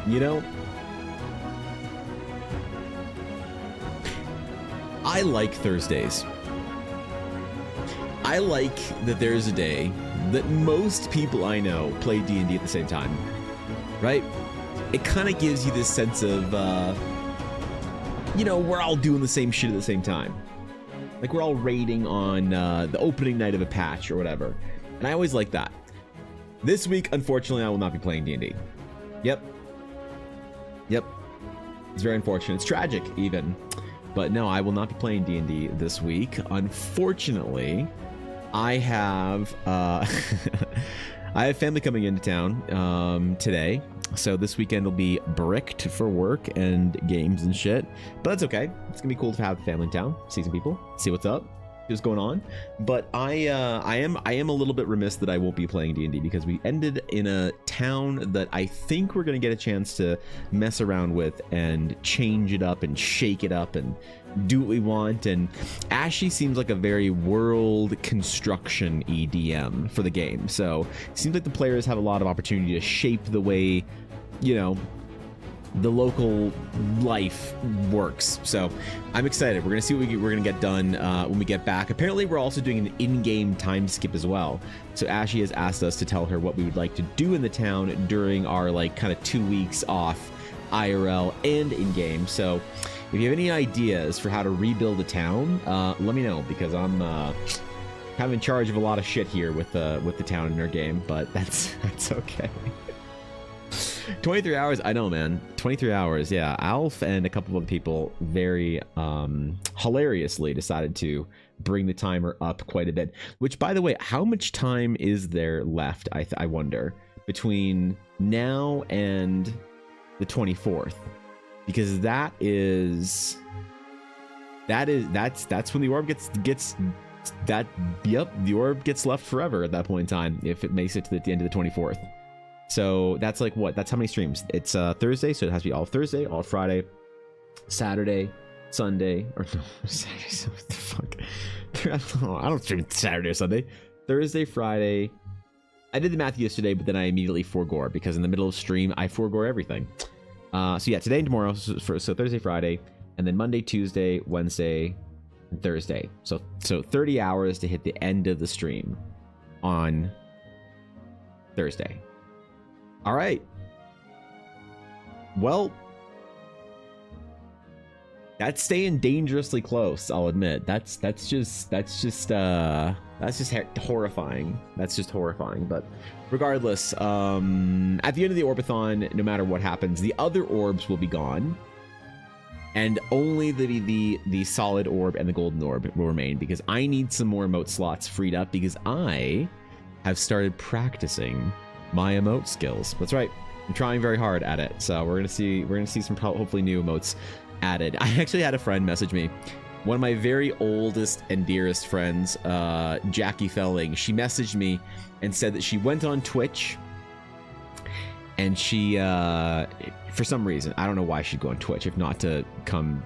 You know, I like Thursdays. I like that there's a day that most people I know play D&D at the same time, right? It kind of gives you this sense of, you know, we're all doing the same shit at the same time. Like we're all raiding on the opening night of a patch or whatever. And I always like that. This week, unfortunately, I will not be playing D&D. Yep. It's very unfortunate. It's tragic, even. But no, I will not be playing D&D this week. Unfortunately, I have I have family coming into town today. So this weekend will be bricked for work and games and shit. But that's okay. It's gonna be cool to have family in town, see some people, see what's up, see what's going on. But I am a little bit remiss that I won't be playing D&D because we ended in a town that I think we're gonna get a chance to mess around with and change it up and shake it up and do what we want. And Ashy seems like a very world construction EDM for the game. So it seems like the players have a lot of opportunity to shape the way, you know, the local life works. So I'm excited. We're gonna see what we're gonna get done when we get back. Apparently we're also doing an in-game time skip as well. So Ashy has asked us to tell her what we would like to do in the town during our like kind of 2 weeks off IRL and in-game. So if you have any ideas for how to rebuild a town, let me know, because I'm kind of in charge of a lot of shit here with the town in our game, but that's okay. 23 hours, I know, man. 23 hours, yeah. Alf and a couple of other people very hilariously decided to bring the timer up quite a bit. Which, by the way, how much time is there left, I wonder, between now and the 24th? Because that's when the orb gets that, yep, the orb gets left forever at that point in time if it makes it to the end of the 24th. So that's like what? That's how many streams? It's Thursday, so it has to be all Thursday, all Friday, Saturday, Sunday, or no, Saturday, what the fuck? I don't stream Saturday or Sunday. Thursday, Friday. I did the math yesterday, but then I immediately forgore because in the middle of stream, I forgore everything. So yeah, today and tomorrow, so Thursday, Friday, and then Monday, Tuesday, Wednesday, and Thursday. So 30 hours to hit the end of the stream on Thursday. All right. Well, that's staying dangerously close, I'll admit. That's just horrifying. That's just horrifying. But regardless, at the end of the Orbathon, no matter what happens, the other orbs will be gone. And only the solid orb and the golden orb will remain, because I need some more emote slots freed up, because I have started practicing my emote skills. That's right. I'm trying very hard at it. So we're gonna see some hopefully new emotes added. I actually had a friend message me. One of my very oldest and dearest friends, Jackie Felling, she messaged me and said that she went on Twitch and she, for some reason, I don't know why she'd go on Twitch, if not to come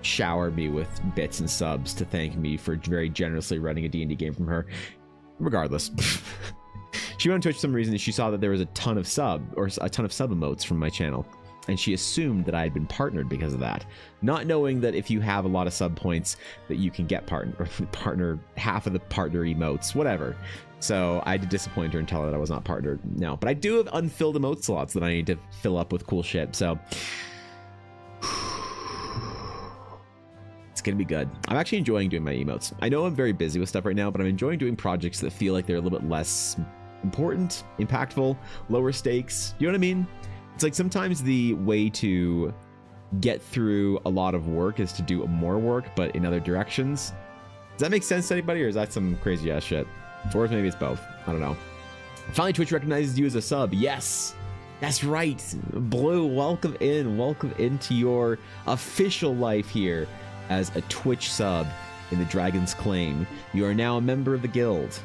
shower me with bits and subs to thank me for very generously running a D&D game from her. Regardless. She went on Twitch for some reason and she saw that there was a ton of sub emotes from my channel. And she assumed that I had been partnered because of that. Not knowing that if you have a lot of sub points that you can get partner half of the partner emotes, whatever. So I had to disappoint her and tell her that I was not partnered. No, but I do have unfilled emote slots that I need to fill up with cool shit. So it's gonna be good. I'm actually enjoying doing my emotes. I know I'm very busy with stuff right now, but I'm enjoying doing projects that feel like they're a little bit less important, impactful, lower stakes. You know what I mean? It's like sometimes the way to get through a lot of work is to do more work, but in other directions. Does that make sense to anybody, or is that some crazy ass shit? Or maybe it's both. I don't know. Finally, Twitch recognizes you as a sub. Yes, that's right. Blue, welcome in. Welcome into your official life here as a Twitch sub in the Dragon's Claim. You are now a member of the guild.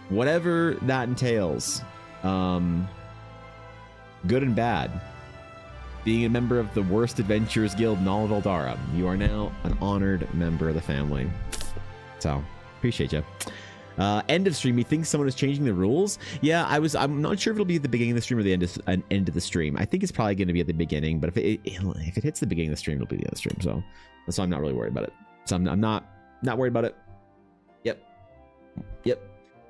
Whatever that entails. Good and bad. Being a member of the worst adventurers guild in all of Eldara. You are now an honored member of the family. So, appreciate you. End of stream. He thinks someone is changing the rules. Yeah, I'm not sure if it'll be at the beginning of the stream or the end of the stream. I think it's probably going to be at the beginning, but if it hits the beginning of the stream, it'll be the end of the stream. So that's why I'm not really worried about it. So I'm not worried about it. Yep.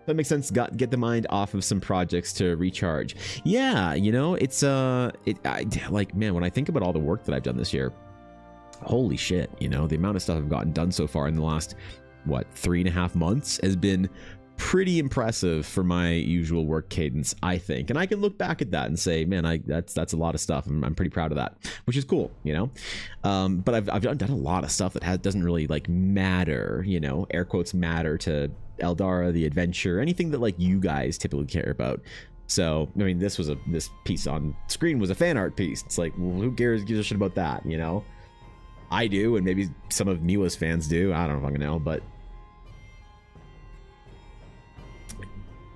That makes sense. Get the mind off of some projects to recharge. Yeah, you know, it's like, man, when I think about all the work that I've done this year, holy shit, you know, the amount of stuff I've gotten done so far in the last, what, 3.5 months has been pretty impressive for my usual work cadence, I think. And I can look back at that and say, man, that's a lot of stuff. I'm pretty proud of that, which is cool, you know. But I've done a lot of stuff that doesn't really like matter, you know, air quotes matter to Eldara, the adventure, anything that like you guys typically care about. So I mean, this piece on screen was a fan art piece. It's like, well, who gives a shit about that, you know? I do, and maybe some of Miwa's fans do. I don't fucking know, but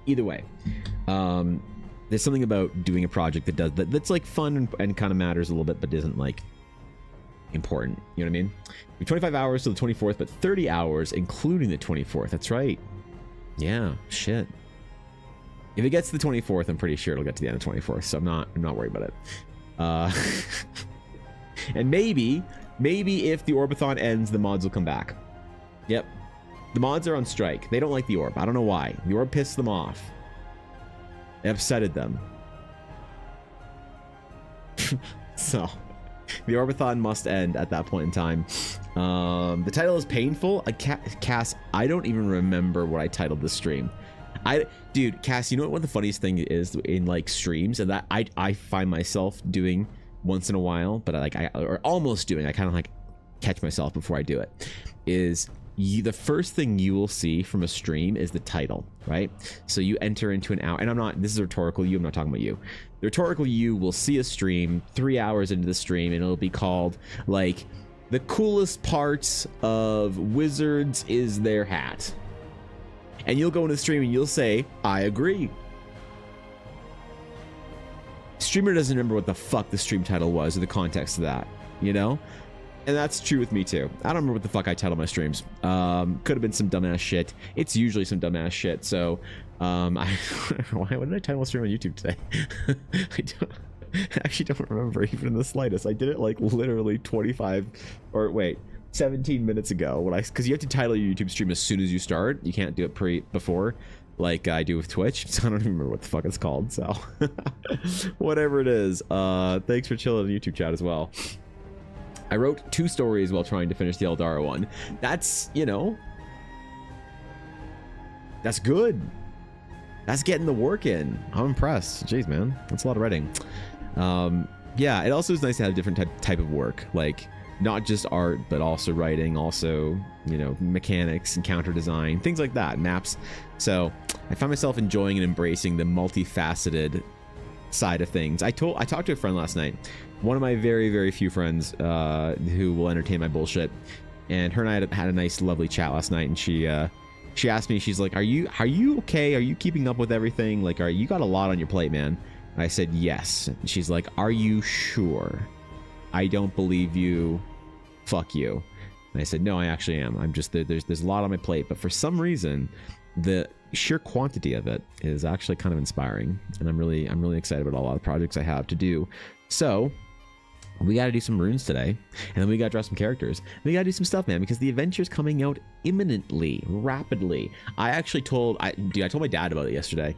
either way, there's something about doing a project that's like fun and kind of matters a little bit, but isn't like important. You know what I mean? 25 hours to the 24th, but 30 hours including the 24th. That's right. Yeah, shit. If it gets to the 24th, I'm pretty sure it'll get to the end of 24th. So I'm not worried about it. And maybe if the Orbathon ends, the mods will come back. Yep. The mods are on strike. They don't like the orb. I don't know why. The orb pissed them off. It upsetted them. So, the Orbathon must end at that point in time. The title is painful. Cass, I don't even remember what I titled this stream. Dude, Cass, you know what the funniest thing is in like streams, and that I find myself doing once in a while, but or almost doing, I kind of like catch myself before I do it, is the first thing you will see from a stream is the title, right? So you enter into an hour, and this is a rhetorical you, I'm not talking about you. The rhetorical you will see a stream 3 hours into the stream, and it'll be called like the coolest parts of Wizards is their hat. And you'll go into the stream and you'll say, I agree. Streamer doesn't remember what the fuck the stream title was or the context of that, you know? And that's true with me too. I don't remember what the fuck I titled my streams. Could have been some dumbass shit. It's usually some dumbass shit. So, what did I title my stream on YouTube today? I actually don't remember even in the slightest. I did it like literally 17 minutes ago. Because you have to title your YouTube stream as soon as you start. You can't do it before. Like I do with Twitch, so I don't even remember what the fuck it's called. So, whatever it is, thanks for chilling in the YouTube chat as well. I wrote 2 stories while trying to finish the Eldara one. That's, you know, that's good. That's getting the work in. I'm impressed. Jeez, man, that's a lot of writing. Yeah, it also is nice to have a different type of work, like not just art, but also writing, also, you know, mechanics and counter design, things like that, maps. So I find myself enjoying and embracing the multifaceted side of things. I talked to a friend last night, one of my very, very few friends who will entertain my bullshit, and her and I had a nice, lovely chat last night, and she asked me, she's like, are you okay? Are you keeping up with everything? Like, you got a lot on your plate, man? And I said, yes. And she's like, are you sure? I don't believe you. Fuck you. And I said, no, I actually am. I'm just, there's a lot on my plate, but for some reason, the sheer quantity of it is actually kind of inspiring, and I'm really excited about a lot of the projects I have to do. So we got to do some runes today, and then we got to draw some characters. We got to do some stuff, man, because the adventure's coming out imminently, rapidly. I told my dad about it yesterday.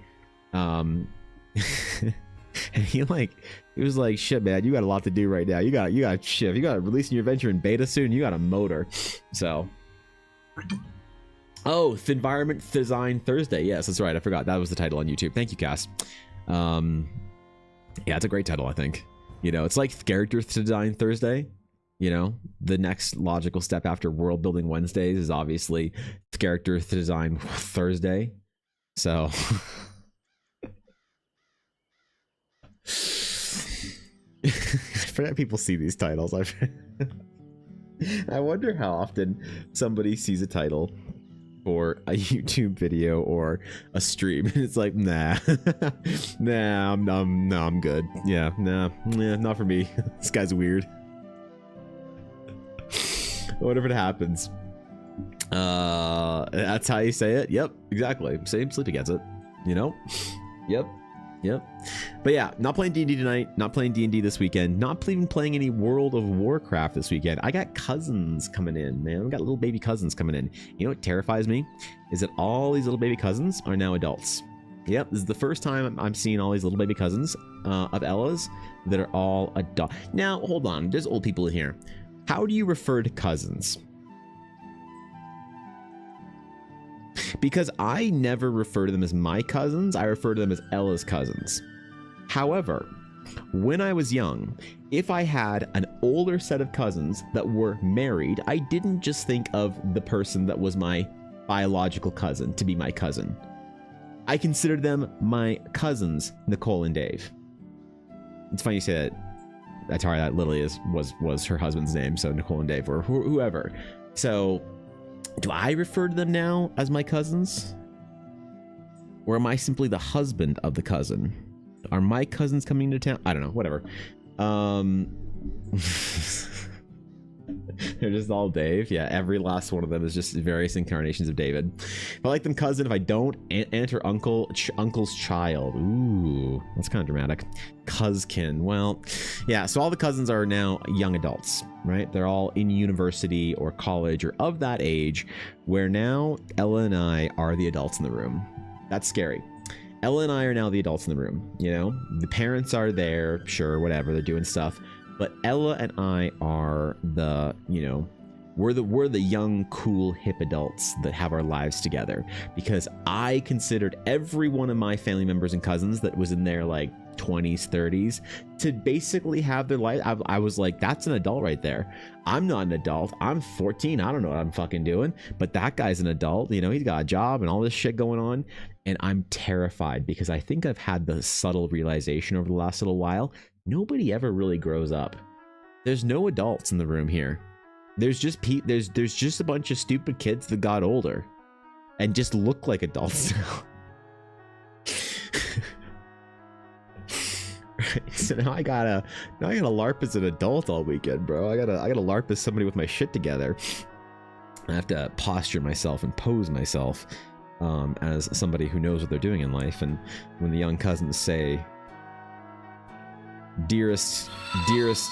And he was like, shit, man, you got a lot to do right now. You got shit. You got releasing your adventure in beta soon. You got a motor. So, oh, Thenvrionment Thdesign Thursday. Yes, that's right. I forgot. That was the title on YouTube. Thank you, Cass. Yeah, it's a great title, I think. You know, it's like Character Thdesign Thursday. You know, the next logical step after World Building Wednesdays is obviously Character Thdesign Thursday. So, I forget people see these titles. I wonder how often somebody sees a title for a YouTube video or a stream and it's like, nah, I'm good. Yeah, not for me. This guy's weird. What if it happens? That's how you say it. Yep, exactly. Same Sleepy gets it. You know? Yep. Yep. But yeah, not playing D&D tonight. Not playing D&D this weekend. Not even playing any World of Warcraft this weekend. I got cousins coming in, man. I got little baby cousins coming in. You know what terrifies me? Is that all these little baby cousins are now adults. Yep, this is the first time I'm seeing all these little baby cousins of Ella's that are all adult. Now, hold on. There's old people in here. How do you refer to cousins? Because I never refer to them as my cousins. I refer to them as Ella's cousins. However, when I was young, if I had an older set of cousins that were married, I didn't just think of the person that was my biological cousin to be my cousin. I considered them my cousins, Nicole and Dave. It's funny you say that. Atari, that literally was her husband's name, so Nicole and Dave, or whoever. So, do I refer to them now as my cousins? Or am I simply the husband of the cousin? Are my cousins coming to town? I don't know, whatever. They're just all Dave. Yeah, every last one of them is just various incarnations of David. If I like them cousin, if I don't, enter uncle's child. Ooh, that's kind of dramatic. Cuzkin. Well, yeah, so all the cousins are now young adults, right? They're all in university or college or of that age where now Ella and I are the adults in the room. That's scary. Ella and I are now the adults in the room, you know? The parents are there, sure, whatever, they're doing stuff. But Ella and I are the, you know, we're the young, cool, hip adults that have our lives together. Because I considered every one of my family members and cousins that was in their like 20s, 30s to basically have their life. I was like, that's an adult right there. I'm not an adult. I'm 14. I don't know what I'm fucking doing. But that guy's an adult. You know, he's got a job and all this shit going on. And I'm terrified because I think I've had the subtle realization over the last little while. Nobody ever really grows up. There's no adults in the room here. There's just there's just a bunch of stupid kids that got older and just look like adults now. Right, so now I gotta LARP as an adult all weekend, bro. I gotta LARP as somebody with my shit together. I have to posture myself and pose myself as somebody who knows what they're doing in life. And when the young cousins say, dearest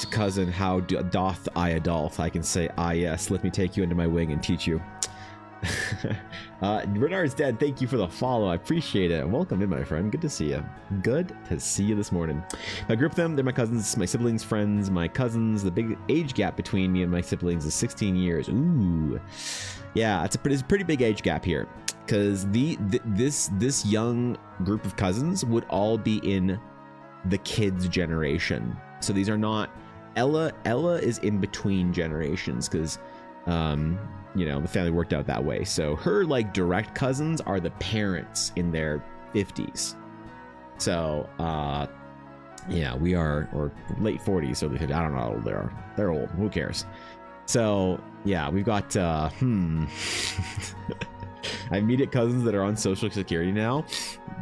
cousin, how doth I adult, I can say, ah yes, let me take you under my wing and teach you. Renard's dead. Thank you for the follow. I appreciate it. Welcome in, my friend. Good to see you. Good to see you this morning. I grew up with them. They're my cousins, my siblings, friends, my cousins. The big age gap between me and my siblings is 16 years. Ooh, yeah, it's a pretty big age gap here, because this young group of cousins would all be in the kids generation. So these are not Ella is in between generations, because you know, the family worked out that way. So her like direct cousins are the parents in their 50s. So yeah, we are, or late 40s, so I don't know how old they are. They're old, who cares? So yeah, we've got I have immediate cousins that are on Social Security now.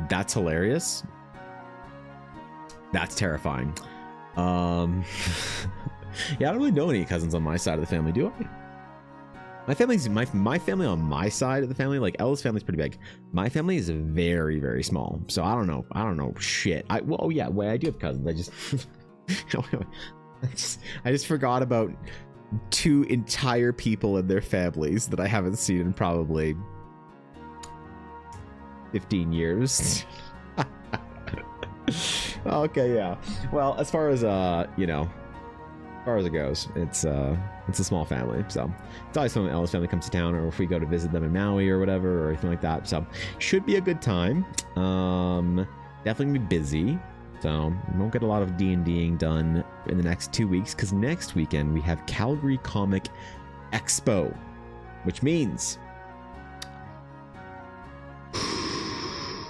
That's hilarious. That's terrifying. Yeah, I don't really know any cousins on my side of the family, do I? My family's my family on my side of the family, like Ella's family's pretty big. My family is very, very small. So I don't know shit. Well, oh yeah, wait, I do have cousins. I just forgot about 2 entire people and their families that I haven't seen in probably 15 years. Okay, yeah. Well, as far as you know, as far as it goes, it's a small family. So it's always when Ella's family comes to town, or if we go to visit them in Maui or whatever, or anything like that. So should be a good time. Definitely gonna be busy. So we won't get a lot of D&Ding done in the next 2 weeks, because next weekend we have Calgary Comic Expo, which means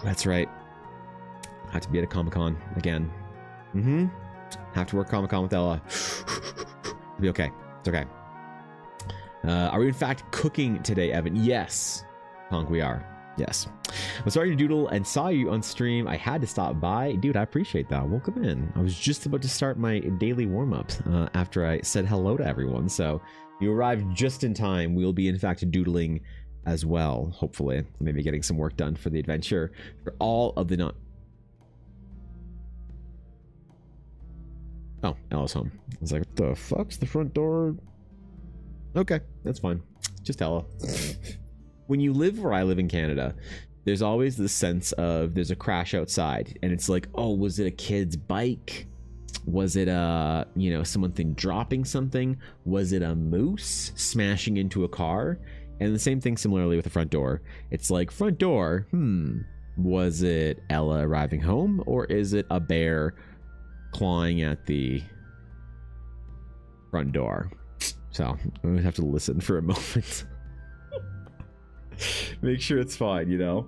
that's right, I have to be at a Comic-Con again. Have to work Comic-Con with Ella. It'll be okay. It's okay. Are we in fact cooking today, Evan? Yes, Honk, we are. Yes. I'm starting to doodle and saw you on stream. I had to stop by. Dude, I appreciate that. Welcome in. I was just about to start my daily warm-up after I said hello to everyone. So You arrived just in time. We'll be, in fact, doodling as well, hopefully. Maybe getting some work done for the adventure. For all of the not... Oh, Ella's home. I was like, what the fuck's the front door? Okay, that's fine. Just Ella. When you live where I live in Canada, there's always this sense of there's a crash outside. And it's like, oh, was it a kid's bike? Was it you know, something dropping something? Was it a moose smashing into a car? And the same thing similarly with the front door. It's like, front door, was it Ella arriving home? Or is it a bear clawing at the front door? So I'm gonna have to listen for a moment. Make sure it's fine, you know?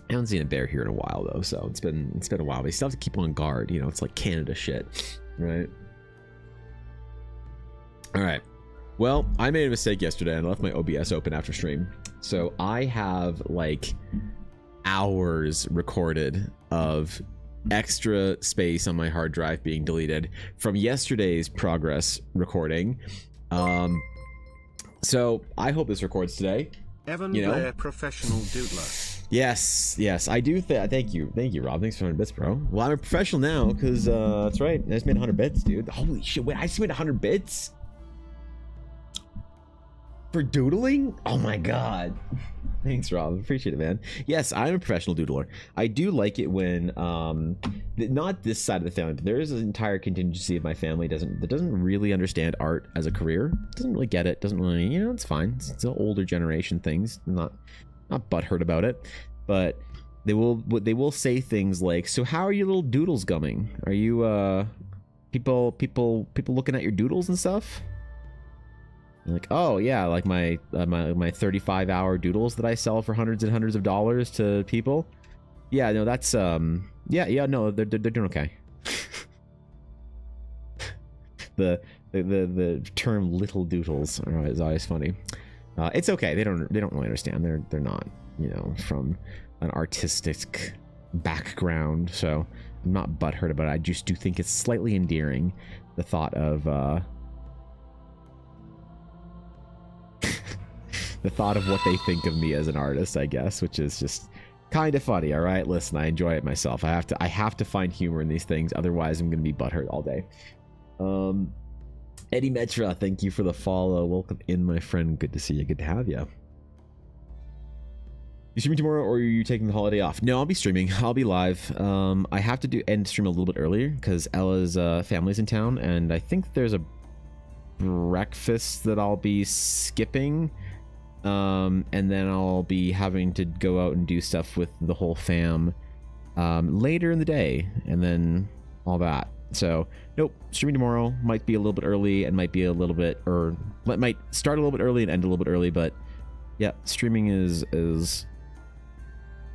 I haven't seen a bear here in a while though, so it's been a while. But you still have to keep on guard, you know, it's like Canada shit, right? Alright. Well, I made a mistake yesterday and I left my OBS open after stream. So I have like hours recorded of extra space on my hard drive being deleted from yesterday's progress recording. So I hope this records today. Evan Blair, professional doodler. Yes, I do. Thank you, Rob. Thanks for 100 bits, bro. Well, I'm a professional now because that's right. I just made 100 bits, dude. Holy shit! Wait, I just made 100 bits for doodling. Oh my god. Thanks, Rob. Appreciate it, man. Yes, I'm a professional doodler. I do like it when not this side of the family, but there is an entire contingency of my family that doesn't really understand art as a career. Doesn't really get it. Doesn't really, you know, it's fine. It's older generation things. I'm not butthurt about it, but they will say things like, "So how are your little doodles going? Are you people looking at your doodles and stuff?" Like, oh yeah, like my 35-hour doodles that I sell for hundreds and hundreds of dollars to people. Yeah, no, that's yeah, no, they're doing okay. the term "little doodles" is always funny. It's okay. They don't really understand. They're not, you know, from an artistic background, so I'm not butthurt about it. I just do think it's slightly endearing, the thought of the thought of what they think of me as an artist, I guess, which is just kind of funny. All right, listen, I enjoy it myself. I have to find humor in these things, otherwise I'm gonna be butthurt all day. Eddie Metra, thank you for the follow. Welcome in, my friend. Good to see you. Good to have you. You streaming tomorrow, or are you taking the holiday off? No, I'll be streaming. I'll be live. I have to end stream a little bit earlier because Ella's family's in town, and I think there's a breakfast that I'll be skipping. And then I'll be having to go out and do stuff with the whole fam later in the day, and then all that. So nope, streaming tomorrow. Might be a little bit early and might be a little bit, or might start a little bit early and end a little bit early, but yeah, streaming is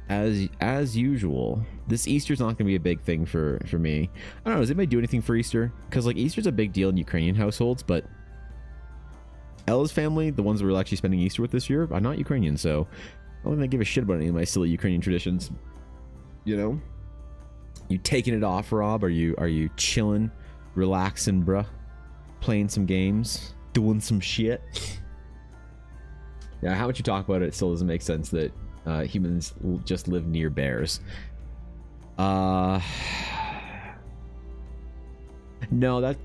as usual. This Easter's not gonna be a big thing for me. I don't know, does anybody do anything for Easter? Because like Easter's a big deal in Ukrainian households, but Ella's family, the ones that we're actually spending Easter with this year, are not Ukrainian, so I don't think they give a shit about any of my silly Ukrainian traditions. You know? You taking it off, Rob? Are you chilling, relaxing, bruh? Playing some games? Doing some shit? Yeah, how much you talk about it, it still doesn't make sense that humans just live near bears. No,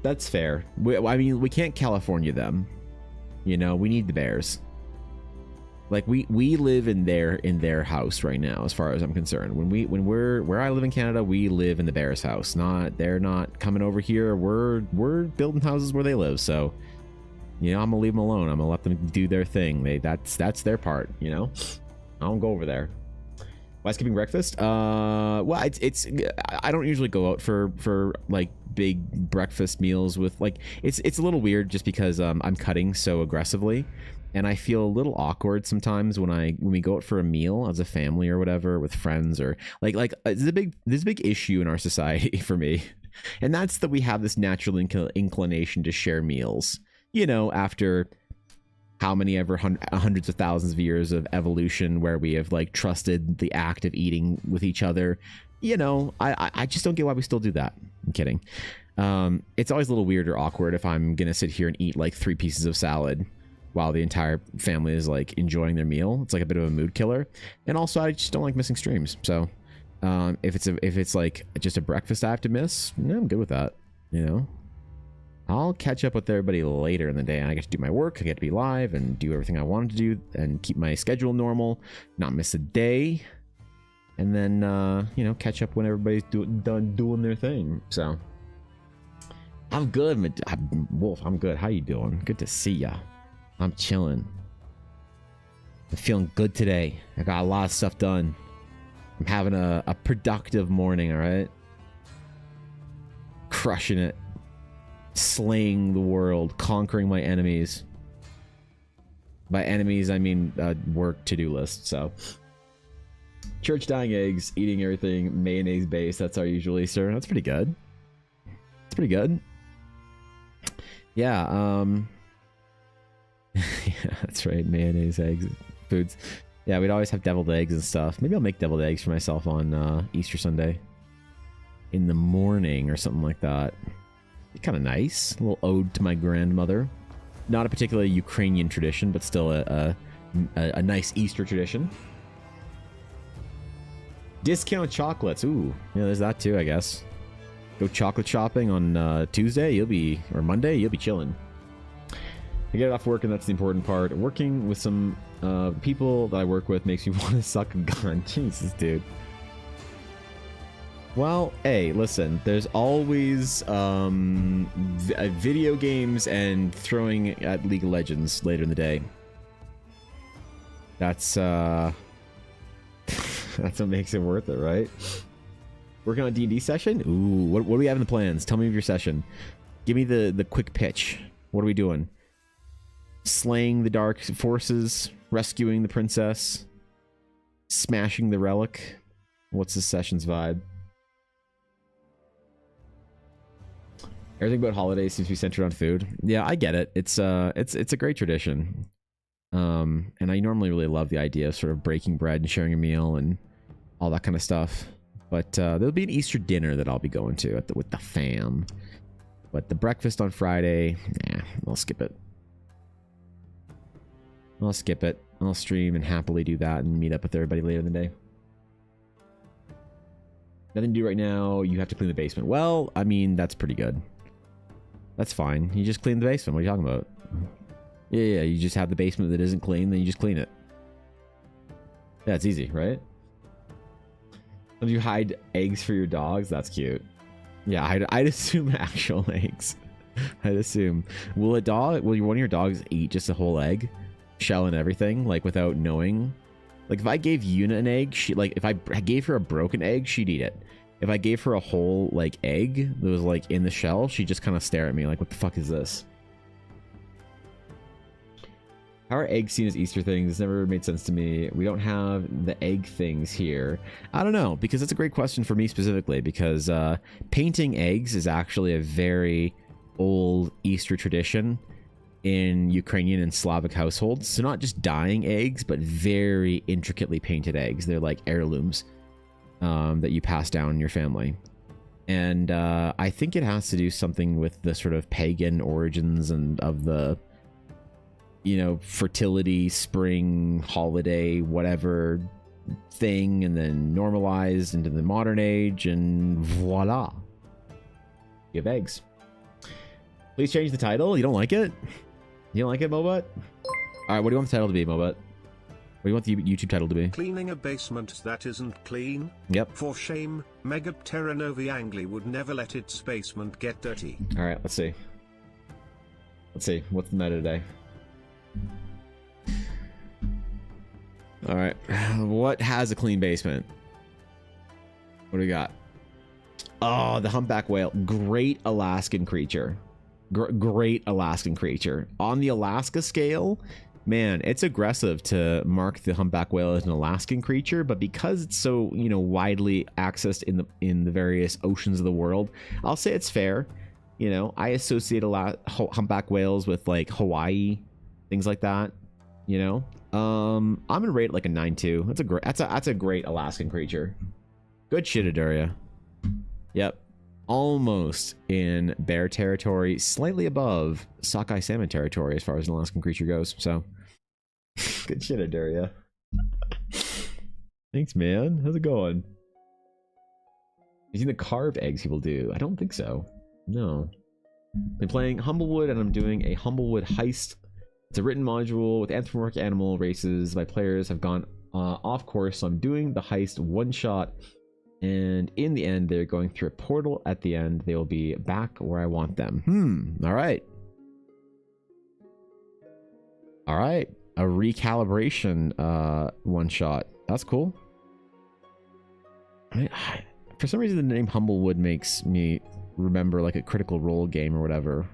that's fair. I mean, we can't California them. You know, we need the bears. Like we live in their house right now, as far as I'm concerned. When we're where I live in Canada, we live in the bears' house. They're not coming over here. We're building houses where they live. So, you know, I'm gonna leave them alone. I'm gonna let them do their thing. That's their part. You know, I don't go over there. Why skipping breakfast? Well, it's I don't usually go out for like big breakfast meals with like it's a little weird just because I'm cutting so aggressively. And I feel a little awkward sometimes when we go out for a meal as a family or whatever with friends, or like there's a big issue in our society for me, and that's that we have this natural inclination to share meals. You know, after how many ever hundreds of thousands of years of evolution where we have like trusted the act of eating with each other. You know, I just don't get why we still do that. I'm kidding. It's always a little weird or awkward if I'm gonna sit here and eat like 3 pieces of salad while the entire family is like enjoying their meal. It's like a bit of a mood killer. And also I just don't like missing streams. So if it's like just a breakfast I have to miss, I'm good with that. You know, I'll catch up with everybody later in the day. I get to do my work. I get to be live and do everything I wanted to do and keep my schedule normal, not miss a day. And then, you know, catch up when everybody's done doing their thing. So I'm good. Wolf, I'm good. How you doing? Good to see ya. I'm chilling. I'm feeling good today. I got a lot of stuff done. I'm having a productive morning, all right? Crushing it. Slaying the world. Conquering my enemies. By enemies, I mean work to-do list, so. Church dyeing eggs, eating everything mayonnaise based. That's our usual Easter. That's pretty good. It's pretty good. Yeah, yeah, that's right. Mayonnaise, eggs, foods. Yeah, we'd always have deviled eggs and stuff. Maybe I'll make deviled eggs for myself on Easter Sunday in the morning or something like that. Be kind of nice. A little ode to my grandmother. Not a particularly Ukrainian tradition, but still a nice Easter tradition. Discount chocolates. Ooh, yeah, there's that too, I guess. Go chocolate shopping on Tuesday. Or Monday. You'll be chilling. I get off work, and that's the important part. Working with some people that I work with makes me want to suck a gun. Jesus, dude. Well, hey, listen. There's always video games and throwing at League of Legends later in the day. That's that's what makes it worth it, right? Working on a D&D session? Ooh, what do we have in the plans? Tell me of your session. Give me the quick pitch. What are we doing? Slaying the dark forces, rescuing the princess, smashing the relic. What's the session's vibe? Everything about holidays seems to be centered on food. Yeah, I get it. It's a great tradition. And I normally really love the idea of sort of breaking bread and sharing a meal and all that kind of stuff. But there'll be an Easter dinner that I'll be going to with the fam. But the breakfast on Friday, nah, I'll skip it. I'll skip it. I'll stream and happily do that and meet up with everybody later in the day. Nothing to do right now. You have to clean the basement. Well, I mean, that's pretty good. That's fine. You just clean the basement. What are you talking about? Yeah, you just have the basement that isn't clean, then you just clean it. Yeah, it's easy, right? Do you hide eggs for your dogs? That's cute. Yeah, I'd assume actual eggs. I'd assume. Will one of your dogs eat just a whole egg? Shell and everything, like without knowing? Like if I gave Yuna an egg, if I gave her a broken egg, she'd eat it. If I gave her a whole like egg that was like in the shell, she'd just kind of stare at me like, what the fuck is this? How are eggs seen as Easter things? It's never made sense to me. We don't have the egg things here. I don't know, because that's a great question for me specifically, because painting eggs is actually a very old Easter tradition in Ukrainian and Slavic households. So not just dyeing eggs, but very intricately painted eggs. They're like heirlooms that you pass down in your family. And I think it has to do something with the sort of pagan origins and of the, you know, fertility, spring, holiday, whatever thing, and then normalized into the modern age, and voila. You have eggs. Please change the title. You don't like it? You don't like it, Mobot? Alright, what do you want the title to be, Mobot? What do you want the YouTube title to be? Cleaning a basement that isn't clean? Yep. For shame, Megapteranovi Angli would never let its basement get dirty. Alright, let's see. Let's see. What's the meta today? Alright. What has a clean basement? What do we got? Oh, the humpback whale. Great Alaskan creature. Great Alaskan creature. On the Alaska scale, man, it's aggressive to mark the humpback whale as an Alaskan creature, but because it's so, you know, widely accessed in the various oceans of the world, I'll say it's fair. You know, I associate a lot humpback whales with like Hawaii, things like that. You know, I'm gonna rate it like a 9.2. That's a great Alaskan creature. Good shit, Aduria. Yep. almost in bear territory, slightly above sockeye salmon territory as far as an Alaskan creature goes. So, good shit, Adaria. Thanks, man. How's it going? You seen the carved eggs people do? I don't think so. No. Been playing Humblewood, and I'm doing a Humblewood heist. It's a written module with anthropomorphic animal races. My players have gone off course, so I'm doing the heist one shot. And in the end, they're going through a portal. At the end, they will be back where I want them. All right. All right. A recalibration one shot. That's cool. For some reason, the name Humblewood makes me remember like a Critical Role game or whatever.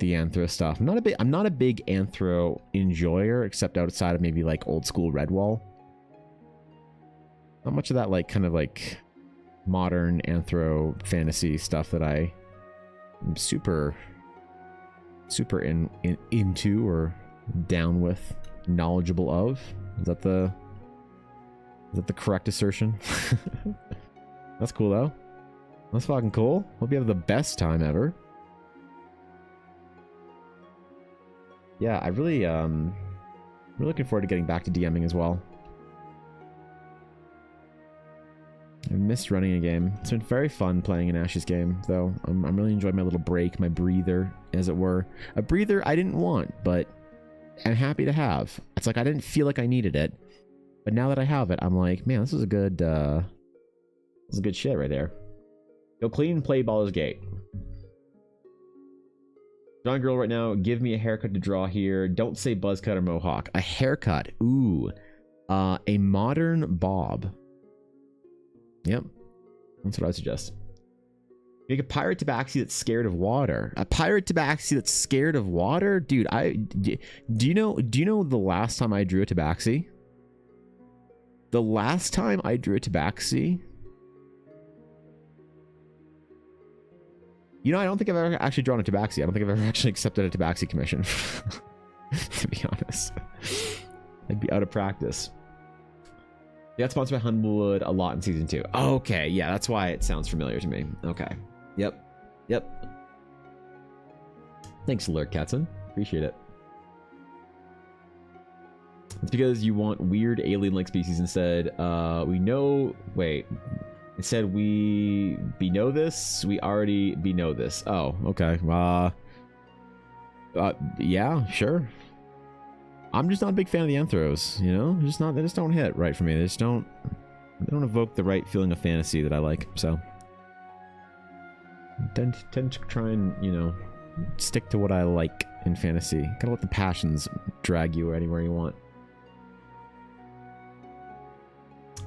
The Anthro stuff. I'm not a big Anthro enjoyer, except outside of maybe like old school Redwall. Not much of that like kind of like modern Anthro fantasy stuff that I am super into or down with, knowledgeable of. Is that the correct assertion? That's cool though. That's fucking cool. Hope you have the best time ever. Yeah, I really we're looking forward to getting back to DMing as well. I missed running a game. It's been very fun playing an Ashes game, though. I'm really enjoying my little break, my breather, as it were. A breather I didn't want, but I'm happy to have. It's like I didn't feel like I needed it, but now that I have it, I'm like, man, this is a good shit right there. Go clean and play Baldur's Gate. John Girl right now, give me a haircut to draw here. Don't say buzz cut or mohawk. A haircut. Ooh. A modern bob. Yep. That's what I suggest. Make a pirate tabaxi that's scared of water. A pirate tabaxi that's scared of water? Dude, do you know the last time I drew a tabaxi? The last time I drew a tabaxi? You know, I don't think I've ever actually drawn a tabaxi. I don't think I've ever actually accepted a tabaxi commission. To be honest. I'd be out of practice. They got sponsored by Humblewood a lot in season 2. Okay, yeah, that's why it sounds familiar to me. Okay. Yep. Thanks, Lurk Katzen. Appreciate it. It's because you want weird alien-like species instead. We know... Wait. It said we know this. We already know this. Oh, okay. Yeah, sure. I'm just not a big fan of the Anthros, you know? They just don't hit right for me. They don't evoke the right feeling of fantasy that I like, so. Tend to try and, you know, stick to what I like in fantasy. Gotta let the passions drag you anywhere you want.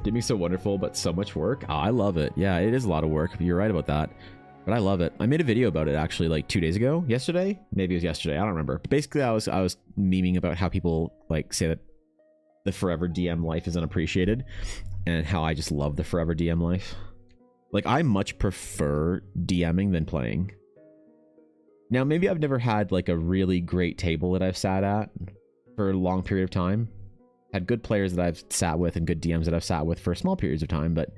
Did me so wonderful, but so much work. Oh, I love it. Yeah, it is a lot of work. You're right about that. But I love it. I made a video about it actually like 2 days ago. Yesterday? Maybe it was yesterday. I don't remember. But basically, I was memeing about how people like say that the forever DM life is unappreciated, and how I just love the forever DM life. Like, I much prefer DMing than playing. Now, maybe I've never had like a really great table that I've sat at for a long period of time. Had good players that I've sat with and good DMs that I've sat with for small periods of time, but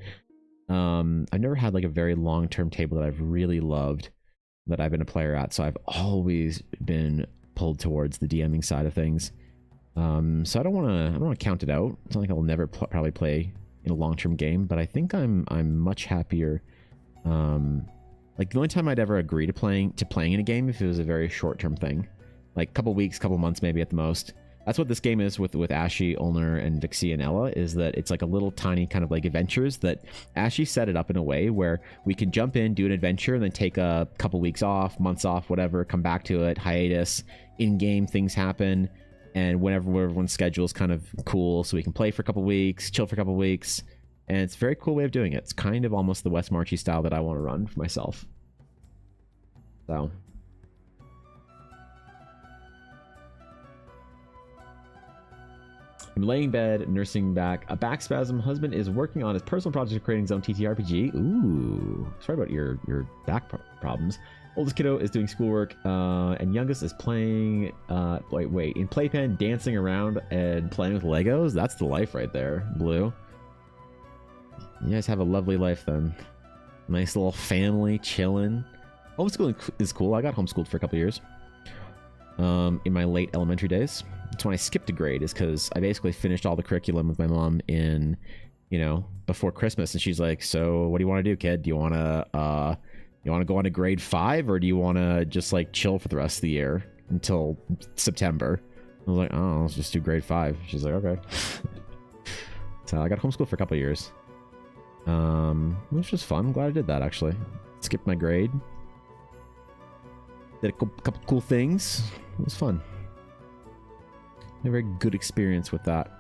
I've never had like a very long-term table that I've really loved that I've been a player at. So I've always been pulled towards the DMing side of things. So I don't want to count it out. It's not like I'll never probably play in a long-term game, but I think I'm much happier. Like the only time I'd ever agree to playing in a game if it was a very short-term thing, like a couple weeks, couple months maybe at the most. That's what this game is with Ashy, Ulner, and Vixie and Ella, is that it's like a little tiny kind of like adventures that Ashy set it up in a way where we can jump in, do an adventure, and then take a couple weeks off, months off, whatever, come back to it, hiatus, in-game things happen, and whenever everyone's schedule is kind of cool, so we can play for a couple weeks, chill for a couple weeks, and it's a very cool way of doing it. It's kind of almost the West Marchy style that I want to run for myself. So... I'm laying in bed, nursing back a back spasm. Husband is working on his personal project of creating his own TTRPG. Ooh, sorry about your back problems. Oldest kiddo is doing schoolwork, and youngest is playing. Wait, in playpen, dancing around and playing with Legos. That's the life right there, Blue. You guys have a lovely life then. Nice little family chilling. Homeschooling is cool. I got homeschooled for a couple years. In my late elementary days. That's when I skipped a grade, is because I basically finished all the curriculum with my mom in, before Christmas, and she's like, "So, what do you want to do, kid? Do you want to go on to grade 5, or do you want to just like chill for the rest of the year until September?" I was like, "Oh, let's just do grade 5." She's like, "Okay." So I got homeschooled for a couple of years. Which was fun. I'm glad I did that, actually. Skipped my grade. Did a couple cool things. It was fun. A very good experience with that.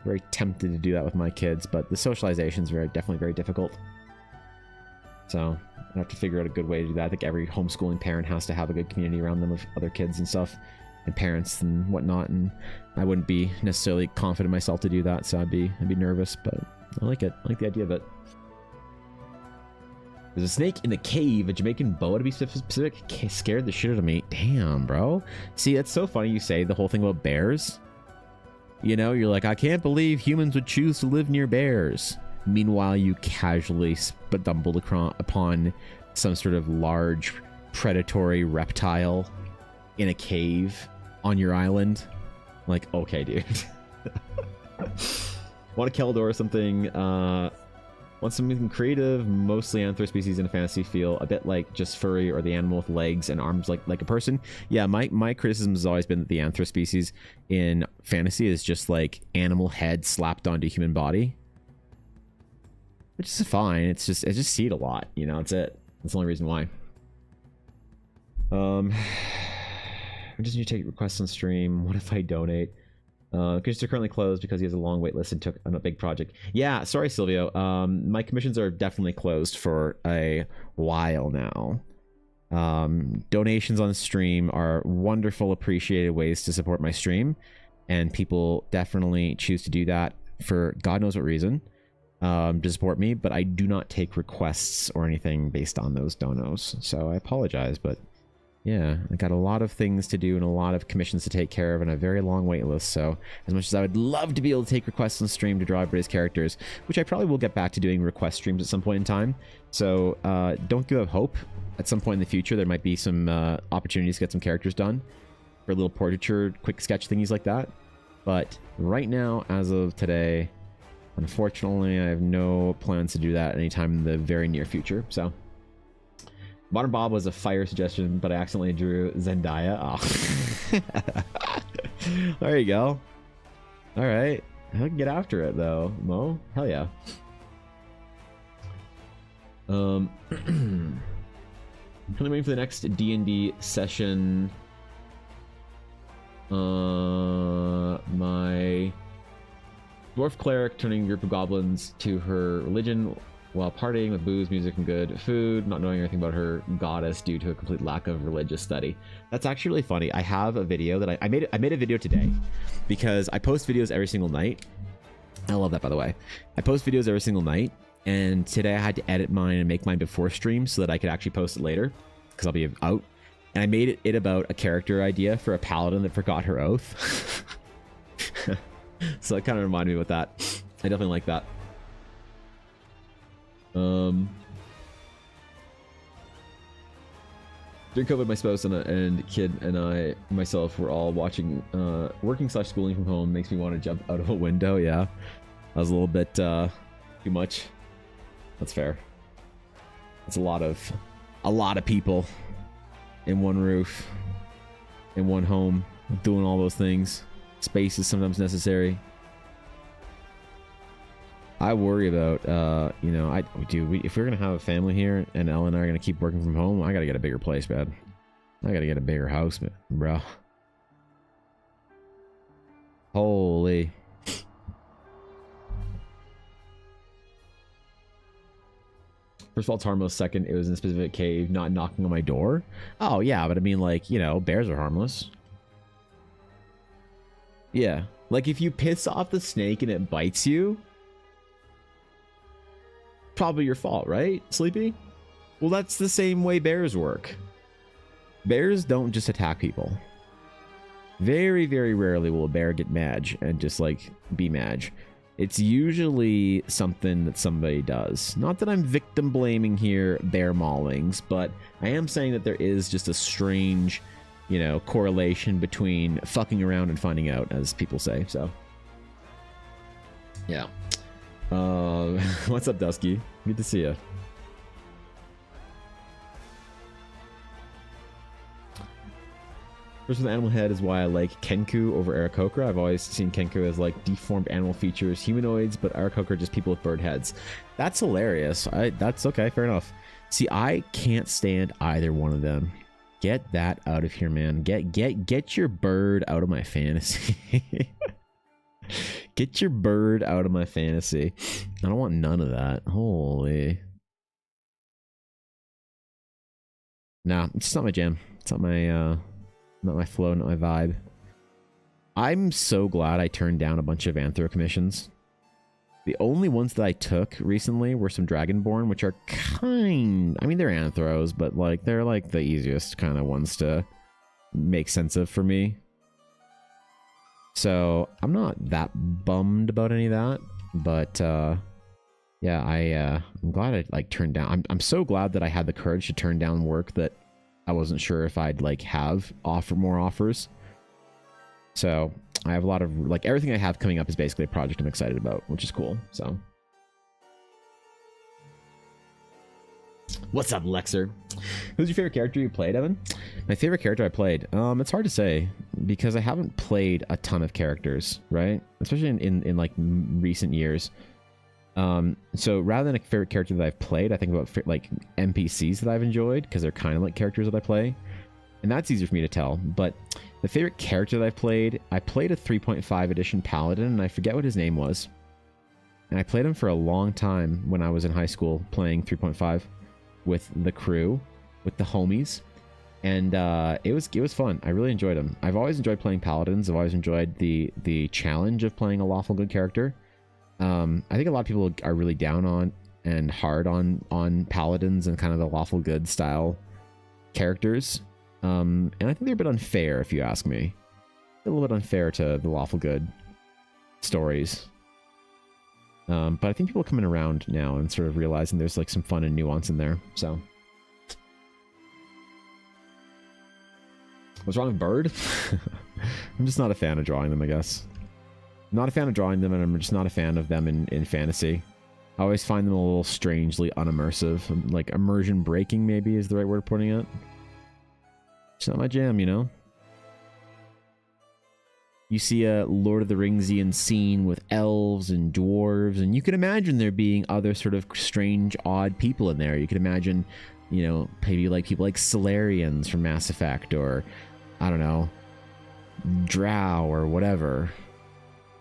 Very tempted to do that with my kids, but the socialization is definitely very difficult. So I have to figure out a good way to do that. I think every homeschooling parent has to have a good community around them of other kids and stuff, and parents and whatnot. And I wouldn't be necessarily confident myself to do that, so I'd be nervous. But I like it. I like the idea of it. There's a snake in the cave, a Jamaican boa to be specific, scared the shit out of me. Damn, bro. See, it's so funny you say the whole thing about bears. You're like, I can't believe humans would choose to live near bears. Meanwhile, you casually stumbled upon some sort of large predatory reptile in a cave on your island. Like, okay, dude. Want to Keldor or something? Want something creative, mostly anthro species in a fantasy feel, a bit like just furry or the animal with legs and arms like a person. Yeah, my criticism has always been that the anthro species in fantasy is just like animal head slapped onto human body. Which is fine. I just see it a lot, it's it. That's the only reason why. I just need to take requests on stream. What if I donate? Because they're currently closed because he has a long wait list and took on a big project. Yeah, sorry, Silvio. My commissions are definitely closed for a while now. Donations on stream are wonderful, appreciated ways to support my stream, and people definitely choose to do that for God knows what reason to support me, but I do not take requests or anything based on those donos, so I apologize, but yeah, I got a lot of things to do and a lot of commissions to take care of and a very long wait list. So as much as I would love to be able to take requests on stream to draw everybody's characters, which I probably will get back to doing request streams at some point in time. So don't give up hope. At some point in the future, there might be some opportunities to get some characters done for little portraiture, quick sketch thingies like that. But right now, as of today, unfortunately, I have no plans to do that anytime in the very near future. So Modern Bob was a fire suggestion, but I accidentally drew Zendaya. Oh. There you go. All right. I can get after it, though. Mo? Hell yeah. I'm kind of waiting for the next D&D session. My dwarf cleric turning a group of goblins to her religion while partying with booze, music, and good food, not knowing anything about her goddess due to a complete lack of religious study. That's actually really funny. I have a video that I made a video today because I post videos every single night. I love that, by the way. I post videos every single night, and today I had to edit mine and make mine before stream so that I could actually post it later because I'll be out. And I made it about a character idea for a paladin that forgot her oath. So it kind of reminded me with that. I definitely like that. During COVID, my spouse and kid and I myself were all watching working / schooling from home. Makes me want to jump out of a window. Yeah, that was a little bit too much. That's fair. It's a lot of people in one roof, in one home, doing all those things. Space is sometimes necessary. I worry about, if we're going to have a family here and Ellen and I are going to keep working from home, I got to get a bigger place, man. I got to get a bigger house, man, bro. Holy. First of all, it's harmless. Second, it was in a specific cave, not knocking on my door. Oh, yeah, but I mean, like, bears are harmless. Yeah. Like, if you piss off the snake and it bites you, probably your fault, right, Sleepy? Well, that's the same way bears work. Bears don't just attack people. Very, very rarely will a bear get mad and just, like, be mad. it's usually something that somebody does. Not that I'm victim blaming here, bear maulings, but I am saying that there is just a strange, you know, correlation between fucking around and finding out, as people say. So, yeah. What's up, Dusky? Good to see you. Person with animal head is why I like Kenku over Aarakocra. I've always seen Kenku as like deformed animal features, humanoids, but Aarakocra are just people with bird heads. That's hilarious. That's okay, fair enough. See, I can't stand either one of them. Get that out of here, man. Get your bird out of my fantasy. Get your bird out of my fantasy. I don't want none of that. Holy. Nah, it's just not my jam. It's not my flow, not my vibe. I'm so glad I turned down a bunch of Anthro commissions. The only ones that I took recently were some Dragonborn, which are I mean, they're Anthros, but like they're like the easiest kind of ones to make sense of for me. So I'm not that bummed about any of that, but yeah, I'm glad I like turned down. I'm so glad that I had the courage to turn down work that I wasn't sure if I'd like have more offers. So I have a lot of like everything I have coming up is basically a project I'm excited about, which is cool. So what's up, Lexer? Who's your favorite character you played, Evan? My favorite character I played? It's hard to say because I haven't played a ton of characters, right? Especially in like recent years. So rather than a favorite character that I've played, I think about like NPCs that I've enjoyed because they're kind of like characters that I play, and that's easier for me to tell. But the favorite character that I played a 3.5 edition paladin, and I forget what his name was, and I played him for a long time when I was in high school playing 3.5 with the crew, with the homies, and it was fun. I really enjoyed him. I've always enjoyed playing paladins. I've always enjoyed the challenge of playing a lawful good character. I think a lot of people are really down on and hard on paladins and kind of the lawful good style characters. And I think they're a bit unfair, if you ask me. A little bit unfair to the lawful good stories. But I think people are coming around now and sort of realizing there's like some fun and nuance in there. So, what's wrong with Bird? I'm just not a fan of drawing them, I guess. Not a fan of drawing them, and I'm just not a fan of them in fantasy. I always find them a little strangely unimmersive. Like, immersion breaking, maybe, is the right word of putting it. It's not my jam, you know? You see a Lord of the Ringsian scene with elves and dwarves, and you can imagine there being other sort of strange, odd people in there. You can imagine, you know, maybe like people like Solarians from Mass Effect, or, I don't know, Drow or whatever.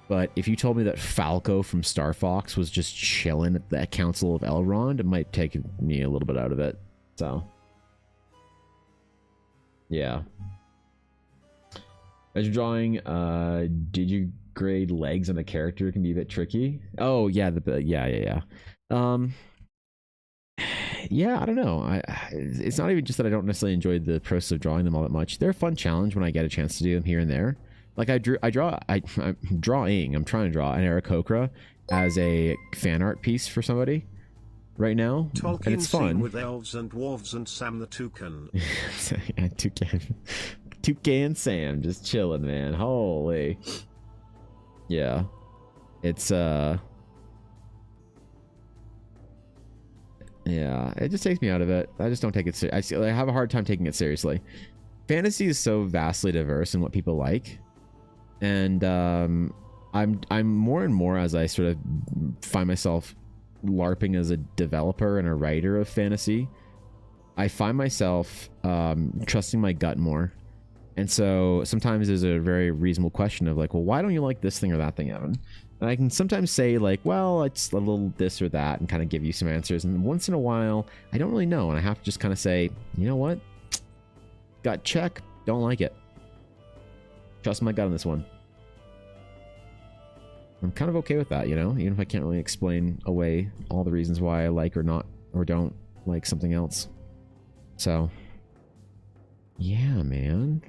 But if you told me that Falco from Star Fox was just chilling at the Council of Elrond, it might take me a little bit out of it. So, yeah. As you're drawing, did you grade legs on a character? It can be a bit tricky. Oh yeah, yeah. Yeah, I don't know. It's not even just that I don't necessarily enjoy the process of drawing them all that much. They're a fun challenge when I get a chance to do them here and there. Like I'm trying to draw an Aarakocra as a fan art piece for somebody right now, Tolkien and it's fun. With elves and dwarves and Sam the Toucan. Yeah, Toucan Sam just chilling, man. Holy, yeah, it's yeah, it just takes me out of it. I just don't take it seriously. I have a hard time taking it seriously. Fantasy is so vastly diverse in what people like. And I'm more and more, as I sort of find myself LARPing as a developer and a writer of fantasy, I find myself trusting my gut more. And so sometimes there's a very reasonable question of like, well, why don't you like this thing or that thing, Evan? And I can sometimes say like, well, it's a little this or that, and kind of give you some answers. And once in a while, I don't really know, and I have to just kind of say, you know what? Gut check, don't like it. Trust my gut on this one. I'm kind of okay with that, you know, even if I can't really explain away all the reasons why I like or not or don't like something else. So, yeah, man.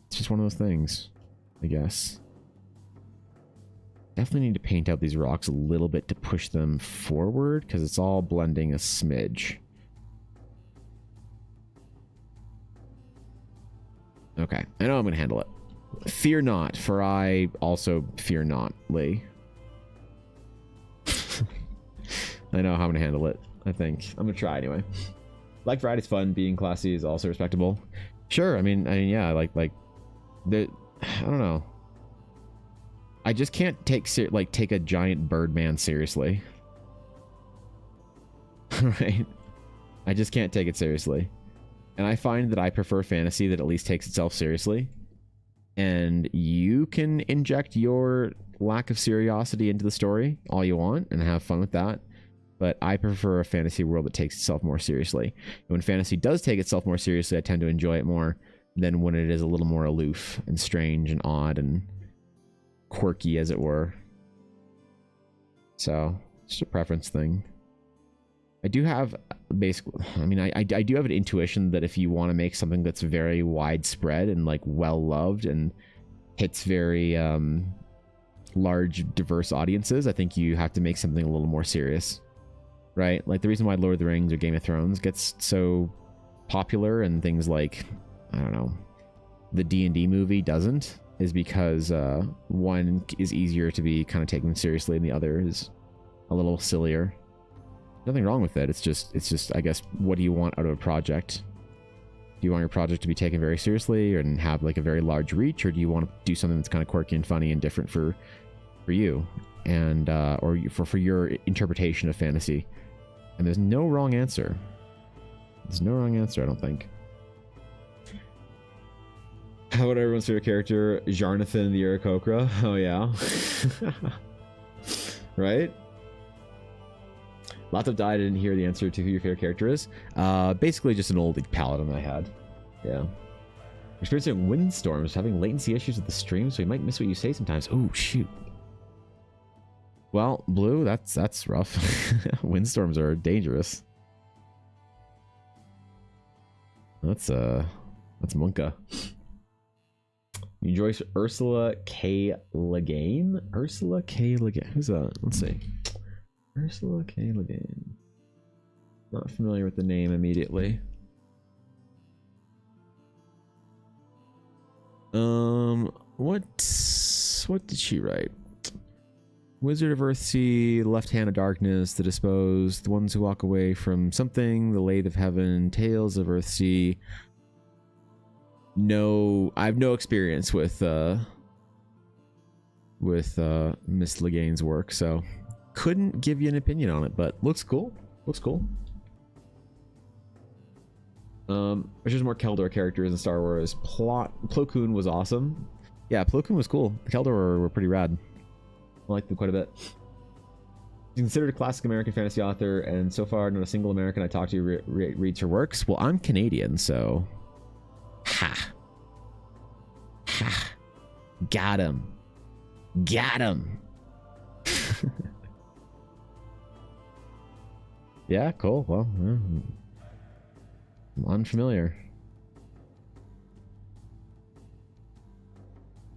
It's just one of those things, I guess. Definitely need to paint out these rocks a little bit to push them forward, because it's all blending a smidge. Okay, I know I'm going to handle it. Fear not, for I also fear not, Lee. I know how I'm going to handle it, I think. I'm going to try anyway. Like variety's fun, being classy is also respectable. Sure, I mean yeah, like the I don't know. I just can't take a giant Birdman seriously. Right? I just can't take it seriously. And I find that I prefer fantasy that at least takes itself seriously. And you can inject your lack of seriosity into the story all you want and have fun with that. But I prefer a fantasy world that takes itself more seriously. And when fantasy does take itself more seriously, I tend to enjoy it more than when it is a little more aloof and strange and odd and quirky, as it were. So, it's just a preference thing. I do have basically, I mean, I do have an intuition that if you want to make something that's very widespread and like well loved and hits very large, diverse audiences, I think you have to make something a little more serious, right? Like the reason why Lord of the Rings or Game of Thrones gets so popular and things like, I don't know, the D&D movie doesn't, is because one is easier to be kind of taken seriously and the other is a little sillier. Nothing wrong with it. It's just I guess, what do you want out of a project? Do you want your project to be taken very seriously and have like a very large reach, or do you want to do something that's kind of quirky and funny and different for you and or for your interpretation of fantasy? And there's no wrong answer. There's no wrong answer, I don't think. How about everyone's favorite character, Jarnathan the Aarakocra? Oh yeah. Right? Lots of died. I didn't hear the answer to who your favorite character is. Basically just an old paladin I had. Yeah. Experiencing windstorms, having latency issues with the stream, so you might miss what you say sometimes. Oh shoot. Well, Blue, that's rough. Windstorms are dangerous. That's Munka. You enjoy Ursula K. Le Guin? Ursula K. Le Guin. Who's that? Let's see. Ursula K. Le Guin. Not familiar with the name immediately. What did she write? Wizard of Earthsea, Left Hand of Darkness, The Disposed, The Ones Who Walk Away from Something, The Lathe of Heaven, Tales of Earthsea. No, I have no experience with Miss Le Guin's work, so couldn't give you an opinion on it, but looks cool. Looks cool. There's just more Keldor characters in Star Wars. Plo Koon was awesome. Yeah, Plo Koon was cool. The Keldor were pretty rad. I liked them quite a bit. He's considered a classic American fantasy author, and so far not a single American I talked to reads her works. Well, I'm Canadian, so ha. Got him. Yeah, cool. Well, I'm unfamiliar.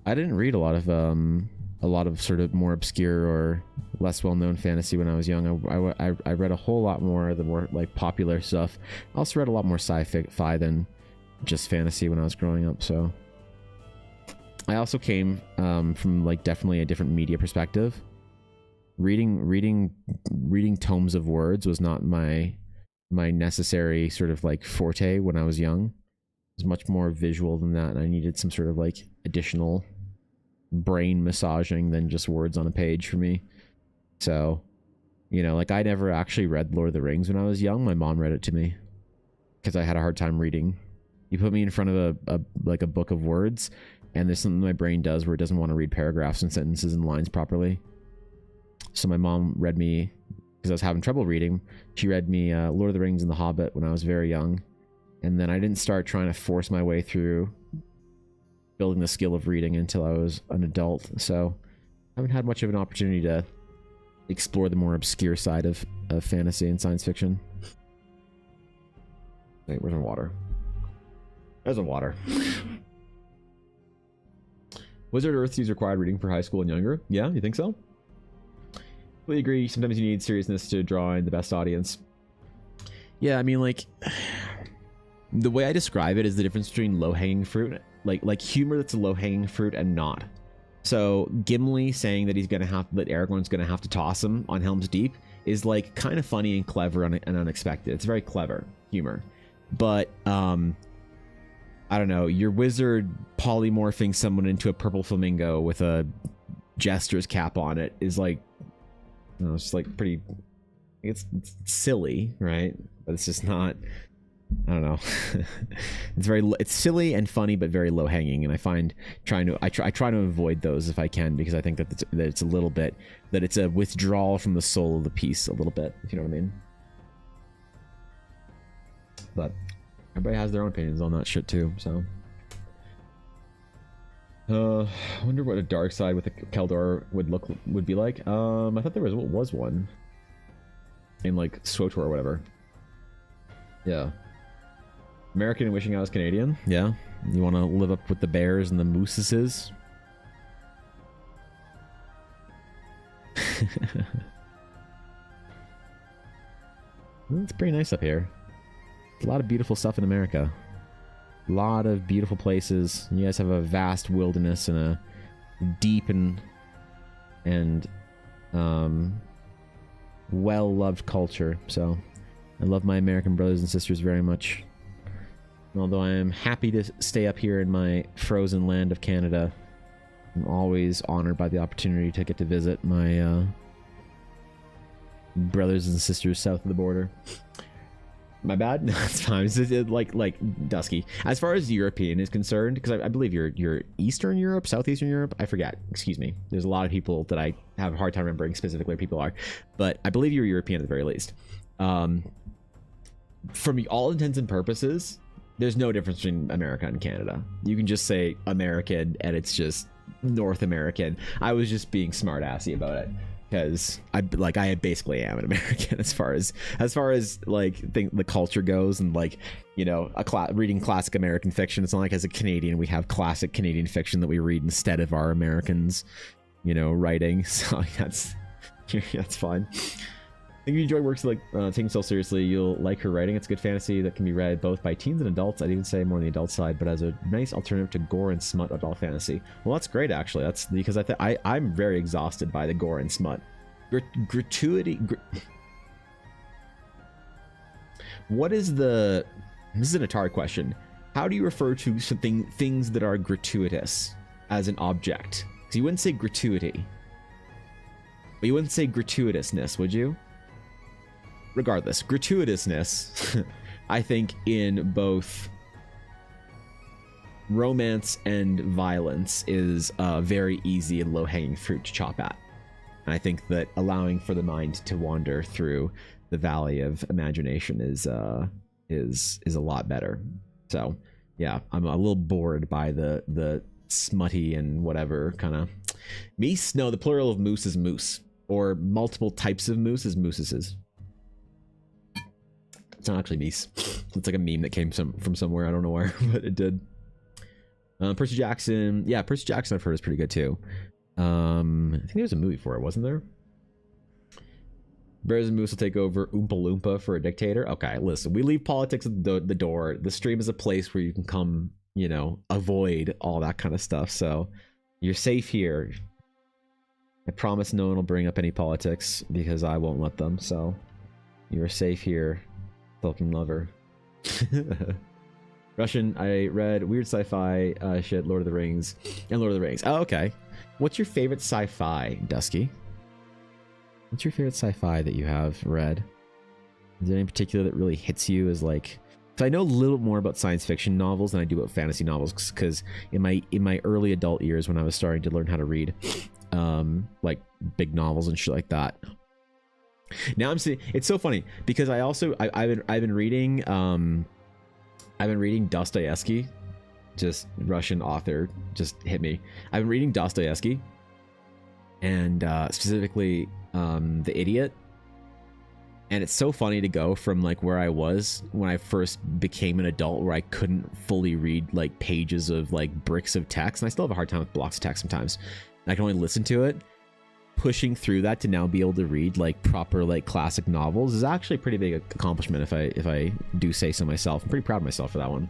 I didn't read a lot of sort of more obscure or less well-known fantasy when I was young. I read a whole lot more of the more like popular stuff. I also read a lot more sci-fi than just fantasy when I was growing up, so I also came from like definitely a different media perspective. Reading tomes of words was not my necessary sort of like forte when I was young. It was much more visual than that, and I needed some sort of like additional brain massaging than just words on a page for me. So, you know, like I never actually read Lord of the Rings when I was young. My mom read it to me because I had a hard time reading. You put me in front of a book of words, and there's something my brain does where it doesn't want to read paragraphs and sentences and lines properly. So my mom read me, because I was having trouble reading, she read me Lord of the Rings and The Hobbit when I was very young. And then I didn't start trying to force my way through building the skill of reading until I was an adult. So I haven't had much of an opportunity to explore the more obscure side of fantasy and science fiction. Wait, where's my water? There's a water. Wizard of Earthsea's required reading for high school and younger? Yeah, you think so? We agree. Sometimes you need seriousness to draw in the best audience. Yeah, I mean, like, the way I describe it is the difference between low-hanging fruit, like humor that's a low-hanging fruit and not. So Gimli saying that that Aragorn's gonna have to toss him on Helm's Deep is like kind of funny and clever and unexpected. It's very clever humor, but I don't know, your wizard polymorphing someone into a purple flamingo with a jester's cap on it is like, you know, it's just like pretty, it's silly, right? But it's just not, I don't know. It's silly and funny, but very low hanging. And I find I try to avoid those if I can, because I think that it's a little bit, that it's a withdrawal from the soul of the piece a little bit, if you know what I mean. But everybody has their own opinions on that shit too, so. I wonder what a dark side with a Keldor would be like. I thought there was one in like SWTOR or whatever. Yeah. American and wishing I was Canadian. Yeah. You want to live up with the bears and the mooses? It's pretty nice up here. A lot of beautiful stuff in America. A lot of beautiful places. You guys have a vast wilderness and a deep and well-loved culture. So I love my American brothers and sisters very much. Although I am happy to stay up here in my frozen land of Canada, I'm always honored by the opportunity to get to visit my brothers and sisters south of the border. My bad? No, it's fine. It's like Dusky. As far as European is concerned, because I believe you're Eastern Europe, Southeastern Europe. I forget. Excuse me. There's a lot of people that I have a hard time remembering specifically where people are, but I believe you're European at the very least. From all intents and purposes, there's no difference between America and Canada. You can just say American, and it's just North American. I was just being smart-assy about it, because I basically am an American as far as like the culture goes, and like, you know, reading classic American fiction. It's not like as a Canadian we have classic Canadian fiction that we read instead of our Americans, you know, writing. So that's fine. I think if you enjoy works like taking so seriously, you'll like her writing. It's good fantasy that can be read both by teens and adults. I'd even say more on the adult side, but as a nice alternative to gore and smut adult fantasy. Well, that's great, actually. That's because I'm very exhausted by the gore and smut. Gratuity. What is the? This is an Atari question. How do you refer to things that are gratuitous as an object? Because you wouldn't say gratuity, but you wouldn't say gratuitousness, would you? Regardless, gratuitousness, I think in both romance and violence is very easy and low-hanging fruit to chop at. And I think that allowing for the mind to wander through the valley of imagination is a lot better. So yeah, I'm a little bored by the smutty and whatever kind of meese. No, the plural of moose is moose, or multiple types of moose is mooses. It's not actually meese. It's like a meme that came from somewhere. I don't know where, but it did. Percy Jackson. Yeah, Percy Jackson I've heard is pretty good too. I think there was a movie for it, wasn't there? Bears and Moose will take over Oompa Loompa for a dictator. Okay, listen, we leave politics at the door. The stream is a place where you can come, you know, avoid all that kind of stuff. So you're safe here. I promise no one will bring up any politics because I won't let them. So you're safe here. Tolkien lover. Russian, I read weird sci-fi shit, Lord of the Rings, and Lord of the Rings. Oh, okay. What's your favorite sci-fi, Dusky? What's your favorite sci-fi that you have read? Is there any particular that really hits you as like... So I know a little more about science fiction novels than I do about fantasy novels, because in my early adult years when I was starting to learn how to read like big novels and shit like that, now I'm seeing, it's so funny because I've been reading Dostoevsky. Just Russian author just hit me. I've been reading Dostoevsky, and specifically The Idiot. And it's so funny to go from like where I was when I first became an adult, where I couldn't fully read like pages of like bricks of text, and I still have a hard time with blocks of text sometimes, and I can only listen to it. pushing through that to now be able to read like proper like classic novels is actually a pretty big accomplishment if I do say so myself. I'm pretty proud of myself for that one.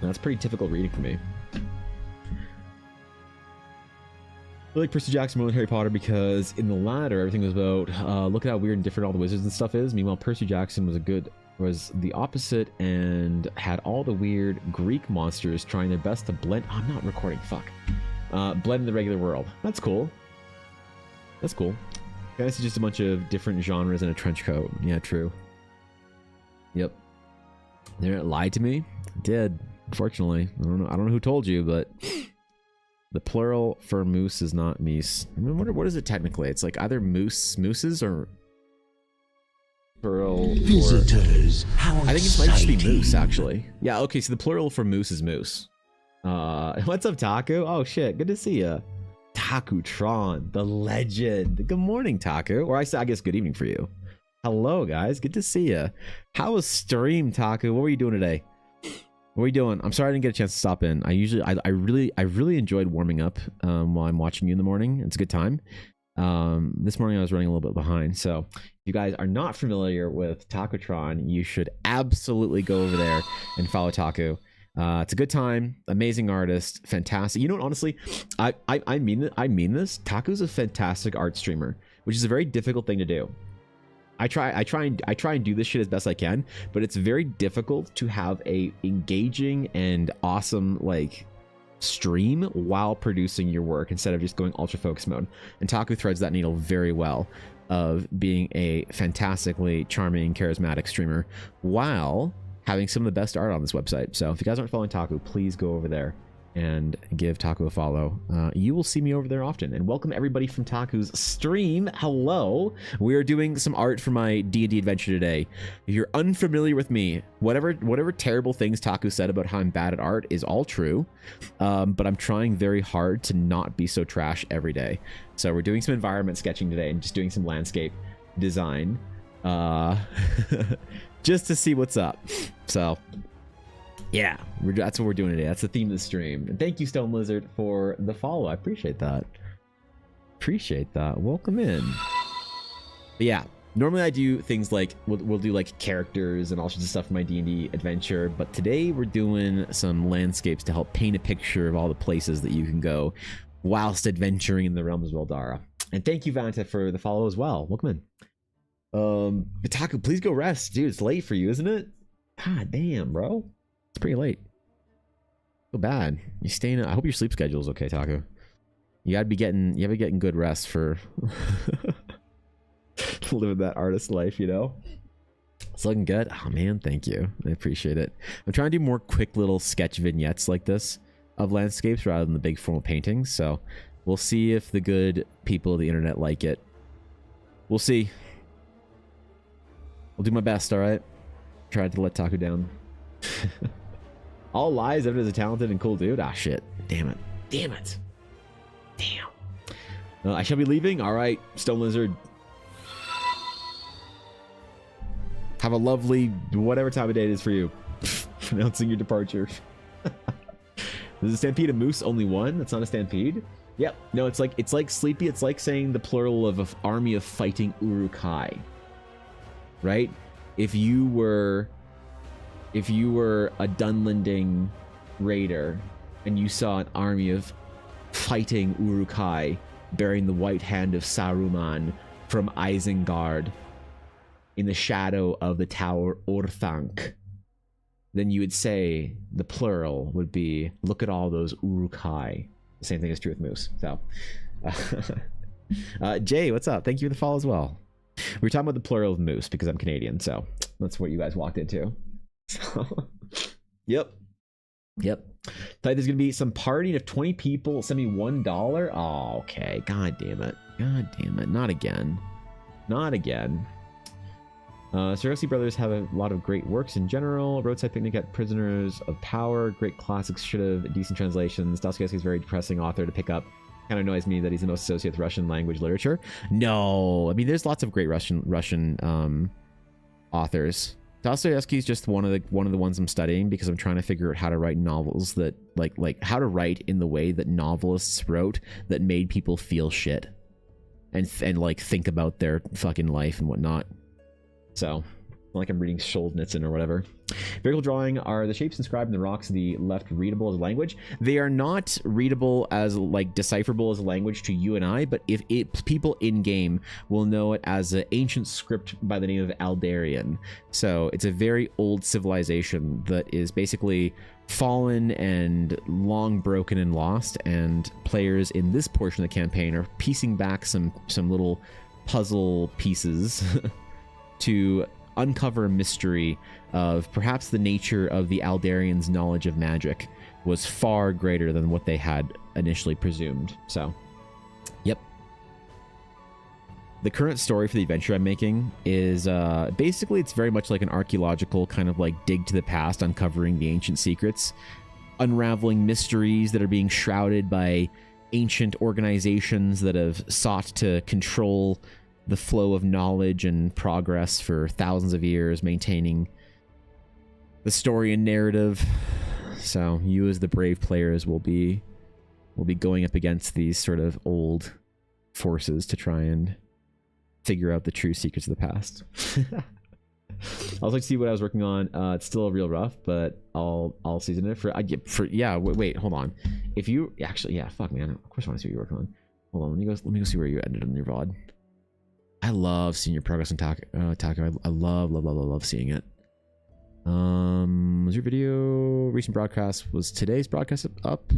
And that's pretty difficult reading for me. I like Percy Jackson more than Harry Potter because in the latter everything was about look at how weird and different all the wizards and stuff is. Meanwhile, Percy Jackson was the opposite and had all the weird Greek monsters trying their best to blend. Oh, I'm not recording. Fuck. Blend in the regular world. That's cool. That's cool. Guys, it's just a bunch of different genres in a trench coat. Yeah, true. Yep. They lied to me. It did. Unfortunately, I don't know who told you, but the plural for moose is not meese. I mean, what is it technically? It's like either mooses or plural. Visitors, how I think it might just be moose actually. Yeah. Okay. So the plural for moose is moose. What's up, Taku? Oh shit, good to see ya. Takutron, the legend. Good morning, Taku. Or I guess good evening for you. Hello, guys. Good to see ya. How was stream, Taku? What were you doing today? What are you doing? I'm sorry I didn't get a chance to stop in. I really enjoyed warming up while I'm watching you in the morning. It's a good time. This morning I was running a little bit behind. So if you guys are not familiar with Takutron, you should absolutely go over there and follow Taku. It's a good time. Amazing artist. Fantastic. You know what? Honestly, I mean this. Taku's a fantastic art streamer, which is a very difficult thing to do. I try and do this shit as best I can, but it's very difficult to have a engaging and awesome like stream while producing your work instead of just going ultra focus mode. And Taku threads that needle very well of being a fantastically charming, charismatic streamer while having some of the best art on this website. So if you guys aren't following Taku, please go over there and give Taku a follow. You will see me over there often. And welcome everybody from Taku's stream. Hello. We are doing some art for my D&D adventure today. If you're unfamiliar with me, whatever terrible things Taku said about how I'm bad at art is all true. But I'm trying very hard to not be so trash every day. So we're doing some environment sketching today and just doing some landscape design. Just to see what's up. So yeah, that's what we're doing today. That's the theme of the stream. And thank you, Stone Lizard, for the follow. I appreciate that. Appreciate that. Welcome in. But yeah, normally I do things like we'll do like characters and all sorts of stuff for my D&D adventure, but today we're doing some landscapes to help paint a picture of all the places that you can go whilst adventuring in the realms of Eldara. And thank you, Vanta, for the follow as well. Welcome in. Taku, please go rest, dude. It's late for you, isn't it? God damn, bro. It's pretty late. So bad. You staying? I hope your sleep schedule is okay, Taku. You gotta be getting good rest for living that artist life, you know. It's looking good. Oh man, thank you. I appreciate it. I'm trying to do more quick little sketch vignettes like this of landscapes rather than the big formal paintings. So we'll see if the good people of the internet like it. We'll see. I'll do my best. All right. Tried to let Taku down. All lies. Evan is a talented and cool dude. Ah, shit. Damn it. Damn it. Damn. I shall be leaving. All right, Stone Lizard. Have a lovely whatever time of day it is for you. Announcing your departure. Is a stampede a moose only one? That's not a stampede. Yep. No, it's like sleepy. It's like saying the plural of an army of fighting Urukai. Right? If you were a Dunlending raider and you saw an army of fighting Urukai bearing the white hand of Saruman from Isengard in the shadow of the tower Orthanc, then you would say the plural would be, look at all those Urukai. The same thing is true with moose. So Jay, what's up? Thank you for the follow as well. We were talking about the plural of moose because I'm Canadian, so that's what you guys walked into. So, yep. Thought there's gonna be some partying of 20 people. Send me $1. Oh, okay. God damn it. Not again. Sarossi Brothers have a lot of great works in general. Roadside Picnic at Prisoners of Power. Great classics, should have decent translations. Dostoevsky is a very depressing author to pick up. Kind of annoys me that he's the most associated with Russian language literature. No, I mean there's lots of great Russian authors. Dostoevsky is just one of the ones I'm studying because I'm trying to figure out how to write novels that like how to write in the way that novelists wrote that made people feel shit and like think about their fucking life and whatnot. So like I'm reading Solzhenitsyn or whatever. Very cool drawing. Are the shapes inscribed in the rocks to the left readable as a language? They are not readable as like decipherable as a language to you and I, but if people in game will know it as an ancient script by the name of Aldarian. So it's a very old civilization that is basically fallen and long broken and lost, and players in this portion of the campaign are piecing back some little puzzle pieces to uncover a mystery of perhaps the nature of the Aldarians' knowledge of magic was far greater than what they had initially presumed. So, yep. The current story for the adventure I'm making is basically it's very much like an archaeological kind of like dig to the past, uncovering the ancient secrets, unraveling mysteries that are being shrouded by ancient organizations that have sought to control the flow of knowledge and progress for thousands of years, maintaining the story and narrative. So you as the brave players will be going up against these sort of old forces to try and figure out the true secrets of the past. I also like to see what I was working on. It's still real rough, but I'll season it for yeah. Wait, hold on. If you actually, yeah, fuck man. Of course I want to see what you're working on. Hold on, let me go see where you ended on your VOD. I love seeing your progress on Taco. I love seeing it. Was your video recent broadcast? Was today's broadcast up?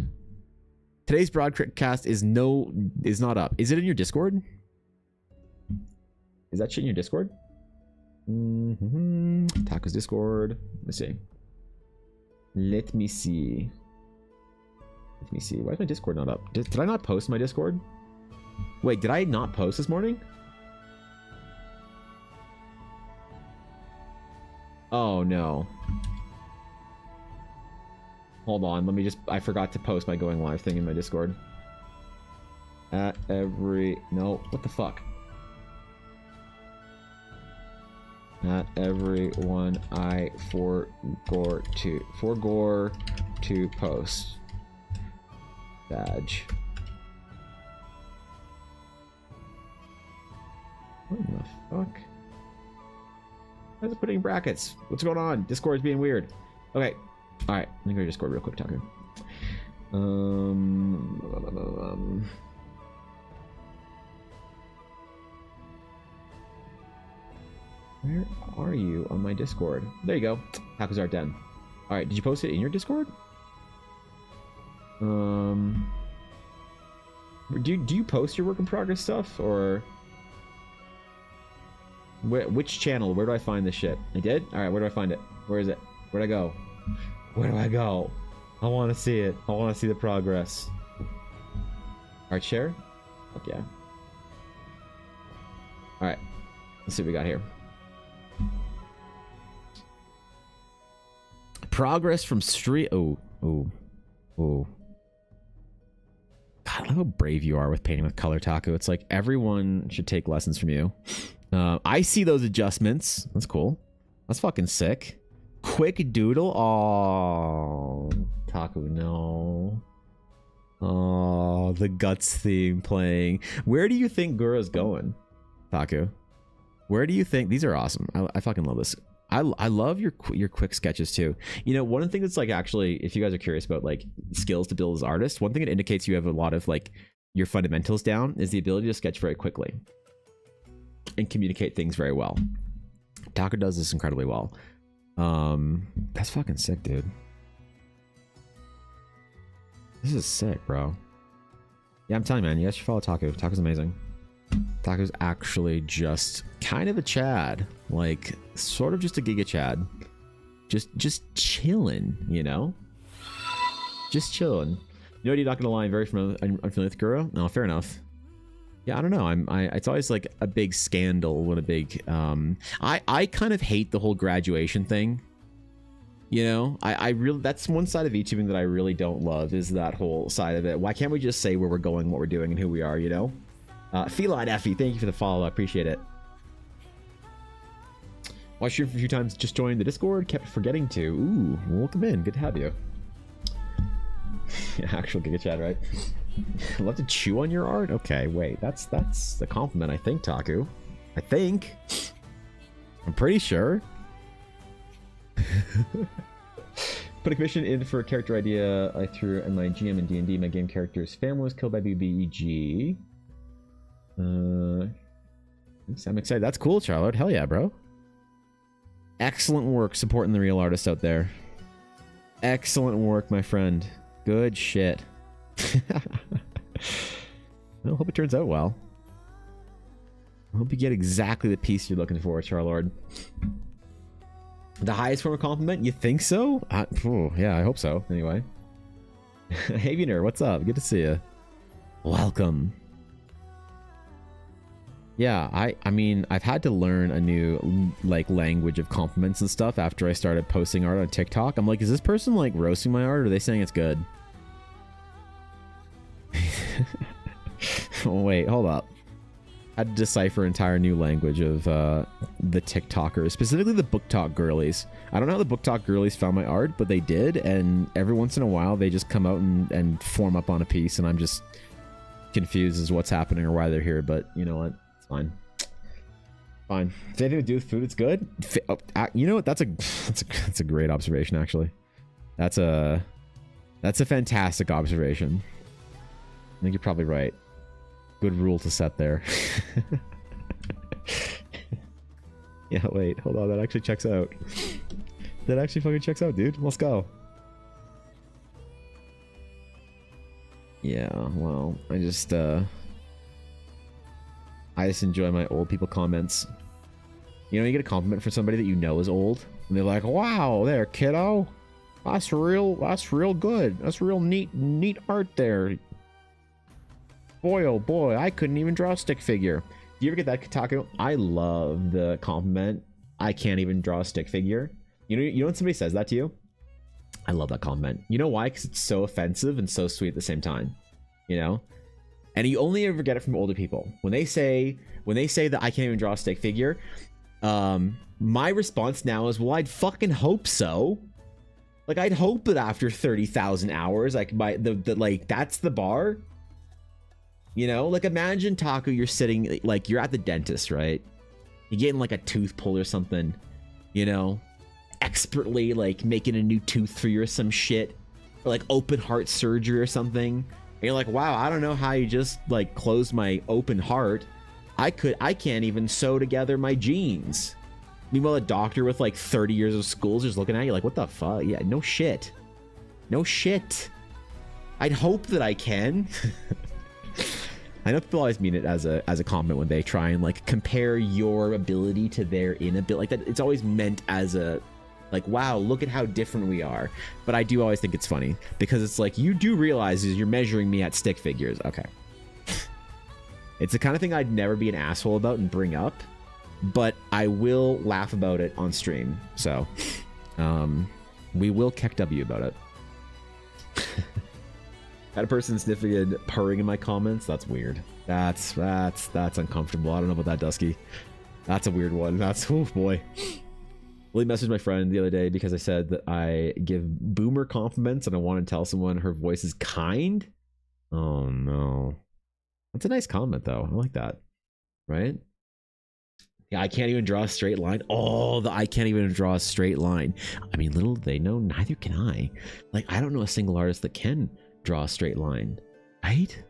Today's broadcast is not up. Is it in your Discord? Is that shit in your Discord? Taco's Discord. Let me see. Why is my Discord not up? Did I not post my Discord? Wait, did I not post this morning? Oh no. Hold on, let me just, I forgot to post my going live thing in my Discord. No, what the fuck? At everyone I forgore to post. Badge. What the fuck? Why is it putting brackets? What's going on? Discord's being weird. Okay. Alright, let me go to Discord real quick, Taco. Where are you on my Discord? There you go. Taco's Art Den. Alright, did you post it in your Discord? Do you post your work in progress stuff, or which channel? Where do I find this shit? I did? Alright, where do I find it? Where is it? Where'd I go? Where do I go? I want to see it. I want to see the progress. Art share? Fuck yeah. Alright, let's see what we got here. Progress from street. Oh. God, I love how brave you are with painting with color, Taco. It's like everyone should take lessons from you. I see those adjustments. That's cool. That's fucking sick. Quick doodle. Oh, Taco, no. Oh, the guts theme playing. Where do you think Gura's going, Taco? Where do you think? These are awesome. I fucking love this. I love your quick sketches too. You know, one of the things that's like, actually, if you guys are curious about like skills to build as artists, one thing it indicates you have a lot of like your fundamentals down is the ability to sketch very quickly and communicate things very well. Taco does this incredibly well. That's fucking sick, dude. This is sick, bro. Yeah, I'm telling you, man, you guys should follow Taco. Taco's amazing. Taco's actually just kind of a Chad, like sort of just a Giga Chad, just chilling, you know, just chilling. You know, you're not gonna lie, I'm very familiar with Gura. No, fair enough. Yeah, I don't know. It's always like a big scandal when a big. I kind of hate the whole graduation thing. You know, I really, that's one side of YouTubing that I really don't love, is that whole side of it. Why can't we just say where we're going, what we're doing, and who we are? You know. Feline Effie, thank you for the follow. I appreciate it. Watched you for a few times, just joined the Discord, kept forgetting to. Ooh, welcome in, good to have you. Yeah, actual Giga Chat, right? Love to chew on your art? Okay, wait, that's a compliment, I think, Taku. I think. I'm pretty sure. Put a commission in for a character idea I threw in my GM in D&D. My game character's family was killed by BBEG. I'm excited. That's cool, Charlotte. Hell yeah, bro. Excellent work supporting the real artists out there. Excellent work, my friend. Good shit. I hope it turns out well. I hope you get exactly the piece you're looking for, Charlord. The highest form of compliment? You think so? Yeah, I hope so. Anyway. Hey, Wiener, what's up? Good to see you. Welcome. Yeah, I mean, I've had to learn a new, like, language of compliments and stuff after I started posting art on TikTok. I'm like, is this person, like, roasting my art, or are they saying it's good? Oh, wait, hold up. I had to decipher an entire new language of the TikTokers, specifically the book talk girlies. I don't know how the book talk girlies found my art, but they did, and every once in a while they just come out and form up on a piece, and I'm just confused as what's happening or why they're here, but you know what? It's fine. Fine. If anything to do with food, it's good. You know what? That's a great observation, actually. That's a fantastic observation. I think you're probably right. Good rule to set there. Yeah, wait, hold on. That actually checks out. That actually fucking checks out, dude. Let's go. Yeah, well, I just enjoy my old people comments. You know, you get a compliment from somebody that you know is old, and they're like, "Wow, there, kiddo. That's real good. That's real neat art there. Boy, oh boy, I couldn't even draw a stick figure." Do you ever get that, Kotaku? I love the compliment, "I can't even draw a stick figure." You know when somebody says that to you? I love that compliment. You know why? Because it's so offensive and so sweet at the same time. You know? And you only ever get it from older people. When they say that I can't even draw a stick figure, my response now is, well, I'd fucking hope so. Like, I'd hope that after 30,000 hours, like, like, that's the bar. You know, like, imagine, Taku, you're sitting, like, you're at the dentist, right? You're getting, like, a tooth pulled or something, you know, expertly, like, making a new tooth for you or some shit, or, like, open heart surgery or something. And you're like, wow, I don't know how you just, like, closed my open heart. I can't even sew together my jeans. Meanwhile, a doctor with, like, 30 years of school is just looking at you like, what the fuck? Yeah, no shit. No shit. I'd hope that I can. I know people always mean it as a compliment when they try and, like, compare your ability to their inability. Like, that, it's always meant as a, like, wow, look at how different we are. But I do always think it's funny because it's like, you do realize is you're measuring me at stick figures. Okay. It's the kind of thing I'd never be an asshole about and bring up, but I will laugh about it on stream. So, we will keck W about it. Had a person sniffing purring in my comments. That's weird. That's uncomfortable. I don't know about that, Dusky. That's a weird one. That's, oh boy. Willie messaged my friend the other day because I said that I give boomer compliments and I want to tell someone her voice is kind. Oh no. That's a nice comment though. I like that. Right? Yeah, I can't even draw a straight line. Oh, I can't even draw a straight line. I mean, little do they know, neither can I. Like, I don't know a single artist that can draw a straight line, right?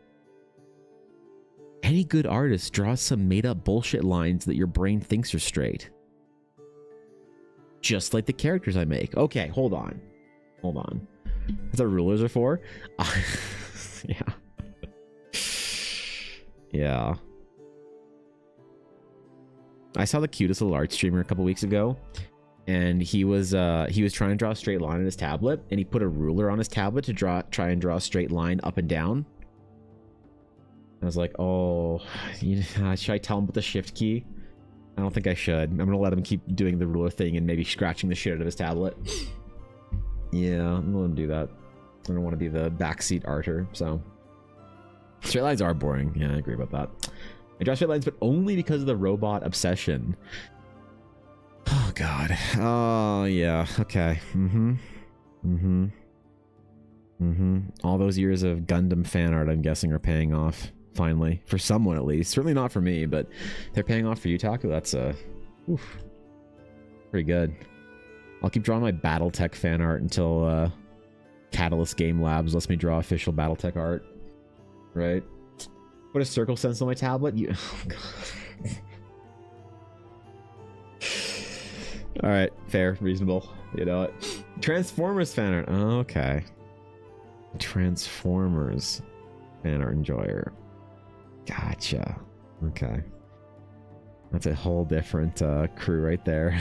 Any good artist draws some made up bullshit lines that your brain thinks are straight. Just like the characters I make. Okay, hold on. That's what rulers are for? Yeah. Yeah. I saw the cutest little art streamer a couple weeks ago, and he was trying to draw a straight line on his tablet, and he put a ruler on his tablet to try and draw a straight line up and down. I was like, oh, should I tell him about the shift key? I don't think I should. I'm gonna let him keep doing the ruler thing and maybe scratching the shit out of his tablet. Yeah, I'm gonna let him do that. I don't want to be the backseat arter, so. Straight lines are boring. Yeah, I agree about that. I draw straight lines, but only because of the robot obsession. Oh God. Oh, yeah. Okay. All those years of Gundam fan art, I'm guessing, are paying off, finally. For someone, at least. Certainly not for me, but they're paying off for you, Taku. That's, pretty good. I'll keep drawing my Battletech fan art until, Catalyst Game Labs lets me draw official Battletech art. Right? Put a circle stencil on my tablet? You... Oh, God. Alright, fair, reasonable. You know it. Transformers fan art. Oh, okay. Transformers fan art enjoyer. Gotcha. Okay. That's a whole different crew right there.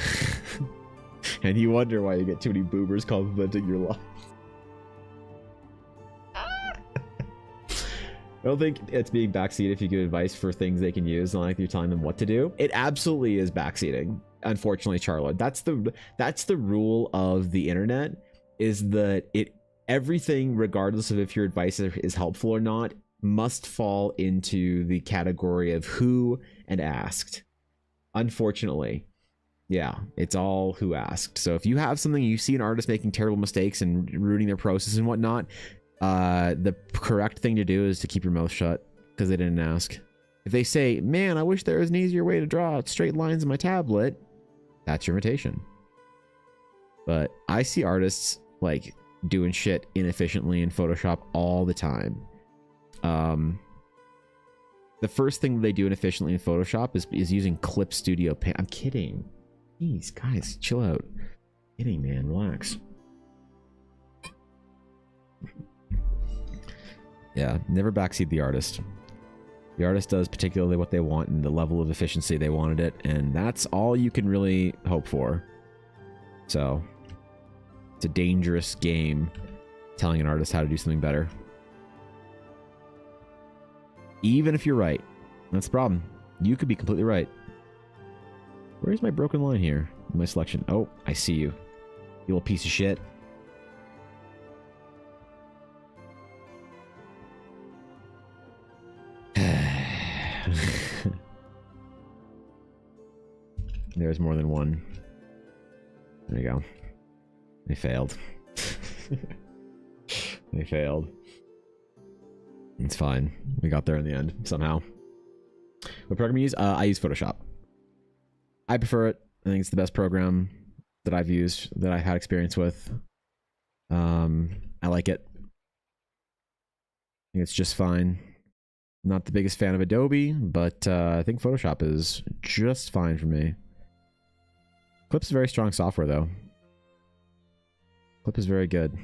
And you wonder why you get too many boomers complimenting your life. I don't think it's being backseated if you give advice for things they can use, not like you're telling them what to do. It absolutely is backseating. Unfortunately, Charlotte, that's the rule of the internet, is that everything, regardless of if your advice is helpful or not, must fall into the category of who and asked. Unfortunately, yeah, it's all who asked. So if you have something, you see an artist making terrible mistakes and ruining their process and whatnot, the correct thing to do is to keep your mouth shut because they didn't ask. If they say, man, I wish there was an easier way to draw straight lines in my tablet, that's your invitation. But I see artists like doing shit inefficiently in Photoshop all the time. The first thing they do inefficiently in Photoshop is using Clip Studio Paint. I'm kidding. Jeez, guys, chill out. Kidding, man, relax. Yeah, never backseat the artist. The artist does particularly what they want and the level of efficiency they wanted it, and that's all you can really hope for. So, it's a dangerous game telling an artist how to do something better. Even if you're right. That's the problem. You could be completely right. Where's my broken line here in my selection? Oh, I see you. You little piece of shit. There's more than one. There you go. They failed. They failed. It's fine. We got there in the end, somehow. What program you use? I use Photoshop. I prefer it. I think it's the best program that I've used, that I've had experience with. I like it. I think it's just fine. Not the biggest fan of Adobe, but I think Photoshop is just fine for me. Clip's very strong software, though. Clip is very good.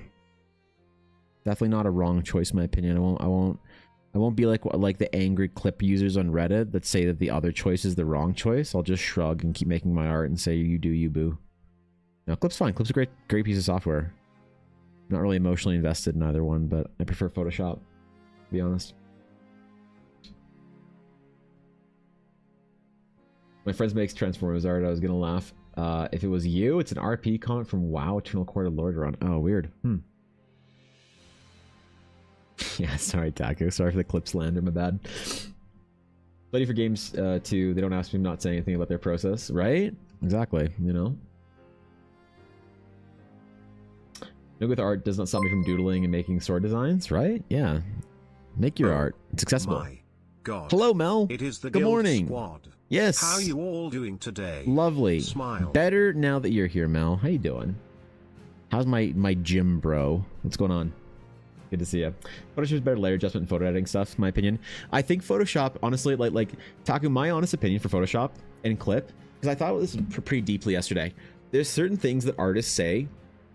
Definitely not a wrong choice, in my opinion. I won't be like the angry Clip users on Reddit that say that the other choice is the wrong choice. I'll just shrug and keep making my art and say, you do you, boo. No, Clip's fine. Clip's a great piece of software. Not really emotionally invested in either one, but I prefer Photoshop, to be honest. My friends makes Transformers art. I was gonna laugh. If it was you, it's an RP comment from WoW Eternal Court of Lordaeron. Oh, weird. Yeah, sorry, Taco. Sorry for the Clip slander, my bad. Ready for games too. They don't ask me, I'm not saying anything about their process, right? Exactly, you know? No with art does not stop me from doodling and making sword designs, right? Yeah. Make your art. It's accessible. My God. Hello, Mel. It is the Good Guild morning. Squad. Yes. How are you all doing today? Lovely. Smile. Better now that you're here, Mel. How you doing? How's my gym bro? What's going on? Good to see you. Photoshop is better layer adjustment and photo editing stuff, in my opinion. I think Photoshop, honestly, like Taku, my honest opinion for Photoshop and Clip, because I thought about this pretty deeply yesterday. There's certain things that artists say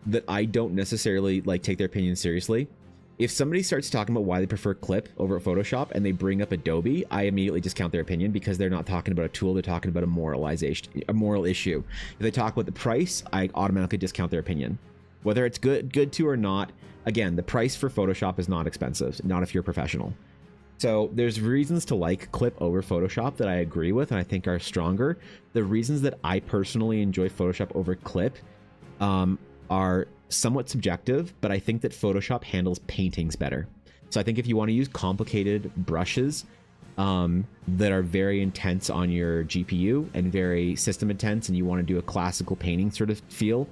that I don't necessarily like take their opinion seriously. If somebody starts talking about why they prefer Clip over at Photoshop and they bring up Adobe, I immediately discount their opinion because they're not talking about a tool, they're talking about a moral issue. If they talk about the price, I automatically discount their opinion. Whether it's good to or not, again, the price for Photoshop is not expensive, not if you're a professional. So there's reasons to like Clip over Photoshop that I agree with and I think are stronger. The reasons that I personally enjoy Photoshop over Clip are somewhat subjective, but I think that Photoshop handles paintings better. So I think if you want to use complicated brushes, that are very intense on your GPU and very system intense, and you want to do a classical painting sort of feel,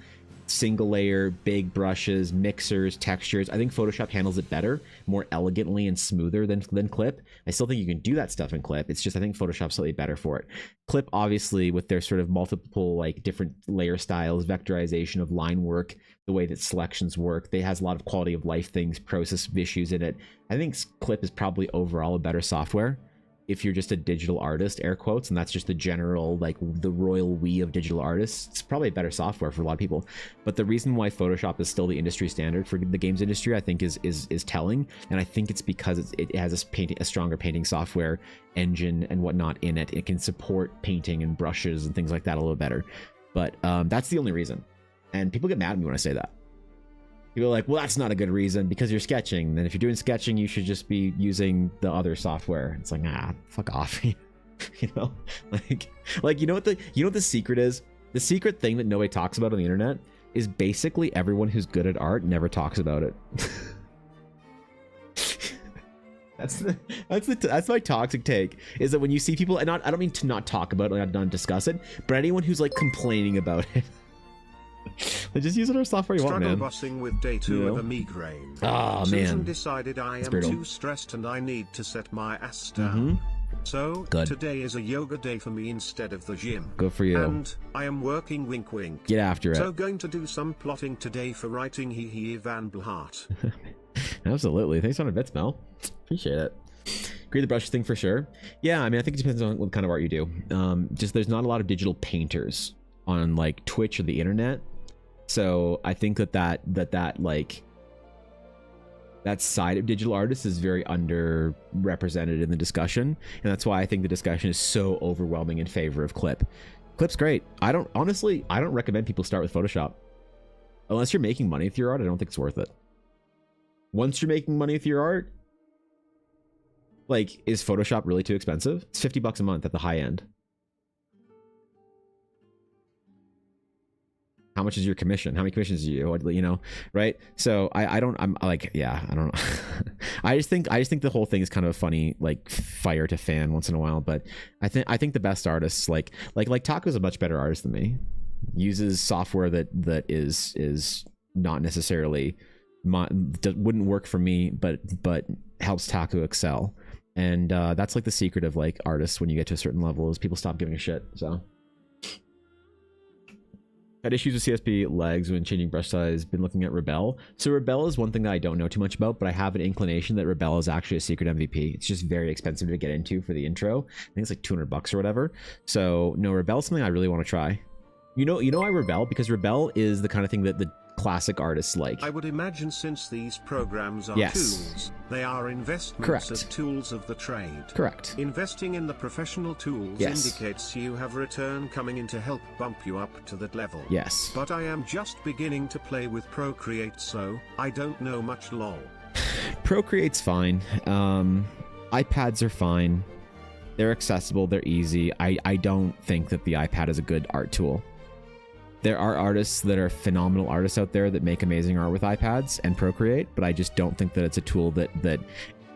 single layer, big brushes, mixers, textures, I think Photoshop handles it better, more elegantly and smoother than Clip. I still think you can do that stuff in Clip. It's just I think Photoshop's slightly better for it. Clip, obviously, with their sort of multiple like different layer styles, vectorization of line work, the way that selections work, they has a lot of quality of life things, process issues in it. I think Clip is probably overall a better software if you're just a digital artist, air quotes, and that's just the general, like the royal we of digital artists. It's probably a better software for a lot of people. But the reason why Photoshop is still the industry standard for the games industry, I think is telling. And I think it's because it has a stronger painting software engine and whatnot in it. It can support painting and brushes and things like that a little better. But that's the only reason. And people get mad at me when I say that. People are like, well, that's not a good reason because you're sketching. Then if you're doing sketching, you should just be using the other software. It's like, fuck off. You know, like you know what the secret is? The secret thing that nobody talks about on the internet is basically everyone who's good at art never talks about it. That's my toxic take, is that when you see people, and I don't mean to not talk about it, not discuss it, but anyone who's like complaining about it. Just use whatever software you want, man. Busing with day 2 of a migraine. Oh, Susan man. decided I am too stressed and I need to set my ass down. So, today is a yoga day for me instead of the gym. Good for you. And I am working, wink wink. Get after it. So going to do some plotting today for writing Hee Van Blhart. Absolutely. Thanks on a bit, Mel. Appreciate it. Agree the brush thing for sure. Yeah, I mean, I think it depends on what kind of art you do. Just there's not a lot of digital painters on like Twitch or the internet. So I think that like that side of digital artists is very underrepresented in the discussion, and that's why I think the discussion is so overwhelming in favor of Clip. Clip's great. I don't recommend people start with Photoshop unless you're making money with your art. I don't think it's worth it. Once you're making money with your art, like, is Photoshop really too expensive? It's $50 a month at the high end. How much is your commission? How many commissions do you know, right? So I'm like, yeah, I don't know. I just think the whole thing is kind of a funny, like, fire to fan once in a while. But I think the best artists, like Taco's a much better artist than me. Uses software that is not necessarily wouldn't work for me, but helps Taco excel. And that's like the secret of like artists when you get to a certain level is people stop giving a shit. So. Had issues with CSP legs when changing brush size. Been looking at Rebel. So Rebel is one thing that I don't know too much about, but I have an inclination that Rebel is actually a secret MVP. It's just very expensive to get into for the intro. I think it's like $200 or whatever. So no, Rebel is something I really want to try. You know why Rebel? Because Rebel is the kind of thing that the classic artists like. I would imagine since these programs are tools, they are investments as tools of the trade. Correct. Investing in the professional tools indicates you have return coming in to help bump you up to that level. Yes. But I am just beginning to play with Procreate, so I don't know much lol. Procreate's fine. iPads are fine. They're accessible, they're easy. I don't think that the iPad is a good art tool. There are artists that are phenomenal artists out there that make amazing art with iPads and Procreate, but I just don't think that it's a tool that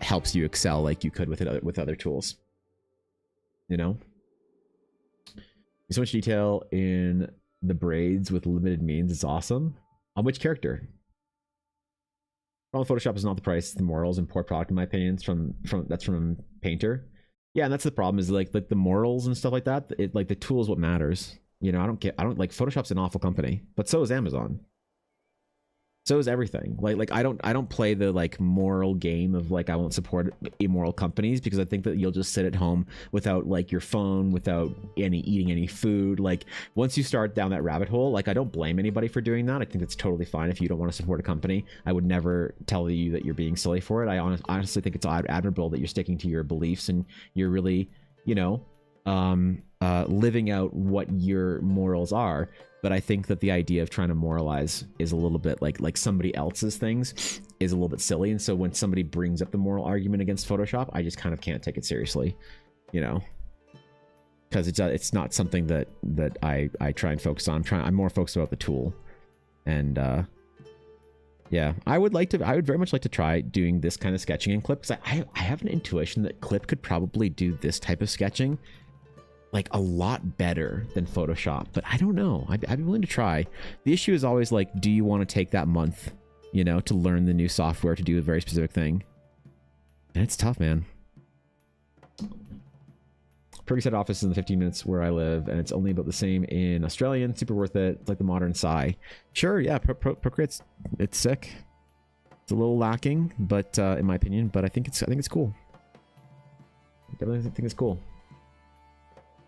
helps you excel like you could with other tools. You know? So much detail in the braids with limited means. It's awesome. On which character? Problem with Photoshop is not the price, the morals, and poor product in my opinion. It's from Painter. Yeah, and that's the problem is like the morals and stuff like that. Like the tool is what matters. You know, I don't like Photoshop's an awful company, but so is Amazon. So is everything. Like I don't play the like moral game of like I won't support immoral companies because I think that you'll just sit at home without like your phone, without eating any food. Like once you start down that rabbit hole, like I don't blame anybody for doing that. I think it's totally fine if you don't want to support a company. I would never tell you that you're being silly for it. I honestly think it's admirable that you're sticking to your beliefs and you're really, you know, living out what your morals are. But I think that the idea of trying to moralize is a little bit like somebody else's things is a little bit silly. And so when somebody brings up the moral argument against Photoshop, I just kind of can't take it seriously, you know, because it's not something that I try and focus on. I'm more focused about the tool, and Yeah, I would very much like to try doing this kind of sketching in Clip, because I have an intuition that Clip could probably do this type of sketching like a lot better than Photoshop, but I don't know. I'd be willing to try. The issue is always like, do you want to take that month, you know, to learn the new software to do a very specific thing? And it's tough, man. Perky office is in the 15 minutes where I live, and it's only about the same in Australian. Super worth it. It's like the modern Psy. Sure, yeah, Procreate's it's sick. It's a little lacking, but in my opinion, but I think it's cool. I definitely think it's cool.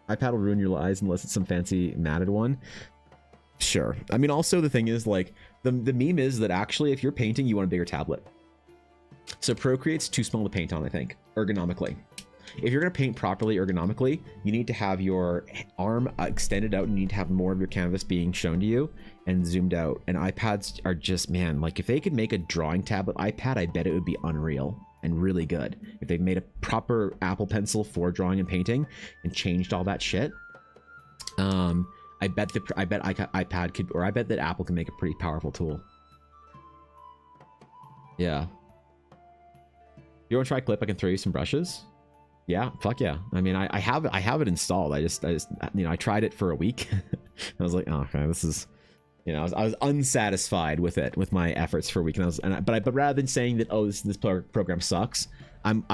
iPad will ruin your eyes unless it's some fancy matted one. Sure. I mean, also the thing is, like, the meme is that actually if you're painting, you want a bigger tablet. So Procreate's too small to paint on, I think, ergonomically. If you're going to paint properly ergonomically, you need to have your arm extended out, and you need to have more of your canvas being shown to you and zoomed out. And iPads are just, man, like if they could make a drawing tablet iPad, I bet it would be unreal and really good. If they've made a proper Apple Pencil for drawing and painting and changed all that shit, I bet iPad could, or I bet that Apple can make a pretty powerful tool. Yeah. You want to try Clip? I can throw you some brushes. Yeah, fuck yeah. I mean, I have it installed. I just you know, I tried it for a week. I was like, oh, okay, this is, you know, I was unsatisfied with it, with my efforts for a week, and but rather than saying that, oh, this program sucks, I'm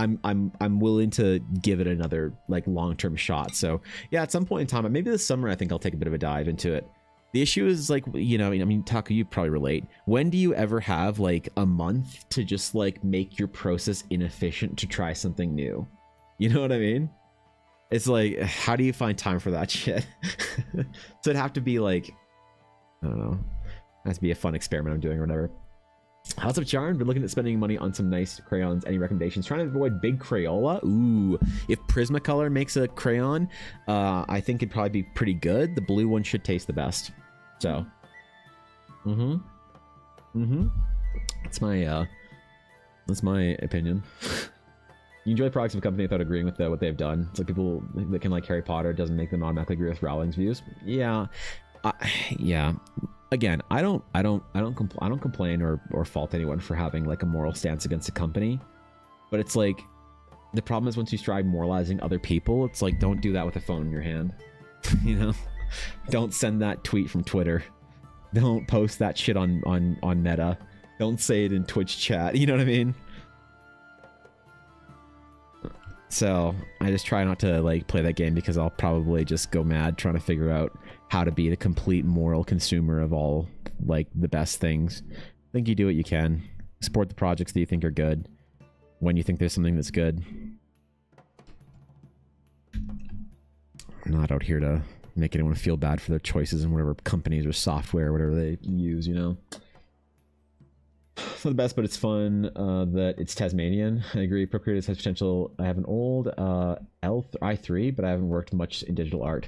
willing to give it another like long-term shot. So yeah, at some point in time, maybe this summer, I think I'll take a bit of a dive into it. The issue is like, you know, I mean, Taco, you probably relate. When do you ever have like a month to just like make your process inefficient to try something new? You know what I mean? It's like, how do you find time for that shit? So it'd have to be like, I don't know. It has to be a fun experiment I'm doing or whatever. House of Charm, been looking at spending money on some nice crayons. Any recommendations? Trying to avoid big Crayola. Ooh, if Prismacolor makes a crayon, I think it'd probably be pretty good. The blue one should taste the best. So, that's my opinion. You enjoy products of a company without agreeing with what they've done. It's like people that can like Harry Potter doesn't make them automatically agree with Rowling's views. Yeah, yeah. Again, I don't complain or fault anyone for having like a moral stance against a company, but it's like the problem is once you try moralizing other people, it's like don't do that with a phone in your hand. You know, don't send that tweet from Twitter. Don't post that shit on Meta. Don't say it in Twitch chat. You know what I mean? So I just try not to like play that game, because I'll probably just go mad trying to figure out how to be the complete moral consumer of all like the best things. I think you do what you can. Support the projects that you think are good when you think there's something that's good. I'm not out here to make anyone feel bad for their choices in whatever companies or software or whatever they use, you know. It's not the best, but it's fun that it's Tasmanian. I agree. Procreate has potential. I have an old i3, but I haven't worked much in digital art.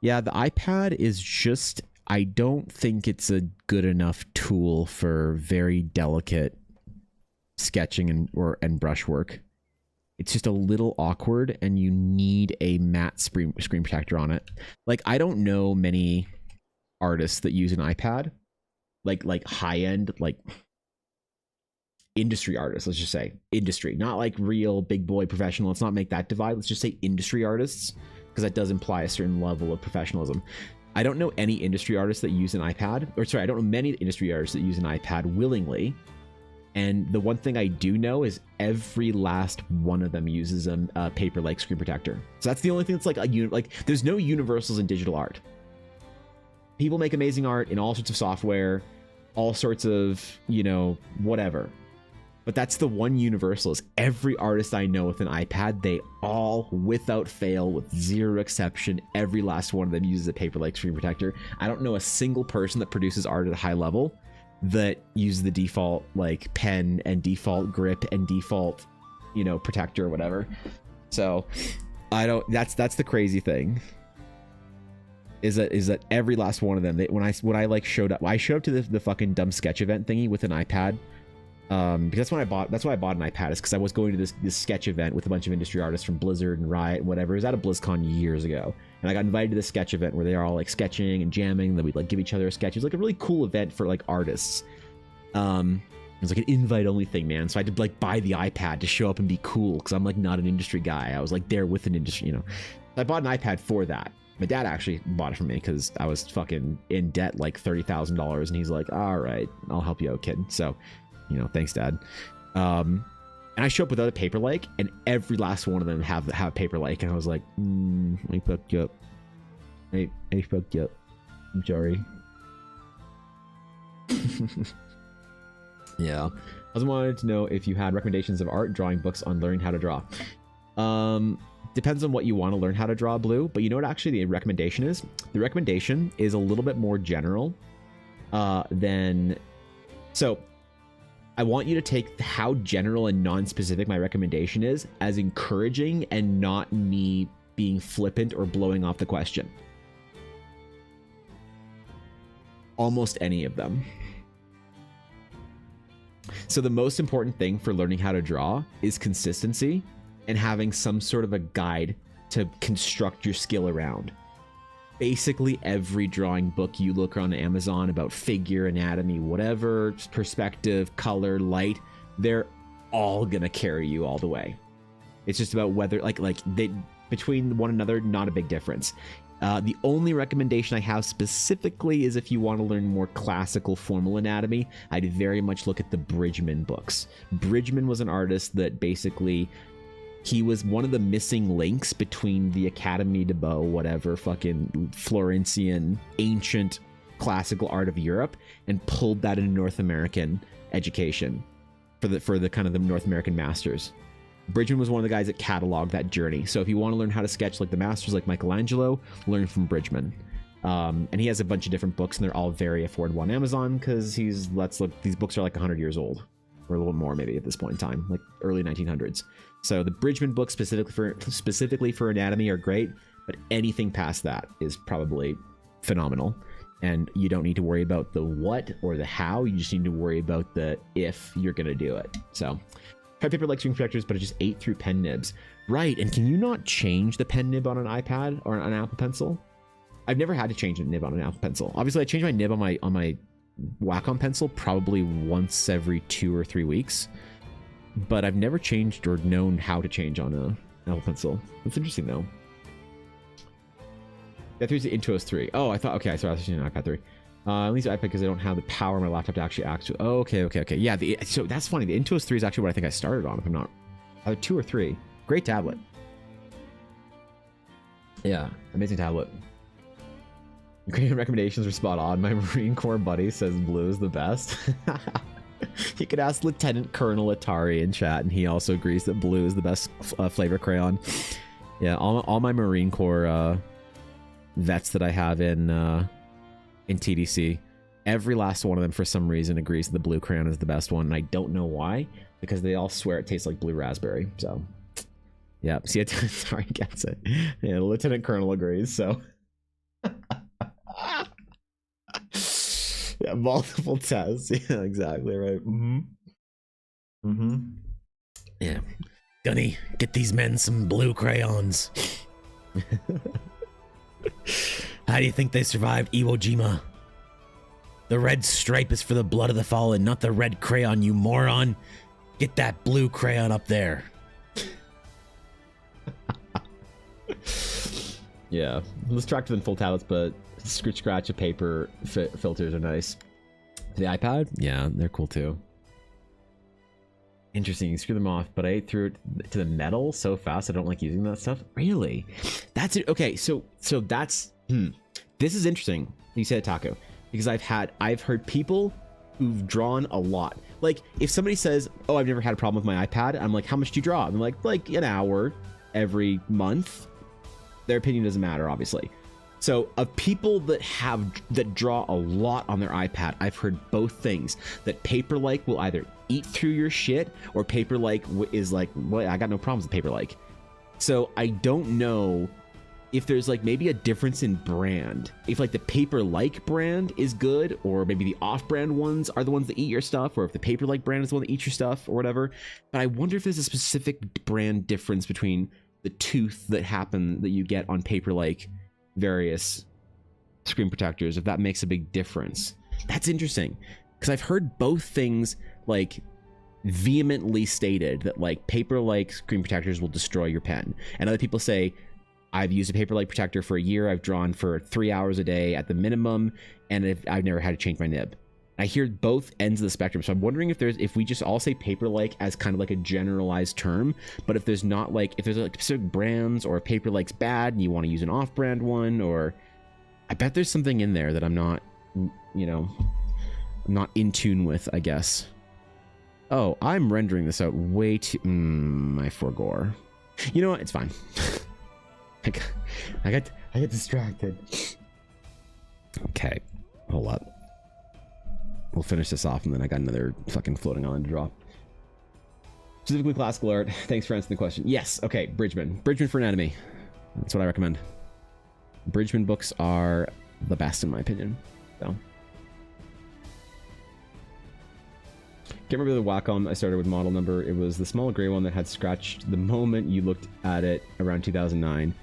Yeah, the iPad is just, I don't think it's a good enough tool for very delicate sketching and brush work. It's just a little awkward, and you need a matte screen protector on it. Like, I don't know many artists that use an iPad, like high-end, like industry artists, let's just say industry, not like real big boy professional. Let's not make that divide. Let's just say industry artists, because that does imply a certain level of professionalism. I don't know any industry artists that use an iPad, or sorry, I don't know many industry artists that use an iPad willingly. And the one thing I do know is every last one of them uses a paper-like screen protector. So that's the only thing that's like there's no universals in digital art. People make amazing art in all sorts of software, all sorts of, you know, whatever. But that's the one universal, is every artist I know with an iPad, they all, without fail, with zero exception, every last one of them uses a paper-like screen protector. I don't know a single person that produces art at a high level that uses the default like pen and default grip and default, you know, protector or whatever. So I don't, that's the crazy thing. Is that every last one of them, when I like showed up, I showed up to the fucking dumb sketch event thingy with an iPad. Because that's why I bought an iPad, is because I was going to this sketch event with a bunch of industry artists from Blizzard and Riot and whatever. It was at a BlizzCon years ago, and I got invited to this sketch event where they are all like sketching and jamming, and then we'd like give each other a sketch. It was like a really cool event for like artists. It was like an invite only thing, man. So I had to like buy the iPad to show up and be cool because I'm like not an industry guy. I was like there with an industry, you know. I bought an iPad for that. My dad actually bought it for me because I was fucking in debt like $30,000, and he's like, all right, I'll help you out, kid. So, you know, thanks, Dad. And I show up without a Paperlike, and every last one of them have Paperlike, and I was like, I fucked you up. I fucked you up. I'm sorry. Yeah. I also wanted to know if you had recommendations of art, drawing books on learning how to draw. Depends on what you want to learn how to draw, Blue, but you know what actually the recommendation is? The recommendation is a little bit more general than... So, I want you to take how general and non-specific my recommendation is as encouraging and not me being flippant or blowing off the question. Almost any of them. So the most important thing for learning how to draw is consistency and having some sort of a guide to construct your skill around. Basically every drawing book you look on Amazon about figure, anatomy, whatever, perspective, color, light, they're all gonna carry you all the way. It's just about whether like they between one another, not a big difference. The only recommendation I have specifically is if you want to learn more classical formal anatomy, I'd very much look at the Bridgman books. Bridgman was an artist that basically, he was one of the missing links between the Académie de Beaux, whatever, fucking Florentian, ancient classical art of Europe, and pulled that into North American education for the kind of the North American masters. Bridgman was one of the guys that cataloged that journey. So if you want to learn how to sketch like the masters, like Michelangelo, learn from Bridgman. And he has a bunch of different books, and they're all very affordable on Amazon because these books are like 100 years old, or a little more maybe at this point in time, like early 1900s. So the Bridgman books specifically for anatomy are great, but anything past that is probably phenomenal. And you don't need to worry about the what or the how. You just need to worry about the if you're going to do it. So tried Paperlike screen projectors, but it just ate through pen nibs. Right, and can you not change the pen nib on an iPad or an Apple Pencil? I've never had to change a nib on an Apple Pencil. Obviously, I change my nib on my Wacom pencil probably once every 2 or 3 weeks, but I've never changed or known how to change on an Apple Pencil. That's interesting, though. That 3 is the Intuos 3. Oh, I thought, okay, so I was using an iPad 3. At least iPad because I don't have the power on my laptop to actually oh, okay. Yeah, so that's funny. The Intuos 3 is actually what I think I started on, if I'm not... Either 2 or 3. Great tablet. Yeah, amazing tablet. Great recommendations are spot on. My Marine Corps buddy says blue is the best. You could ask Lieutenant Colonel Atari in chat, and he also agrees that blue is the best flavor crayon. Yeah, all my Marine Corps vets that I have in TDC, every last one of them for some reason agrees that the blue crayon is the best one, and I don't know why, because they all swear it tastes like blue raspberry. So yeah, see, sorry, gets it. Yeah, the Lieutenant Colonel agrees. So yeah, multiple tests. Yeah, exactly right. Yeah, Gunny, get these men some blue crayons. How do you think they survived Iwo Jima? The red stripe is for the blood of the fallen, not the red crayon, you moron. Get that blue crayon up there. Yeah, less attractive than full tablets, but scratch of paper filters are nice. The iPad? Yeah, they're cool too. Interesting, you screw them off, but I ate through it to the metal so fast I don't like using that stuff. Really? That's it. Okay, so that's this is interesting. You said taco, because I've heard people who've drawn a lot. Like if somebody says, "Oh, I've never had a problem with my iPad," I'm like, "How much do you draw?" I'm like an hour every month. Their opinion doesn't matter, obviously. So of people that draw a lot on their iPad, I've heard both things. That Paperlike will either eat through your shit, or Paperlike is like, well, I got no problems with Paperlike. So I don't know if there's like maybe a difference in brand. If like the Paperlike brand is good, or maybe the off-brand ones are the ones that eat your stuff, or if the Paperlike brand is the one that eats your stuff or whatever. But I wonder if there's a specific brand difference between the tooth that you get on Paperlike various screen protectors, if that makes a big difference. That's interesting, Because I've heard both things like vehemently stated, that like paper-like screen protectors will destroy your pen, and other people say, I've used a paper-like protector for a year, I've drawn for 3 hours a day at the minimum, and I've never had to change my nib. I hear both ends of the spectrum, so I'm wondering if we just all say paper-like as kind of like a generalized term, but if there's not like, if there's like specific brands, or if paper-like's bad and you want to use an off-brand one, or I bet there's something in there that I'm not, you know, not in tune with, I guess. Oh, I'm rendering this out way too... I forgore. You know what? It's fine. I got distracted. Okay, hold up. We'll finish this off, and then I got another fucking floating island to draw. Specifically classical art. Thanks for answering the question. Yes, okay, Bridgman. Bridgman for anatomy. That's what I recommend. Bridgman books are the best in my opinion. So... Can't remember the Wacom I started with model number. It was the small gray one that had scratched the moment you looked at it around 2009.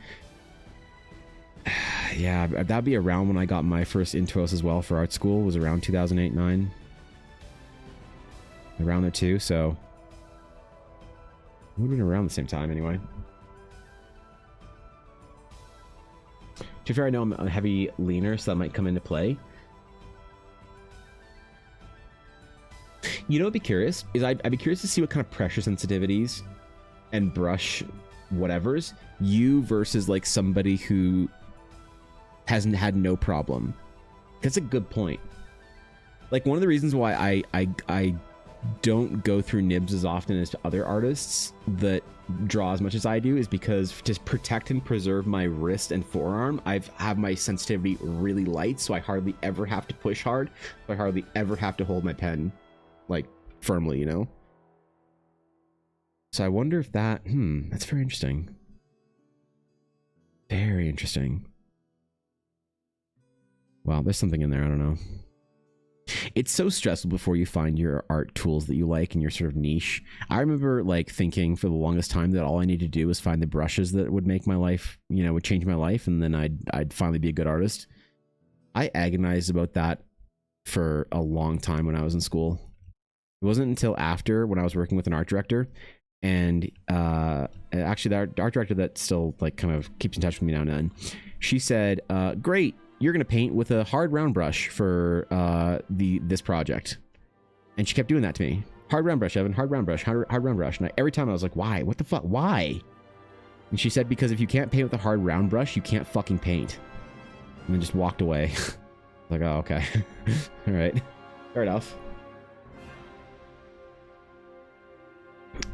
Yeah, that'd be around when I got my first Intuos as well for art school. It was around 2008-9. Around there too, so... It would have been around the same time anyway. To be fair, I know I'm a heavy leaner, so that might come into play. You know, I'd be curious is I'd be curious to see what kind of pressure sensitivities and brush whatevers you versus like somebody who hasn't had no problem. That's a good point. Like one of the reasons why I don't go through nibs as often as other artists that draw as much as I do is because to protect and preserve my wrist and forearm, I have my sensitivity really light, so I hardly ever have to push hard. So I hardly ever have to hold my pen like firmly, you know? So I wonder if that, that's very interesting. Very interesting. Wow, there's something in there, I don't know. It's so stressful before you find your art tools that you like and your sort of niche. I remember like thinking for the longest time that all I needed to do was find the brushes that would make my life, you know, would change my life, and then I'd finally be a good artist. I agonized about that for a long time when I was in school. It wasn't until after, when I was working with an art director, and actually the art director that still like kind of keeps in touch with me now and then, she said, great, you're gonna paint with a hard round brush for this project. And she kept doing that to me. Hard round brush, Evan, hard round brush, hard round brush. And every time I was like, why? What the fuck? Why? And she said, because if you can't paint with a hard round brush, you can't fucking paint. And then just walked away. Like, oh, okay. All right. Fair enough.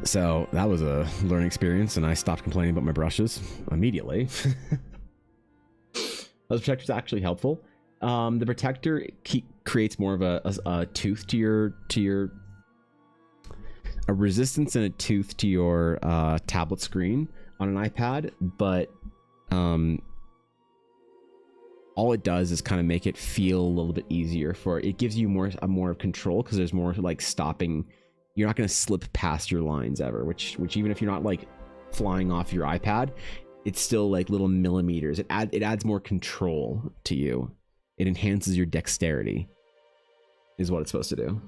So that was a learning experience, and I stopped complaining about my brushes immediately. Those protectors are actually helpful. The protector creates more of a tooth to your a resistance and a tooth to your tablet screen on an iPad, but all it does is kind of make it feel a little bit easier for it. Gives you more control because there's more like stopping. You're not going to slip past your lines ever, which even if you're not like flying off your iPad, it's still like little millimeters. It adds more control to you. It enhances your dexterity, is what it's supposed to do.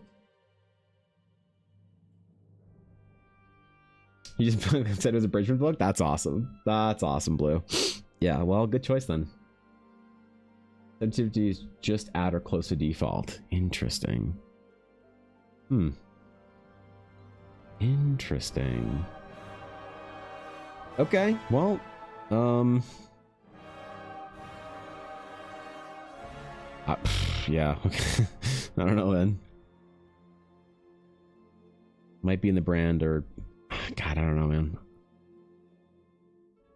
You just said it was a Bridgman book? That's awesome. That's awesome, Blue. Yeah, well, good choice then. Sensitivity is just at or close to default. Interesting. Interesting. Okay, well, yeah, okay. I don't know then. Might be in the brand or... God, I don't know, man.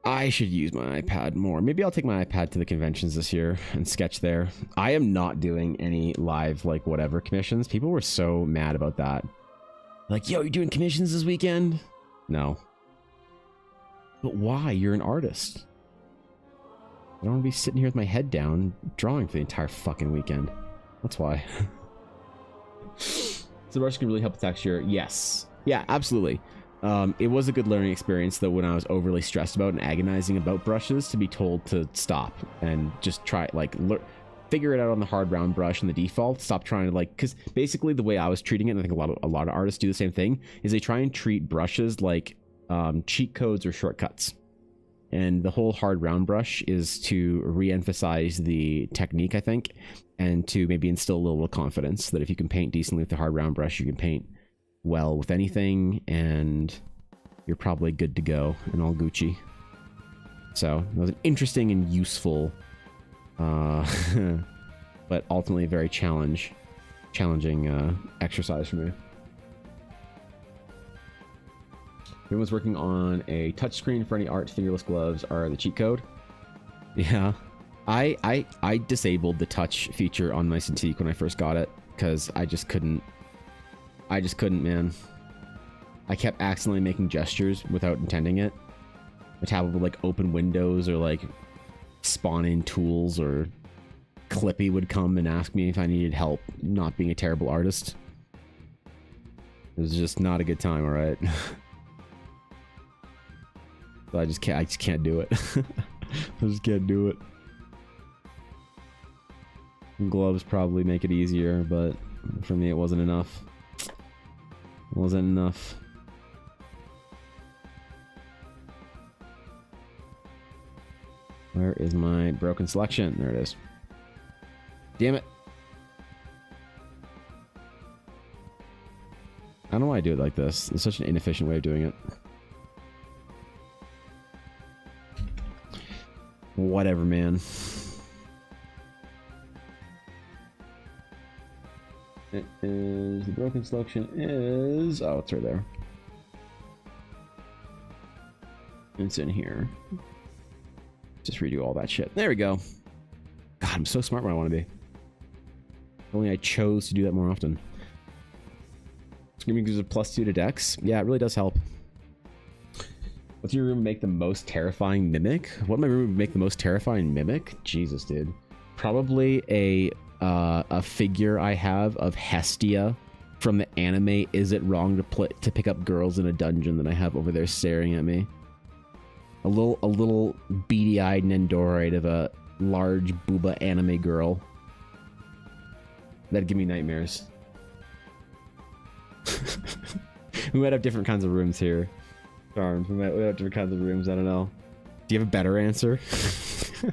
I should use my iPad more. Maybe I'll take my iPad to the conventions this year and sketch there. I am not doing any live, like, whatever commissions. People were so mad about that. Like, yo, you're doing commissions this weekend? No. But why? You're an artist. I don't want to be sitting here with my head down drawing for the entire fucking weekend. That's why. So the brush can really help the texture. Yes. Yeah, absolutely. It was a good learning experience, though, when I was overly stressed about and agonizing about brushes, to be told to stop and just try, like, figure it out on the hard round brush and the default. Stop trying to like, because basically the way I was treating it, and I think a lot of artists do the same thing, is they try and treat brushes like cheat codes or shortcuts. And the whole hard round brush is to re-emphasize the technique, I think, and to maybe instill a little confidence that if you can paint decently with the hard round brush, you can paint well with anything, and you're probably good to go and all Gucci. So it was an interesting and useful, but ultimately very challenging exercise for me. Everyone's working on a touchscreen for any art. Fingerless gloves are the cheat code. Yeah, I disabled the touch feature on my Cintiq when I first got it because I just couldn't, man. I kept accidentally making gestures without intending it. My tablet would like open windows or like spawn in tools, or Clippy would come and ask me if I needed help not being a terrible artist. It was just not a good time, all right? So I just can't do it. I just can't do it. Gloves probably make it easier, but for me it wasn't enough. It wasn't enough. Where is my broken selection? There it is. Damn it. I don't know why I do it like this. It's such an inefficient way of doing it. Whatever, man. It is, the broken selection is, oh, it's right there. It's in here. Just redo all that shit. There we go. God, I'm so smart when I want to be. If only I chose to do that more often. Screaming gives a +2 to Dex. Yeah, it really does help. What's your room make the most terrifying mimic? What my room would make the most terrifying mimic? Jesus, dude. Probably a figure I have of Hestia from the anime Is It Wrong to Pick Up Girls in a Dungeon that I have over there staring at me. A little beady-eyed Nendoroid of a large booba anime girl. That'd give me nightmares. We might have different kinds of rooms here. Charmed. We might have different kinds of rooms. I don't know. Do you have a better answer? I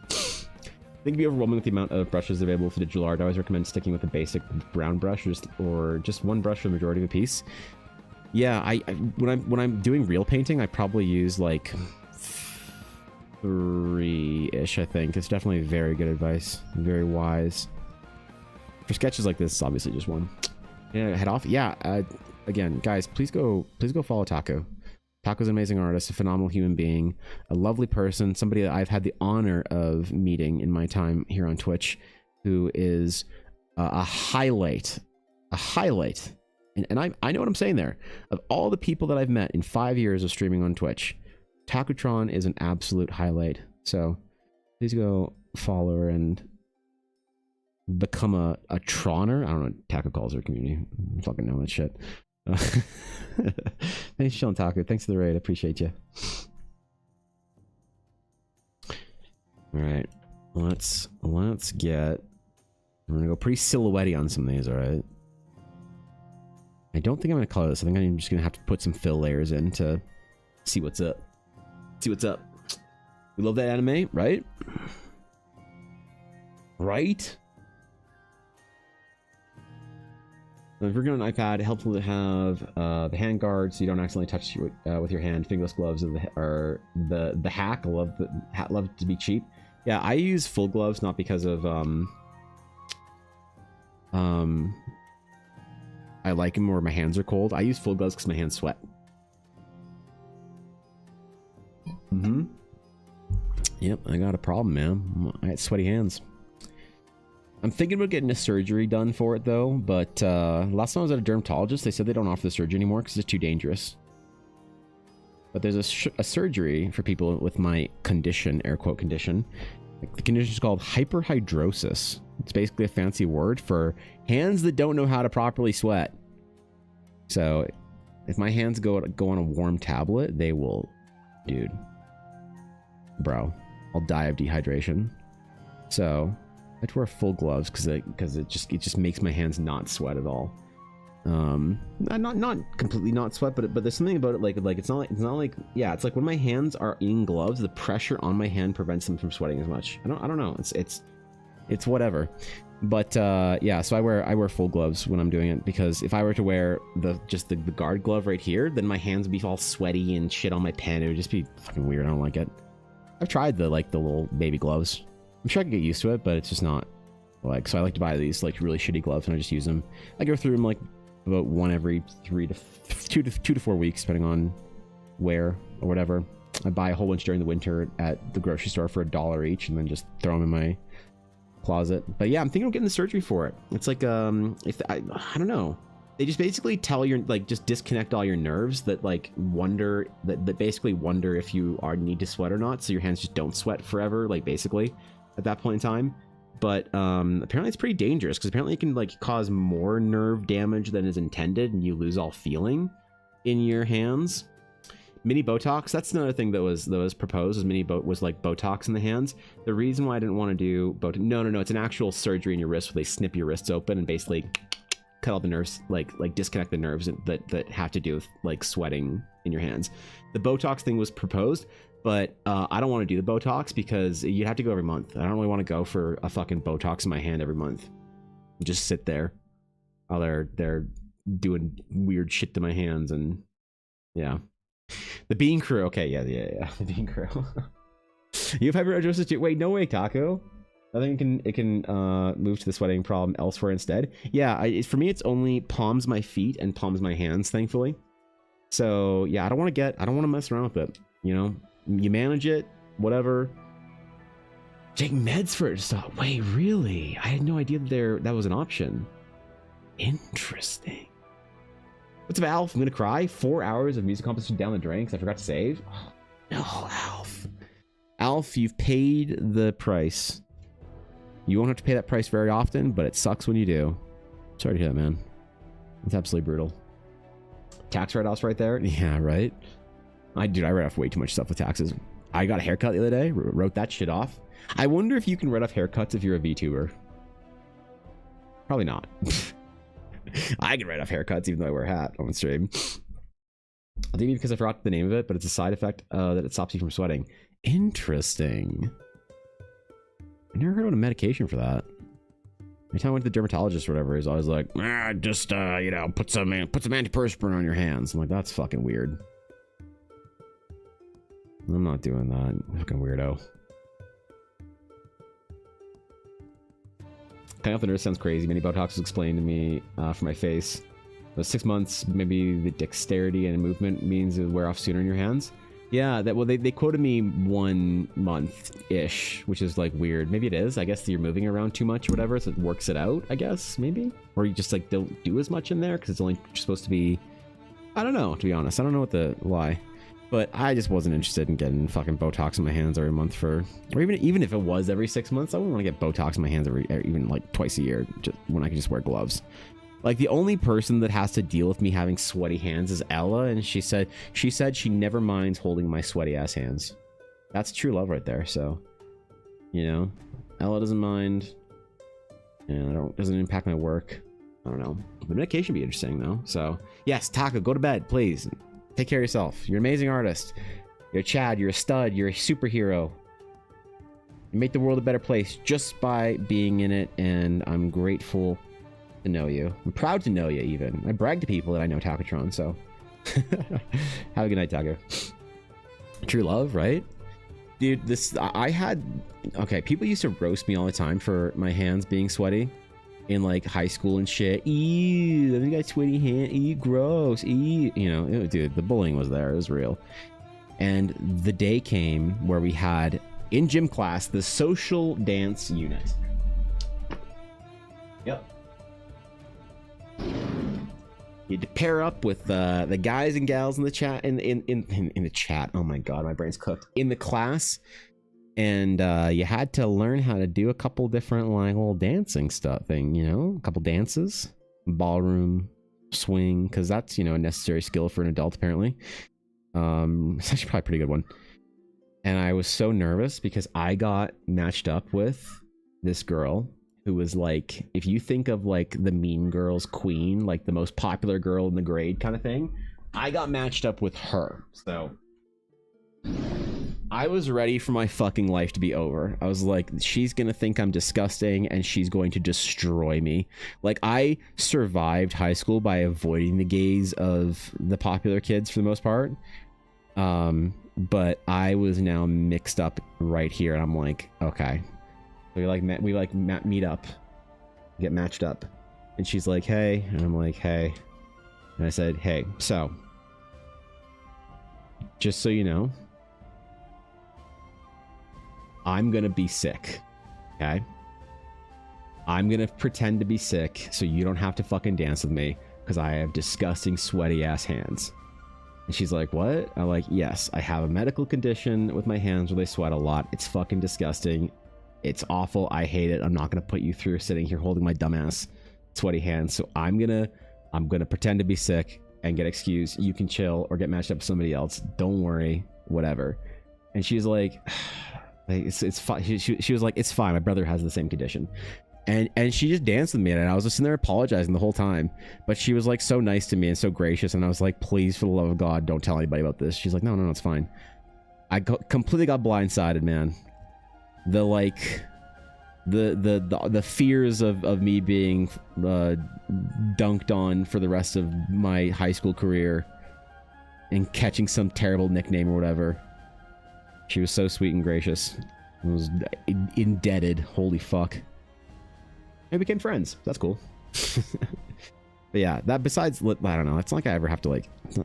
think it'd be overwhelming with the amount of brushes available for digital art. I always recommend sticking with a basic brown brush, or just one brush for the majority of a piece. Yeah, when I'm doing real painting, I probably use like 3-ish. I think it's definitely very good advice, very wise. For sketches like this, it's obviously just one. Yeah, head off. Yeah. Again, guys, please go follow Taco. Taco's an amazing artist, a phenomenal human being, a lovely person, somebody that I've had the honor of meeting in my time here on Twitch, who is a highlight. And I know what I'm saying there. Of all the people that I've met in 5 years of streaming on Twitch, Takutron is an absolute highlight. So please go follow her and become a Troner. I don't know what Taco calls her community. I fucking know that shit. Thanks, Sean Taco. Thanks for the raid. I appreciate you. All right, let's get. I'm gonna go pretty silhouette-y on some of these. All right. I don't think I'm gonna color this. I think I'm just gonna have to put some fill layers in to see what's up. See what's up. We love that anime, right? Right? If you're on an iPad, helpful to have the hand guard so you don't accidentally touch with your hand. Fingerless gloves are the hack. I love it to be cheap. Yeah, I use full gloves not because of I like them where my hands are cold. I use full gloves because my hands sweat. Yep, I got a problem, man. I got sweaty hands. I'm thinking about getting a surgery done for it though, but last time I was at a dermatologist, they said they don't offer the surgery anymore because it's too dangerous. But there's a surgery for people with my condition, air quote condition. The condition is called hyperhidrosis. It's basically a fancy word for hands that don't know how to properly sweat. So if my hands go on a warm tablet, they will, dude, bro, I'll die of dehydration. So I have to wear full gloves because it just makes my hands not sweat at all. Not completely not sweat, but there's something about it like it's not like yeah, it's like when my hands are in gloves, the pressure on my hand prevents them from sweating as much. I don't know. It's whatever. But yeah, so I wear full gloves when I'm doing it, because if I were to wear the guard glove right here, then my hands would be all sweaty and shit on my pen. It would just be fucking weird. I don't like it. I've tried the little baby gloves. I'm sure I can get used to it, but it's just not like, so I like to buy these like really shitty gloves and I just use them. I go through them like about one every 2 to 4 weeks, depending on where or whatever. I buy a whole bunch during the winter at the grocery store for $1 each, and then just throw them in my closet. But yeah, I'm thinking of getting the surgery for it. It's like if I don't know, they just basically tell your like just disconnect all your nerves that like wonder that basically wonder if you need to sweat or not, so your hands just don't sweat forever, like basically at that point in time. But apparently it's pretty dangerous, because apparently it can like cause more nerve damage than is intended, and you lose all feeling in your hands. Mini Botox, that's another thing that was proposed, was like Botox in the hands. The reason why I didn't want to do Botox, no, it's an actual surgery in your wrist where they snip your wrists open and basically cut all the nerves, like disconnect the nerves that have to do with like sweating in your hands. The Botox thing was proposed, but I don't want to do the Botox because you'd have to go every month. I don't really want to go for a fucking Botox in my hand every month. Just sit there while they're doing weird shit to my hands, and yeah. The Bean Crew. Okay, yeah. The Bean Crew. You have hyperhidrosis too. Wait, no way, Taco. I think it can move to the sweating problem elsewhere instead. Yeah, for me, it's only palms my feet and palms my hands, thankfully. So yeah, I don't want to mess around with it. You know, you manage it, whatever. Take meds for it. Stop. Wait, really? I had no idea that was an option. Interesting. What's up, Alf? I'm gonna cry. 4 hours of music composition down the drain because I forgot to save. Oh, no, Alf. Alf, you've paid the price. You won't have to pay that price very often, but it sucks when you do. Sorry to hear that, man. It's absolutely brutal. Tax write-offs right there. Yeah, right. I write off way too much stuff with taxes. I got a haircut the other day. Wrote that shit off. I wonder if you can write off haircuts if you're a VTuber. Probably not. I can write off haircuts even though I wear a hat on stream. I think because I forgot the name of it, but it's a side effect that it stops you from sweating. Interesting. I never heard of a medication for that. Every time I went to the dermatologist or whatever, he's always like, just you know, put some antiperspirant on your hands. I'm like, that's fucking weird. I'm not doing that. Fucking weirdo. Cutting off the nerve sounds crazy. Many Botox was explained to me for my face. But 6 months, maybe the dexterity and movement means it will wear off sooner in your hands. Yeah, they quoted me 1 month-ish, which is like weird. Maybe it is. I guess you're moving around too much or whatever, so it works it out, I guess, maybe? Or you just like don't do as much in there because it's only supposed to be... I don't know, to be honest. I don't know why. But I just wasn't interested in getting fucking Botox in my hands every month or even if it was every 6 months, I wouldn't want to get Botox in my hands even like twice a year, just when I can just wear gloves. Like the only person that has to deal with me having sweaty hands is Ella, and she said she never minds holding my sweaty ass hands. That's true love right there. So, you know, Ella doesn't mind, and doesn't impact my work. I don't know. The medication would be interesting though. So yes, Taco, go to bed, please. Take care of yourself. You're an amazing artist. You're Chad. You're a stud. You're a superhero. You make the world a better place just by being in it, and I'm grateful to know you. I'm proud to know you, even. I brag to people that I know Takatron, so... Have a good night, Taco. True love, right? Dude, I had... Okay, people used to roast me all the time for my hands being sweaty in like high school and shit. Ew, I got sweaty hands. Ew, gross. Ew. You know, dude, the bullying was there. It was real. And the day came where we had in gym class the social dance unit. Yep. You had to pair up with the guys and gals in the chat in the chat. Oh my god, my brain's cooked. In the class. And you had to learn how to do a couple different like little dancing thing, you know, a couple dances, ballroom, swing, because that's, you know, a necessary skill for an adult apparently. It's actually probably a pretty good one. And I was so nervous because I got matched up with this girl who was like, if you think of like the Mean Girls queen, like the most popular girl in the grade kind of thing, I got matched up with her. So I was ready for my fucking life to be over. I was like, she's gonna think I'm disgusting and she's going to destroy me. Like, I survived high school by avoiding the gaze of the popular kids for the most part. But I was now mixed up right here, and I'm like, okay. So we meet up, get matched up, and she's like, hey, and I'm like, hey, and I said, hey, so just so you know, I'm gonna be sick, okay? I'm gonna pretend to be sick so you don't have to fucking dance with me because I have disgusting sweaty ass hands. And she's like, what? I'm like, yes, I have a medical condition with my hands where they sweat a lot. It's fucking disgusting. It's awful. I hate it. I'm not gonna put you through sitting here holding my dumbass sweaty hands. So I'm gonna pretend to be sick and get excused. You can chill or get matched up with somebody else. Don't worry, whatever. And she's like, it's fine. She was like, it's fine. My brother has the same condition. And she just danced with me, and I was just sitting there apologizing the whole time. But she was like so nice to me and so gracious, and I was like, please, for the love of God, don't tell anybody about this. She's like, no, it's fine. I completely got blindsided, man. The fears of me being dunked on for the rest of my high school career and catching some terrible nickname or whatever. She was so sweet and gracious. I was indebted. Holy fuck. And we became friends. That's cool. But yeah, that besides, I don't know. It's not like I ever have to like. It's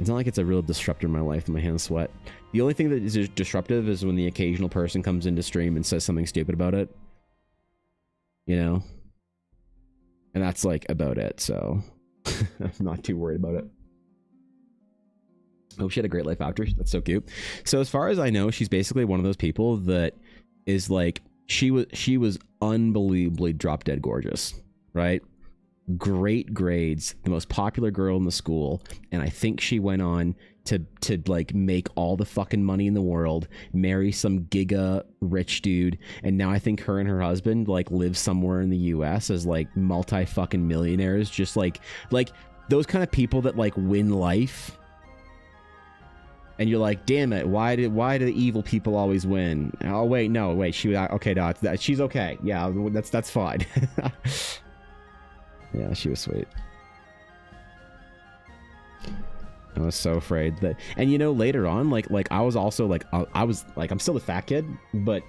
not like it's a real disruptor in my life that my hands sweat. The only thing that is disruptive is when the occasional person comes into stream and says something stupid about it. You know? And that's like about it, so I'm not too worried about it. Oh, she had a great life after. That's so cute. So as far as I know, she's basically one of those people that is like, she was unbelievably drop dead gorgeous, right? Great grades, the most popular girl in the school, and I think she went on to like make all the fucking money in the world, marry some giga rich dude, and now I think her and her husband like live somewhere in the US as like multi fucking millionaires, just like those kind of people that like win life. And you're like, damn it, why do the evil people always win? Oh wait, no, wait, okay, no, she's okay. Yeah, that's fine. Yeah, she was sweet. I was so afraid that, and you know, later on, like I was also like, I was like, I'm still a fat kid, but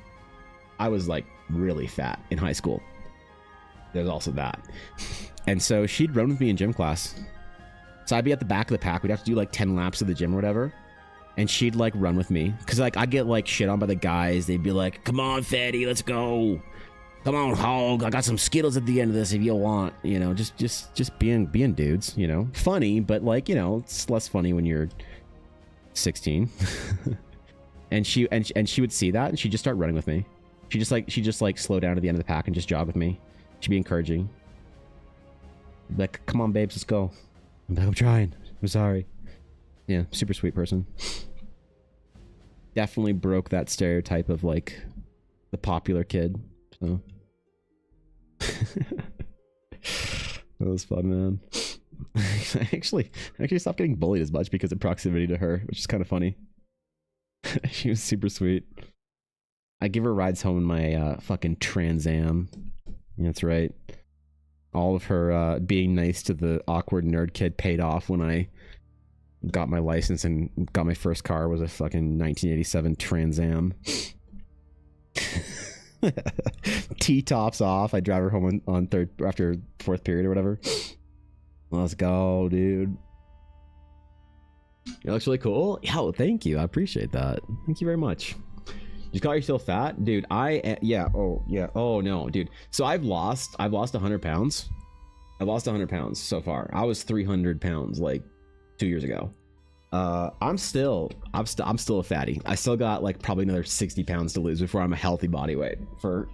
I was like really fat in high school. There's also that. And so she'd run with me in gym class. So I'd be at the back of the pack. We'd have to do like 10 laps of the gym or whatever. And she'd like run with me. Cause like I get like shit on by the guys. They'd be like, come on, fatty, let's go. Come on, hog. I got some Skittles at the end of this if you want. You know, just being dudes, you know. Funny, but like, you know, it's less funny when you're 16. and she would see that and she'd just start running with me. She'd just like slow down to the end of the pack and just jog with me. She'd be encouraging. Like, come on, babes, let's go. I'm like, I'm trying. I'm sorry. Yeah, super sweet person. Definitely broke that stereotype of like the popular kid. So that was fun, man. I actually stopped getting bullied as much because of proximity to her, which is kind of funny. She was super sweet. I give her rides home in my fucking Trans Am. Yeah, that's right. All of her being nice to the awkward nerd kid paid off when I got my license and got my first car. Was a fucking 1987 Trans Am. T-tops off. I drive her home on after fourth period or whatever. Let's go, dude. It looks really cool. Yeah, well, thank you. I appreciate that. Thank you very much. You call yourself fat, dude? Yeah. Oh yeah. Oh no, dude. So I've lost 100 pounds. I've lost 100 pounds so far. I was 300 pounds like 2 years ago. I'm still a fatty. I still got like probably another 60 pounds to lose before I'm a healthy body weight for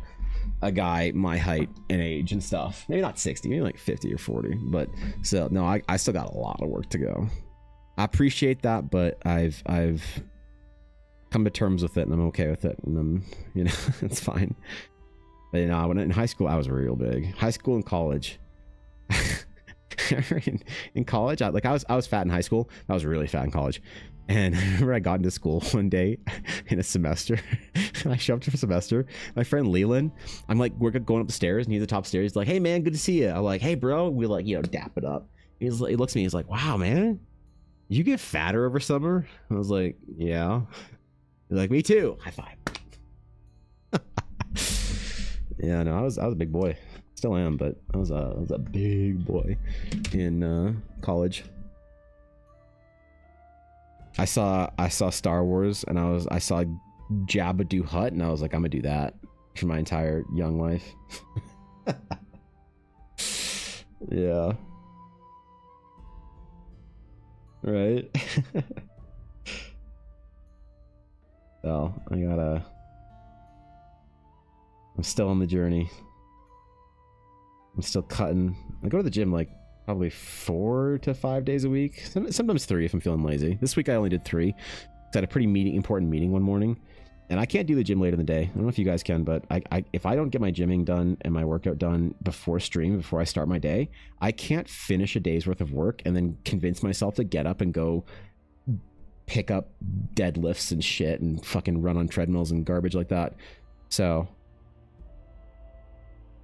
a guy my height and age and stuff. Maybe not 60, maybe like 50 or 40. But still, no, I still got a lot of work to go. I appreciate that, but I've come to terms with it, and I'm okay with it, and I'm, you know, it's fine. But you know, when in high school, I was real big. High school and college. in college, I was fat in high school. I was really fat in college. And I remember I got into school one day in a semester. I showed up for a semester. My friend Leland, I'm like, we're going up the stairs, and he's at the top stairs. He's like, hey man, good to see you. I'm like, hey bro. We like, you know, dap it up. He looks at me. He's like, wow man, you get fatter over summer? I was like, yeah. He's like, me too. High five. Yeah, no, I was a big boy. Still am, but I was a big boy in college. I saw Star Wars, and I saw Jabba do Hutt, and I was like, I'm gonna do that for my entire young life. Yeah. Right. So I'm still on the journey. I'm still cutting. I go to the gym like probably 4 to 5 days a week. Sometimes 3 if I'm feeling lazy. This week I only did 3. I had a pretty important meeting one morning, and I can't do the gym later in the day. I don't know if you guys can, but if I don't get my gymming done and my workout done before I start my day, I can't finish a day's worth of work and then convince myself to get up and go pick up deadlifts and shit and fucking run on treadmills and garbage like that. So,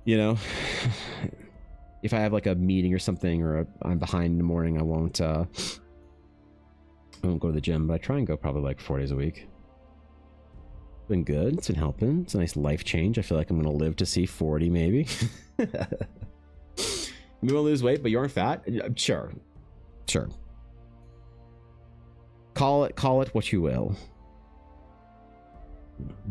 you know, if I have like a meeting or something, or I'm behind in the morning, I won't go to the gym, but I try and go probably like 4 days a week. It's been good. It's been helping. It's a nice life change. I feel like I'm going to live to see 40 maybe. You want to lose weight, but you aren't fat? Sure. Call it what you will.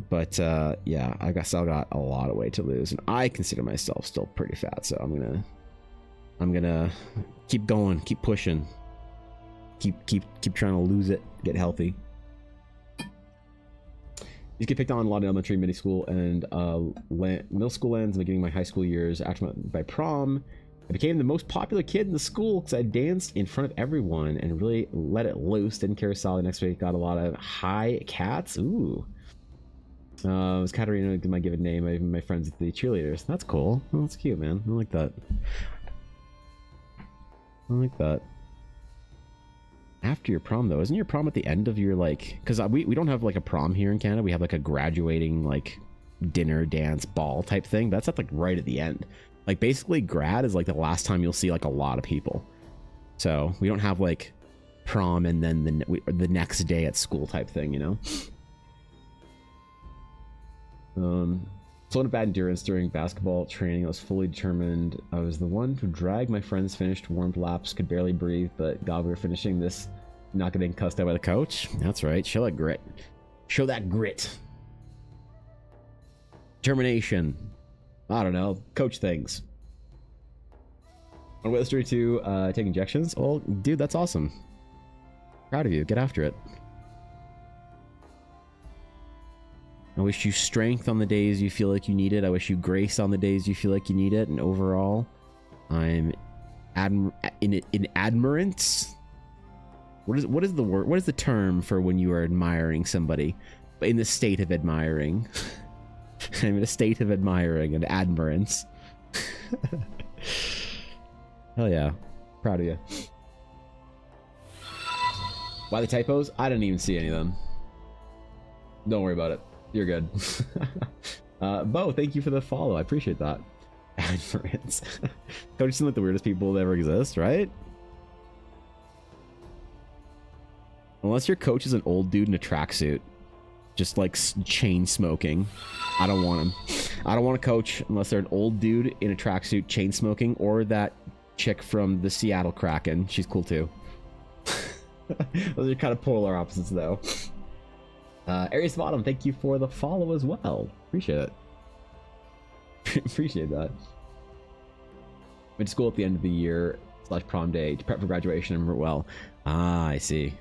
But yeah, I guess I got a lot of weight to lose, and I consider myself still pretty fat, so I'm gonna keep going, keep pushing, keep trying to lose it, get healthy. These get picked on a lot in elementary, middle school, and middle school ends in the beginning of my high school years. After my prom, I became the most popular kid in the school because I danced in front of everyone and really let it loose. Didn't care solid. Next week, got a lot of high cats. Ooh. It was Katarina, my given name. Even my friends at the cheerleaders. That's cool. Oh, that's cute, man. I like that. I like that. After your prom, though, isn't your prom at the end of your, like, because we don't have like a prom here in Canada. We have like a graduating like dinner, dance, ball type thing. That's at like right at the end. Like basically grad is like the last time you'll see like a lot of people. So we don't have like prom and then the next day at school type thing, you know. So in bad endurance during basketball training. I was fully determined. I was the one who dragged my friends, finished warmed laps, could barely breathe, but God, we were finishing this, not getting cussed out by the coach. That's right. Show that grit. Show that grit. Determination. I don't know. Coach things. On Witness 2, take injections. Well, dude, that's awesome. Proud of you. Get after it. I wish you strength on the days you feel like you need it. I wish you grace on the days you feel like you need it. And overall, I'm in admirance. What is the word? What is the term for when you are admiring somebody? But in the state of admiring. I'm in a state of admiring and admirance. Hell yeah. Proud of you. Why the typos? I didn't even see any of them. Don't worry about it. You're good. Bo, thank you for the follow. I appreciate that. Admirance. Coaches seem like the weirdest people that ever exist, right? Unless your coach is an old dude in a tracksuit, just like chain smoking. I don't want him. I don't want a coach unless they're an old dude in a tracksuit chain smoking, or that chick from the Seattle Kraken. She's cool too. Those are kind of polar opposites though. Aries Bottom, thank you for the follow as well. Appreciate it. Appreciate that. Went to school at the end of the year / prom day to prep for graduation and well. Ah, I see.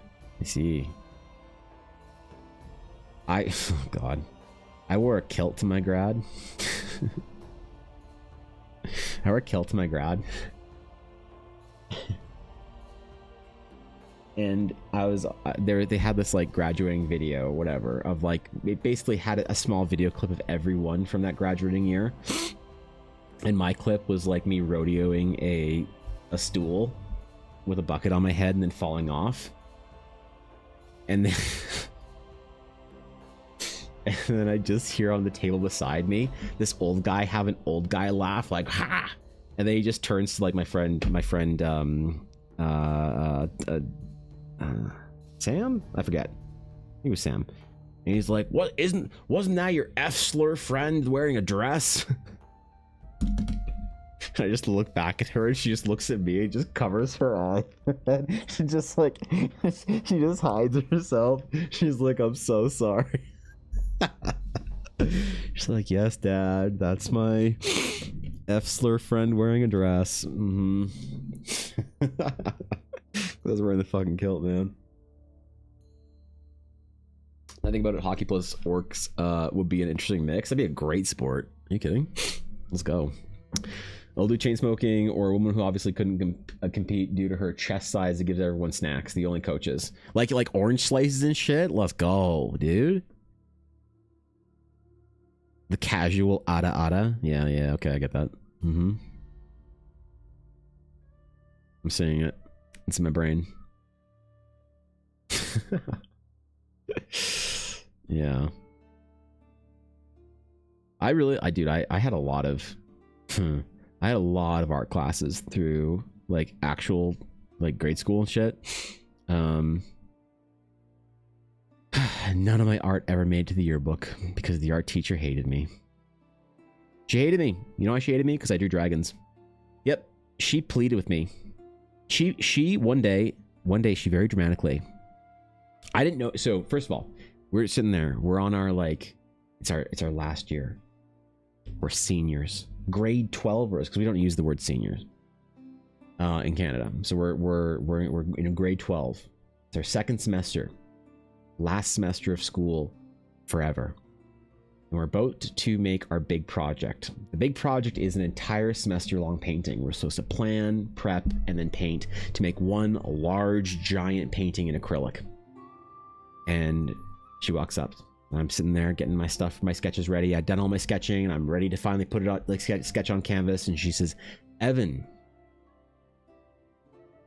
Oh God. I wore a kilt to my grad. and I was there. They had this like graduating video, or whatever, of like it basically had a small video clip of everyone from that graduating year, and my clip was like me rodeoing a stool with a bucket on my head and then falling off, and then and then I just hear on the table beside me this old guy have an old guy laugh like ha, and then he just turns to like my friend Sam? I forget. He was Sam. And he's like, wasn't that your F slur friend wearing a dress? I just look back at her and she just looks at me and just covers her eye. She just like, she just hides herself. She's like, I'm so sorry. She's like, yes, Dad, that's my F slur friend wearing a dress. Mm-hmm. I was wearing the fucking kilt, man. I think about it, hockey plus orcs would be an interesting mix. That'd be a great sport. Are you kidding? Let's go. I'll do chain smoking, or a woman who obviously couldn't compete due to her chest size that gives everyone snacks. The only coaches like orange slices and shit. Let's go, dude. The casual ada. Yeah. Okay, I get that. Mm-hmm. I'm seeing it. It's in my brain. Yeah. I had a lot of I had a lot of art classes through like actual like grade school and shit. None of my art ever made to the yearbook because the art teacher hated me. She hated me. You know why she hated me? Because I drew dragons. Yep. She pleaded with me. She one day she very dramatically, I didn't know. So first of all, we're sitting there, we're on our like, it's our last year, we're seniors, grade 12ers, because we don't use the word seniors in Canada. So we're in grade 12. It's our second semester, last semester of school forever. And we're about to make our big project. The big project is an entire semester long painting. We're supposed to plan, prep, and then paint to make one large giant painting in acrylic. And she walks up. I'm sitting there getting my stuff, my sketches ready. I've done all my sketching and I'm ready to finally put it on, like sketch on canvas. And she says, Evan,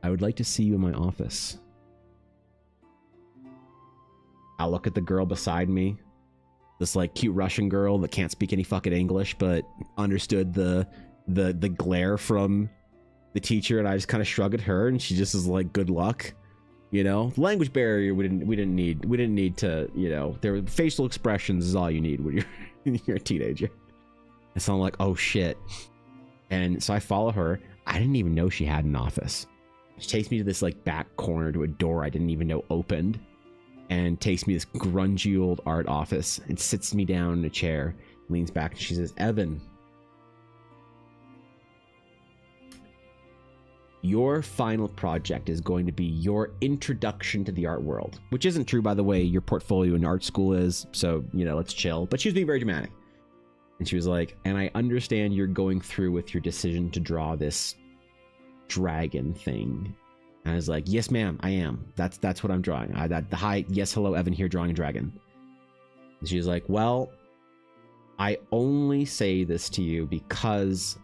I would like to see you in my office. I look at the girl beside me, this like cute Russian girl that can't speak any fucking English, but understood the glare from the teacher, and I just kind of shrug at her, and she just is like, "Good luck." You know, language barrier we didn't need to, you know, their facial expressions is all you need when you're a teenager. And so I'm like, oh shit. And so I follow her. I didn't even know she had an office. She takes me to this like back corner to a door I didn't even know opened, and takes me to this grungy old art office and sits me down in a chair, leans back, and she says, Evan, your final project is going to be your introduction to the art world, which isn't true, by the way. Your portfolio in art school is, so, you know, let's chill. But she was being very dramatic. And she was like, and I understand you're going through with your decision to draw this dragon thing. And I was like, yes, ma'am, I am. That's what I'm drawing. Hi, yes, hello, Evan here, drawing a dragon. And she was like, well, I only say this to you because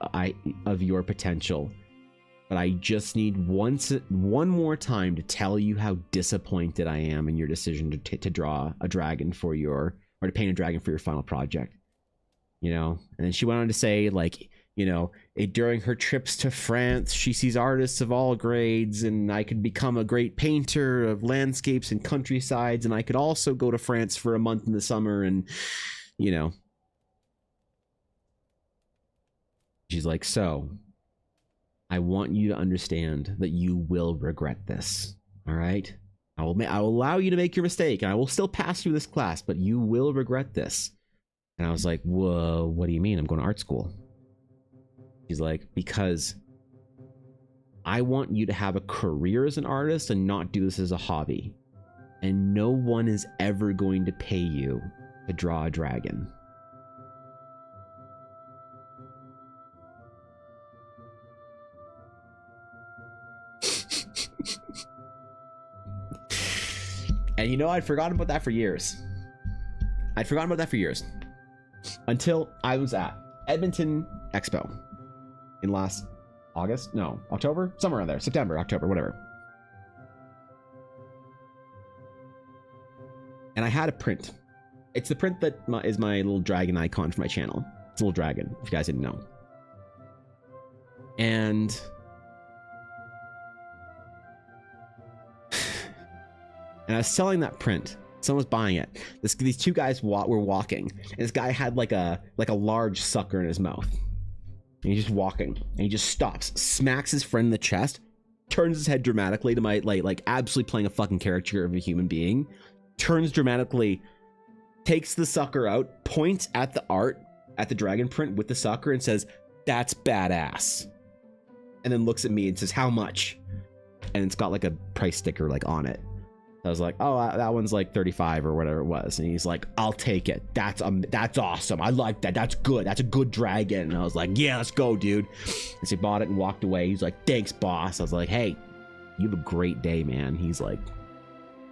of your potential. But I just need one more time to tell you how disappointed I am in your decision to draw a dragon for or to paint a dragon for your final project. You know, and then she went on to say, like, you know, during her trips to France, she sees artists of all grades, and I could become a great painter of landscapes and countrysides, and I could also go to France for a month in the summer, and, you know. She's like, so I want you to understand that you will regret this. All right? I will allow you to make your mistake, and I will still pass through this class, but you will regret this. And I was like, whoa, what do you mean? I'm going to art school. She's like, because I want you to have a career as an artist and not do this as a hobby. And no one is ever going to pay you to draw a dragon. And you know, I'd forgotten about that for years. Until I was at Edmonton Expo in last August? No, October? Somewhere around there. September, October, whatever. And I had a print. It's the print that is my little dragon icon for my channel. It's a little dragon, if you guys didn't know. And I was selling that print. Someone was buying it. These two guys were walking, and this guy had like a large sucker in his mouth. And he's just walking, and he just stops, smacks his friend in the chest, turns his head dramatically to my like absolutely playing a fucking caricature of a human being, turns dramatically, takes the sucker out, points at the art, at the dragon print with the sucker, and says, "That's badass." And then looks at me and says, "How much?" And it's got like a price sticker like on it. I was like, "Oh, that one's like 35 or whatever it was." And he's like, "I'll take it. That's awesome. I like that. That's good. That's a good dragon." And I was like, "Yeah, let's go, dude." And so he bought it and walked away. He's like, "Thanks, boss." I was like, "Hey, you have a great day, man." He's like,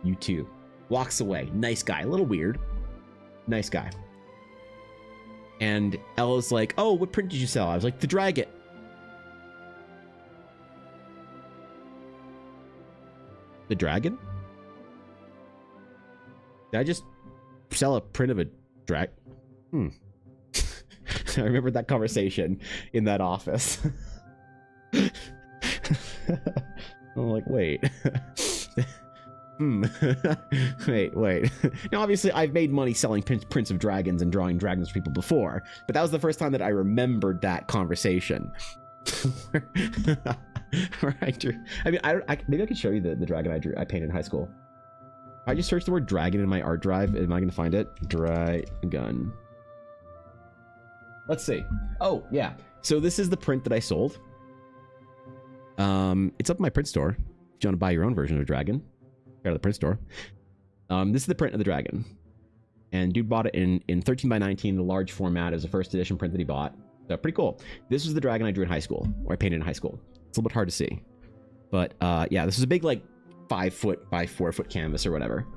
"You too." Walks away. Nice guy. A little weird. Nice guy. And Ella's like, "Oh, what print did you sell?" I was like, "The dragon." The dragon? Did I just sell a print of a drag? I remember that conversation in that office. I'm like, wait. Wait. Now, obviously, I've made money selling prints of dragons and drawing dragons for people before, but that was the first time that I remembered that conversation. Where I drew. I mean, maybe I could show you the dragon I painted in high school. I just searched the word dragon in my art drive. Am I going to find it? Dragon. Let's see. Oh, yeah. So this is the print that I sold. It's up in my print store. If you want to buy your own version of dragon, go to the print store. This is the print of the dragon. And dude bought it in 13 by 19, the large format. It was the first edition print that he bought. So pretty cool. This was the dragon I drew in high school, or I painted in high school. It's a little bit hard to see. But yeah, this was a big, like, 5 foot by 4 foot canvas or whatever.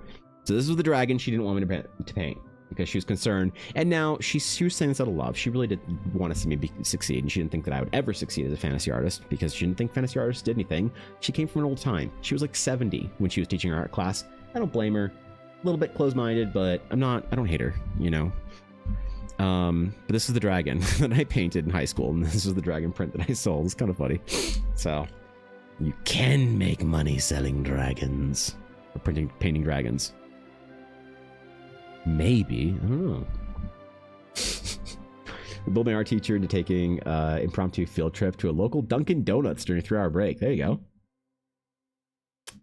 So this was the dragon she didn't want me to paint because she was concerned. And now she was saying this out of love. She really did want to see me succeed, and she didn't think that I would ever succeed as a fantasy artist because she didn't think fantasy artists did anything. She came from an old time. She was like 70 when she was teaching her art class. I don't blame her. A little bit closed-minded, but I don't hate her, you know. But this is the dragon that I painted in high school, and this is the dragon print that I sold. It's kind of funny. So you can make money selling dragons or painting dragons. Maybe. I don't know. We built my art teacher into taking impromptu field trip to a local Dunkin' Donuts during a 3-hour break. There you go.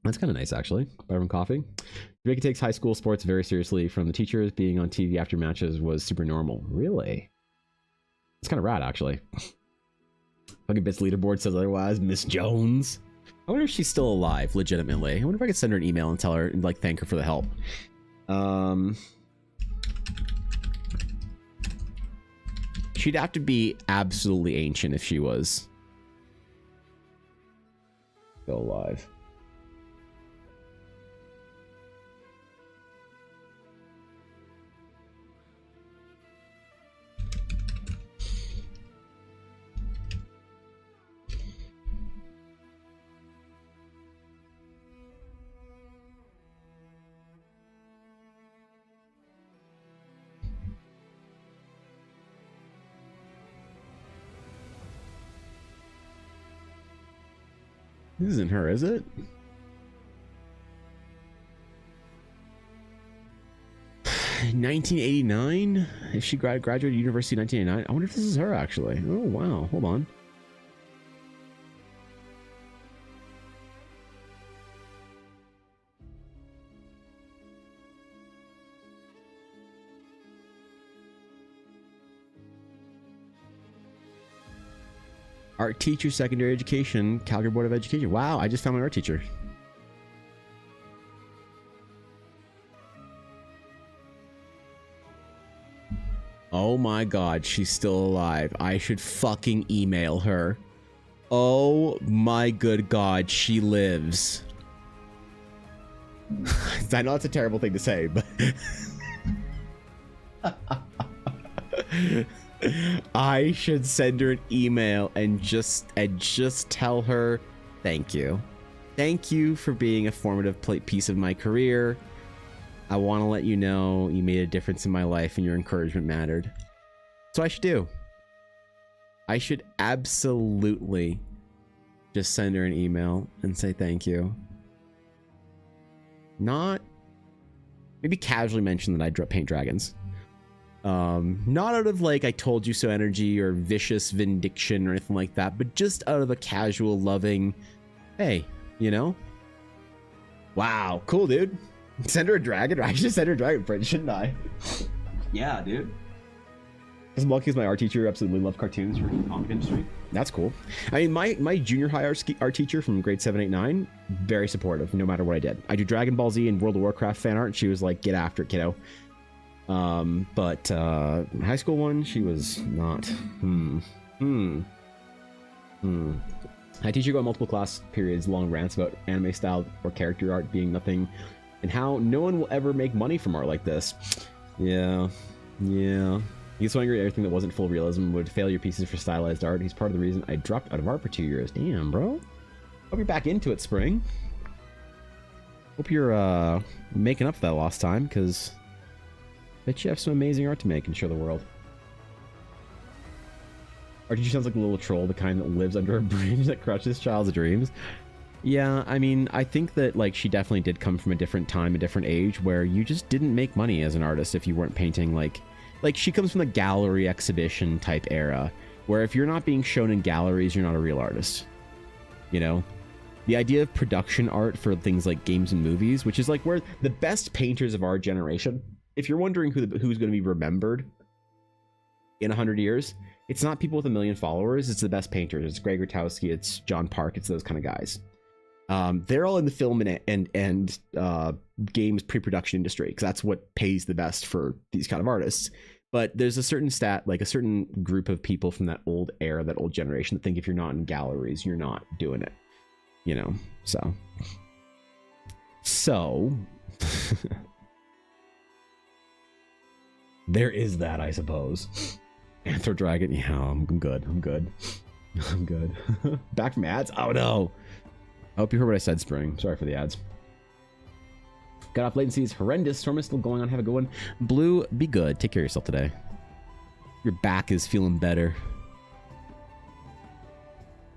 That's kind of nice, actually. Buy from coffee. Jamaica takes high school sports very seriously. From the teachers being on TV after matches was super normal. Really? It's kind of rad, actually. Fucking Bits leaderboard says otherwise. Miss Jones. I wonder if she's still alive, legitimately. I wonder if I could send her an email and tell her, and like, thank her for the help. She'd have to be absolutely ancient if she was still alive. This isn't her, is it? $1989? If she graduated university in 1989? I wonder if this is her, actually. Oh, wow. Hold on. Art teacher, secondary education, Calgary Board of Education. Wow, I just found my art teacher. Oh my god, she's still alive. I should fucking email her. Oh my good god, she lives. I know that's a terrible thing to say, but I should send her an email and just tell her thank you. Thank you for being a formative piece of my career. I want to let you know you made a difference in my life and your encouragement mattered. That's what I should do. I should absolutely just send her an email and say thank you. Not maybe casually mention that I paint dragons. Not out of like I told you so energy or vicious vindication or anything like that, but just out of a casual loving, hey, you know? Wow, cool, dude. Send her a dragon. I should send her a dragon print, shouldn't I? Yeah, dude. Because Mulkey is my art teacher, absolutely loved cartoons for the comic industry. That's cool. I mean, my junior high art teacher from grade 7, 8, 9, very supportive no matter what I did. I do Dragon Ball Z and World of Warcraft fan art, and she was like, get after it, kiddo. But high school one, she was not. I teach you go multiple class periods, long rants about anime style or character art being nothing, and how no one will ever make money from art like this. Yeah. He's so angry at everything that wasn't full realism would fail your pieces for stylized art. He's part of the reason I dropped out of art for 2 years. Damn, bro. Hope you're back into it, Spring. Hope you're making up for that lost time, because bet you have some amazing art to make and show the world. Our teacher sounds like a little troll, the kind that lives under a bridge that crushes child's dreams. Yeah, I mean, I think that like she definitely did come from a different time, a different age, where you just didn't make money as an artist if you weren't painting like she comes from the gallery exhibition type era, where if you're not being shown in galleries, you're not a real artist. You know? The idea of production art for things like games and movies, which is like where the best painters of our generation, if you're wondering who's going to be remembered in 100 years, it's not people with 1 million followers, it's the best painters. It's Greg Rutowski, it's John Park, it's those kind of guys. They're all in the film and games pre-production industry, because that's what pays the best for these kind of artists. But there's a certain like a certain group of people from that old era, that old generation, that think if you're not in galleries, you're not doing it. You know, so there is that, I suppose. Anthro Dragon, yeah, I'm good. Back from ads? Oh no. I hope you heard what I said, Spring. Sorry for the ads. Got off latency is horrendous. Storm is still going on. Have a good one. Blue, be good. Take care of yourself today. Your back is feeling better.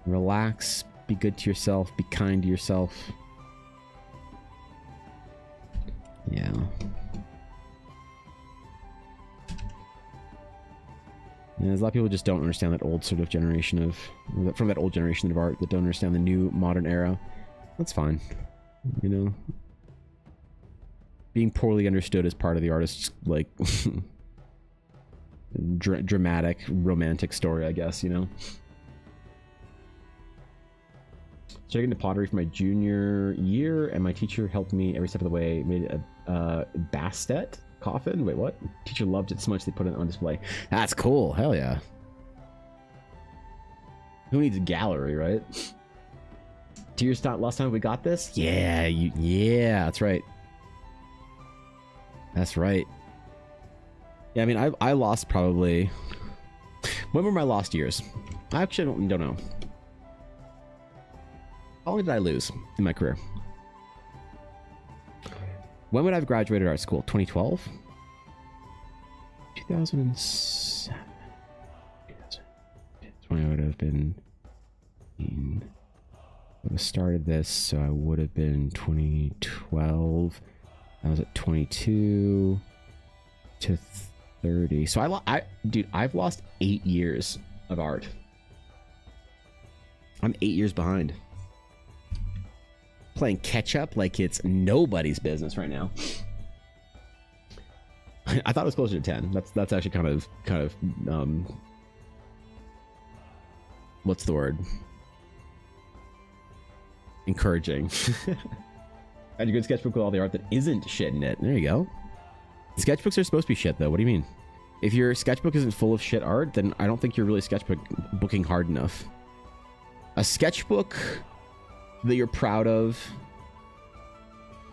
Relax. Be good to yourself. Be kind to yourself. Yeah. Yeah, there's a lot of people who just don't understand that old sort of generation of, from that old generation of art, that don't understand the new modern era. That's fine. You know? Being poorly understood is part of the artist's, like, dramatic, romantic story, I guess, you know? Started into pottery for my junior year, and my teacher helped me every step of the way. Made a bastet coffin. Wait, what? Teacher loved it so much they put it on display. That's cool. Hell yeah. Who needs a gallery, right? 2 years last time we got this? Yeah, yeah, that's right. That's right. Yeah, I mean, I lost probably... When were my lost years? I actually don't know. How long did I lose in my career? When would I have graduated art school? 2012? 2007. 2020 would have been... I would have started this, so I would have been 2012. I was at 22 to 30. So dude, I've lost 8 years of art. I'm 8 years behind. Playing catch up like it's nobody's business right now. I thought it was closer to 10. That's actually kind of what's the word? Encouraging. I had a good sketchbook with all the art that isn't shit in it. There you go. Sketchbooks are supposed to be shit, though. What do you mean? If your sketchbook isn't full of shit art, then I don't think you're really sketchbooking hard enough. A sketchbook that you're proud of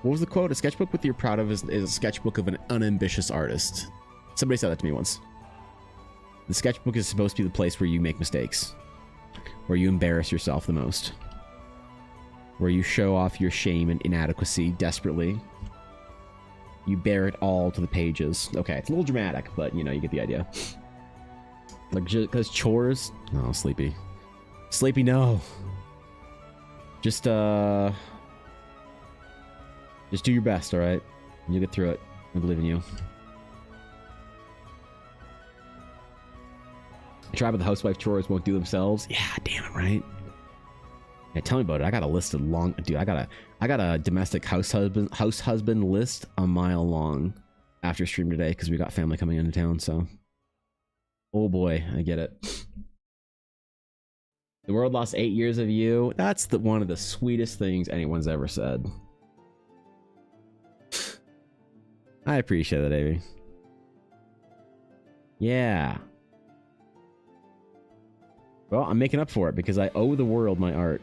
What was the quote? A sketchbook with you're proud of is a sketchbook of an unambitious artist. Somebody said that to me once. The sketchbook is supposed to be the place where you make mistakes, where you embarrass yourself the most, where you show off your shame and inadequacy desperately. You bear it all to the pages. Okay, it's a little dramatic, but you know, you get the idea. Like, because chores? No, Sleepy. Sleepy, no. Just do your best, all right? You'll get through it. I believe in you. Try, but the housewife chores won't do themselves. Yeah, damn it, right? Yeah, tell me about it. I got a list of long, dude. I got a domestic house husband list a mile long after stream today because we got family coming into town. So, oh boy, I get it. The world lost 8 years of you. That's one of the sweetest things anyone's ever said. I appreciate that, Davey. Yeah. Well, I'm making up for it because I owe the world my art.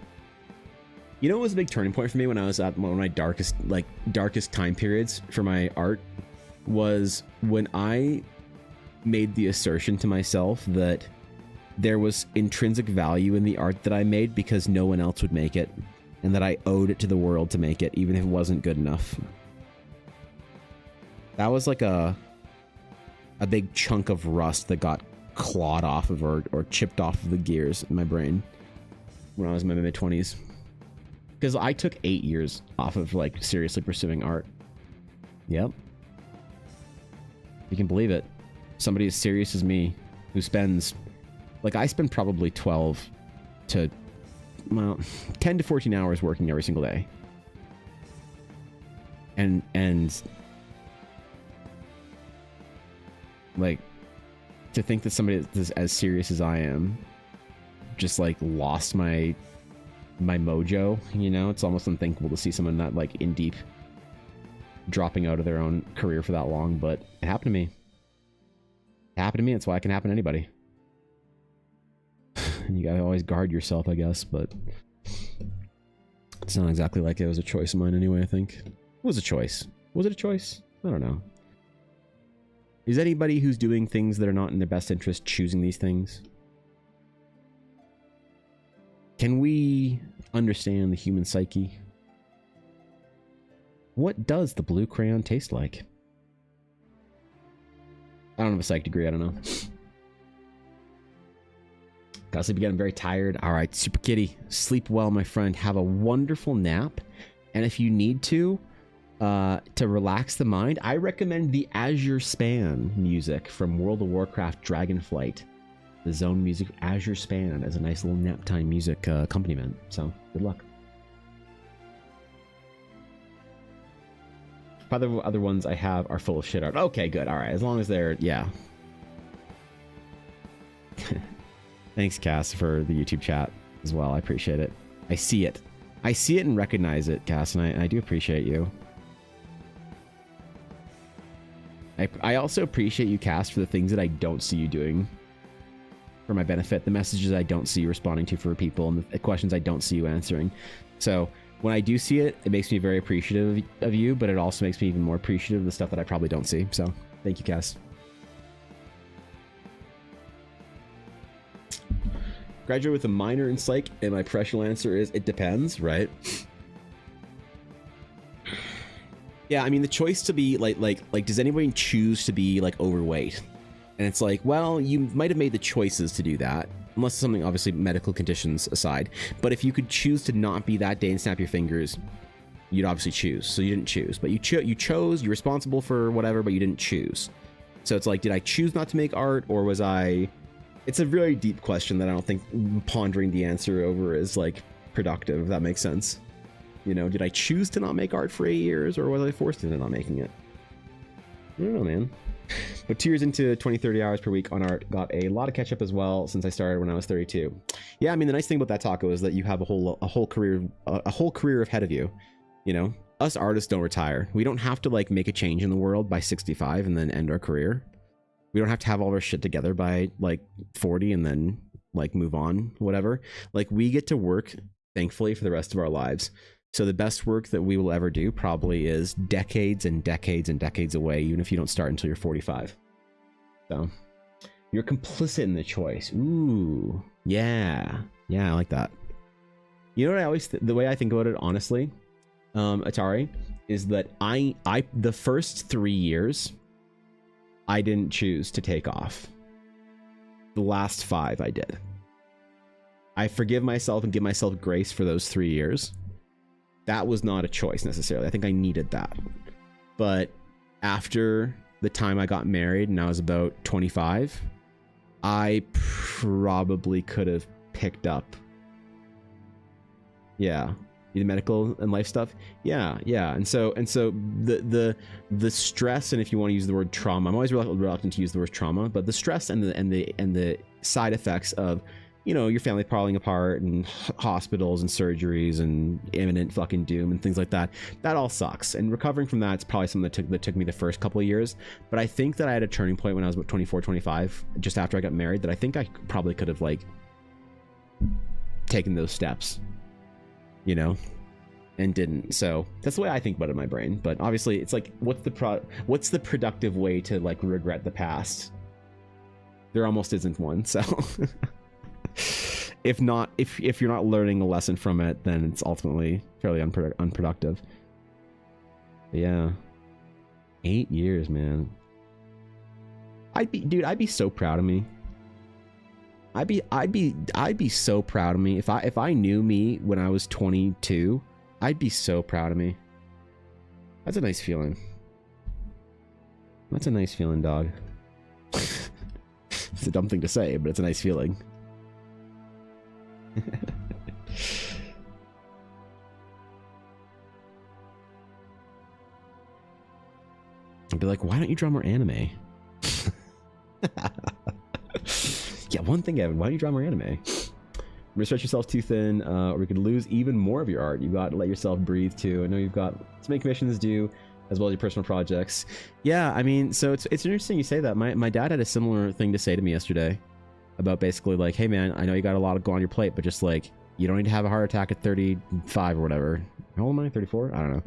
You know what was a big turning point for me when I was at one of my darkest time periods for my art was when I made the assertion to myself that there was intrinsic value in the art that I made because no one else would make it, and that I owed it to the world to make it, even if it wasn't good enough. That was like a big chunk of rust that got clawed off of or chipped off of the gears in my brain when I was in my mid-20s. Because I took 8 years off of like seriously pursuing art. Yep. You can believe it. Somebody as serious as me who spends, like, I spend probably 12 to, well, 10 to 14 hours working every single day. And like, to think that somebody that's as serious as I am just like lost my mojo, you know, it's almost unthinkable to see someone that like in deep dropping out of their own career for that long, but it happened to me. It happened to me. That's why it can happen to anybody. You gotta always guard yourself, I guess, but it's not exactly like it was a choice of mine anyway, I think. It was a choice. Was it a choice? I don't know. Is anybody who's doing things that are not in their best interest choosing these things? Can we understand the human psyche? What does the blue crayon taste like? I don't have a psych degree, I don't know. Gotta sleep again, I'm very tired. All right, Super Kitty, sleep well, my friend. Have a wonderful nap. And if you need to relax the mind, I recommend the Azure Span music from World of Warcraft Dragonflight. The Zone music, Azure Span, as a nice little nap time music accompaniment. So, good luck. Other ones I have are full of shit art. Okay, good. All right, as long as they're, yeah. Thanks, Cass, for the YouTube chat as well. I appreciate it. I see it. I see it and recognize it, Cass, and I do appreciate you. I also appreciate you, Cass, for the things that I don't see you doing for my benefit, the messages I don't see you responding to for people, and the questions I don't see you answering. So when I do see it, it makes me very appreciative of you, but it also makes me even more appreciative of the stuff that I probably don't see. So thank you, Cass. Graduate with a minor in psych, and my professional answer is it depends, right? Yeah, I mean, the choice to be like, does anybody choose to be like overweight? And it's like, well, you might have made the choices to do that, unless it's something, obviously, medical conditions aside. But if you could choose to not be that day and snap your fingers, you'd obviously choose. So you didn't choose, but you chose. You're responsible for whatever, but you didn't choose. So it's like, did I choose not to make art, or was I? It's a very deep question that I don't think pondering the answer over is like productive. If that makes sense. You know, did I choose to not make art for 8 years, or was I forced into not making it? I don't know, man. But 2 years into 20-30 hours per week on art, got a lot of catch up as well since I started when I was 32. Yeah, I mean, the nice thing about that, Taco, is that you have a whole career ahead of you. You know, us artists don't retire. We don't have to like make a change in the world by 65 and then end our career. We don't have to have all of our shit together by like 40 and then like move on, whatever. Like, we get to work, thankfully, for the rest of our lives. So the best work that we will ever do probably is decades and decades and decades away, even if you don't start until you're 45. So you're complicit in the choice. Ooh, yeah. Yeah, I like that. You know what I always, the way I think about it, honestly, Atari, is that the first 3 years, I didn't choose to take off. The last 5 I did. I forgive myself and give myself grace for those 3 years. That was not a choice necessarily. I think I needed that. But after the time I got married and I was about 25, I probably could have picked up. Yeah. The medical and life stuff. Yeah. And so the stress, and if you want to use the word trauma, I'm always reluctant to use the word trauma, but the stress and the side effects of, you know, your family falling apart and hospitals and surgeries and imminent fucking doom and things like that, that all sucks. And recovering from that, it's probably something that took me the first couple of years. But I think that I had a turning point when I was about 24, 25, just after I got married, that I think I probably could have like taken those steps, you know, and didn't. So that's the way I think about it in my brain. But obviously it's like, what's the productive way to like regret the past? There almost isn't one. So if you're not learning a lesson from it, then it's ultimately fairly unproductive. But yeah, 8 years, man. I'd be so proud of me. I'd be so proud of me if I knew me when I was 22. I'd be so proud of me. That's a nice feeling. That's a nice feeling, dog. It's a dumb thing to say, but it's a nice feeling. I'd be like, why don't you draw more anime? Yeah, one thing, Evan, why don't you draw more anime? You're gonna stretch yourself too thin, or you could lose even more of your art. You've got to let yourself breathe too. I know you've got so many commissions due, as well as your personal projects. Yeah, I mean, so it's interesting you say that. My dad had a similar thing to say to me yesterday about basically like, hey man, I know you got a lot to go on your plate, but just like, you don't need to have a heart attack at 35 or whatever. How old am I? 34? I don't know.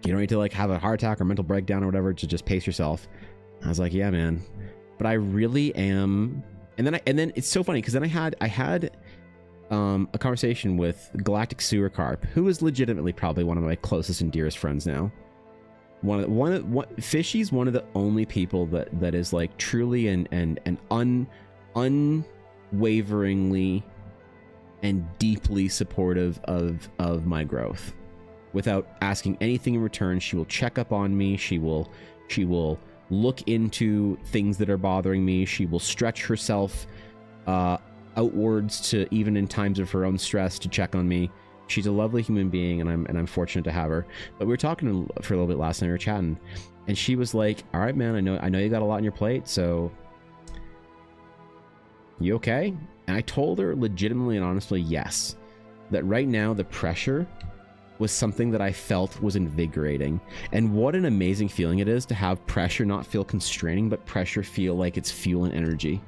You don't need to like have a heart attack or mental breakdown or whatever to just pace yourself. I was like, yeah, man. But I really am. And then it's so funny because then I had a conversation with Galactic Sewer Carp, who is legitimately probably one of my closest and dearest friends now. Fishy's one of the only people that is like truly and unwaveringly and deeply supportive of my growth. Without asking anything in return, she will check up on me. She will look into things that are bothering me. She will stretch herself outwards to even in times of her own stress to check on me. She's a lovely human being, and I'm fortunate to have her. But we were talking for a little bit last night. We were chatting, and she was like, "All right, man, I know you got a lot on your plate, so you okay?" And I told her legitimately and honestly, yes, that right now the pressure was something that I felt was invigorating. And what an amazing feeling it is to have pressure not feel constraining, but pressure feel like it's fuel and energy.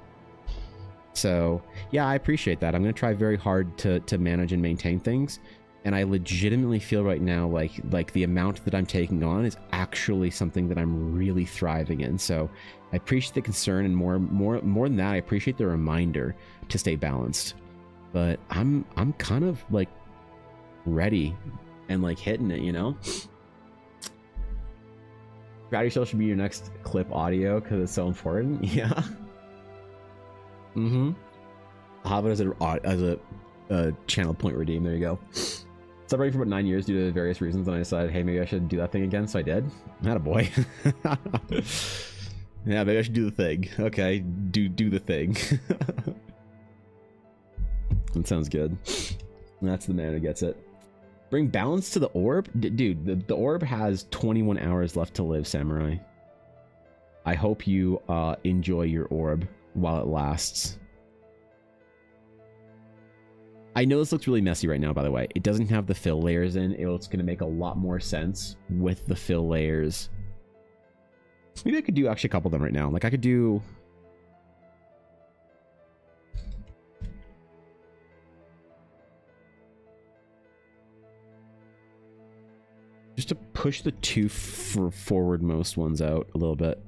So yeah, I appreciate that. I'm going to try very hard to manage and maintain things. And I legitimately feel right now like the amount that I'm taking on is actually something that I'm really thriving in. So I appreciate the concern, and more than that, I appreciate the reminder to stay balanced. But I'm kind of like ready and like hitting it, you know? Proud of yourself should be your next clip audio because it's so important. Yeah. Mm-hmm. I'll have it as a channel point redeem. There you go. Separated for about 9 years due to various reasons, and I decided, hey, maybe I should do that thing again. So I did. Attaboy. Yeah, maybe I should do the thing. Okay, do the thing. That sounds good. That's the man who gets it. Bring balance to the orb? Dude, the orb has 21 hours left to live, Samurai. I hope you enjoy your orb while it lasts. I know this looks really messy right now, by the way. It doesn't have the fill layers in. It's going to make a lot more sense with the fill layers. Maybe I could do actually a couple of them right now. Like I could do... just to push the two forwardmost ones out a little bit.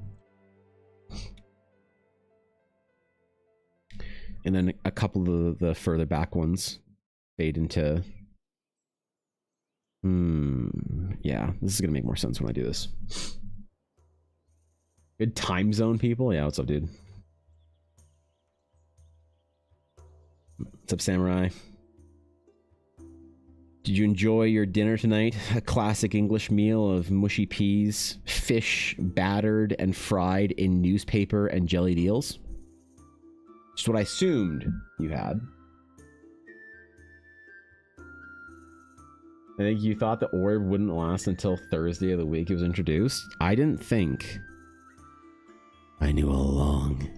And then a couple of the further back ones fade into... yeah, this is going to make more sense when I do this. Good time zone, people. Yeah, what's up, dude? What's up, Samurai? Did you enjoy your dinner tonight? A classic English meal of mushy peas, fish battered and fried in newspaper and jellied eels? Just what I assumed you had. I think you thought the orb wouldn't last until Thursday of the week it was introduced. I didn't think. I knew all along.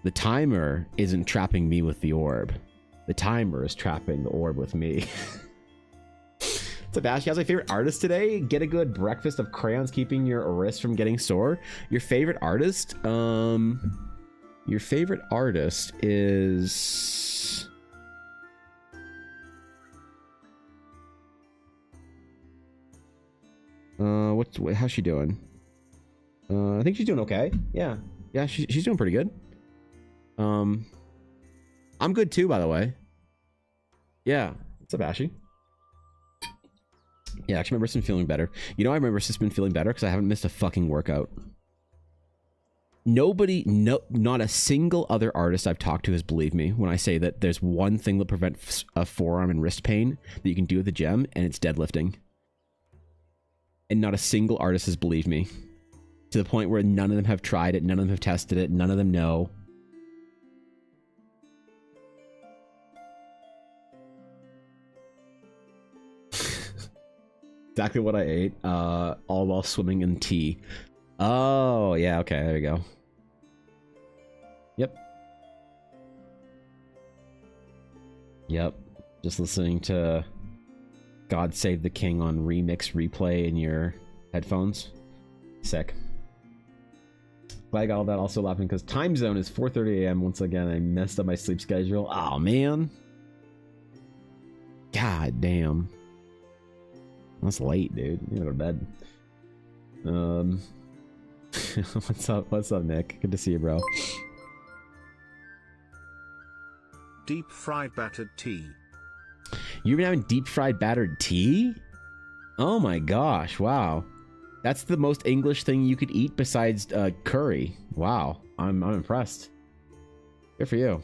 The timer isn't trapping me with the orb. The timer is trapping the orb with me. Sebastian, how's my favorite artist today? Get a good breakfast of crayons keeping your wrist from getting sore. Your favorite artist? Your favorite artist is... how's she doing? I think she's doing okay. Yeah, she's doing pretty good. I'm good too, by the way. Yeah, what's up, Ashy? Yeah, actually, my wrist's been feeling better. You know, I remember it's just been feeling better because I haven't missed a fucking workout. Not a single other artist I've talked to has believed me when I say that there's one thing that prevents a forearm and wrist pain that you can do at the gym, and it's deadlifting. And not a single artist has believed me. To the point where none of them have tried it, none of them have tested it, none of them know. Exactly what I ate, all while swimming in tea. Oh, yeah, okay, there we go. Yep. Just listening to God Save the King on remix replay in your headphones. Sick. Glad I got all that. Also laughing because time zone is 4:30 a.m. Once again, I messed up my sleep schedule. Oh, man. God damn. That's late, dude. You gotta go to bed. What's up, Nick? Good to see you, bro. Deep fried battered tea. You've been having deep fried battered tea? Oh my gosh, wow. That's the most English thing you could eat besides curry. Wow, I'm impressed. Good for you.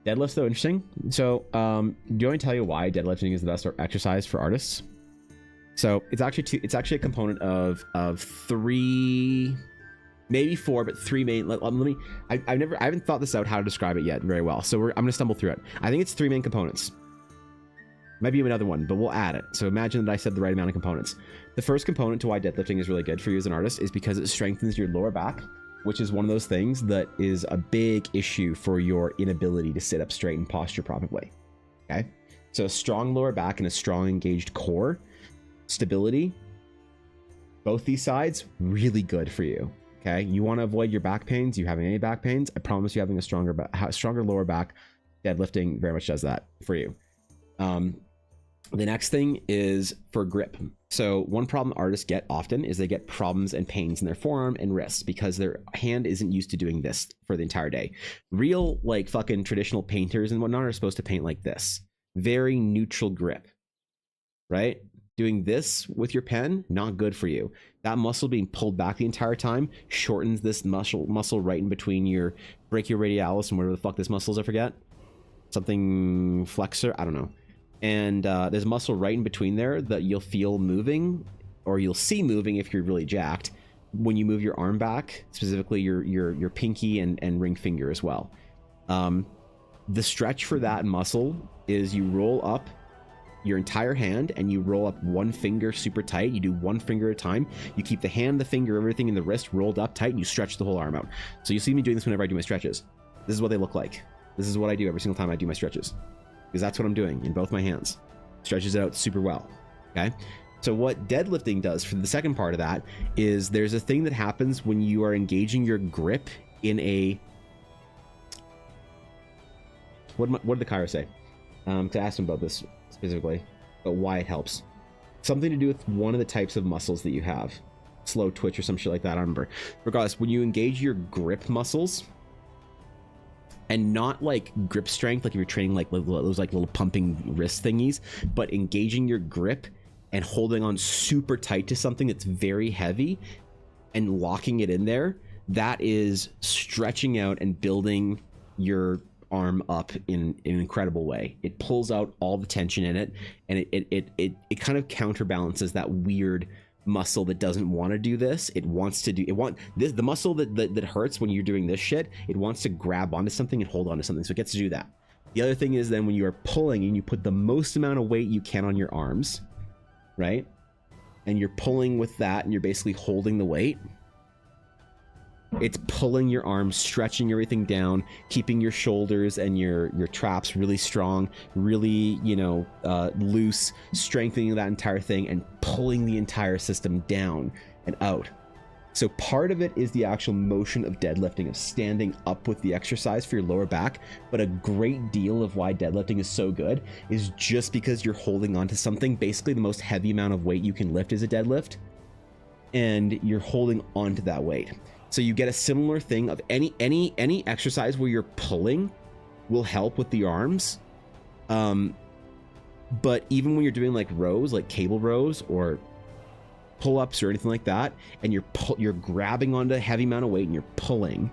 Deadlifts, though, interesting. So, do you want me to tell you why deadlifting is the best exercise for artists? So it's actually a component of three, maybe four, but three main. I haven't thought this out how to describe it yet very well. So I'm gonna stumble through it. I think it's three main components. Might be another one, but we'll add it. So imagine that I said the right amount of components. The first component to why deadlifting is really good for you as an artist is because it strengthens your lower back, which is one of those things that is a big issue for your inability to sit up straight and posture properly. Okay, so a strong lower back and a strong engaged core, stability, both these sides, really good for you. Okay, you want to avoid your back pains. You having any back pains? I promise you, having a stronger lower back, deadlifting very much does that for you. The next thing is for grip. So one problem artists get often is they get problems and pains in their forearm and wrists because their hand isn't used to doing this for the entire day. Real, like, fucking traditional painters and whatnot are supposed to paint like this. Very neutral grip, right? Doing this with your pen, not good for you. That muscle being pulled back the entire time shortens this muscle right in between your brachioradialis and whatever the fuck this muscle is, I forget. Something flexor, I don't know. And there's a muscle right in between there that you'll feel moving, or you'll see moving if you're really jacked, when you move your arm back, specifically your pinky and ring finger as well. The stretch for that muscle is you roll up your entire hand and you roll up one finger super tight. You do one finger at a time. You keep the hand, the finger, everything in the wrist rolled up tight, and you stretch the whole arm out. So you see me doing this whenever I do my stretches. This is what they look like. This is what I do every single time I do my stretches, because that's what I'm doing in both my hands. Stretches it out super well. Okay, so what deadlifting does for the second part of that is there's a thing that happens when you are engaging your grip in a, what did the Cairo say? To ask him about this specifically. but why it helps. Something to do with one of the types of muscles that you have. Slow twitch or some shit like that, I don't remember. Regardless, when you engage your grip muscles, and not like grip strength, like if you're training like those like little pumping wrist thingies, but engaging your grip and holding on super tight to something that's very heavy and locking it in there, that is stretching out and building your arm up in an incredible way. It pulls out all the tension in it, and it kind of counterbalances that weird muscle that doesn't want to do this. It wants to do the muscle that hurts when you're doing this shit. It wants to grab onto something and hold onto something, so it gets to do that. The other thing is then when you are pulling and you put the most amount of weight you can on your arms, right, and you're pulling with that and you're basically holding the weight, it's pulling your arms, stretching everything down, keeping your shoulders and your traps really strong, really, loose, strengthening that entire thing and pulling the entire system down and out. So part of it is the actual motion of deadlifting, of standing up with the exercise for your lower back. But a great deal of why deadlifting is so good is just because you're holding on to something. Basically, the most heavy amount of weight you can lift is a deadlift, and you're holding onto that weight. So you get a similar thing of any exercise where you're pulling will help with the arms. But even when you're doing like rows, like cable rows or pull-ups or anything like that, and you're grabbing onto a heavy amount of weight and you're pulling,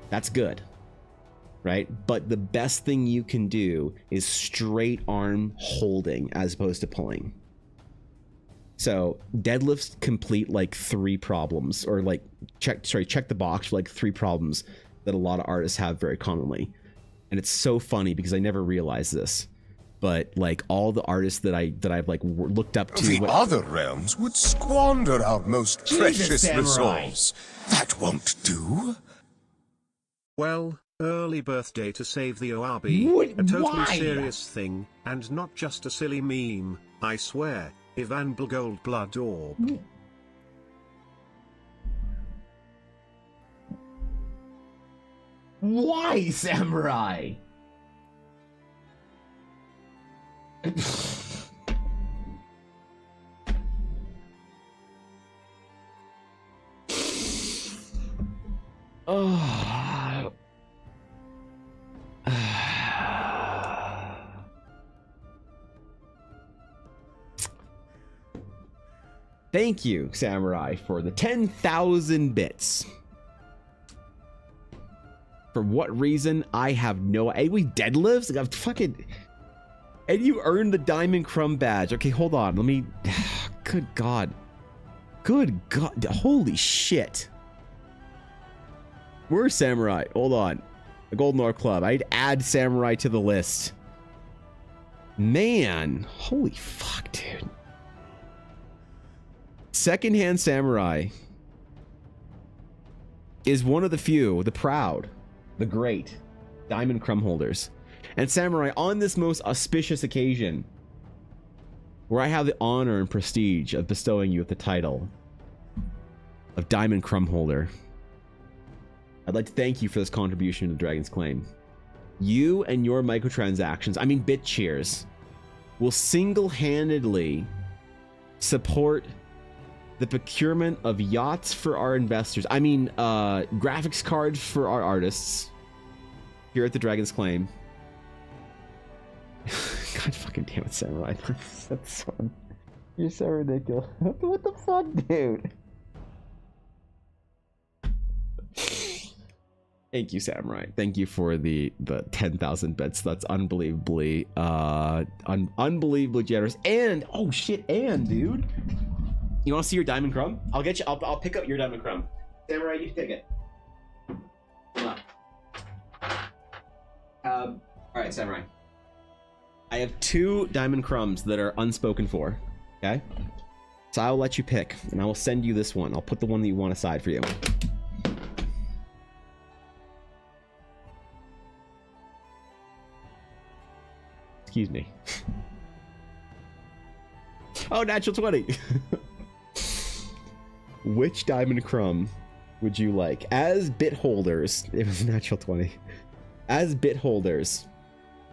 that's good, right? But the best thing you can do is straight arm holding as opposed to pulling. So deadlifts complete like 3 problems, or like check the box for like 3 problems that a lot of artists have very commonly. And it's so funny because I never realized this, but like all the artists that I've like looked up to, the other realms would squander our most precious resource. That won't do. Well, early birthday to save the ORB. A totally serious thing, and not just a silly meme, I swear. Ivan Gold Blood Orb. Why, Samurai? Oh. Thank you, Samurai, for the 10,000 bits. For what reason? I have no idea. We deadlifts? Like, fucking... And you earned the Diamond Crumb badge. Okay, hold on. Let me... Good God. Good God. Holy shit. Where's Samurai? Hold on. The Golden Orc Club. I'd add Samurai to the list. Man. Holy fuck, dude. Secondhand Samurai is one of the few, the proud, the great Diamond Crumb holders. And Samurai, on this most auspicious occasion, where I have the honor and prestige of bestowing you with the title of Diamond Crumb holder, I'd like to thank you for this contribution to Dragon's Claim. You and your microtransactions, I mean bit cheers, will single-handedly support the procurement of yachts for our investors. I mean, graphics cards for our artists here at the Dragon's Claim. God fucking damn it, Samurai. That's so... You're so ridiculous. What the fuck, dude? Thank you, Samurai. Thank you for the 10,000 bits. That's unbelievably unbelievably generous. And oh shit, and dude, you want to see your Diamond Crumb? I'll get you. I'll pick up your Diamond Crumb. Samurai, you pick it. Come on. All right, Samurai. I have 2 Diamond Crumbs that are unspoken for. Okay, so I will let you pick, and I will send you this one. I'll put the one that you want aside for you. Excuse me. Oh, natural 20. Which Diamond Crumb would you like? As bit holders, it was natural 20. As bit holders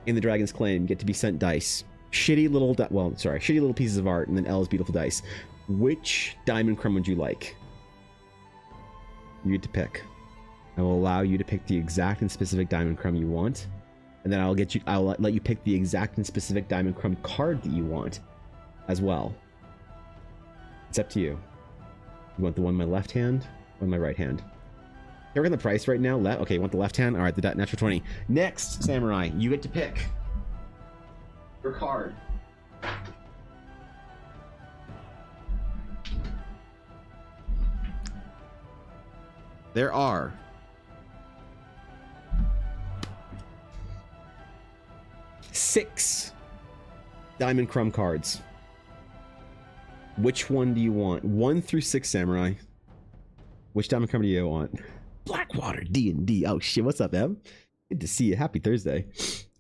in the Dragon's Claim, get to be sent dice shitty little, shitty little pieces of art, and then L is beautiful dice. Which diamond crumb would you like? You get to pick. I will allow you to pick the exact and specific diamond crumb you want, and then I'll let you pick the exact and specific diamond crumb card that you want as well. It's up to you. You want the one in my left hand or my right hand? You're in the price right now. Okay, you want the left hand? All right, the natural 20. Next, Samurai, you get to pick your card. There are 6 diamond crumb cards. Which one do you want? 1 through 6, Samurai. Which diamond crumb do you want? Blackwater D&D. Oh shit, what's up, Em? Good to see you. Happy Thursday.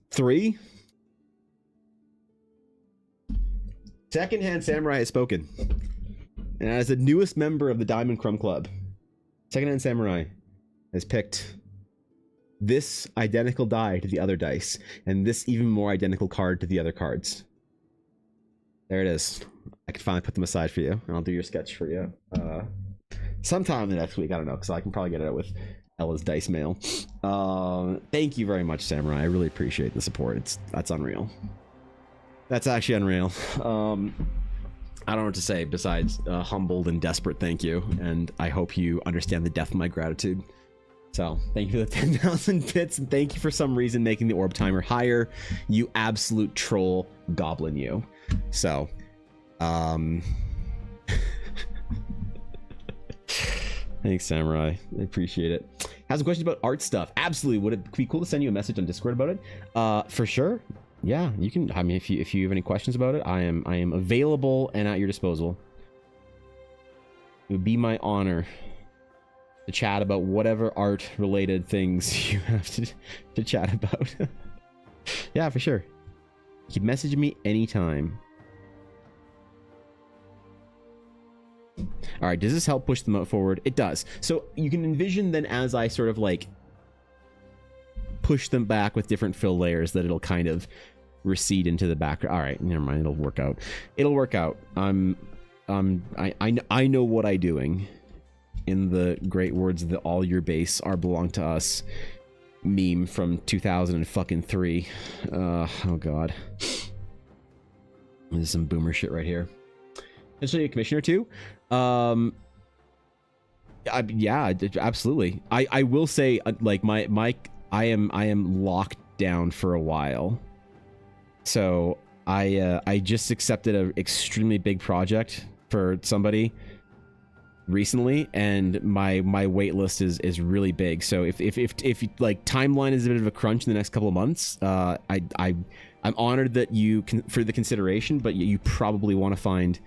3. Secondhand Samurai has spoken. And as the newest member of the Diamond Crumb Club, Secondhand Samurai has picked this identical die to the other dice, and this even more identical card to the other cards. There it is. I can finally put them aside for you, and I'll do your sketch for you. Sometime in the next week, I don't know, because I can probably get it out with Ella's dice mail. Thank you very much, Samurai. I really appreciate the support. That's unreal. That's actually unreal. I don't know what to say besides humbled and desperate thank you, and I hope you understand the depth of my gratitude. So thank you for the 10,000 bits, and thank you for some reason making the orb timer higher, you absolute troll goblin you. So thanks, Samurai. I appreciate it. Has a question about art stuff. Absolutely. Would it be cool to send you a message on Discord about it? For sure. Yeah, you can. I mean, if you have any questions about it, I am available and at your disposal. It would be my honor to chat about whatever art related things you have to chat about. Yeah, for sure. You can message me anytime. All right, does this help push them forward? It does. So you can envision then as I sort of like push them back with different fill layers that it'll kind of recede into the background. All right, never mind. It'll work out. It'll work out. I know what I'm doing. In the great words of the "all your base are belong to us" meme from 2003. Oh god, this is some boomer shit right here. Essentially a commissioner too. Yeah, absolutely. I will say, like I am locked down for a while, so I just accepted an extremely big project for somebody recently, and my wait list is really big. So if like timeline is a bit of a crunch in the next couple of months, I'm honored that you can for the consideration, but you probably want to find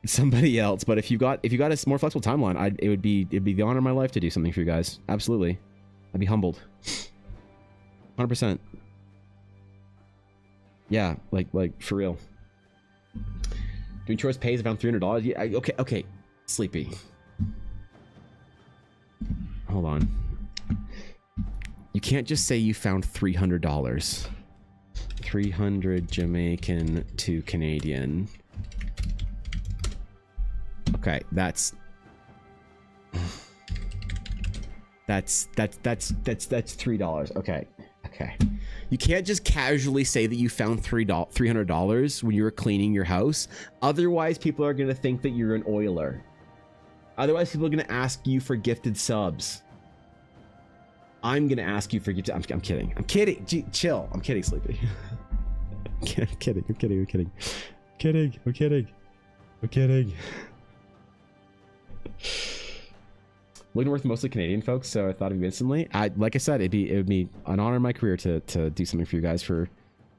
somebody else. But if you got a more flexible timeline, it'd be the honor of my life to do something for you guys. Absolutely. I'd be humbled. 100%. Yeah, like for real. Doing chores pays around $300. Yeah, okay. Sleepy. Hold on. You can't just say you found $300. 300 Jamaican to Canadian. Okay, that's $3. Okay. You can't just casually say that you found $300 when you were cleaning your house. Otherwise, people are going to think that you're an oiler. Otherwise, people are going to ask you for gifted subs. I'm going to ask you for gifted... I'm kidding. I'm kidding. Gee, chill. I'm kidding, Sleepy. I'm kidding. Looking to work with mostly Canadian folks, so I thought of you instantly. Like I said, it would be an honor in my career to do something for you guys for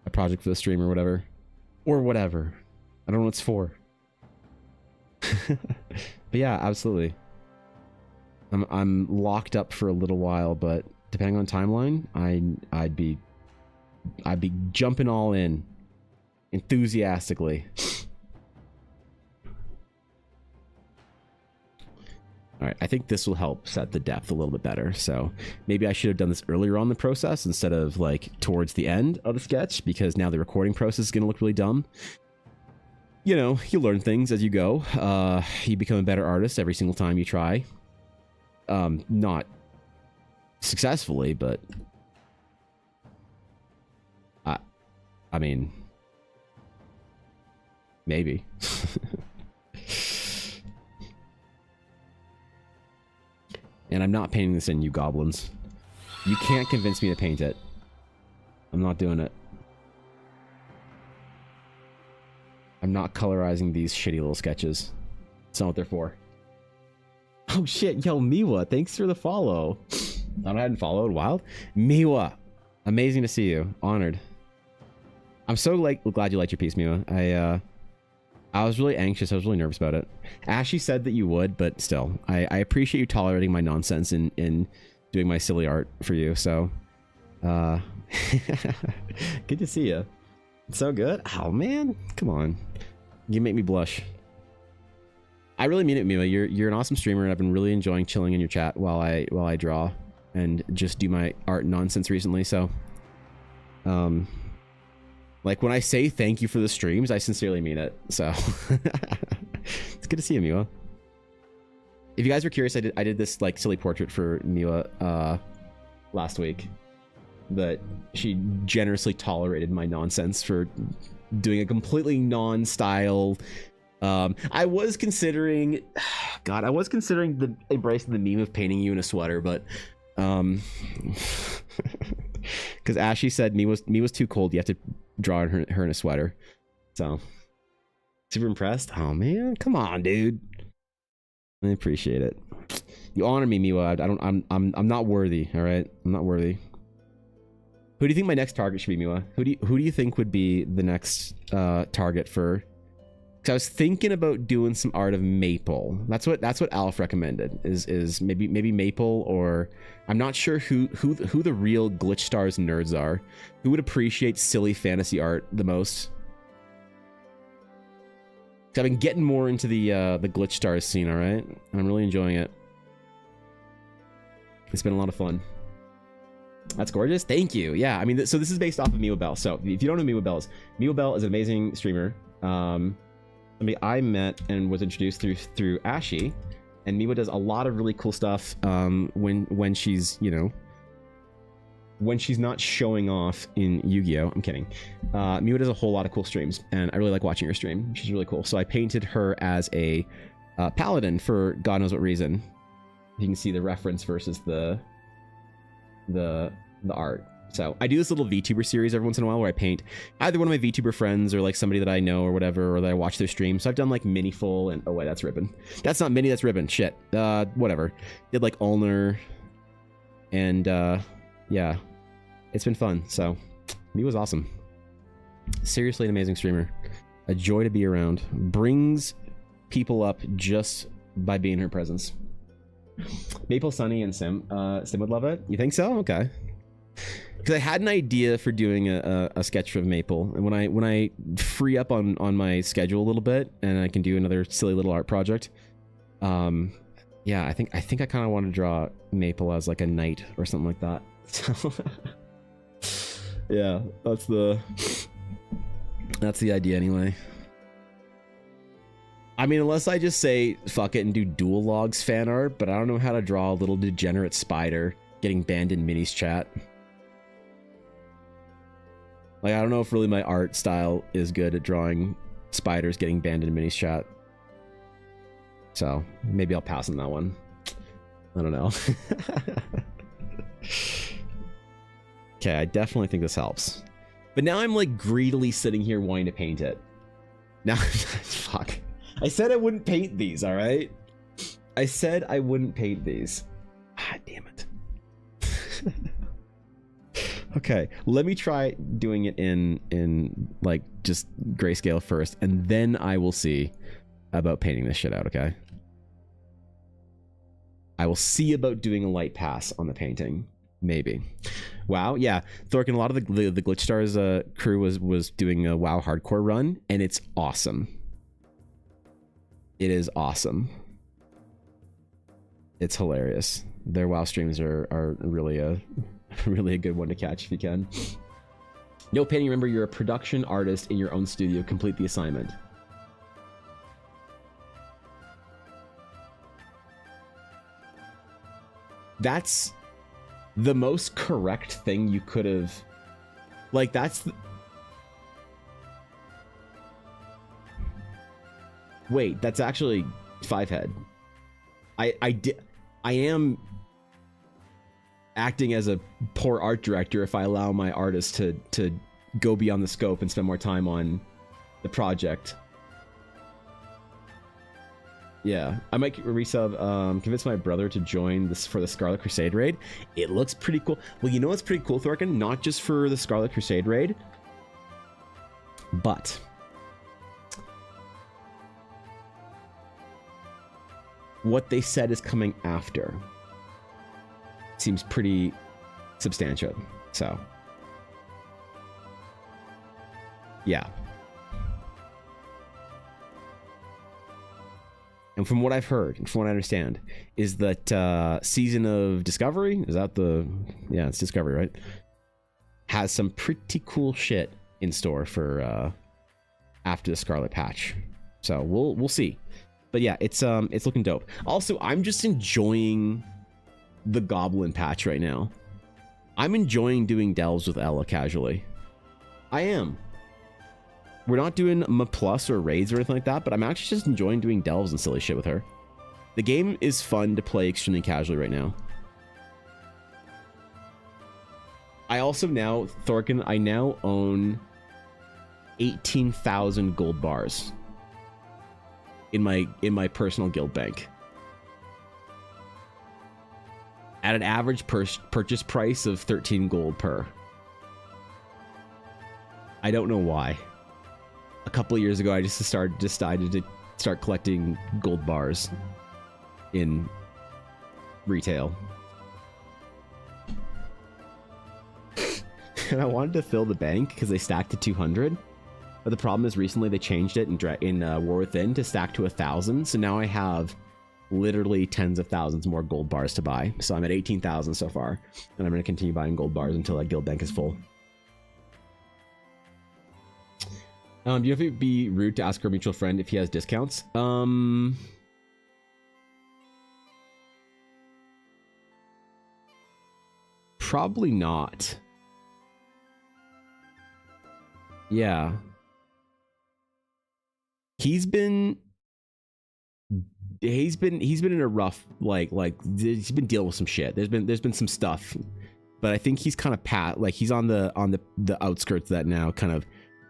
a project for the stream or whatever. I don't know what it's for. But yeah, absolutely. I'm locked up for a little while, but depending on timeline, I'd be jumping all in enthusiastically. All All right, I think this will help set the depth a little bit better. So maybe I should have done this earlier on the process instead of like towards the end of the sketch, because now the recording process is going to look really dumb. You know, you learn things as you go. You become a better artist every single time you try. Not successfully, but I mean, maybe. And I'm not painting this in, you goblins. You can't convince me to paint it. I'm not doing it. I'm not colorizing these shitty little sketches. That's not what they're for. Oh shit, yo, Miwa, thanks for the follow. I hadn't followed in a while. Miwa, amazing to see you. Honored. I'm so glad you liked your piece, Miwa. I was really anxious. I was really nervous about it. Ashley said that you would, but still, I appreciate you tolerating my nonsense in doing my silly art for you. So, good to see you. It's so good. Oh man, come on, you make me blush. I really mean it, Miwa. You're an awesome streamer, and I've been really enjoying chilling in your chat while I draw and just do my art nonsense recently. So, like when I say thank you for the streams, I sincerely mean it. So it's good to see you, Miwa. If you guys were curious, I did this like silly portrait for Miwa last week, but she generously tolerated my nonsense for doing a completely non-style. I was considering, God, I was considering embracing the meme of painting you in a sweater, but because Ashley said Miwa's too cold. You have to draw her in a sweater. So super impressed. Oh man, come on, dude. I appreciate it. You honor me, Miwa. I'm not worthy. All right, I'm not worthy. Who do you think my next target should be, Miwa? Who do you think would be the next target for? Because I was thinking about doing some art of Maple. That's what Alf recommended. Is maybe Maple, or I'm not sure who the real Glitch Stars nerds are. Who would appreciate silly fantasy art the most? Because I've been getting more into the Glitch Stars scene. All right, and I'm really enjoying it. It's been a lot of fun. That's gorgeous. Thank you. Yeah, I mean, so this is based off of Miwa Bell. So if you don't know Miwa Bell is an amazing streamer. I met and was introduced through Ashi, and Miwa does a lot of really cool stuff when she's, you know, when she's not showing off in Yu-Gi-Oh. I'm kidding. Miwa does a whole lot of cool streams, and I really like watching her stream. She's really cool. So I painted her as a paladin for God knows what reason. You can see the reference versus the art. So I do this little VTuber series every once in a while where I paint either one of my VTuber friends or like somebody that I know or whatever, or that I watch their stream. So I've done like Mini Full and, oh wait, that's Ribbon. That's not Mini, that's Ribbon. Shit. Whatever. Did like Ulner, and yeah, it's been fun. So he was awesome. Seriously an amazing streamer. A joy to be around. Brings people up just by being in her presence. Maple, Sunny, and Sim. Sim would love it. You think so? Okay. Because I had an idea for doing a sketch of Maple, and when I free up on my schedule a little bit, and I can do another silly little art project, yeah, I think I kind of want to draw Maple as like a knight or something like that. So yeah, that's the idea anyway. I mean, unless I just say fuck it and do dual logs fan art, but I don't know how to draw a little degenerate spider getting banned in Minnie's chat. Like, I don't know if really my art style is good at drawing spiders getting banned in Minnie's chat. So maybe I'll pass on that one. I don't know. Okay, I definitely think this helps. But now I'm like greedily sitting here wanting to paint it. Now, fuck. I said I wouldn't paint these, all right? I said I wouldn't paint these. Ah, damn it. Okay, let me try doing it in like just grayscale first, and then I will see about painting this shit out, okay? I will see about doing a light pass on the painting. Maybe. WoW, yeah. Thorkin, a lot of the Glitch Stars crew was doing a WoW hardcore run, and it's awesome. It is awesome. It's hilarious. Their WoW streams are really a really a good one to catch if you can. No painting. Remember, you're a production artist in your own studio. Complete the assignment. That's the most correct thing you could have. Like, that's. Wait, that's actually Fivehead. I am acting as a poor art director if I allow my artist to go beyond the scope and spend more time on the project. Yeah, I might resub, convince my brother to join this for the Scarlet Crusade raid. It looks pretty cool. Well, you know what's pretty cool, Thorkin? Not just for the Scarlet Crusade raid, but what they said is coming after seems pretty substantial. So, yeah. And from what I've heard, and from what I understand, is that Season of Discovery, is that the... Yeah, it's Discovery, right? Has some pretty cool shit in store for after the Scarlet patch. So we'll see. But yeah, it's looking dope. Also, I'm just enjoying the Goblin patch right now. I'm enjoying doing delves with Ella casually. I am. We're not doing plus or raids or anything like that, but I'm actually just enjoying doing delves and silly shit with her. The game is fun to play extremely casually right now. I also now, Thorkin, I now own 18,000 gold bars in my personal guild bank. At an average purchase price of 13 gold per. I don't know why. A couple of years ago, I just decided to start collecting gold bars in retail. And I wanted to fill the bank because they stacked to 200. But the problem is recently they changed it in War Within to stack to 1,000. So now I have literally tens of thousands more gold bars to buy. So I'm at 18,000 so far. And I'm going to continue buying gold bars until that guild bank is full. Do you have to be rude to ask our mutual friend if he has discounts? Probably not. Yeah. He's been in a rough he's been dealing with some shit. There's been some stuff, but I think he's kind of he's on the outskirts of that now, kind of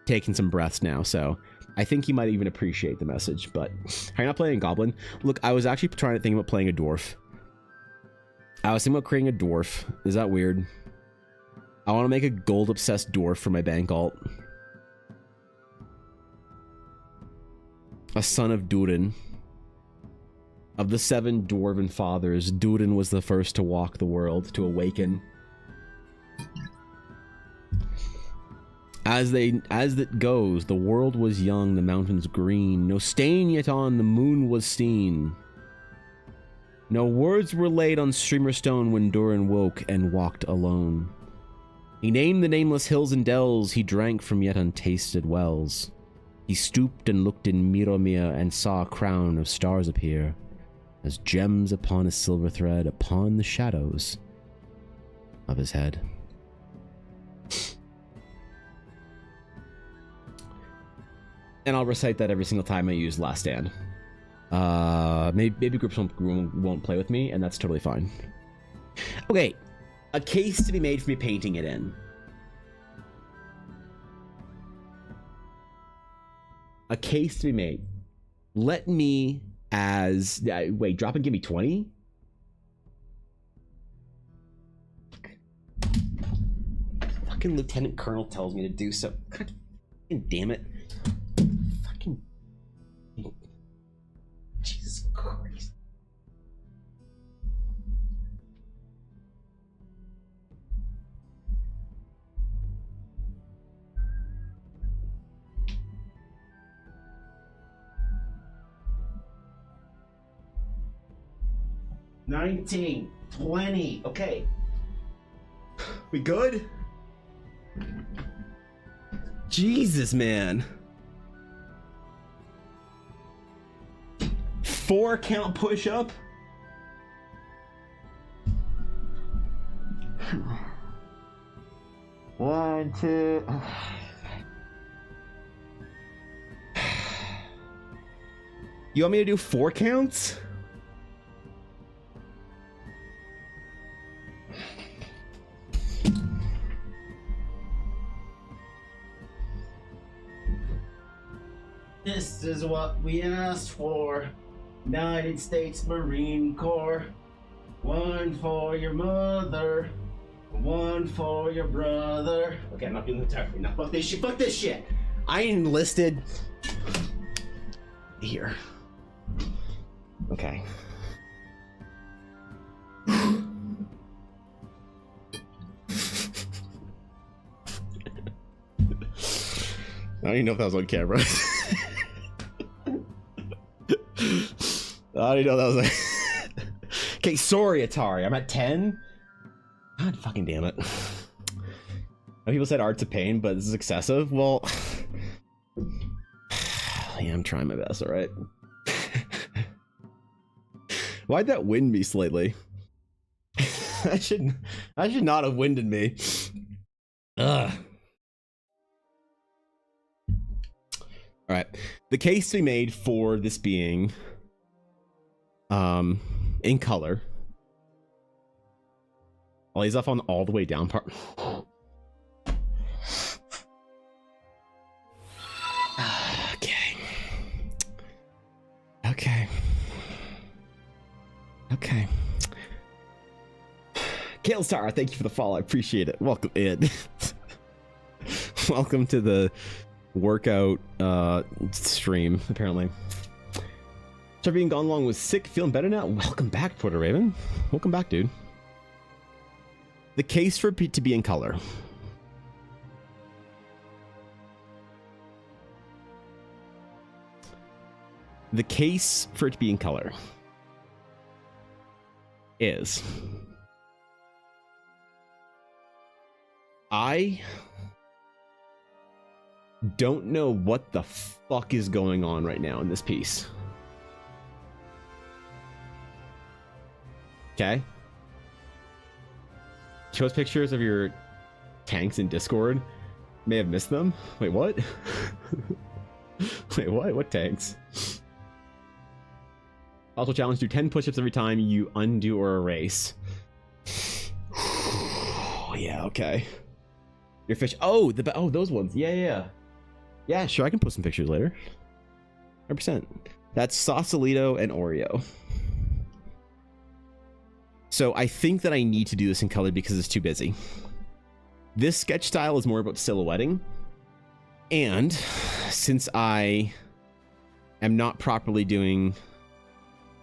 taking some breaths now. So I think he might even appreciate the message. But are you not playing Goblin? Look, I was actually trying to think about playing a dwarf. I was thinking about creating a dwarf. Is that weird? I want to make a gold obsessed dwarf for my bank alt. A son of Durin. Of the 7 dwarven fathers, Durin was the first to walk the world, to awaken. As it goes, the world was young, the mountains green, no stain yet on the moon was seen. No words were laid on streamer stone when Durin woke and walked alone. He named the nameless hills and dells, he drank from yet untasted wells. He stooped and looked in Miromir and saw a crown of stars appear, as gems upon a silver thread upon the shadows of his head. And I'll recite that every single time I use Last Stand. Maybe groups won't play with me, and that's totally fine. Okay, a case to be made for me painting it in. A case to be made. Let me as... wait, drop and give me 20? Fucking Lieutenant Colonel tells me to do so. God damn it. Fucking... Jesus Christ. 19, 20. Okay. We good? Jesus, man. 4 count push up. One, two. You want me to do 4 counts? This is what we asked for. United States Marine Corps. 1 for your mother. 1 for your brother. Okay, I'm not doing the entire thing. Now fuck this shit. Fuck this shit. I enlisted here. Okay. I don't even know if that was on camera. I don't even know that was like. Okay, sorry, Atari. I'm at 10. God fucking damn it. People said art's a pain, but this is excessive. Well, yeah, I'm trying my best, alright? Why'd that wind me slightly? I should not have winded me. Ugh. Alright. The case we made for this being in color. I'll ease off on all the way down part. Okay. Okay. Okay. Kale Star, thank you for the follow. I appreciate it. Welcome in. Welcome to the workout stream, apparently. After being gone long was sick, feeling better now. Welcome back, Porter Raven. Welcome back, dude. The case for it to be in color. The case for it to be in color is I don't know what the fuck is going on right now in this piece. Okay? Show us pictures of your tanks in Discord. May have missed them. Wait, what? Wait, what? What tanks? Also challenge, do 10 push-ups every time you undo or erase. Yeah, okay. Your fish. Oh, oh, those ones. Yeah. Yeah, sure, I can post some pictures later. 100%. That's Sausalito and Oreo. So I think that I need to do this in color because it's too busy. This sketch style is more about silhouetting. And since I am not properly doing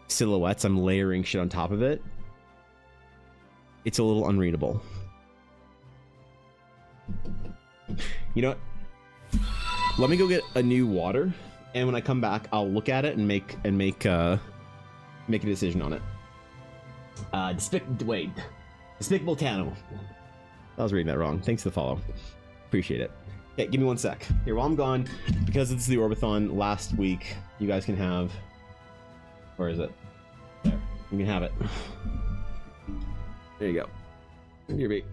silhouettes, I'm layering shit on top of it. It's a little unreadable. You know what? Let me go get a new water, and when I come back, I'll look at it and make a decision on it. Despicable Tano. I was reading that wrong. Thanks for the follow. Appreciate it. Okay, give me 1 sec. Here, while I'm gone, because it's the Orbathon last week, you guys can have... Where is it? There. You can have it. There you go. Here, be.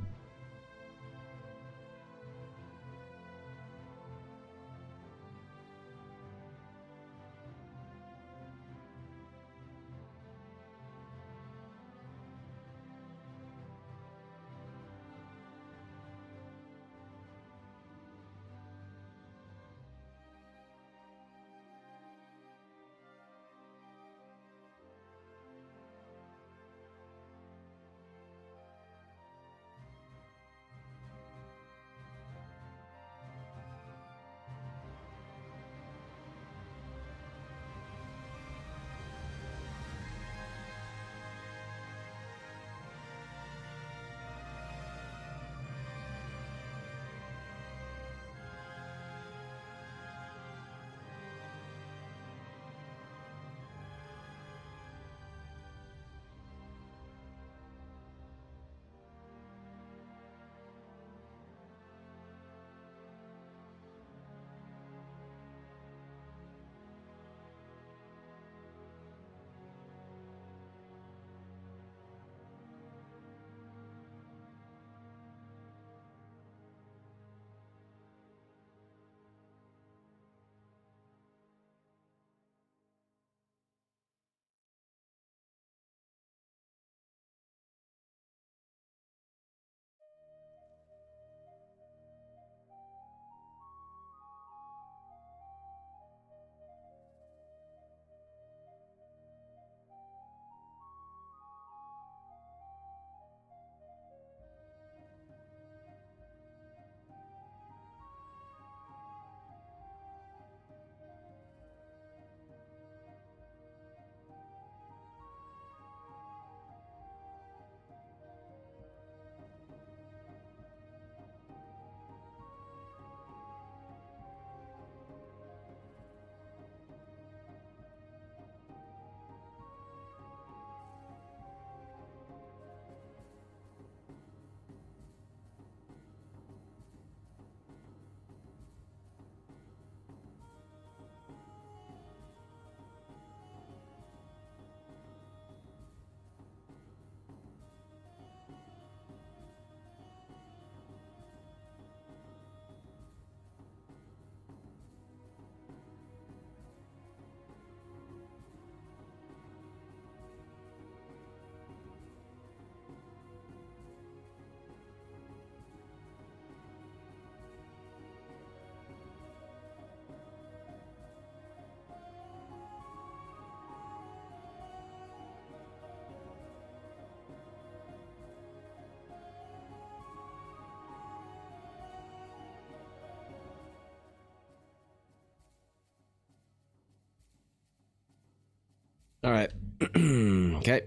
All right. Okay.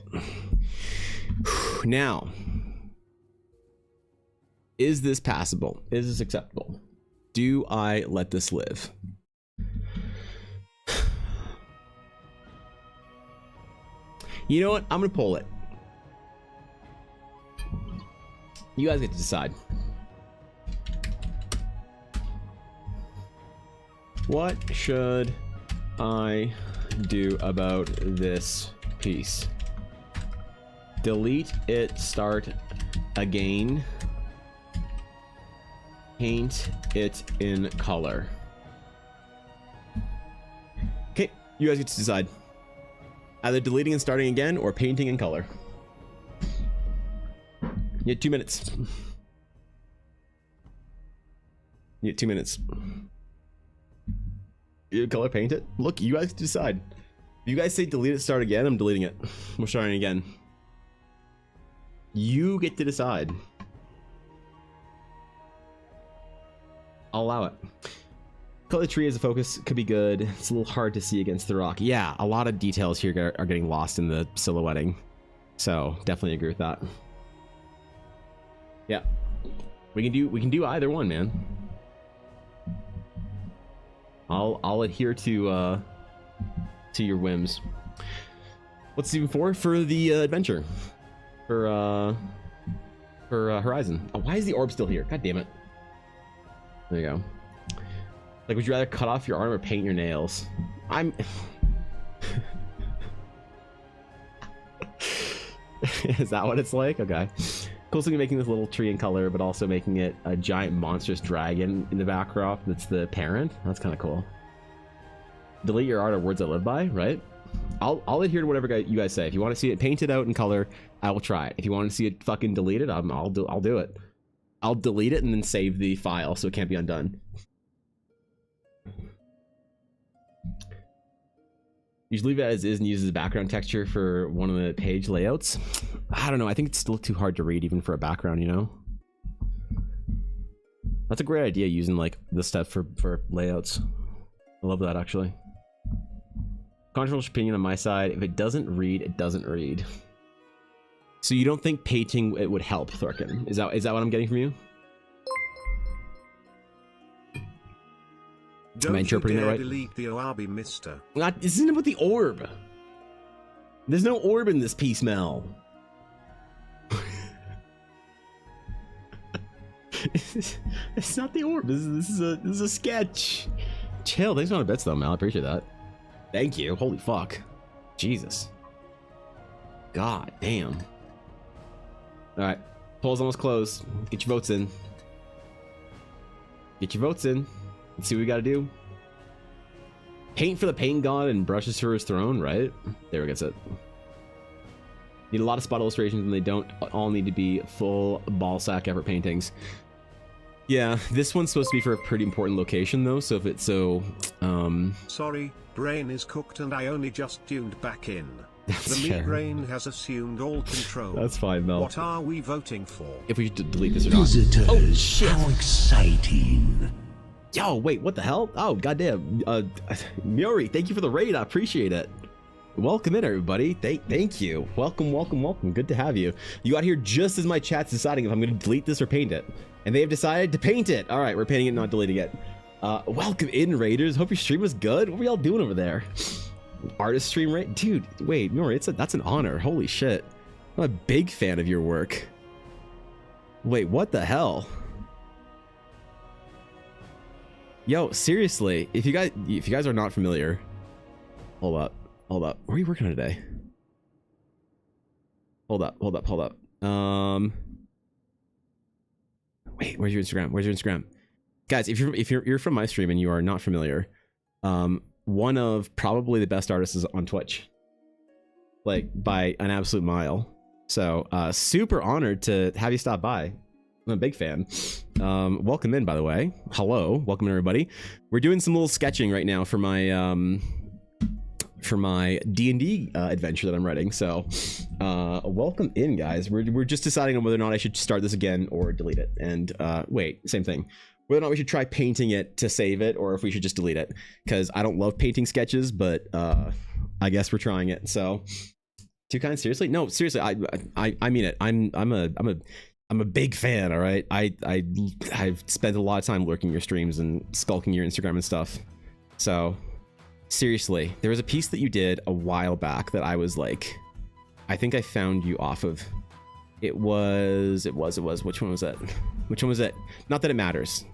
Now, is this passable? Is this acceptable? Do I let this live? You know what? I'm gonna poll it. You guys get to decide. What should I do about this piece? Delete it, start again. Paint it in color. Okay, you guys get to decide. Either deleting and starting again or painting in color. You get 2 minutes. You get 2 minutes. You color paint it? Look, you guys decide. If you guys say delete it, start again, I'm deleting it. We're starting again. You get to decide. I'll allow it. Color the tree as a focus could be good. It's a little hard to see against the rock. Yeah, a lot of details here are getting lost in the silhouetting. So definitely agree with that. Yeah, we can do either one, man. I'll adhere to your whims. What's Season 4 for the adventure? For Horizon. Oh, why is the orb still here? God damn it. There you go. Like, would you rather cut off your arm or paint your nails? Is that what it's like? Okay. Cool thing making this little tree in color, but also making it a giant monstrous dragon in the backdrop that's the parent. That's kind of cool. Delete your art or words I live by, right? I'll adhere to whatever you guys say. If you want to see it painted out in color, I will try it. If you want to see it fucking deleted, I'll do it. I'll delete it and then save the file so it can't be undone. You should leave it as is and use as a background texture for one of the page layouts. I don't know. I think it's still too hard to read even for a background, you know? That's a great idea, using like this stuff for layouts. I love that, actually. Controversial opinion on my side. If it doesn't read, it doesn't read. So you don't think painting it would help, Thorkin? Is that what I'm getting from you? Am I interpreting that right? Delete the ORB, mister. This isn't about the orb. There's no orb in this piece, Mel. It's not the orb. This is a sketch. Chill. Thanks for the bits though, Mel. I appreciate that. Thank you. Holy fuck. Jesus. God damn. All right. Poll's almost closed. Get your votes in. Get your votes in. Let's see what we gotta do. Paint for the paint god and brushes for his throne, right? There gets it. Need a lot of spot illustrations, and they don't all need to be full ballsack effort paintings. Yeah, this one's supposed to be for a pretty important location though, so if it's so Sorry, brain is cooked and I only just tuned back in. That's The fair. meat brain has assumed all control. That's fine, Mel. What are we voting for? If we should delete this or not. Visitors, Oh shit! how exciting. Yo, wait, what the hell? Oh, goddamn. Miori, thank you for the raid. I appreciate it. Welcome in, everybody. Thank you. Welcome, welcome, welcome. Good to have you. You got here just as my chat's deciding if I'm going to delete this or paint it. And they have decided to paint it. All right, we're painting it, not deleting it. Welcome in, raiders. Hope your stream was good. What were y'all doing over there? Artist stream raid? Dude, wait, Miori, that's an honor. Holy shit. I'm a big fan of your work. Wait, what the hell? Yo, seriously, if you guys are not familiar, hold up. Where are you working on today? Hold up. Wait, where's your Instagram? Guys, if you're from my stream and you are not familiar, one of probably the best artists on Twitch, like by an absolute mile. So super honored to have you stop by. I'm a big fan. Welcome in, by the way. Hello, welcome in, everybody. We're doing some little sketching right now for my D&D adventure that I'm writing. So welcome in, guys. We're just deciding on whether or not I should start this again or delete it. And wait, same thing. Whether or not we should try painting it to save it, or if we should just delete it. Because I don't love painting sketches, but I guess we're trying it. So, too kind. Seriously? No, seriously. I mean it. I'm a big fan. All right. I've spent a lot of time lurking your streams and skulking your Instagram and stuff. So, seriously, there was a piece that you did a while back that I was like, I think I found you off of. It was. Which one was that? Which one was it? Not that it matters.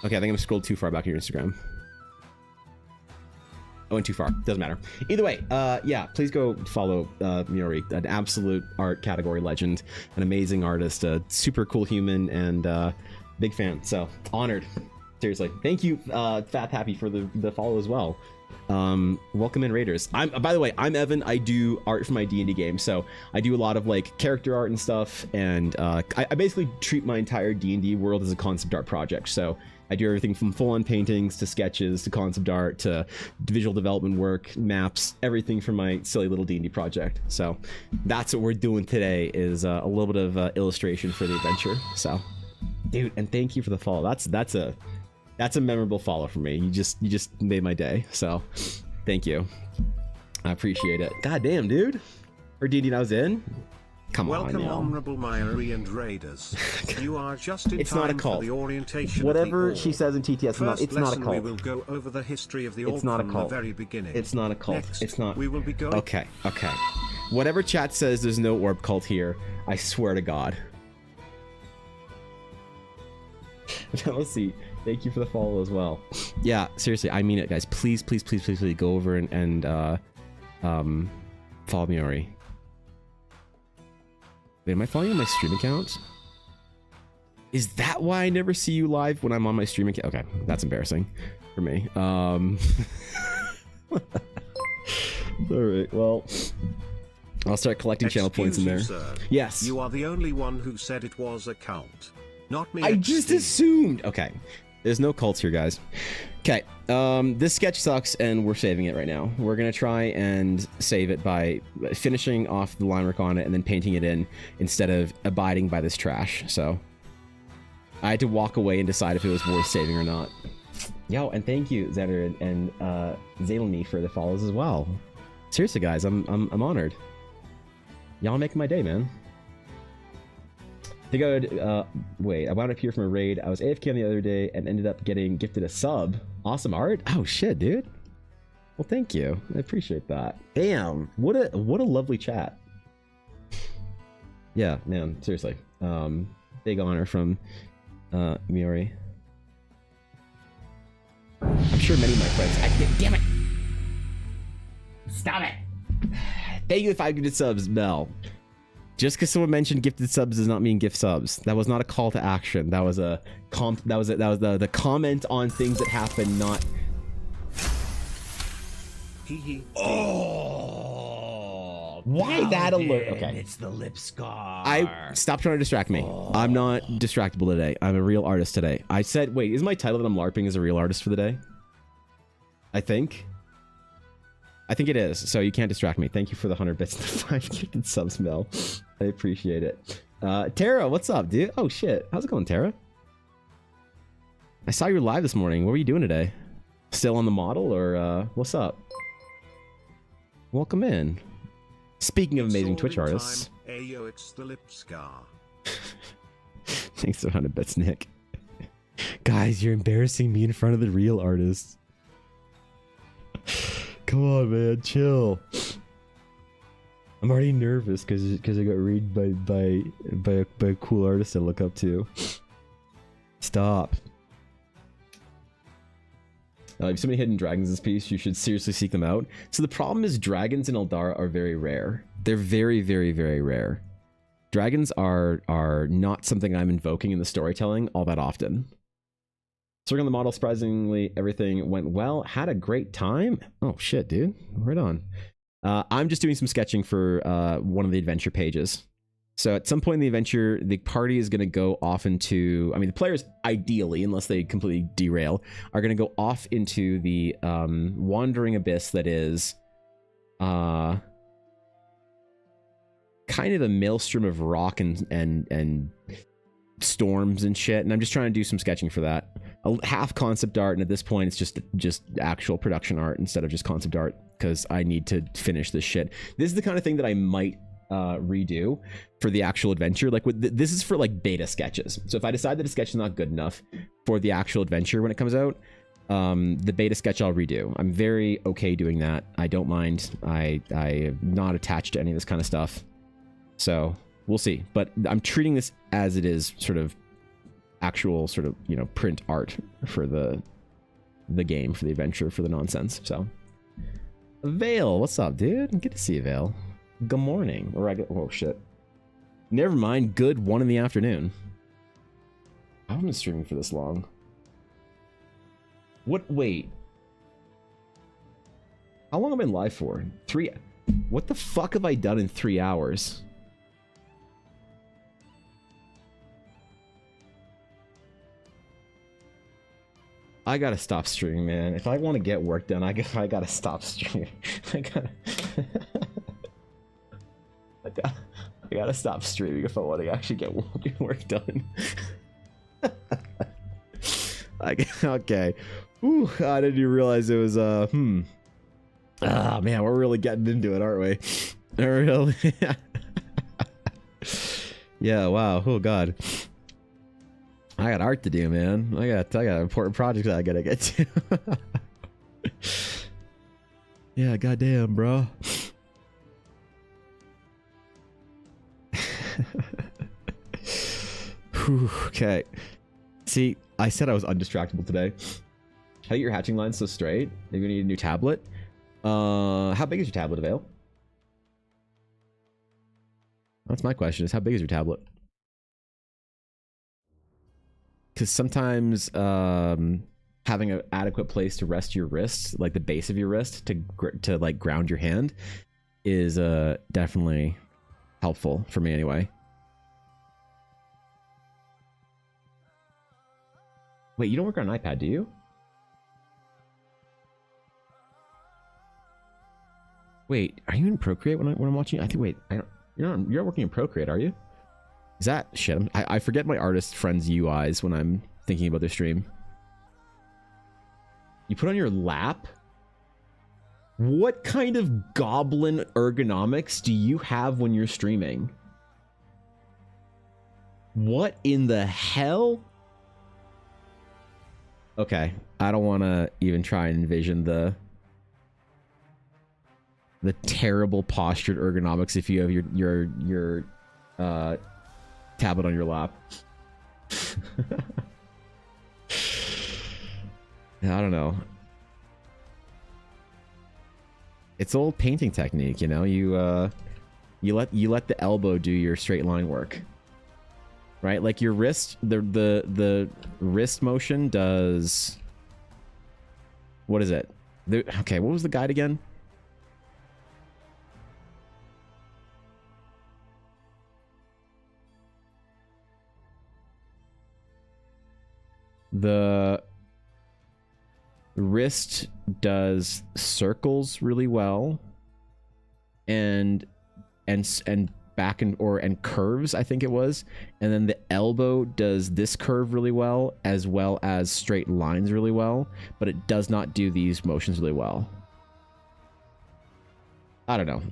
Okay, I think I'm scrolled too far back on your Instagram. I went too far. Doesn't matter. Either way, yeah, please go follow Miori, an absolute art category legend, an amazing artist, a super cool human, and big fan. So honored. Seriously. Thank you, Fat Happy, for the follow as well. Welcome in, Raiders. By the way, I'm Evan. I do art for my D&D game, so I do a lot of like character art and stuff, and I basically treat my entire D&D world as a concept art project. So I do everything from full-on paintings to sketches to concept art to visual development work, maps, everything for my silly little D&D project. So that's what we're doing today, is a little bit of illustration for the adventure. So, dude, and thank you for the follow. That's a memorable follow for me. You just made my day. So thank you. I appreciate it. God damn, dude. Or D&D I was in? Come Welcome, on, Honorable Myri and Raiders. You are just in it's time not a cult. for the orientation. Whatever of the she says in TTS, it's not a cult. We will go over the history of the it's not a from cult. the very beginning. It's not a cult. Next, it's not. We will be going. Okay. Whatever chat says, there's no orb cult here. I swear to God. Let's see. Thank you for the follow as well. Yeah, seriously, I mean it, guys. Please go over and follow Miori. Wait, am I following you on my stream account? Is that why I never see you live when I'm on my stream account? Okay, that's embarrassing for me. All right, well, I'll start collecting channel points in there. Sir. Yes. You are the only one who said it was a cult. Not me. I just assumed. Okay. There's no cults here, guys. Okay. This sketch sucks, and we're saving it right now. We're going to try and save it by finishing off the line work on it and then painting it in instead of abiding by this trash. So I had to walk away and decide if it was worth saving or not. Yo, and thank you, Zetter and Zalemy, for the follows as well. Seriously, guys, I'm honored. Y'all making my day, man. I think I would, wait, I wound up here from a raid. I was AFK the other day and ended up getting gifted a sub. Awesome art. Oh shit, dude. Well, thank you. I appreciate that. Damn, what a lovely chat. Yeah, man, seriously. Big honor from Miori. I'm sure many of my friends. Damn it! Stop it! Thank you, 5 gifted subs, Mel. Just because someone mentioned gifted subs does not mean gift subs. That was not a call to action. That was a that was the comment on things that happened, not. Oh, why that alert? Okay, it's the lip scar. Stop trying to distract me. I'm not distractible today. I'm a real artist today. I said, wait, is my title that I'm LARPing as a real artist for the day? I think it is, so you can't distract me. Thank you for the 100 bits and the 5 gifted subs, Mel. I appreciate it. Tara, what's up, dude? Oh, shit. How's it going, Tara? I saw you were live this morning. What were you doing today? Still on the model, or what's up? Welcome in. Speaking of amazing Twitch artists. Ayo, it's the lip scar. Thanks for 100 bits, Nick. Guys, you're embarrassing me in front of the real artists. Come on, man, chill. I'm already nervous because I got read by a cool artist I look up to. Stop. If so many hidden dragons in this piece, you should seriously seek them out. So the problem is dragons in Eldara are very rare. They're very, very, very rare. Dragons are not something I'm invoking in the storytelling all that often. So working on the model, surprisingly, everything went well. Had a great time. Oh, shit, dude. Right on. I'm just doing some sketching for one of the adventure pages. So at some point in the adventure, the party is going to go off into... I mean, the players, ideally, unless they completely derail, are going to go off into the wandering abyss that is... kind of a maelstrom of rock and storms and shit, and I'm just trying to do some sketching for that. A half concept art, and at this point it's just actual production art instead of just concept art, because I need to finish this shit. This is the kind of thing that I might redo for the actual adventure. Like this is for like beta sketches. So if I decide that a sketch is not good enough for the actual adventure when it comes out, the beta sketch I'll redo. I'm very okay doing that. I don't mind. I am not attached to any of this kind of stuff. So we'll see. But I'm treating this as it is sort of actual sort of, you know, print art for the game, for the adventure, for the nonsense. So Vale, what's up, dude? Good to see you, Vale. Good morning. Or oh shit. Never mind. Good 1 in the afternoon. I haven't been streaming for this long. What? Wait. How long have I been live for? 3. What the fuck have I done in 3 hours? I gotta stop streaming, man. If I want to get work done, I gotta stop streaming. I gotta stop streaming if I want to actually get work done. Okay. Ooh, I didn't even realize it was Ah, man, we're really getting into it, aren't we? Really? Yeah, wow. Oh god. I got art to do, man. I got important projects I gotta get to. Yeah, goddamn, bro. Okay. See, I said I was undistractable today. How your hatching line so straight? You're gonna need a new tablet. How big is your tablet, Avail? That's my question. Is how big is your tablet? Because sometimes having an adequate place to rest your wrist, like the base of your wrist, to like ground your hand, is definitely helpful for me anyway. Wait, you don't work on an iPad, do you? Wait, are you in Procreate when I'm watching? I think. Wait, you're not working in Procreate, are you? Is that shit? I forget my artist friends' UIs when I'm thinking about their stream. You put on your lap? What kind of goblin ergonomics do you have when you're streaming? What in the hell? Okay, I don't want to even try and envision the terrible postured ergonomics if you have your tablet on your lap. I don't know. It's old painting technique, you know. You let the elbow do your straight line work, right? Like your wrist, the wrist motion does. What is it? Okay, what was the guide again? The wrist does circles really well, and back and curves, I think it was, and then the elbow does this curve really well as straight lines really well, but it does not do these motions really well. I don't know.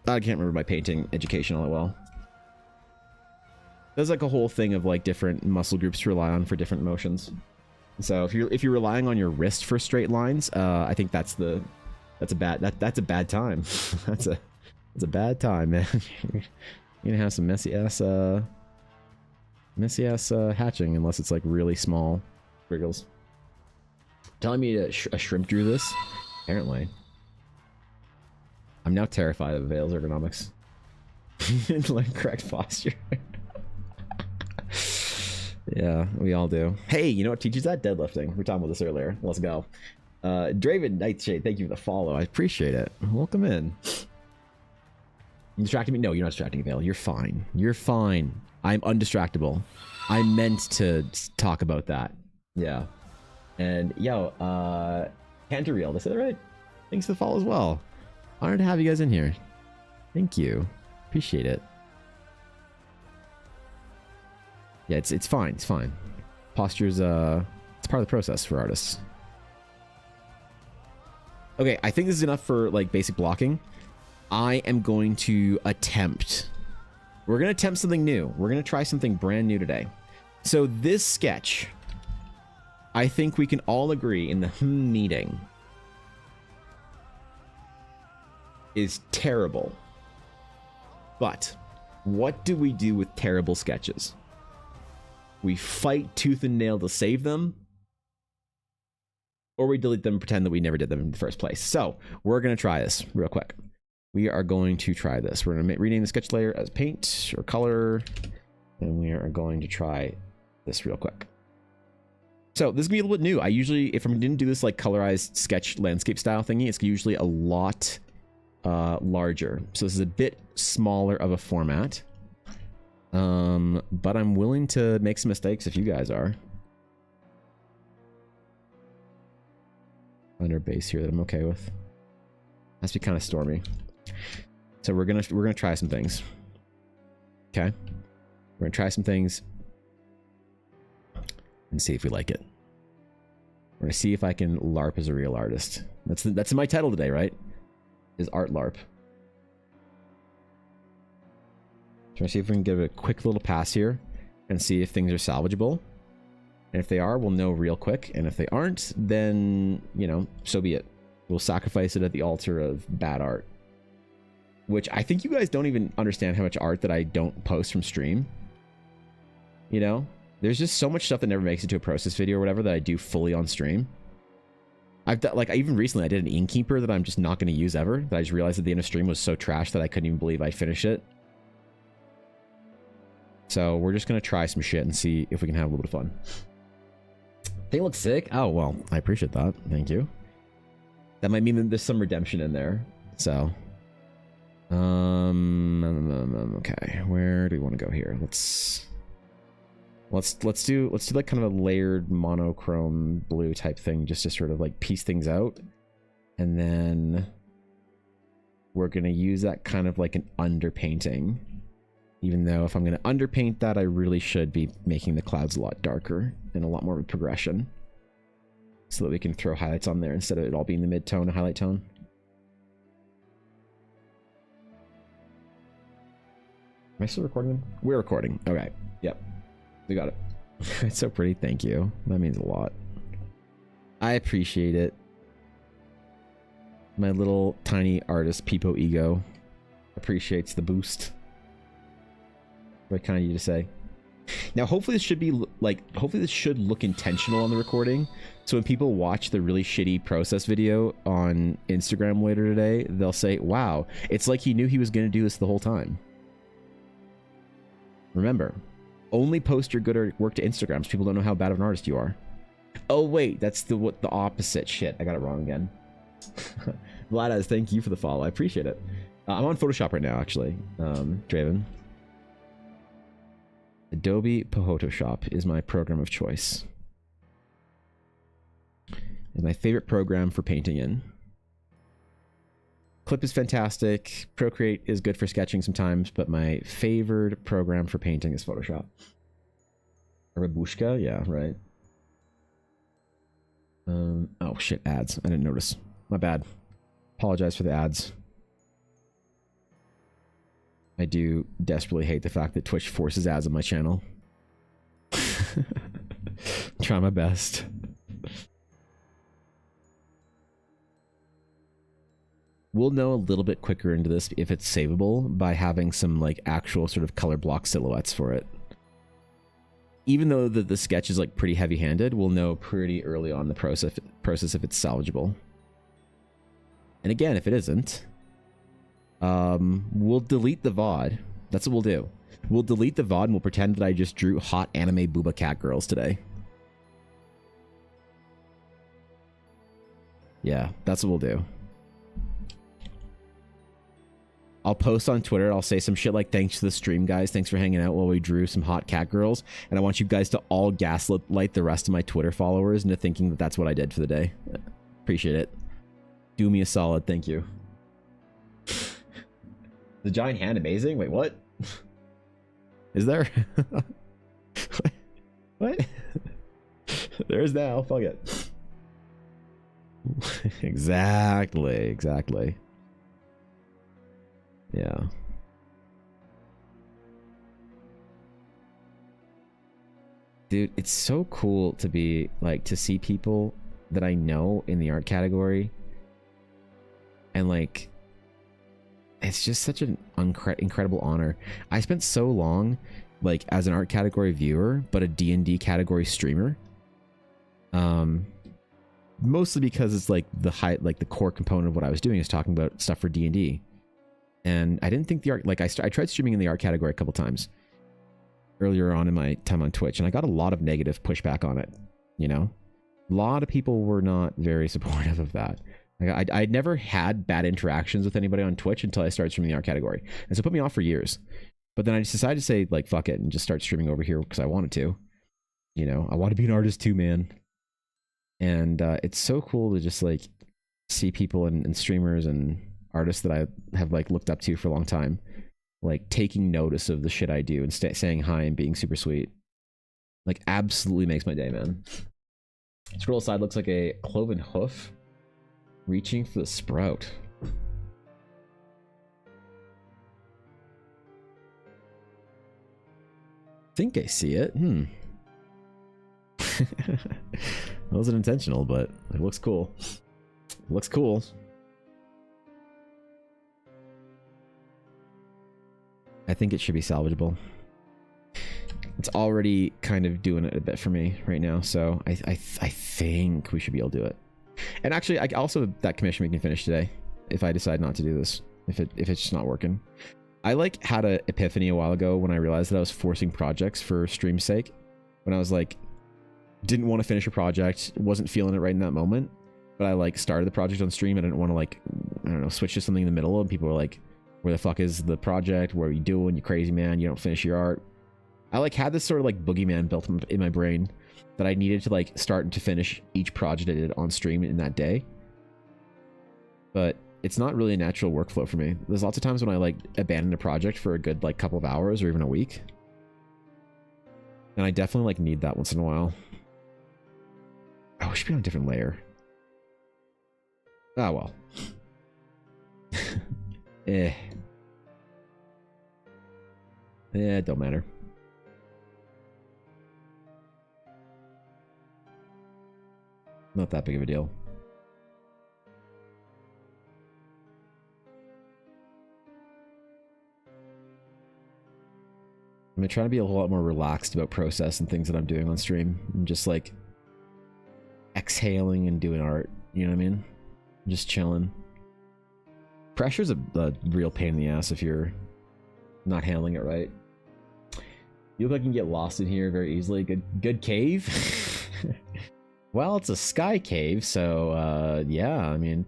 I can't remember my painting education all that well. There's like a whole thing of like different muscle groups to rely on for different motions. So if you're relying on your wrist for straight lines, I think that's a bad time. that's a bad time, man. You're gonna have some messy ass hatching unless it's like really small squiggles. Telling me a shrimp drew this? Apparently. I'm now terrified of Vale's ergonomics. Like correct posture. Yeah, we all do. Hey, you know what teaches that? Deadlifting. We were talking about this earlier. Let's go. Draven Nightshade, thank you for the follow. I appreciate it. Welcome in. You distracting me? No, you're not distracting me, Vale. You're fine. You're fine. I'm undistractable. I meant to talk about that. Yeah. And yo, Canterreal, did I say that right? Thanks for the follow as well. Honored to have you guys in here. Thank you. Appreciate it. Yeah, it's fine. It's fine. Posture's it's part of the process for artists. Okay, I think this is enough for like basic blocking. I am going to attempt. We're going to attempt something new. We're going to try something brand new today. So this sketch, I think we can all agree in the meeting, is terrible. But what do we do with terrible sketches? We fight tooth and nail to save them, or we delete them and pretend that we never did them in the first place. So we're going to try this real quick. We are going to try this. We're going to rename the sketch layer as paint or color, and we are going to try this real quick. So this is gonna be a little bit new. I usually, if I didn't do this like colorized sketch landscape style thingy, it's usually a lot larger. So this is a bit smaller of a format. But I'm willing to make some mistakes if you guys are. Under base here that I'm okay with. Has to be kind of stormy. So we're gonna try some things. Okay, we're gonna try some things and see if we like it. We're gonna see if I can LARP as a real artist. That's my title today, right? Is art LARP. Try to see if we can give it a quick little pass here and see if things are salvageable. And if they are, we'll know real quick. And if they aren't, then, you know, so be it. We'll sacrifice it at the altar of bad art. Which I think you guys don't even understand how much art that I don't post from stream. You know? There's just so much stuff that never makes it to a process video or whatever that I do fully on stream. I've done, like, even recently I did an innkeeper that I'm just not going to use ever. That I just realized at the end of stream was so trash that I couldn't even believe I finished it. So we're just going to try some shit and see if we can have a little bit of fun. They look sick. Oh, well, I appreciate that. Thank you. That might mean that there's some redemption in there. So, okay, where do we want to go here? Let's do like kind of a layered monochrome blue type thing, just to sort of like piece things out. And then we're going to use that kind of like an underpainting. Even though if I'm going to underpaint that, I really should be making the clouds a lot darker and a lot more progression. So that we can throw highlights on there instead of it all being the mid-tone and highlight tone. Am I still recording? We're recording. Okay. Yep. We got it. It's so pretty. Thank you. That means a lot. I appreciate it. My little tiny artist Peepo ego appreciates the boost. Very kind of you to say. Now, hopefully this should be like, hopefully this should look intentional on the recording. So when people watch the really shitty process video on Instagram later today, they'll say, wow, it's like he knew he was going to do this the whole time. Remember, only post your good work to Instagram so people don't know how bad of an artist you are. Oh, wait, that's the opposite. Shit, I got it wrong again. Vladas, thank you for the follow. I appreciate it. I'm on Photoshop right now, actually, Draven. Adobe Photoshop is my program of choice. It's my favorite program for painting in. Clip is fantastic. Procreate is good for sketching sometimes, but my favorite program for painting is Photoshop. Rabushka? Yeah, right. Oh shit, ads. I didn't notice. My bad. Apologize for the ads. I do desperately hate the fact that Twitch forces ads on my channel. Try my best. We'll know a little bit quicker into this if it's savable by having some like actual sort of color block silhouettes for it. Even though the sketch is like pretty heavy-handed, we'll know pretty early on the process if it's salvageable. And again, if it isn't, we'll delete the VOD. That's what we'll do. We'll delete the VOD and we'll pretend that I just drew hot anime booba cat girls today. Yeah, that's what we'll do. I'll post on Twitter. I'll say some shit like, thanks to the stream, guys. Thanks for hanging out while we drew some hot cat girls. And I want you guys to all gaslight the rest of my Twitter followers into thinking that that's what I did for the day. Appreciate it. Do me a solid. Thank you. The giant hand amazing? Wait, what? Is there? What? There's now. Fuck it. Exactly. Yeah. Dude, it's so cool to be like to see people that I know in the art category, and like it's just such an incredible honor. I spent so long like as an art category viewer, but a D&D category streamer. Mostly because it's like the core component of what I was doing is talking about stuff for D&D. And I didn't think the art, like I tried streaming in the art category a couple times earlier on in my time on Twitch, and I got a lot of negative pushback on it. You know, a lot of people were not very supportive of that. Like I'd never had bad interactions with anybody on Twitch until I started streaming the art category, and so it put me off for years. But then I just decided to say like fuck it and just start streaming over here because I wanted to. You know, I want to be an artist too, man. And it's so cool to just like see people and streamers and artists that I have like looked up to for a long time, like taking notice of the shit I do and saying hi and being super sweet. Like absolutely makes my day, man. Scroll aside looks like a cloven hoof reaching for the sprout. Think I see it. That wasn't intentional, but it looks cool. It looks cool. I think it should be salvageable. It's already kind of doing it a bit for me right now, so I think we should be able to do it. And actually, I also that commission we can finish today if I decide not to do this. If it's just not working. I like had a epiphany a while ago when I realized that I was forcing projects for stream's sake. When I was like, didn't want to finish a project, wasn't feeling it right in that moment, but I like started the project on stream. I didn't want to like, I don't know, switch to something in the middle, and people were like, where the fuck is the project? What are you doing? You crazy man, you don't finish your art. I like had this sort of like boogeyman built in my brain that I needed to like start to finish each project I did on stream in that day. But it's not really a natural workflow for me. There's lots of times when I like abandon a project for a good like couple of hours or even a week. And I definitely like need that once in a while. Oh, it should be on a different layer. Ah, well. Yeah, it don't matter. Not that big of a deal. I'm trying to be a whole lot more relaxed about process and things that I'm doing on stream. I'm just like exhaling and doing art. You know what I mean? Just chilling. Pressure's a real pain in the ass if you're not handling it right. You look like you can get lost in here very easily. Good cave. Well, it's a sky cave, so yeah. I mean,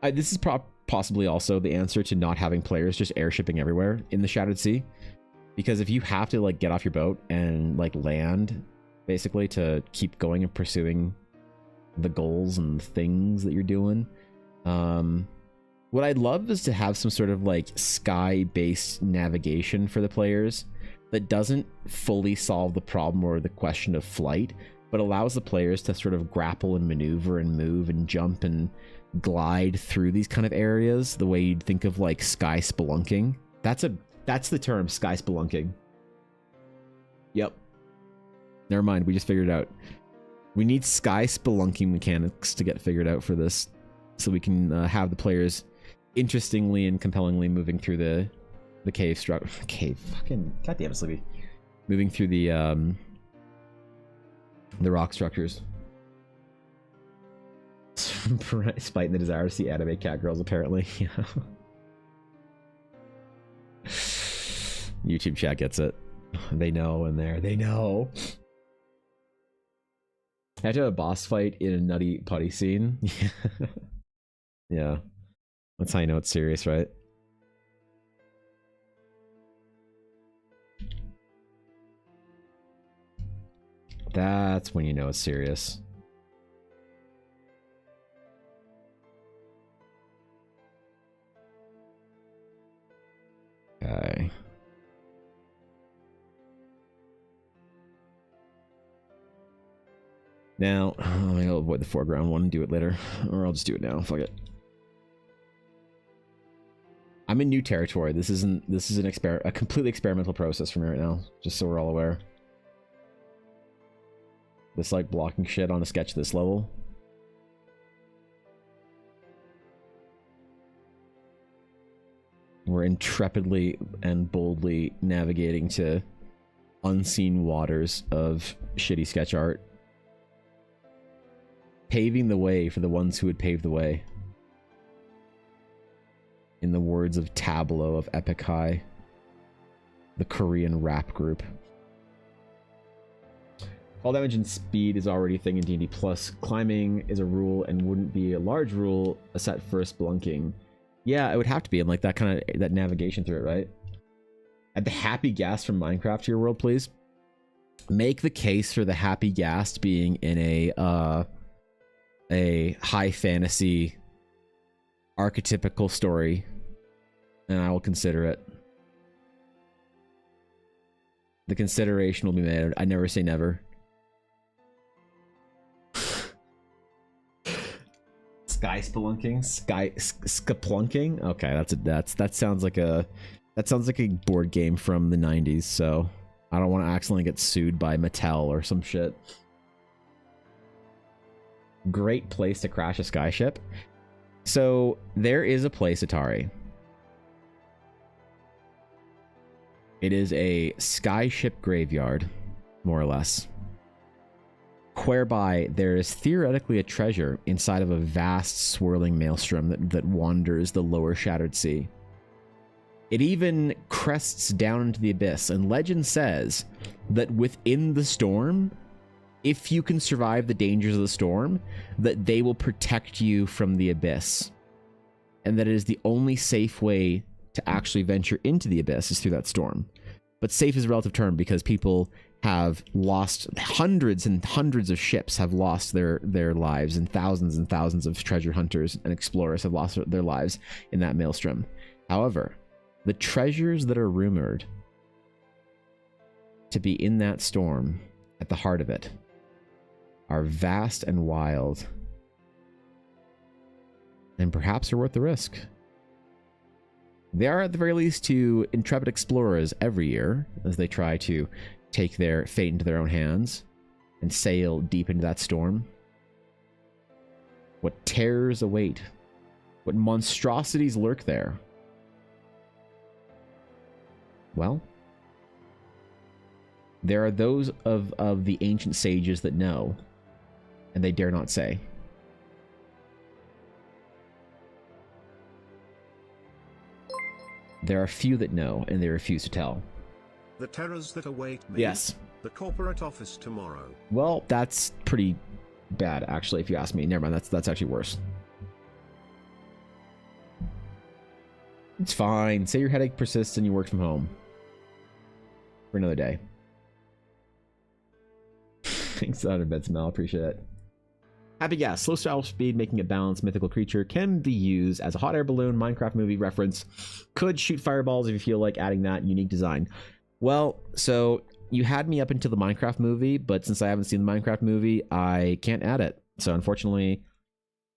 this is possibly also the answer to not having players just airshipping everywhere in the Shattered Sea. Because if you have to like get off your boat and like land, basically to keep going and pursuing the goals and things that you're doing, what I'd love is to have some sort of like sky-based navigation for the players that doesn't fully solve the problem or the question of flight, but allows the players to sort of grapple and maneuver and move and jump and glide through these kind of areas the way you'd think of like sky spelunking. That's the term, sky spelunking. Yep. Never mind, we just figured it out. We need sky spelunking mechanics to get figured out for this, so we can have the players interestingly and compellingly moving through the cave structure. Cave, fucking goddamn Sleepy. Moving through the rock structures. Spiting the desire to see anime cat girls, apparently. YouTube chat gets it. They know in there. They know. I had to have a boss fight in a nutty putty scene. Yeah. That's how you know it's serious, right? That's when you know it's serious. Okay. Now, I'll avoid the foreground one and do it later. Or I'll just do it now. Fuck it. I'm in new territory. This is a completely experimental process for me right now. Just so we're all aware. This like blocking shit on a sketch this level. We're intrepidly and boldly navigating to unseen waters of shitty sketch art. Paving the way for the ones who would pave the way. In the words of Tableau of Epic High, the Korean rap group. Fall damage and speed is already a thing in D&D Plus. Climbing is a rule and wouldn't be a large rule set for spelunking. Yeah, it would have to be in like that kind of that navigation through it, right? Add the happy gas from Minecraft to your world, please. Make the case for the happy gas being in a high fantasy archetypical story, and I will consider it. The consideration will be made. I never say never. Sky spelunking, skaplunking. Okay, that sounds like a board game from the 90s. So I don't want to accidentally get sued by Mattel or some shit. Great place to crash a skyship. So there is a place, Atari. It is a skyship graveyard, more or less, whereby there is theoretically a treasure inside of a vast swirling maelstrom that wanders the lower shattered sea. It even crests down into the abyss, and legend says that within the storm, if you can survive the dangers of the storm, that they will protect you from the abyss. And that it is the only safe way to actually venture into the abyss is through that storm. But safe is a relative term because people have lost, hundreds and hundreds of ships have lost their lives, and thousands of treasure hunters and explorers have lost their lives in that maelstrom. However, the treasures that are rumored to be in that storm, at the heart of it, are vast and wild, and perhaps are worth the risk. They are at the very least to intrepid explorers every year as they try to take their fate into their own hands and sail deep into that storm. What terrors await? What monstrosities lurk there? Well, there are those of the ancient sages that know, and they dare not say. There are few that know, and they refuse to tell. The terrors that await me. Yes. The corporate office tomorrow. Well, that's pretty bad, actually, if you ask me. Never mind, that's actually worse. It's fine. Say your headache persists and you work from home. For another day. Thanks, out of bed smell. Appreciate it. Happy gas. Slow travel speed, making it balanced. Mythical creature can be used as a hot air balloon. Minecraft movie reference. Could shoot fireballs if you feel like adding that. Unique design. Well, so you had me up until the Minecraft movie, but since I haven't seen the Minecraft movie, I can't add it. So unfortunately,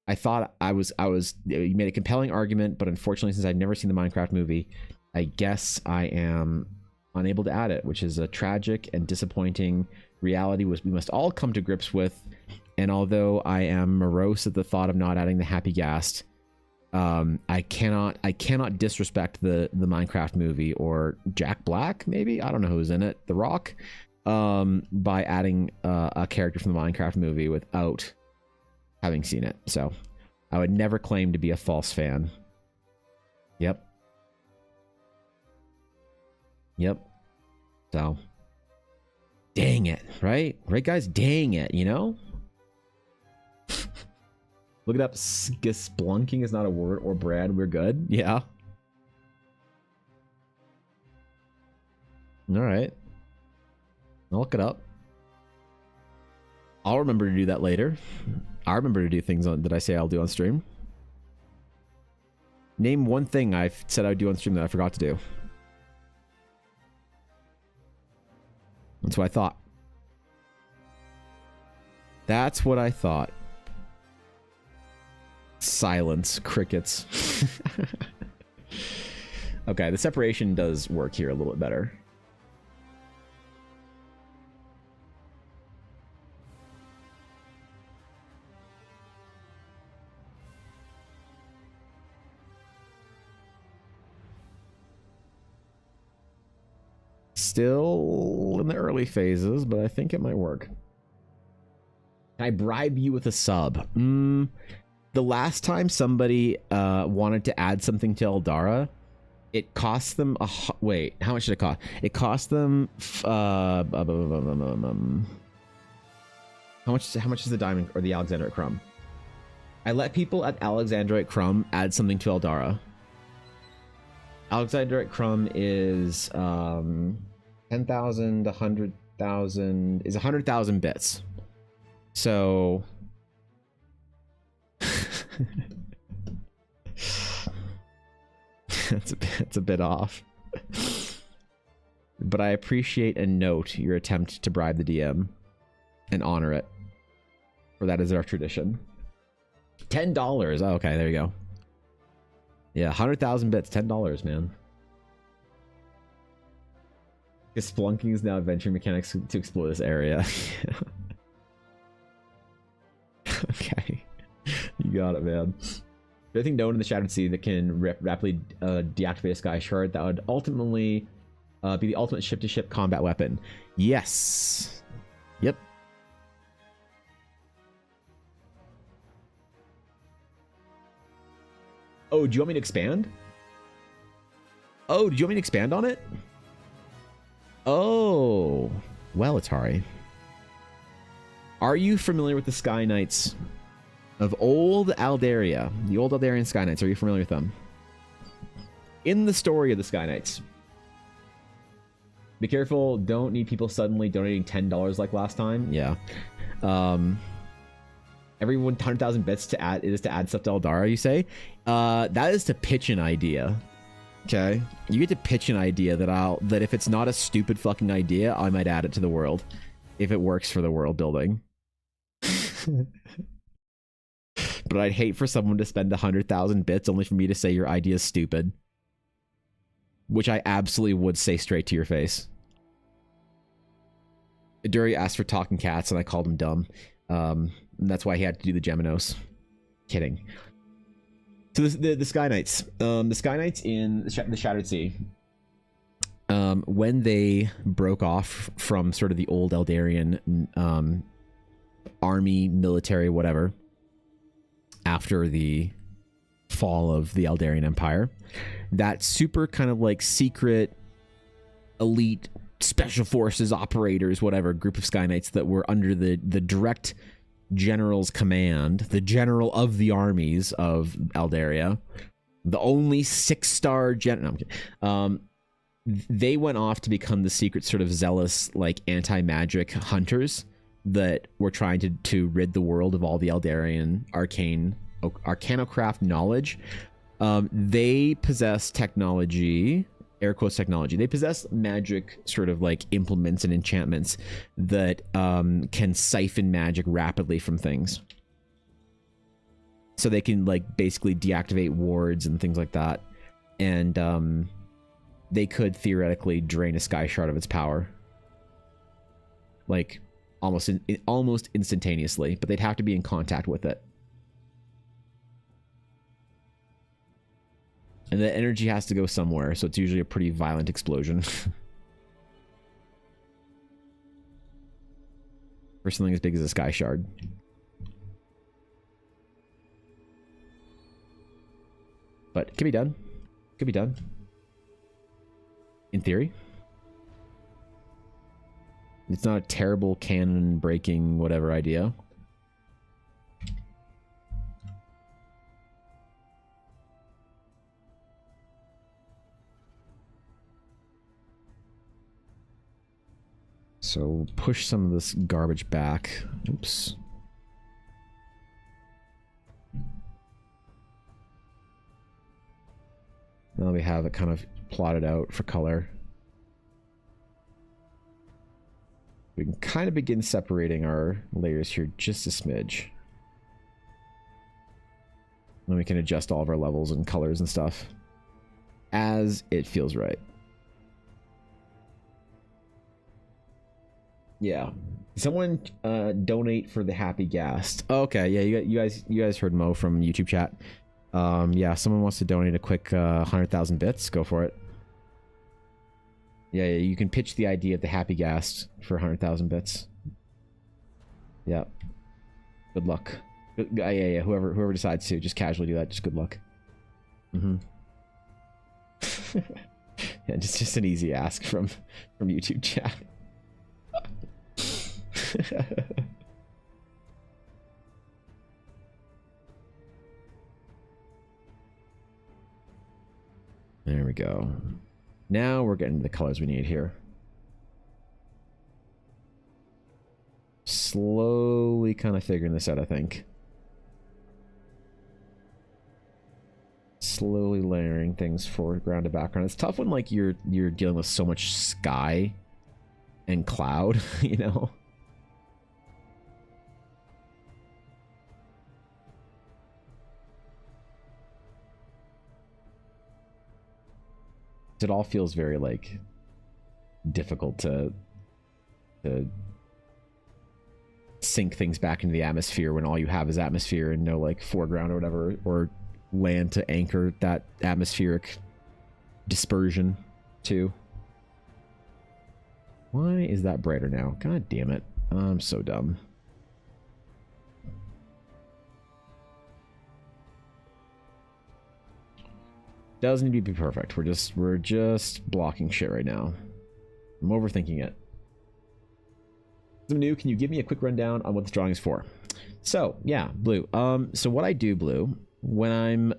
I thought you made a compelling argument, but unfortunately, since I've never seen the Minecraft movie, I guess I am unable to add it, which is a tragic and disappointing reality we must all come to grips with. And although I am morose at the thought of not adding the happy gas, I cannot disrespect the Minecraft movie or Jack Black, maybe, I don't know who's in it, The Rock, by adding a character from the Minecraft movie without having seen it. So I would never claim to be a false fan. Yep. So dang it, right guys, dang it, you know. Look it up. Splunking is not a word or brand. We're good. Yeah. All right. I'll look it up. I'll remember to do that later. I remember to do things that I say I'll do on stream. Name one thing I've said I'd do on stream that I forgot to do. That's what I thought. That's what I thought. Silence. Crickets. Okay, the separation does work here a little bit better. Still in the early phases, but I think it might work. Can I bribe you with a sub? The last time somebody wanted to add something to Eldara, it cost them a... Wait, how much did it cost? It cost them... how much is the diamond or the Alexandrite Crumb? I let people at Alexandrite Crumb add something to Eldara. Alexandrite Crumb is 10,000, 100,000... is 100,000 bits. So... That's a bit off. But I appreciate and note your attempt to bribe the DM and honor it. For that is our tradition. $10. Oh, okay, there you go. Yeah, 100,000 bits, $10, man. Because Splunking is now adventure mechanics to explore this area. Okay. You got it, man. Anything known in the Shattered Sea that can rapidly deactivate a Sky Shard that would ultimately be the ultimate ship-to-ship combat weapon? Yes. Yep. Oh, do you want me to expand? Oh, do you want me to expand on it? Oh. Well, Atari. Are you familiar with the Sky Knights of old Aldaria? The old Aldarian Sky Knights. Are you familiar with them? In the story of the Sky Knights. Be careful, don't need people suddenly donating $10 like last time. Yeah. Every 100,000 bits to add is to add stuff to Eldara, you say? That is to pitch an idea. Okay? You get to pitch an idea that if it's not a stupid fucking idea, I might add it to the world. If it works for the world building. But I'd hate for someone to spend 100,000 bits only for me to say your idea is stupid. Which I absolutely would say straight to your face. Iduri asked for talking cats and I called him dumb. And that's why he had to do the Geminos. Kidding. So the Sky Knights. The Sky Knights in the Shattered Sea. When they broke off from sort of the old Eldarian army, military, whatever, after the fall of the Eldarian Empire, that super kind of like secret, elite, special forces operators, whatever, group of Sky Knights that were under the direct general's command, the general of the armies of Eldaria, the only 6-star general. No, they went off to become the secret sort of zealous, like anti-magic hunters that were trying to rid the world of all the Eldarian arcanocraft knowledge. They possess technology, air quotes technology. They possess magic sort of like implements and enchantments that can siphon magic rapidly from things. So they can like basically deactivate wards and things like that. And they could theoretically drain a Sky Shard of its power. Like almost instantaneously, but they'd have to be in contact with it. And the energy has to go somewhere, so it's usually a pretty violent explosion. For something as big as a Sky Shard. But it can be done. Could be done. In theory. It's not a terrible cannon breaking whatever idea. So push some of this garbage back. Oops. Now we have it kind of plotted out for color. We can kind of begin separating our layers here just a smidge. Then we can adjust all of our levels and colors and stuff as it feels right. Yeah. Someone donate for the happy ghast. Okay, yeah, you guys heard Mo from YouTube chat. Yeah, someone wants to donate a quick 100,000 bits. Go for it. Yeah, you can pitch the idea of the happy ghast for 100,000 bits. Yeah. Good luck. Yeah. Whoever decides to just casually do that, just good luck. Mm-hmm. Yeah, just an easy ask from YouTube chat. There we go. Now we're getting the colors we need here. Slowly kind of figuring this out, I think. Slowly layering things foreground to background. It's tough when like you're dealing with so much sky and cloud, you know. It all feels very like difficult to sink things back into the atmosphere when all you have is atmosphere and no like foreground or whatever, or land to anchor that atmospheric dispersion to. Why is that brighter now? God damn it. I'm so dumb. Doesn't need to be perfect. We're just blocking shit right now. I'm overthinking it. So new, can you give me a quick rundown on what this drawing is for? So yeah, Blue. So what I do, Blue, when I'm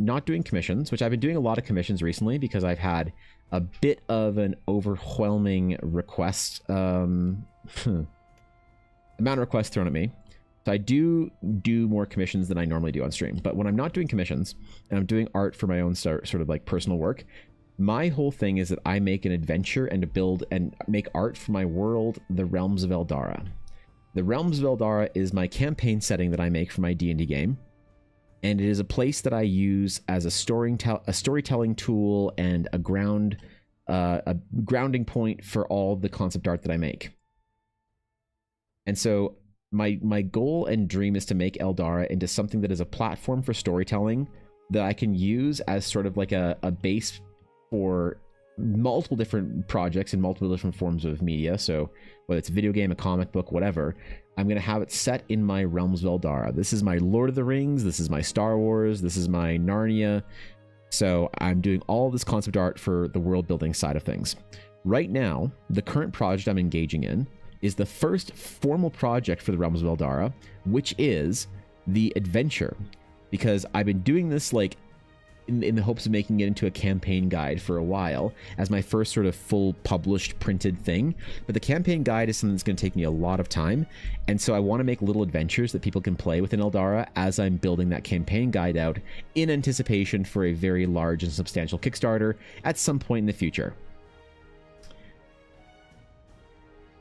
not doing commissions, which I've been doing a lot of commissions recently because I've had a bit of an overwhelming request amount of requests thrown at me. So I do more commissions than I normally do on stream. But when I'm not doing commissions and I'm doing art for my own sort of like personal work, my whole thing is that I make an adventure and to build and make art for my world, the Realms of Eldara. The Realms of Eldara is my campaign setting that I make for my D&D game. And it is a place that I use as a storytelling tool and a grounding point for all the concept art that I make. And so my goal and dream is to make Eldara into something that is a platform for storytelling that I can use as sort of like a base for multiple different projects and multiple different forms of media. So whether it's a video game, a comic book, whatever, I'm going to have it set in my Realms of Eldara. This is my Lord of the Rings. This is my Star Wars. This is my Narnia. So I'm doing all this concept art for the world building side of things. Right now, the current project I'm engaging in is the first formal project for the Realms of Eldara, which is the adventure. Because I've been doing this like in the hopes of making it into a campaign guide for a while as my first sort of full published printed thing. But the campaign guide is something that's going to take me a lot of time. And so I want to make little adventures that people can play within Eldara as I'm building that campaign guide out in anticipation for a very large and substantial Kickstarter at some point in the future.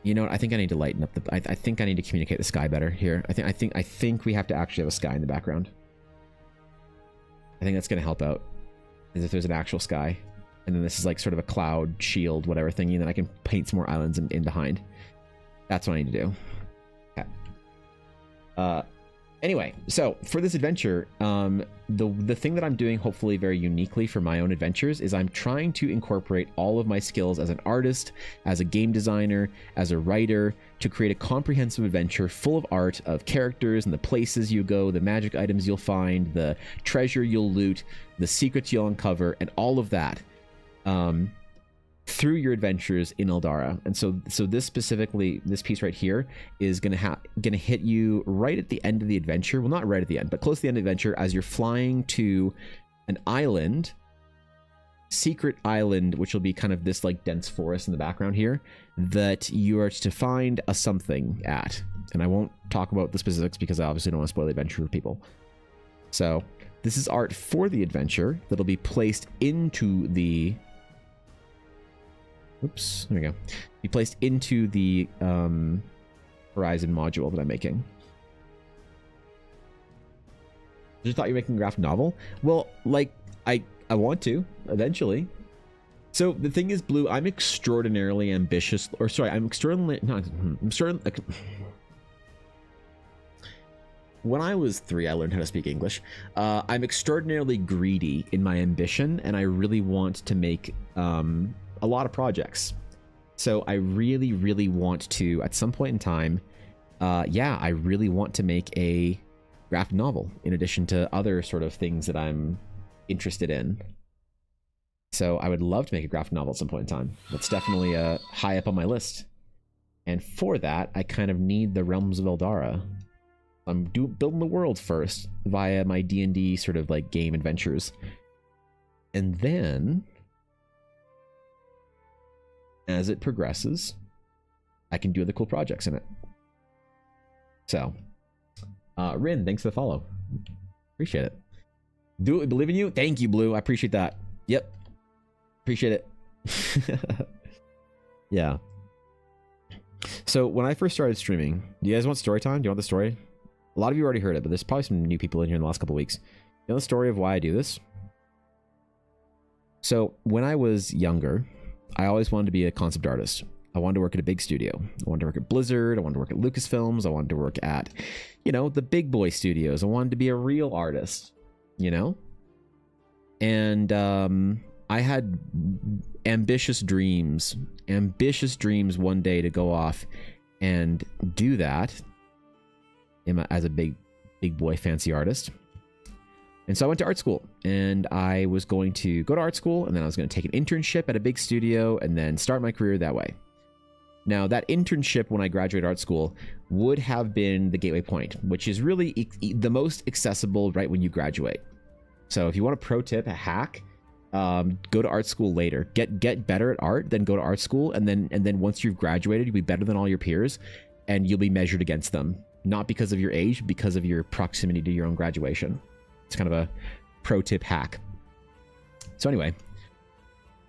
You know what? I think I need to lighten up I think I need to communicate the sky better here. I think we have to actually have a sky in the background. I think that's going to help out, is if there's an actual sky. And then this is like sort of a cloud shield, whatever thingy, and then I can paint some more islands in behind. That's what I need to do. Okay. Anyway, so for this adventure, the thing that I'm doing hopefully very uniquely for my own adventures is I'm trying to incorporate all of my skills as an artist, as a game designer, as a writer, to create a comprehensive adventure full of art, of characters and the places you go, the magic items you'll find, the treasure you'll loot, the secrets you'll uncover, and all of that through your adventures in Eldara. And so this specifically, this piece right here is gonna hit you right at the end of the adventure. Well, not right at the end, but close to the end of the adventure as you're flying to an island, secret island, which will be kind of this like dense forest in the background here, that you are to find a something at. And I won't talk about the specifics because I obviously don't want to spoil the adventure for people. So this is art for the adventure that'll be placed into the Oops, there we go. Be placed into the Horizon module that I'm making. You thought you were making a graphic novel? Well, like, I want to, eventually. So the thing is, Blue, I'm extraordinarily ambitious, or sorry, I'm extraordinarily, no, I'm extraordinarily, when I was 3, I learned how to speak English. I'm extraordinarily greedy in my ambition, and I really want to make a lot of projects. So I really, really want to, at some point in time, yeah, I really want to make a graphic novel in addition to other sort of things that I'm interested in. So I would love to make a graphic novel at some point in time. That's definitely high up on my list. And for that, I kind of need the Realms of Eldara. I'm building the world first via my D&D sort of like game adventures. And then, as it progresses, I can do other cool projects in it. So, Rin, thanks for the follow. Appreciate it. Do it, believe in you. Thank you, Blue. I appreciate that. Yep. Appreciate it. Yeah. So when I first started streaming, do you guys want story time? Do you want the story? A lot of you already heard it, but there's probably some new people in here in the last couple of weeks. You know the story of why I do this? So when I was younger, I always wanted to be a concept artist. I wanted to work at a big studio. I wanted to work at Blizzard. I wanted to work at Lucasfilms. I wanted to work at, you know, the big boy studios. I wanted to be a real artist, you know? And I had ambitious dreams one day to go off and do that as a big boy fancy artist. And so I went to art school, and I was going to go to art school, and then I was going to take an internship at a big studio and then start my career that way. Now, that internship when I graduated art school would have been the gateway point, which is really the most accessible right when you graduate. So if you want a pro tip, a hack, go to art school later. Get better at art, then go to art school, and then once you've graduated, you'll be better than all your peers, and you'll be measured against them. Not because of your age, because of your proximity to your own graduation. It's kind of a pro tip hack. So anyway,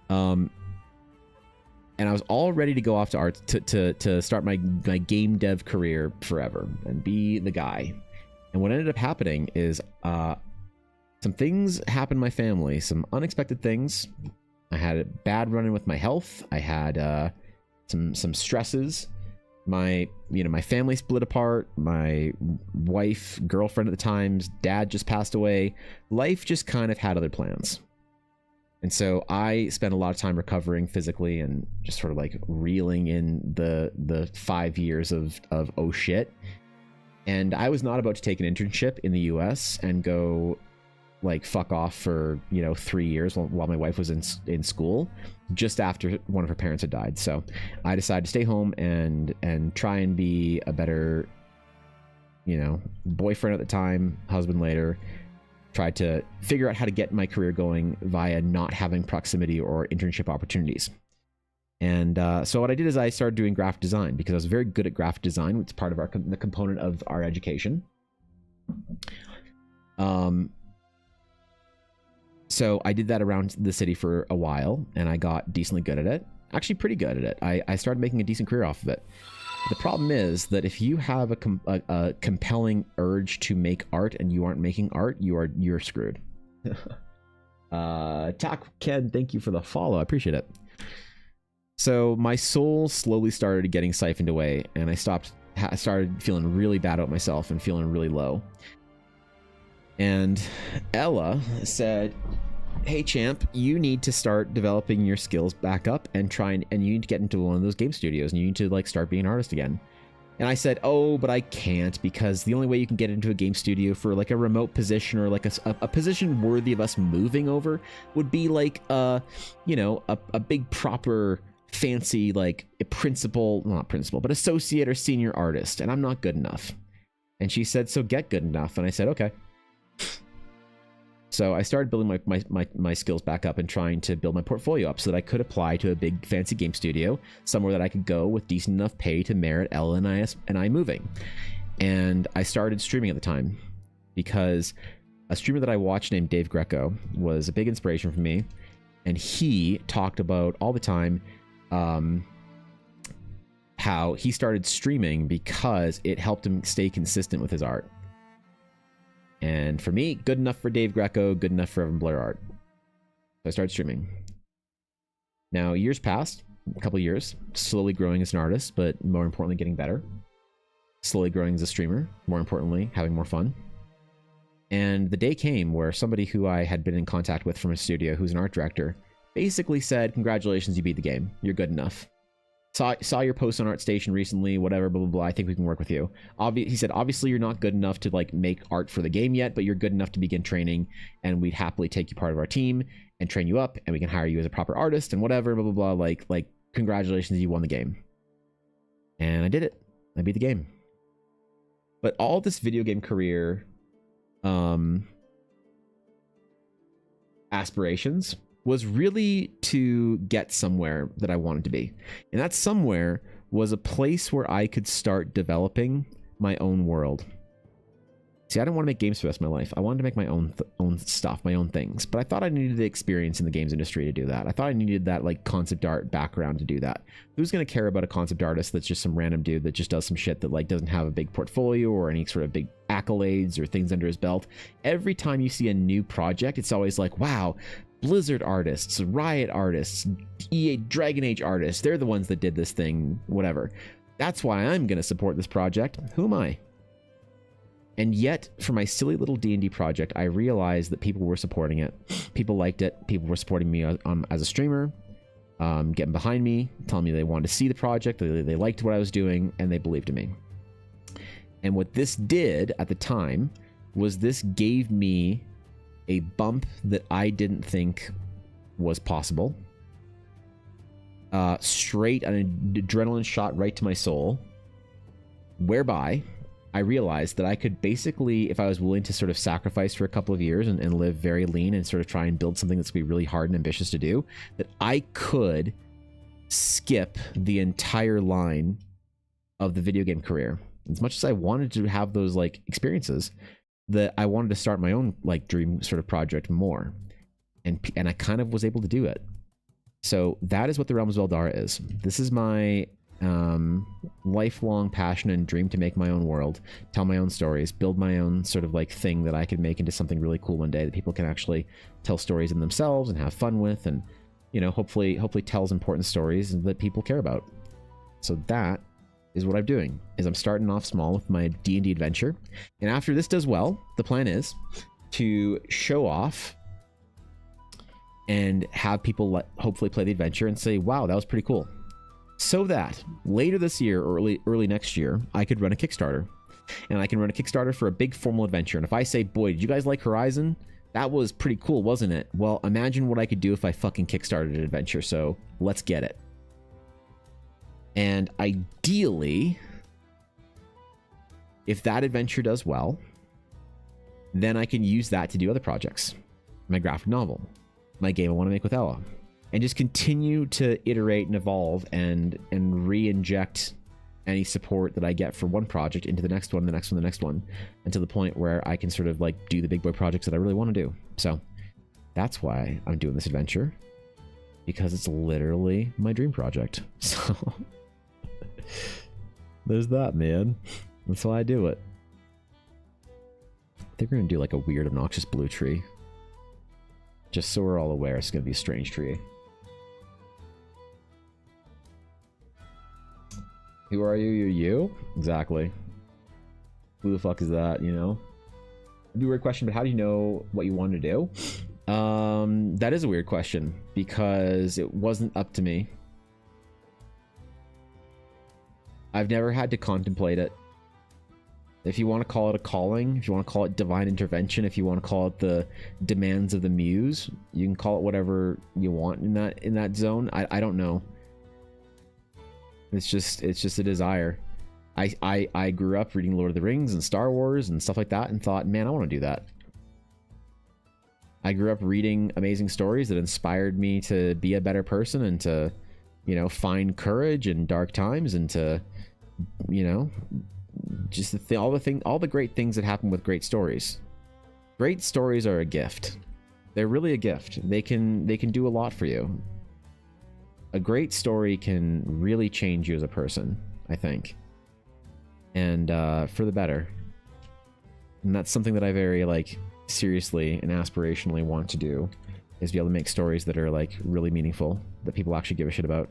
and I was all ready to go off to art to start my game dev career forever and be the guy. And what ended up happening is some things happened in my family, some unexpected things. I had a bad run-in with my health. I had some stresses. My family split apart. My wife, girlfriend at the time's dad just passed away. Life just kind of had other plans. And so I spent a lot of time recovering physically and just sort of like reeling in the 5 years of oh shit. And I was not about to take an internship in the US and go like fuck off for 3 years while my wife was in school, just after one of her parents had died. So I decided to stay home and try and be a better boyfriend at the time, husband later. Tried to figure out how to get my career going via not having proximity or internship opportunities. And so what I did is I started doing graphic design because I was very good at graphic design. It's part of the component of our education. So I did that around the city for a while, and I got decently good at it. Actually, pretty good at it. I started making a decent career off of it. The problem is that if you have a compelling urge to make art and you aren't making art, you're screwed. Tak Ken, thank you for the follow. I appreciate it. So my soul slowly started getting siphoned away, and I started feeling really bad about myself and feeling really low. And Ella said, hey champ, you need to start developing your skills back up and you need to get into one of those game studios and you need to like start being an artist again. And I said, oh, but I can't, because the only way you can get into a game studio for like a remote position or like a position worthy of us moving over would be like a big proper fancy like not principal, but associate or senior artist, and I'm not good enough. And she said, so get good enough. And I said, okay. So I started building my skills back up and trying to build my portfolio up so that I could apply to a big fancy game studio, somewhere that I could go with decent enough pay to merit Ella and I moving. And I started streaming at the time because a streamer that I watched named Dave Greco was a big inspiration for me. And he talked about all the time how he started streaming because it helped him stay consistent with his art. And for me, good enough for Dave Greco, good enough for Evan Blair art. So I started streaming. Now, years passed, a couple years, slowly growing as an artist, but more importantly, getting better. Slowly growing as a streamer, more importantly, having more fun. And the day came where somebody who I had been in contact with from a studio, who's an art director, basically said, congratulations, you beat the game. You're good enough. Saw your post on ArtStation recently, whatever, blah, blah, blah. I think we can work with you. He said, obviously, you're not good enough to like make art for the game yet, but you're good enough to begin training, and we'd happily take you part of our team and train you up, and we can hire you as a proper artist and whatever, blah, blah, blah. Like congratulations, you won the game. And I did it. I beat the game. But all this video game career aspirations was really to get somewhere that I wanted to be. And that somewhere was a place where I could start developing my own world. See, I didn't want to make games for the rest of my life. I wanted to make my own stuff, my own things. But I thought I needed the experience in the games industry to do that. I thought I needed that like concept art background to do that. Who's going to care about a concept artist that's just some random dude that just does some shit that like doesn't have a big portfolio or any sort of big accolades or things under his belt? Every time you see a new project, it's always like, wow, Blizzard artists, Riot artists, EA Dragon Age artists, they're the ones that did this thing, whatever. That's why I'm going to support this project. Who am I? And yet, for my silly little D&D project, I realized that people were supporting it. People liked it. People were supporting me as a streamer, getting behind me, telling me they wanted to see the project, they liked what I was doing, and they believed in me. And what this did at the time was this gave me a bump that I didn't think was possible. Straight an adrenaline shot right to my soul, whereby I realized that I could basically, if I was willing to sort of sacrifice for a couple of years and live very lean and sort of try and build something that's going to be really hard and ambitious to do, that I could skip the entire line of the video game career. As much as I wanted to have those like experiences, that I wanted to start my own like dream sort of project more. And I kind of was able to do it. So that is what the Realms of Eldara is. This is my lifelong passion and dream to make my own world, tell my own stories, build my own sort of like thing that I could make into something really cool one day that people can actually tell stories in themselves and have fun with, and you know, hopefully tells important stories that people care about. So that is what I'm doing. Is I'm starting off small with my D&D adventure, and after this does well, the plan is to show off and have people hopefully play the adventure and say, wow, that was pretty cool. So that later this year or early next year, I could run a Kickstarter. And I can run a Kickstarter for a big formal adventure. And if I say, boy, did you guys like Horizon? That was pretty cool, wasn't it? Well, imagine what I could do if I fucking Kickstarted an adventure. So let's get it. And ideally, if that adventure does well, then I can use that to do other projects. My graphic novel, my game I want to make with Ella. And just continue to iterate and evolve and re-inject any support that I get for one project into the next one, the next one, the next one, until the point where I can sort of like do the big boy projects that I really want to do. So that's why I'm doing this adventure, because it's literally my dream project. So there's that, man. That's why I do it. They're going to do like a weird, obnoxious blue tree. Just so we're all aware, it's going to be a strange tree. Who are you? You're you? Exactly. Who the fuck is that, you know? It'd be a weird question, but how do you know what you want to do? That is a weird question, because it wasn't up to me. I've never had to contemplate it. If you want to call it a calling, if you want to call it divine intervention, if you want to call it the demands of the muse, you can call it whatever you want in that zone. I don't know. It's just a desire. I grew up reading Lord of the Rings and Star Wars and stuff like that, and thought, man, I want to do that. I grew up reading amazing stories that inspired me to be a better person and to, you know, find courage in dark times, and to, you know, just all the great things that happen with great stories. Great stories are a gift. They're really a gift. They can do a lot for you. a great story can really change you as a person, I think, and for the better. And that's something that I very like seriously and aspirationally want to do, is be able to make stories that are like really meaningful, that people actually give a shit about.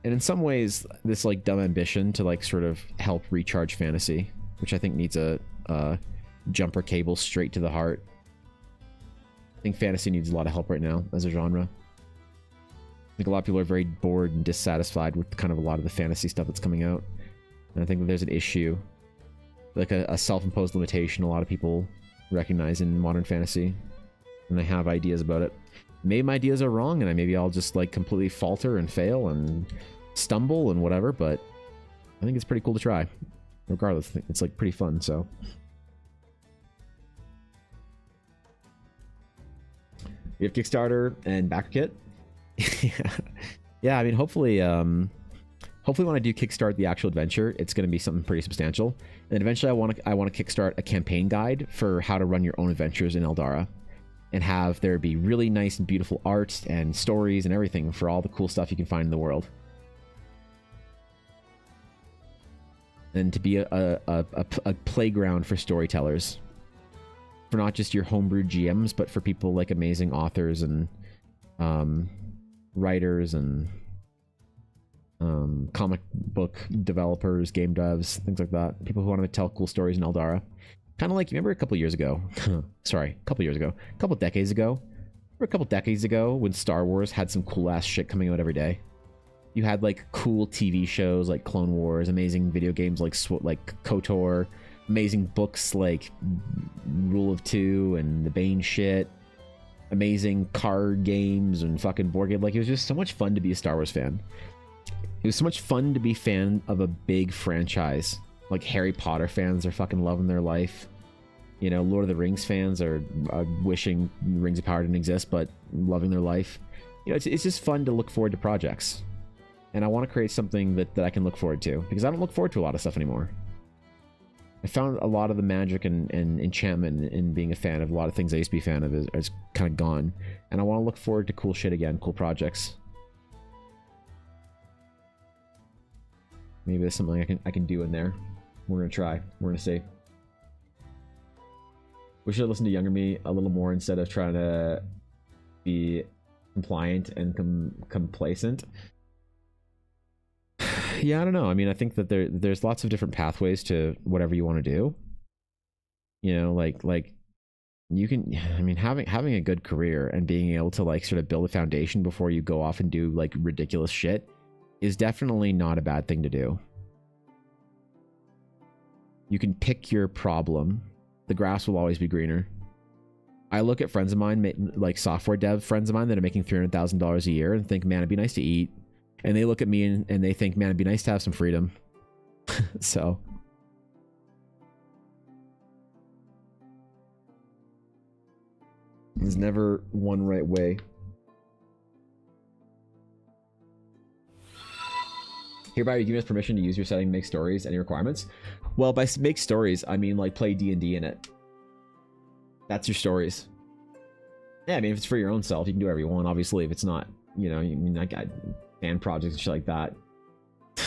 And in some ways, this like dumb ambition to like sort of help recharge fantasy, which I think needs a jumper cable straight to the heart. I think fantasy needs a lot of help right now as a genre. I think a lot of people are very bored and dissatisfied with kind of a lot of the fantasy stuff that's coming out. And I think that there's an issue, like a self-imposed limitation a lot of people recognize in modern fantasy. And I have ideas about it. Maybe my ideas are wrong, and maybe I'll just like completely falter and fail and stumble and whatever, but I think it's pretty cool to try. Regardless, it's like pretty fun, so. We have Kickstarter and backer kit. Yeah, I mean, hopefully when I do kickstart the actual adventure, it's going to be something pretty substantial. And eventually I want to kickstart a campaign guide for how to run your own adventures in Eldara, and have there be really nice and beautiful art and stories and everything for all the cool stuff you can find in the world. And to be a playground for storytellers. For not just your homebrewed GMs, but for people like amazing authors and writers and comic book developers, game devs, things like that. People who want to tell cool stories in Eldara. Kind of like, you remember a couple decades ago when Star Wars had some cool ass shit coming out every day? You had like cool TV shows like Clone Wars, amazing video games like KOTOR, amazing books like Rule of Two and the Bane shit, amazing card games and fucking board game. Like, it was just so much fun to be a Star Wars fan. It was so much fun to be a fan of a big franchise. Like, Harry Potter fans are fucking loving their life. You know, Lord of the Rings fans are wishing Rings of Power didn't exist, but loving their life. You know, it's just fun to look forward to projects. And I want to create something that I can look forward to, because I don't look forward to a lot of stuff anymore. I found a lot of the magic and enchantment in being a fan of a lot of things I used to be a fan of is kind of gone. And I want to look forward to cool shit again, cool projects. Maybe there's something I can do in there. We're gonna try. We're gonna see. We should listen to younger me a little more instead of trying to be compliant and complacent. Yeah, I don't know. I mean, I think that there's lots of different pathways to whatever you want to do. You know, like you can. I mean, having a good career and being able to like sort of build a foundation before you go off and do like ridiculous shit is definitely not a bad thing to do. You can pick your problem. The grass will always be greener. I look at friends of mine, like software dev friends of mine that are making $300,000 a year, and think, man, it'd be nice to eat. And they look at me and they think, man, it'd be nice to have some freedom. So. There's never one right way. Hereby, you give us permission to use your setting to make stories. Any requirements? Well, by make stories, I mean like play D&D in it. That's your stories. Yeah, I mean, if it's for your own self, you can do whatever you want. Obviously, if it's not, you know, I mean, like fan projects and shit like that.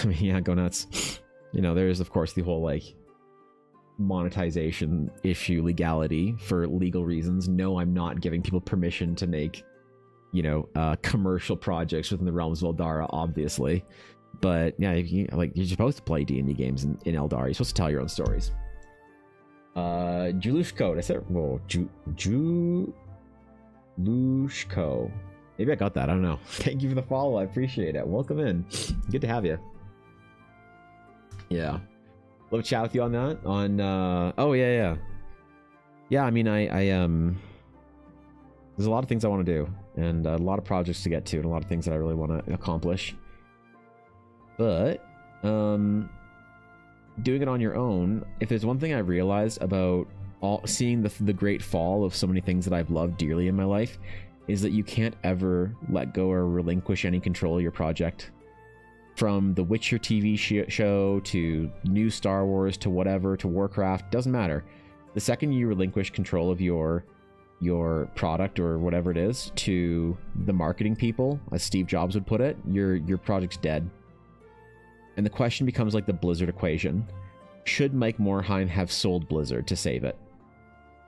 I mean, yeah, go nuts. You know, there is, of course, the whole like monetization issue, legality for legal reasons. No, I'm not giving people permission to make, you know, commercial projects within the realms of Eldara, obviously. But yeah, you're supposed to play D&D games in Eldara. You're supposed to tell your own stories. Julushko. I said, whoa, Julushko. Maybe I got that. I don't know. Thank you for the follow. I appreciate it. Welcome in. Good to have you. Yeah. Love to chat with you on that. Oh yeah. Yeah, I mean, there's a lot of things I want to do, and a lot of projects to get to, and a lot of things that I really want to accomplish. But doing it on your own, if there's one thing I realized about seeing the great fall of so many things that I've loved dearly in my life, is that you can't ever let go or relinquish any control of your project. From the Witcher TV show to new Star Wars to whatever, to Warcraft, doesn't matter. The second you relinquish control of your your product or whatever it is to the marketing people, as Steve Jobs would put it, your project's dead. And the question becomes like the Blizzard equation. Should Mike Morhaime have sold Blizzard to save it?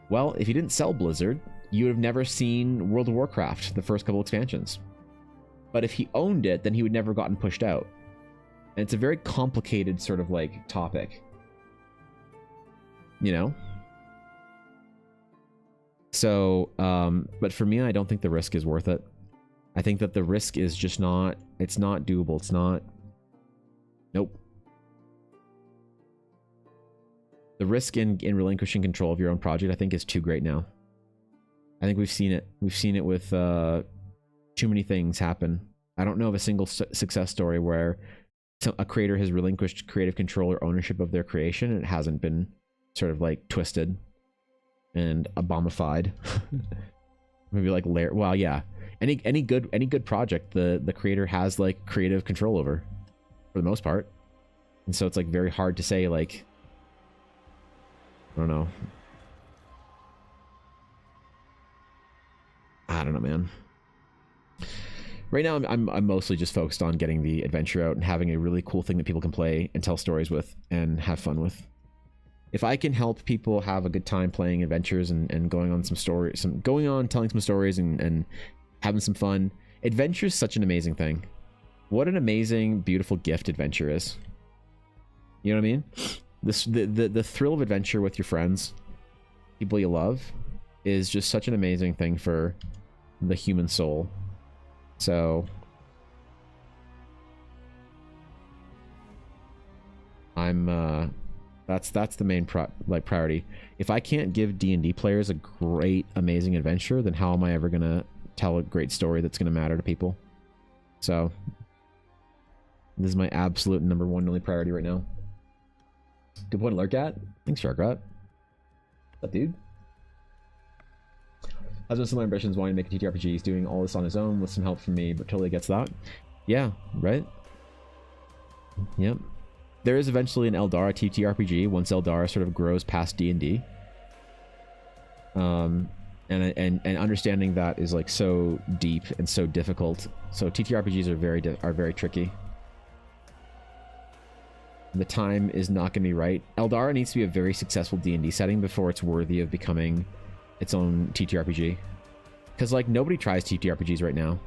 Well, if he didn't sell Blizzard, you would have never seen World of Warcraft, the first couple expansions. But if he owned it, then he would never have gotten pushed out. And it's a very complicated sort of like topic. You know? So, but for me, I don't think the risk is worth it. I think that the risk is just not, it's not doable. It's not, nope. The risk in relinquishing control of your own project, I think, is too great now. I think we've seen it. We've seen it with too many things happen. I don't know of a single success story where a creator has relinquished creative control or ownership of their creation and it hasn't been sort of like twisted and abomified. Maybe like well, yeah. Any good project, the creator has like creative control over, for the most part. And so it's like very hard to say like, I don't know. I don't know, man. Right now, I'm mostly just focused on getting the adventure out and having a really cool thing that people can play and tell stories with and have fun with. If I can help people have a good time playing adventures and going on some stories, telling some stories and having some fun. Adventure is such an amazing thing. What an amazing, beautiful gift adventure is. You know what I mean? The thrill of adventure with your friends, people you love, is just such an amazing thing for the human soul. So I'm that's the main priority. If I can't give D&D players a great, amazing adventure, then how am I ever gonna tell a great story that's gonna matter to people? So this is my absolute number one only priority right now. Good point to lurk at. Thanks, Sharkrat. What's up, dude? Has been similar ambitions wanting to make a TTRPG. He's doing all this on his own with some help from me, but totally gets that. Yeah, right? Yep. There is eventually an Eldara TTRPG once Eldara sort of grows past D&D. And understanding that is like so deep and so difficult. So TTRPGs are very tricky. The time is not going to be right. Eldara needs to be a very successful D&D setting before it's worthy of becoming its own TTRPG. Because like nobody tries TTRPGs right now.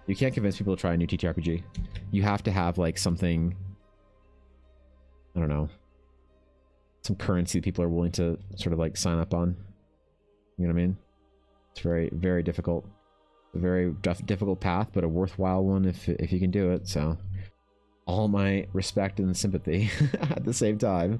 You can't convince people to try a new TTRPG. You have to have like something, I don't know, some currency that people are willing to sort of like sign up on. You know what I mean? It's very, very difficult. A very difficult path, but a worthwhile one if you can do it. So all my respect and sympathy at the same time.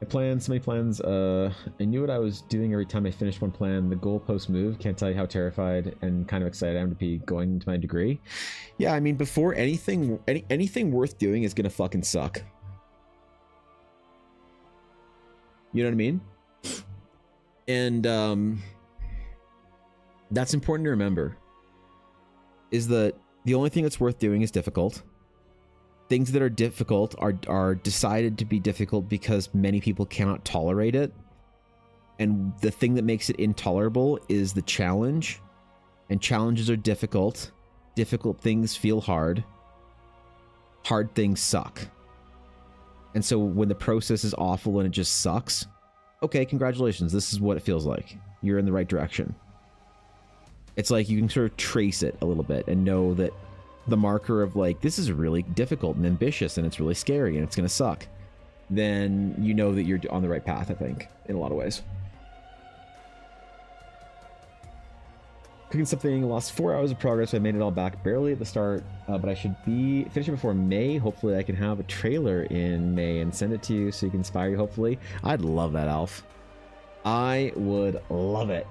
So many plans. I knew what I was doing every time I finished one plan. The goalpost moved. Can't tell you how terrified and kind of excited I am to be going into my degree. Yeah, I mean, before anything worth doing is gonna fucking suck. You know what I mean? And that's important to remember. Is that the only thing that's worth doing is difficult. Things that are difficult are decided to be difficult because many people cannot tolerate it. And the thing that makes it intolerable is the challenge. And challenges are difficult. Difficult things feel hard. Hard things suck. And so when the process is awful and it just sucks, okay, congratulations. This is what it feels like. You're in the right direction. It's like you can sort of trace it a little bit and know that the marker of like, this is really difficult and ambitious and it's really scary and it's going to suck. Then you know that you're on the right path, I think, in a lot of ways. Cooking something, lost 4 hours of progress. I made it all back barely at the start, but I should be finishing before May. Hopefully I can have a trailer in May and send it to you so you can inspire you, hopefully. I'd love that, Alf. I would love it.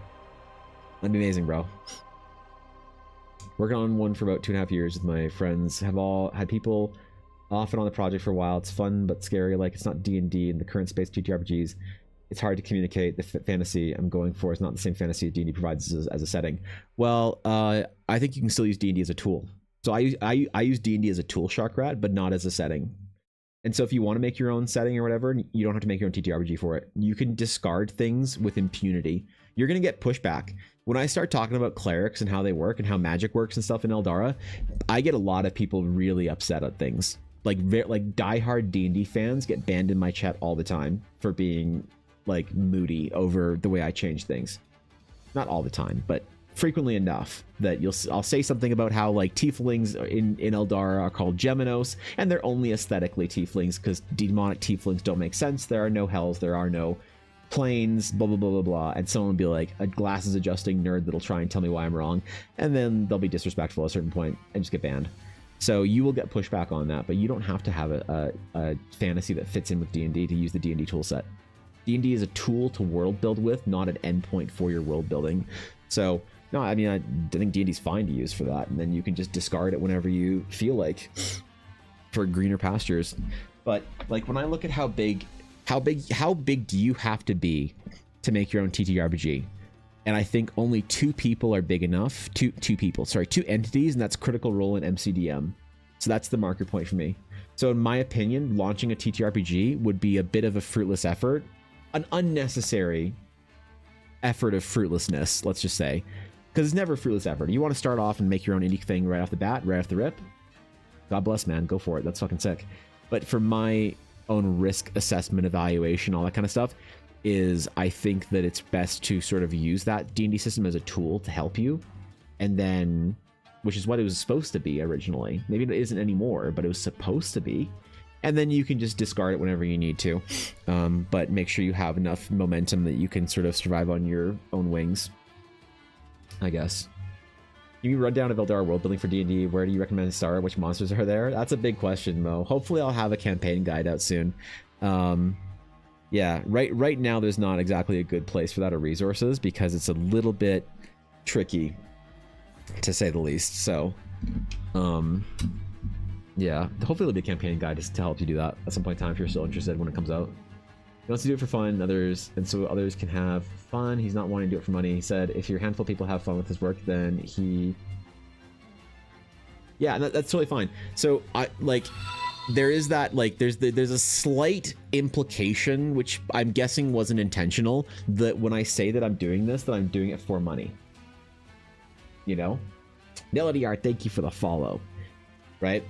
That'd be amazing, bro. Working on one for about 2.5 years with my friends. Have all had people off and on the project for a while. It's fun but scary. Like, it's not D&D in the current space TTRPGs. It's hard to communicate. The fantasy I'm going for is not the same fantasy D&D provides as a setting. Well, I think you can still use D&D as a tool So I use D&D as a tool, Sharkrat, but not as a setting. And so if you want to make your own setting or whatever, you don't have to make your own TTRPG for it. You can discard things with impunity. You're going to get pushback. When I start talking about clerics and how they work and how magic works and stuff in Eldara, I get a lot of people really upset at things. Like diehard D&D fans get banned in my chat all the time for being like moody over the way I change things. Not all the time, but frequently enough that I'll say something about how like tieflings in Eldara are called Geminos, and they're only aesthetically tieflings because demonic tieflings don't make sense. There are no hells, there are no planes, blah blah blah blah blah. And someone will be like a glasses adjusting nerd that'll try and tell me why I'm wrong, and then they'll be disrespectful at a certain point and just get banned. So you will get pushback on that, but you don't have to have a fantasy that fits in with D&D to use the D&D tool set. D&D is a tool to world build with, not an endpoint for your world building. So no, I mean, I think D&D is fine to use for that, and then you can just discard it whenever you feel like for greener pastures. But like when I look at how big do you have to be to make your own TTRPG? And I think only two people are big enough. Two entities, and that's Critical Role and MCDM. So that's the marker point for me. So in my opinion, launching a TTRPG would be a bit of a fruitless effort, an unnecessary effort of fruitlessness, let's just say, because it's never a fruitless effort. You want to start off and make your own indie thing right off the bat, right off the rip. God bless, man, go for it. That's fucking sick. But for my own risk assessment, evaluation, all that kind of stuff, is I think that it's best to sort of use that D&D system as a tool to help you, and then, which is what it was supposed to be originally. Maybe it isn't anymore, but it was supposed to be. And then you can just discard it whenever you need to, but make sure you have enough momentum that you can sort of survive on your own wings, I guess. Give me a rundown of Eldara world building for D&D. Where do you recommend to start? Which monsters are there? That's a big question, Mo. Hopefully I'll have a campaign guide out soon. Yeah, right now there's not exactly a good place for that or resources, because it's a little bit tricky, to say the least. So, yeah, hopefully there'll be a campaign guide just to help you do that at some point in time if you're still interested when it comes out. He wants to do it for fun, and so others can have fun. He's not wanting to do it for money. He said, if your handful of people have fun with his work, then yeah, that's totally fine. So there is that, like, there's a slight implication, which I'm guessing wasn't intentional, that when I say that I'm doing this, that I'm doing it for money. You know? Melody Art, thank you for the follow. Right?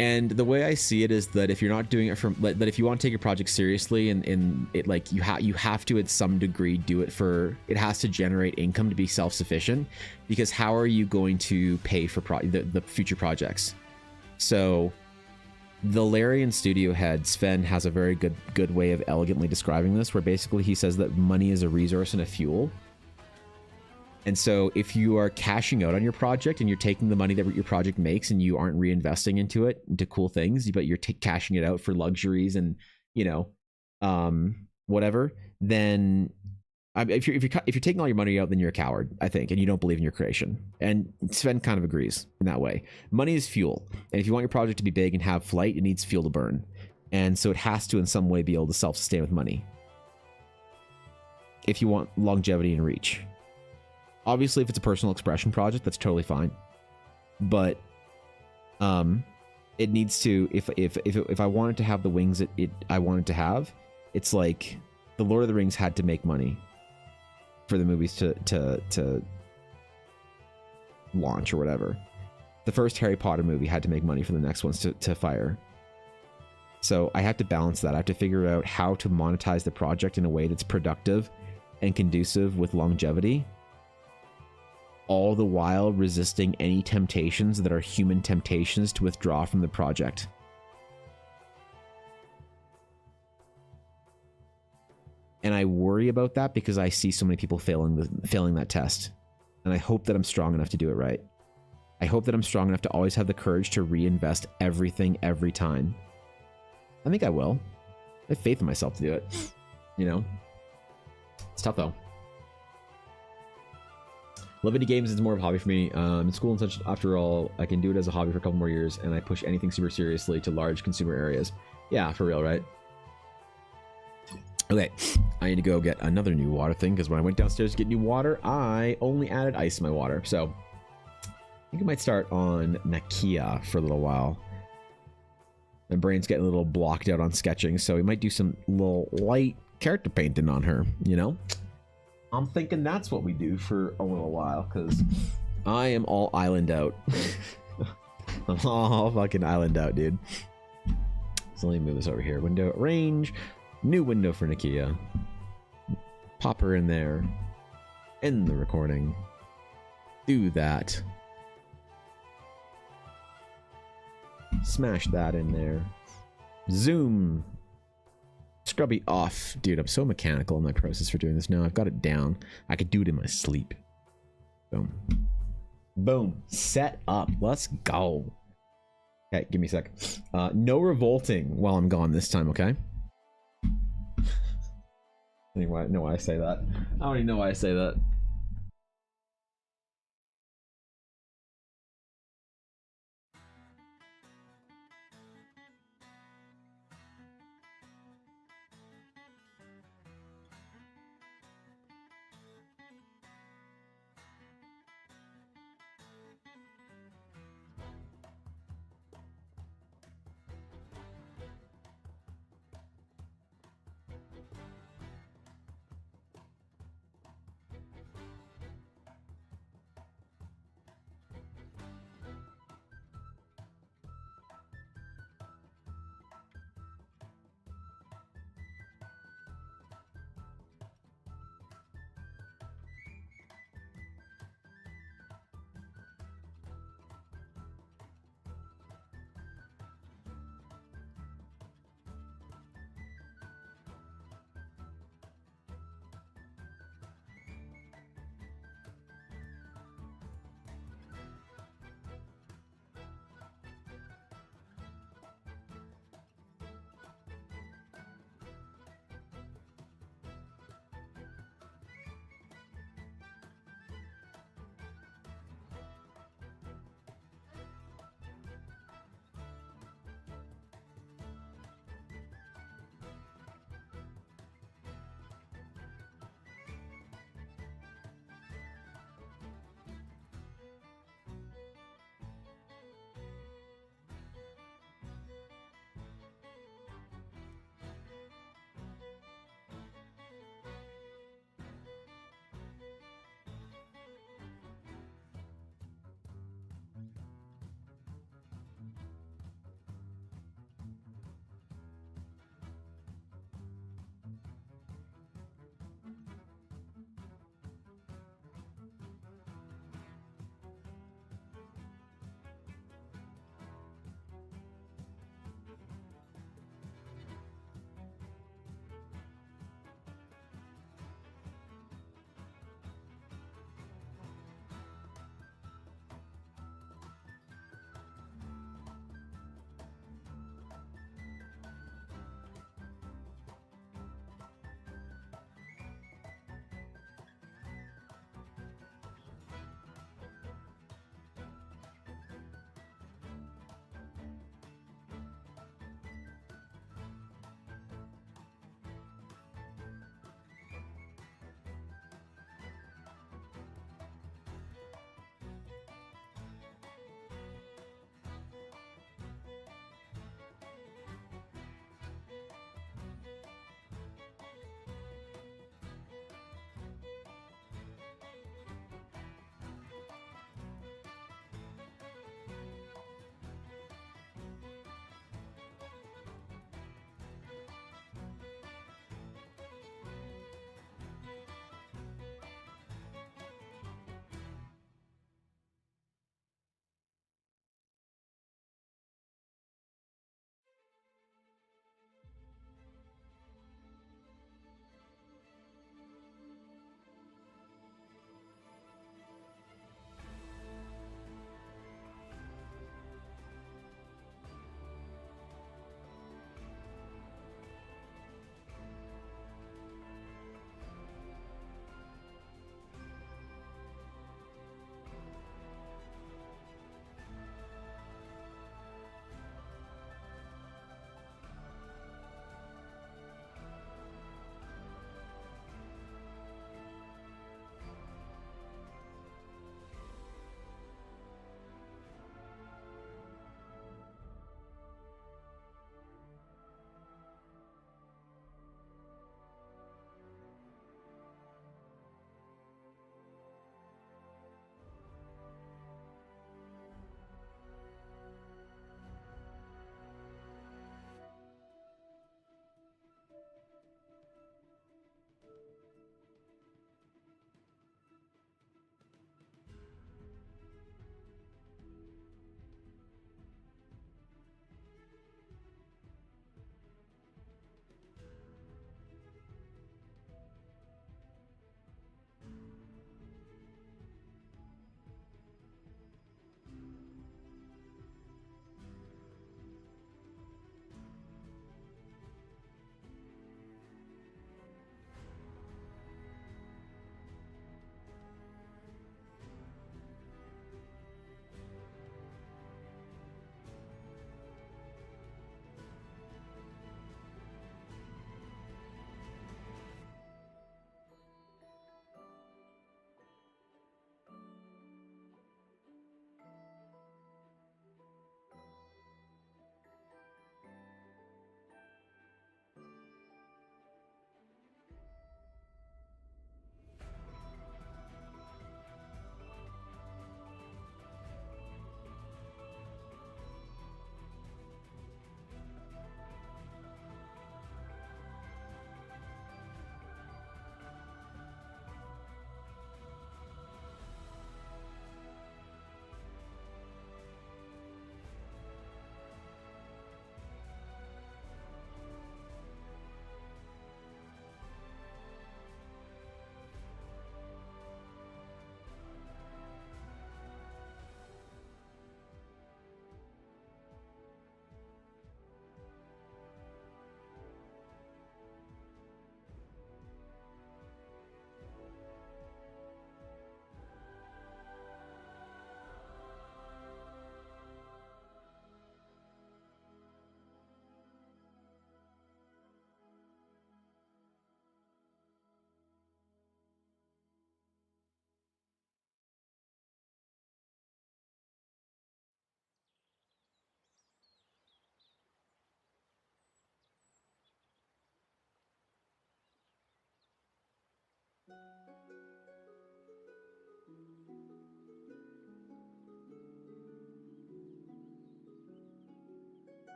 And the way I see it is that if you're not doing it that if you want to take your project seriously, and it, like, you have to at some degree do it for, it has to generate income to be self-sufficient, because how are you going to pay for the future projects? So the Larian studio head, Sven, has a very good way of elegantly describing this, where basically he says that money is a resource and a fuel. And so if you are cashing out on your project and you're taking the money that your project makes and you aren't reinvesting into cool things, but you're cashing it out for luxuries and, you know, whatever, then if you're taking all your money out, then you're a coward, I think, and you don't believe in your creation. And Sven kind of agrees in that way. Money is fuel. And if you want your project to be big and have flight, it needs fuel to burn. And so it has to in some way be able to self-sustain with money, if you want longevity and reach. Obviously, if it's a personal expression project, that's totally fine. But it needs to, if I wanted to have the wings I wanted to have, it's like the Lord of the Rings had to make money for the movies to launch or whatever. The first Harry Potter movie had to make money for the next ones to fire. So I have to balance that. I have to figure out how to monetize the project in a way that's productive and conducive with longevity, all the while resisting any temptations that are human temptations to withdraw from the project. And I worry about that because I see so many people failing that test. And I hope that I'm strong enough to do it right. I hope that I'm strong enough to always have the courage to reinvest everything every time. I think I will. I have faith in myself to do it. You know? It's tough though. Love video games is more of a hobby for me. In school and such, after all, I can do it as a hobby for a couple more years, and I push anything super seriously to large consumer areas. Yeah, for real, right? Okay, I need to go get another new water thing, because when I went downstairs to get new water, I only added ice to my water. So, think I might start on Nakia for a little while. My brain's getting a little blocked out on sketching, so we might do some little light character painting on her, you know? I'm thinking that's what we do for a little while, because I am all island out. I'm all fucking island out, dude. So let me move this over here. Window, range, new window for Nakia. Pop her in there. End the recording. Do that. Smash that in there. Zoom. Scrubby off. Dude, I'm so mechanical in my process for doing this now. I've got it down. I could do it in my sleep. Boom. Boom. Set up. Let's go. Okay, give me a sec. No revolting while I'm gone this time, okay? Anyway, I don't know why I say that. I don't even know why I say that.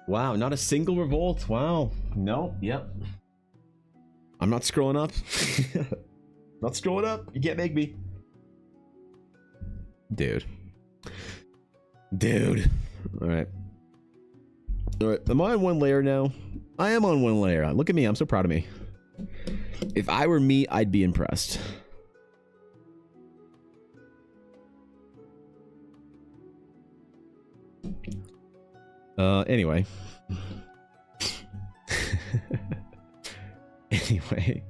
Wow, not a single revolt. Wow. No, yep. I'm not scrolling up. Not scrolling up. You can't make me. Dude. Alright. Alright, am I on one layer now? I am on one layer. Look at me, I'm so proud of me. If I were me, I'd be impressed. Anyway. Anyway.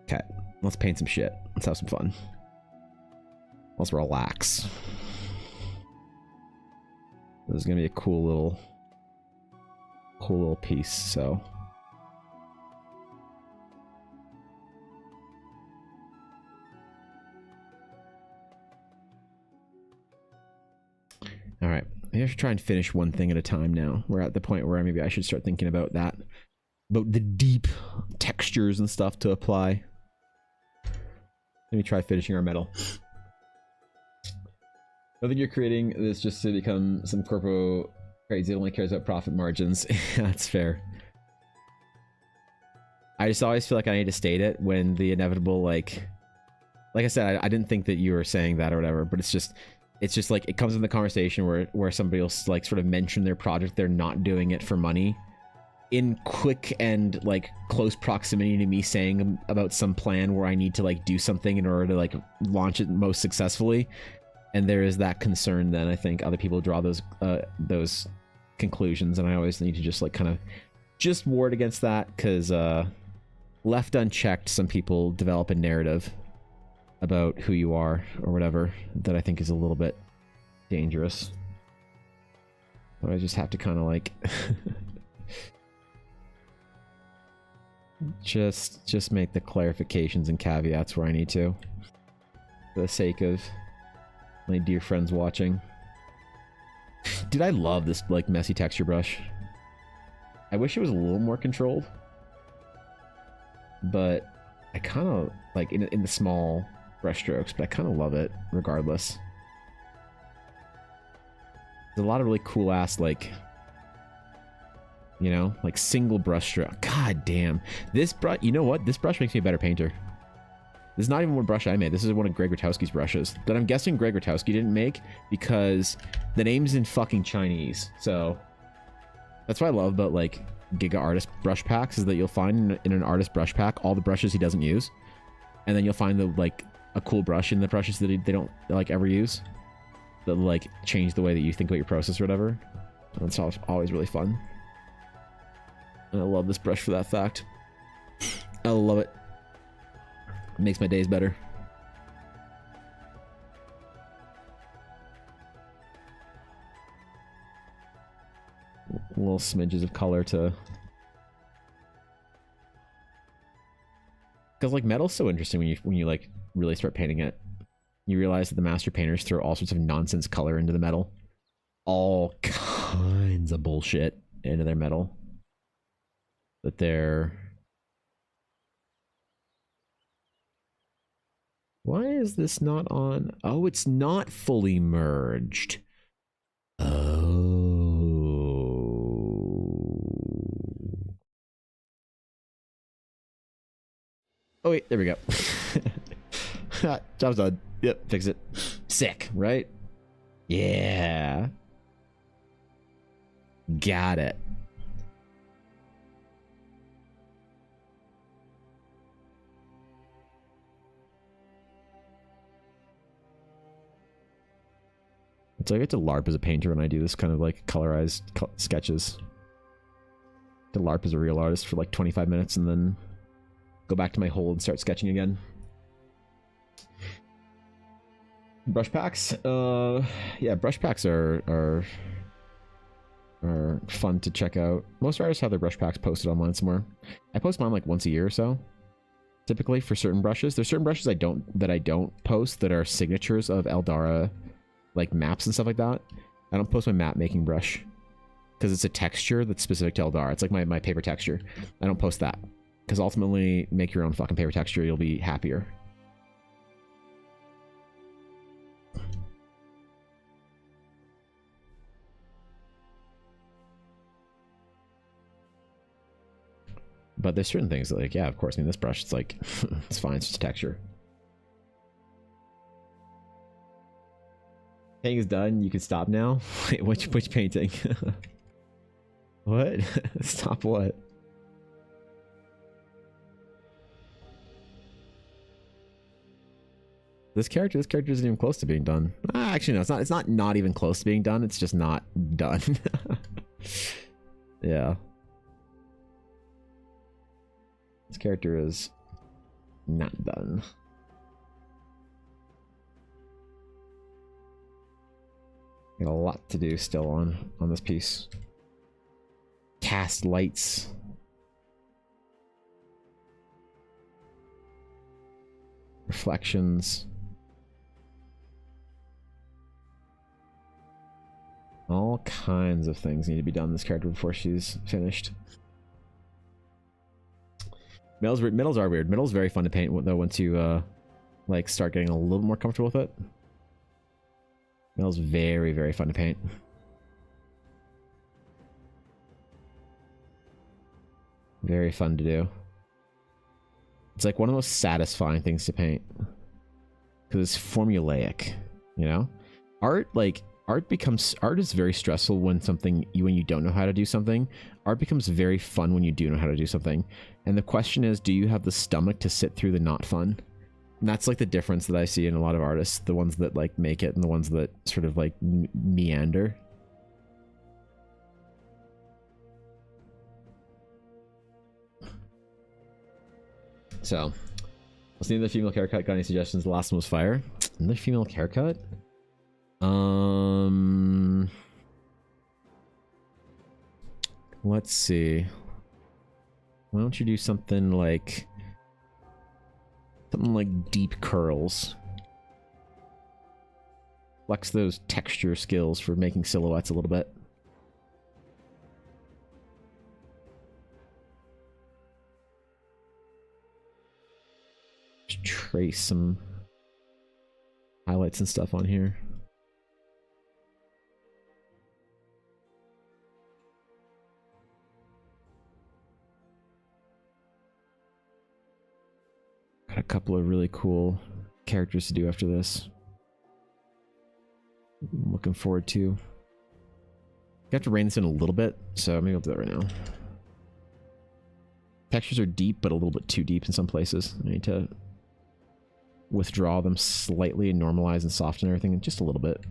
Okay, let's paint some shit. Let's have some fun. Let's relax. This is gonna be a cool little piece, so. All right, maybe I should try and finish one thing at a time now. We're at the point where maybe I should start thinking about that, about the deep textures and stuff to apply. Let me try finishing our metal. I think you're creating this just to become some corpo crazy. It only cares about profit margins. That's fair. I just always feel like I need to state it when the inevitable, like I said, I didn't think that you were saying that or whatever, but it's just like it comes in the conversation where somebody will like sort of mention their project. They're not doing it for money in quick and like close proximity to me saying about some plan where I need to like do something in order to like launch it most successfully. And there is that concern. Then I think other people draw those conclusions, and I always need to just like kind of just ward against that, because left unchecked, some people develop a narrative about who you are or whatever that I think is a little bit dangerous. But I just have to kind of like just make the clarifications and caveats where I need to, for the sake of my dear friends watching. Dude, I love this like messy texture brush. I wish it was a little more controlled, but I kind of like in the small brush strokes, but I kind of love it regardless. There's a lot of really cool ass, like, you know, like single brush stroke. God damn, this brush, you know what, this brush makes me a better painter. This is not even one brush I made. This is one of Greg Rutowski's brushes that I'm guessing Greg Rutowski didn't make because the name's in fucking Chinese. So that's what I love about like Giga Artist brush packs, is that you'll find in an artist brush pack all the brushes he doesn't use, and then you'll find the like a cool brush in the brushes that they don't like ever use, that like change the way that you think about your process or whatever. And it's always really fun. And I love this brush for that fact. I love it. It makes my days better. Little smidges of color to... Because like metal's so interesting when you like really start painting it. You realize that the master painters throw all sorts of nonsense color into the metal. All kinds of bullshit into their metal. That they're... Why is this not on? Oh, it's not fully merged. Oh. Oh wait, there we go. Job's done. Yep, fix it. Sick, right? Yeah. Got it. So I get to LARP as a painter when I do this kind of like colorized sketches. To LARP as a real artist for like 25 minutes and then go back to my hole and start sketching again. Brush packs? Yeah, brush packs are fun to check out. Most artists have their brush packs posted online somewhere. I post mine like once a year or so. Typically for certain brushes. There's certain brushes I don't post that are signatures of Eldara, like maps and stuff like that. I don't post my map making brush because it's a texture that's specific to Eldar. It's like my paper texture. I don't post that because ultimately, make your own fucking paper texture. You'll be happier. But there's certain things that, like, yeah, of course. I mean, this brush, it's like, it's fine. It's just texture. Painting is done. You can stop now. Wait, which painting? What? Stop what? This character isn't even close to being done. Actually, no, it's not even close to being done. It's just not done. Yeah. This character is not done. Got a lot to do still on this piece. Cast lights. Reflections. All kinds of things need to be done in this character before she's finished. Middles are weird. Middle's very fun to paint though once you like start getting a little more comfortable with it. Middle's very, very fun to paint. Very fun to do. It's like one of the most satisfying things to paint. Because it's formulaic, you know? Art is very stressful when you don't know how to do something. Art becomes very fun when you do know how to do something. And the question is, do you have the stomach to sit through the not fun? And that's like the difference that I see in a lot of artists, the ones that like make it and the ones that sort of like meander. So, let's need the female haircut. Got any suggestions? The last one was fire. Another female haircut? Let's see. Why don't you do something like deep curls? Flex those texture skills for making silhouettes a little bit. Just trace some highlights and stuff on here. Got a couple of really cool characters to do after this. I'm looking forward to. I have to rein this in a little bit, so maybe I'll do that right now. Textures are deep, but a little bit too deep in some places. I need to withdraw them slightly and normalize and soften everything just a little bit.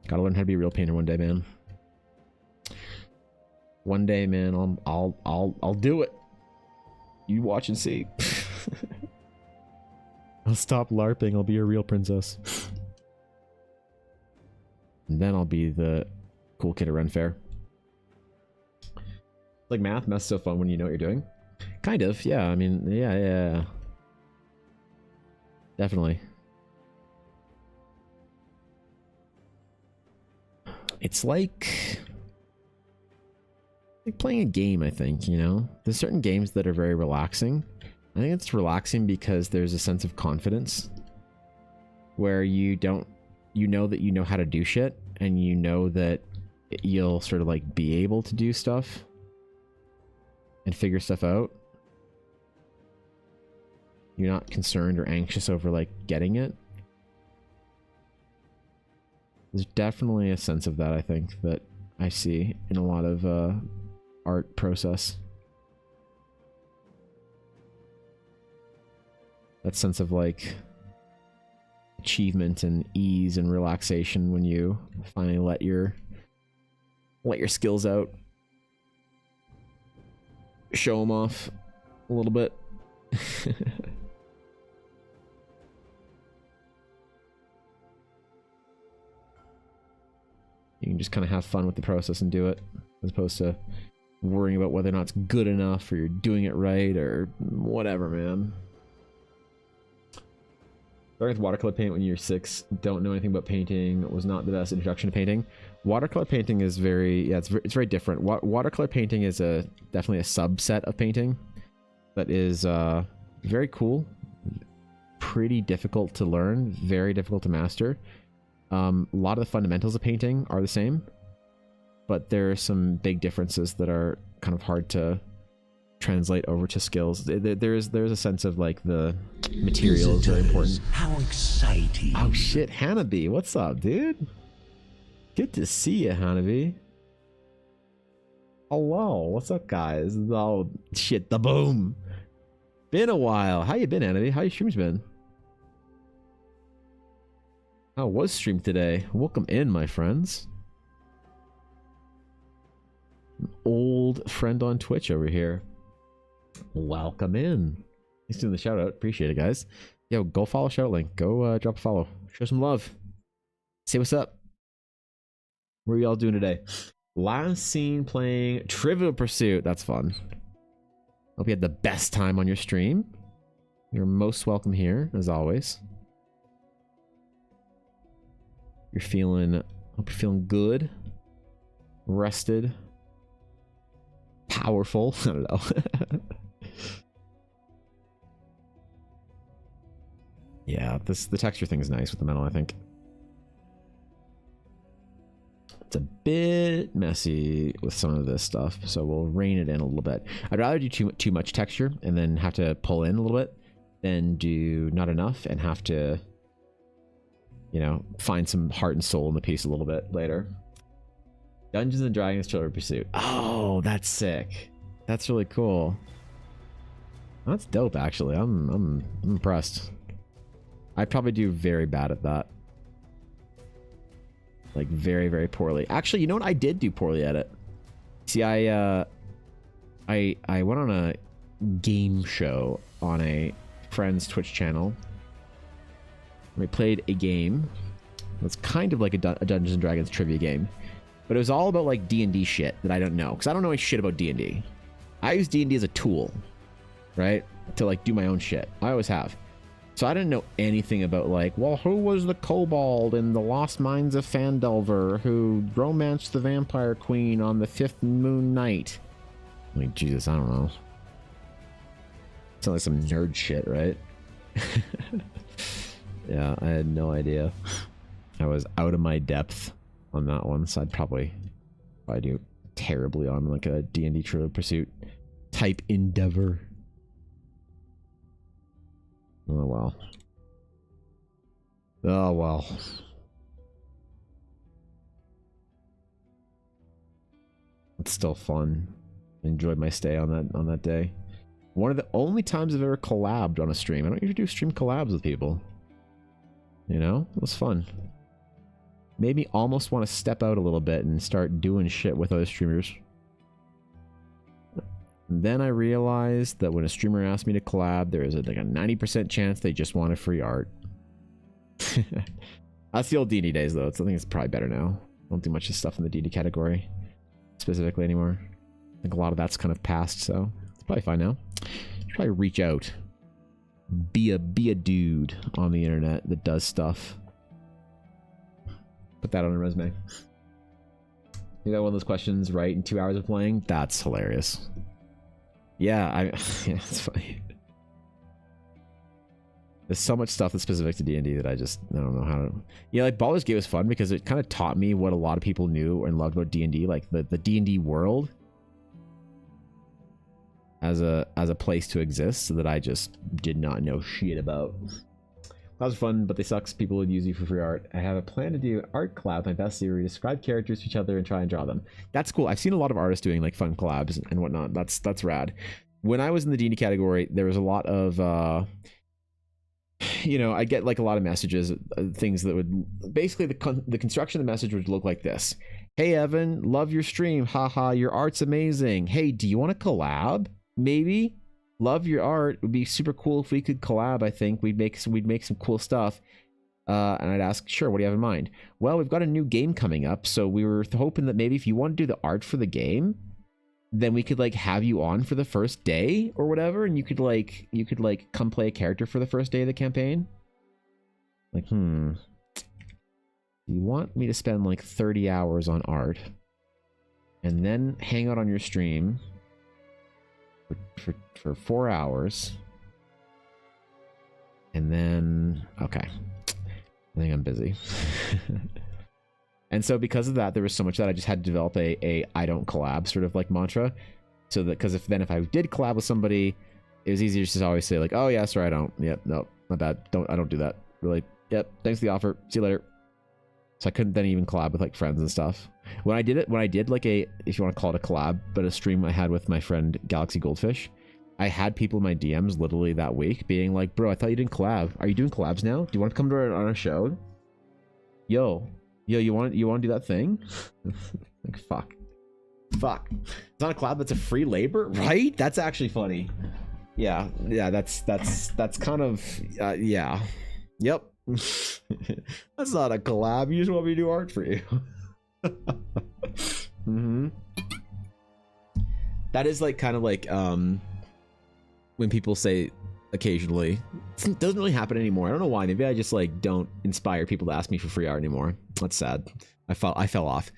Gotta learn how to be a real painter one day, man. One day, man, I'll do it. You watch and see. I'll stop LARPing. I'll be a real princess. And then I'll be the cool kid at Ren Fair. Like math. Math's so fun when you know what you're doing. Kind of, yeah. I mean, yeah. Definitely. It's like playing a game, I think, you know? There's certain games that are very relaxing. I think it's relaxing because there's a sense of confidence where you know that you know how to do shit, and you know that you'll sort of like be able to do stuff and figure stuff out. You're not concerned or anxious over like getting it. There's definitely a sense of that, I think, that I see in a lot of art process. That sense of like achievement and ease and relaxation when you finally let your skills out, show them off a little bit. You can just kind of have fun with the process and do it, as opposed to worrying about whether or not it's good enough or you're doing it right or whatever, man. Starting with watercolor paint when you're 6, don't know anything about painting, was not the best introduction to painting. Watercolor painting is it's very different. Watercolor painting is definitely a subset of painting that is very cool, pretty difficult to learn, very difficult to master. A lot of the fundamentals of painting are the same, but there are some big differences that are kind of hard to translate over to skills. There's a sense of like the material is very important. How exciting. Oh shit, Hanabi, what's up, dude? Good to see you, Hanabi. Hello, what's up, guys? Oh shit, the boom. Been a while. How you been, Hanabi? How your streams been? How was stream today? Welcome in, my friends. An old friend on Twitch over here. Welcome in. Thanks for doing the shout out. Appreciate it, guys. Yo, go follow Shout Link. Go drop a follow. Show some love. Say what's up. What are y'all doing today? Last seen playing Trivial Pursuit. That's fun. Hope you had the best time on your stream. You're most welcome here, as always. You're feeling, hope you're feeling good, rested, powerful. I don't know. Yeah, the texture thing is nice with the metal, I think. It's a bit messy with some of this stuff, so we'll rein it in a little bit. I'd rather do too much texture and then have to pull in a little bit than do not enough and have to, you know, find some heart and soul in the piece a little bit later. Dungeons and Dragons Trivial Pursuit. Oh, that's sick. That's really cool. That's dope, actually. I'm impressed. I'd probably do very bad at that. Like very, very poorly. Actually, you know what? I did do poorly at it. See, I went on a game show on a friend's Twitch channel. We played a game. It's kind of like a Dungeons and Dragons trivia game, but it was all about like D&D shit that I don't know, because I don't know any shit about D&D. I use D&D as a tool, right, to like do my own shit. I always have. So I didn't know anything about like, well, who was the kobold in the Lost Mines of Phandelver who romanced the vampire queen on the 5th moon night? Like, Jesus, I don't know. Sounds like some nerd shit, right? Yeah, I had no idea. I was out of my depth on that one, so I'd probably do terribly on like a D&D Trivial Pursuit type endeavor. Oh well. Oh well. It's still fun. Enjoyed my stay on that day. One of the only times I've ever collabed on a stream. I don't usually do stream collabs with people. You know? It was fun. Made me almost want to step out a little bit and start doing shit with other streamers. Then I realized that when a streamer asked me to collab, there is like a 90% chance they just wanted free art. That's the old D&D days, though. I think it's probably better now. I don't do much of stuff in the D&D category specifically anymore. I think a lot of that's kind of past, so it's probably fine now. Should probably reach out. Be a dude on the internet that does stuff. Put that on a resume. You got one of those questions right in 2 hours of playing? That's hilarious. Yeah, yeah, it's funny. There's so much stuff that's specific to D&D that I don't know how to... Yeah, like Baldur's Gate was fun because it kind of taught me what a lot of people knew and loved about D&D, like the D&D world as a place to exist, so that I just did not know shit about. That was fun, but they sucks. People would use you for free art. I have a plan to do art collab with my best series, describe characters to each other and try and draw them. That's cool. I've seen a lot of artists doing like fun collabs and whatnot. That's rad. When I was in the D&D category, there was a lot of you know, I get like a lot of messages, things that would basically the construction of the message would look like this. Hey Evan, love your stream. Haha, your art's amazing. Hey, do you want to collab? Maybe. Love your art. It would be super cool if we could collab. I think we'd make some cool stuff. And I'd ask, sure, what do you have in mind? Well, we've got a new game coming up, so we were hoping that maybe if you want to do the art for the game, then we could like have you on for the first day or whatever, and you could come play a character for the first day of the campaign. Like, you want me to spend like 30 hours on art and then hang out on your stream for 4 hours And then, okay. I think I'm busy. And so because of that, there was so much that I just had to develop a I don't collab sort of like mantra. So that, because if I did collab with somebody, it was easier to just always say like, oh yeah, sorry, I don't. Yep, no, my bad. I don't do that. Really, yep, thanks for the offer. See you later. So I couldn't then even collab with like friends and stuff. When I did like a, if you want to call it a collab, but a stream I had with my friend Galaxy Goldfish, I had people in my DMs literally that week being like, bro, I thought you didn't collab. Are you doing collabs now? Do you want to come to on our show? Yo, you want to do that thing? Like, fuck. It's not a collab, that's a free labor, right? That's actually funny. Yeah, that's kind of, yeah. Yep. That's not a collab. You just want me to do art for you. Mm-hmm. That is like kind of like when people say occasionally, it doesn't really happen anymore. I don't know why. Maybe I just like don't inspire people to ask me for free art anymore. That's sad. I fell off.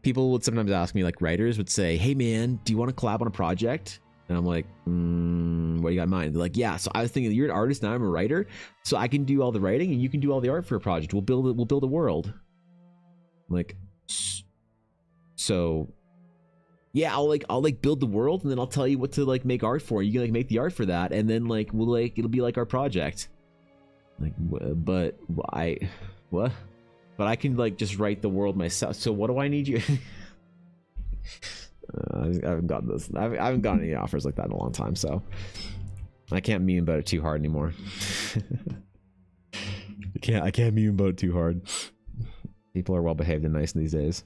People would sometimes ask me, like writers would say, hey man, do you want to collab on a project? And I'm like, what do you got in mind? They're like, yeah, so I was thinking you're an artist and I'm a writer, so I can do all the writing and you can do all the art for a project. We'll build a world. I'm like, so yeah, I'll build the world and then I'll tell you what to like make art for. You can like make the art for that, and then like we'll like it'll be like our project. Like, but what? But I can like just write the world myself. So what do I need you? I haven't gotten this. I haven't gotten any offers like that in a long time, so I can't meme about it too hard anymore. I can't meme about it too hard. People are well behaved and nice these days.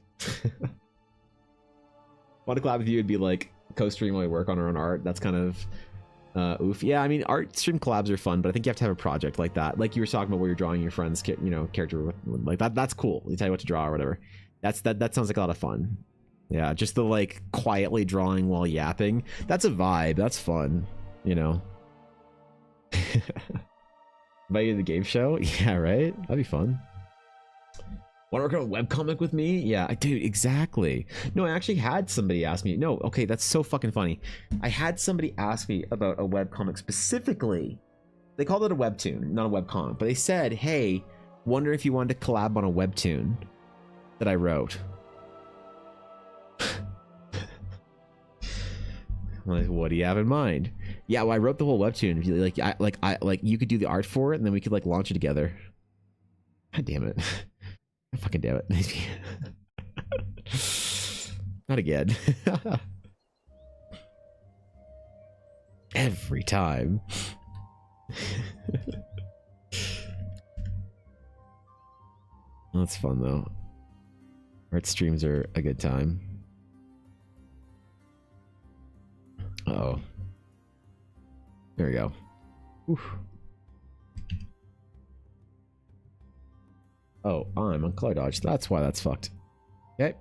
Want to collab with you would be like co-stream while we work on our own art. That's kind of oof. Yeah, I mean, art stream collabs are fun, but I think you have to have a project like that, like you were talking about, where you're drawing your friend's character like that. That's cool. They tell you what to draw or whatever. That sounds like a lot of fun. Yeah, just the like quietly drawing while yapping. That's a vibe. That's fun, you know. Invite you to the game show? Yeah, right? That'd be fun. Want to work on a webcomic with me? Yeah, dude, exactly. No, I actually had somebody ask me. No, okay, that's so fucking funny. I had somebody ask me about a webcomic specifically. They called it a webtoon, not a webcomic, but they said, hey, wonder if you wanted to collab on a webtoon that I wrote. Like, what do you have in mind? Yeah, well, I wrote the whole webtoon. Like you could do the art for it, and then we could like launch it together. God damn it! Fucking damn it! Not again. Every time. That's fun though. Art streams are a good time. Uh-oh. There we go. Oof. Oh, I'm on color dodge. That's why that's fucked. Okay.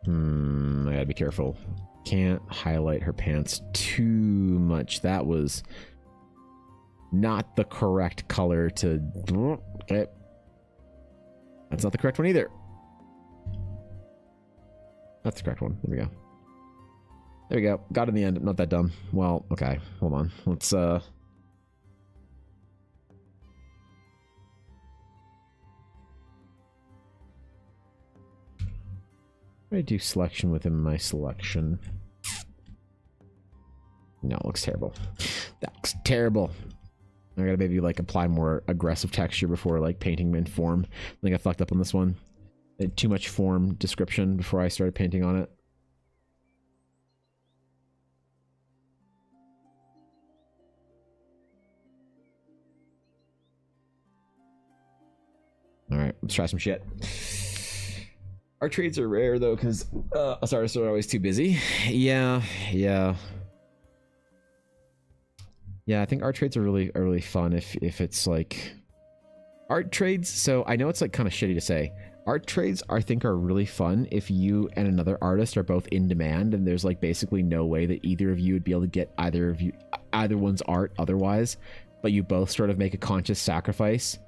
I gotta be careful. Can't highlight her pants too much. That was not the correct color to... Okay. That's not the correct one either. That's the correct one. There we go. There we go. Got it in the end. Not that dumb. Well, okay. Hold on. Let's, I do selection within my selection. No, it looks terrible. That looks terrible. I gotta maybe like apply more aggressive texture before like painting in form. I think I fucked up on this one. I had too much form description before I started painting on it. All right, let's try some shit. Our trades are rare though, because us artists are always too busy. Yeah. I think art trades are really fun if it's like art trades. So I know it's like kind of shitty to say. Art trades I think are really fun if you and another artist are both in demand, and there's like basically no way that either of you would be able to get either one's art otherwise, but you both sort of make a conscious sacrifice.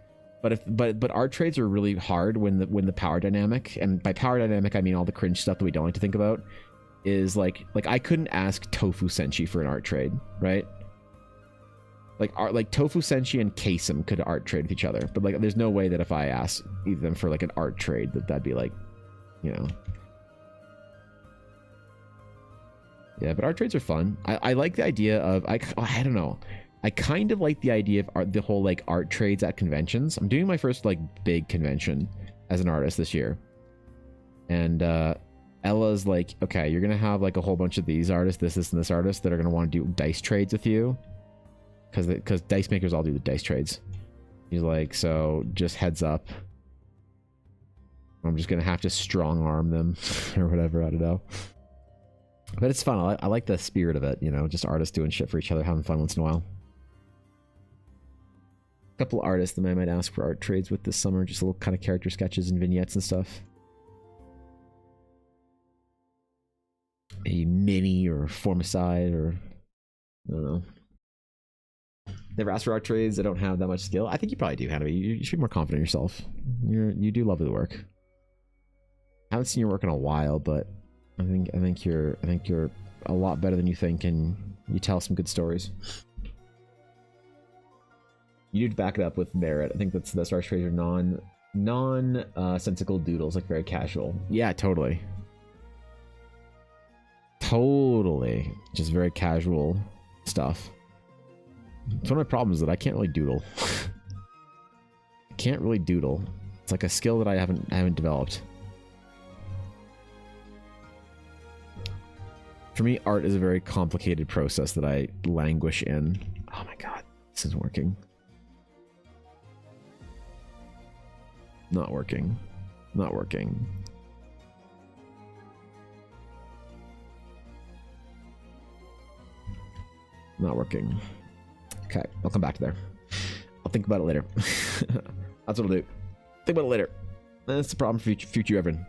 But art trades are really hard when the power dynamic, and by power dynamic I mean all the cringe stuff that we don't like to think about, is like I couldn't ask Tofu Senshi for an art trade, right? Like Tofu Senshi and Kasem could art trade with each other, but like there's no way that if I asked either of them for like an art trade that'd be like, you know. Yeah, but art trades are fun. I like the idea of I don't know. I kind of like the idea of the whole like art trades at conventions. I'm doing my first like big convention as an artist this year, and Ella's like, okay, you're gonna have like a whole bunch of these artists, this and this artist that are gonna want to do dice trades with you, because dice makers all do the dice trades. He's like, so just heads up, I'm just gonna have to strong arm them or whatever. I don't know. But it's fun. I like the spirit of it, you know, just artists doing shit for each other, having fun once in a while. A couple artists that I might ask for art trades with this summer, just little kind of character sketches and vignettes and stuff. A mini or Formicide or I don't know. Never asked for art trades. I don't have that much skill. I think you probably do, Hannah. You should be more confident in yourself. You do love the work. I haven't seen your work in a while, but I think you're a lot better than you think, and you tell some good stories. You need to back it up with merit. I think that's the best art trades are non-sensical doodles, like very casual. Yeah, totally. Totally. Just very casual stuff. It's one of my problems that I can't really doodle. I can't really doodle. It's like a skill that I haven't developed. For me, art is a very complicated process that I languish in. Oh my god, this isn't working. Not working. Not working. Not working. Okay, I'll come back to there. I'll think about it later. That's what I'll do. Think about it later. That's the problem for future Evan.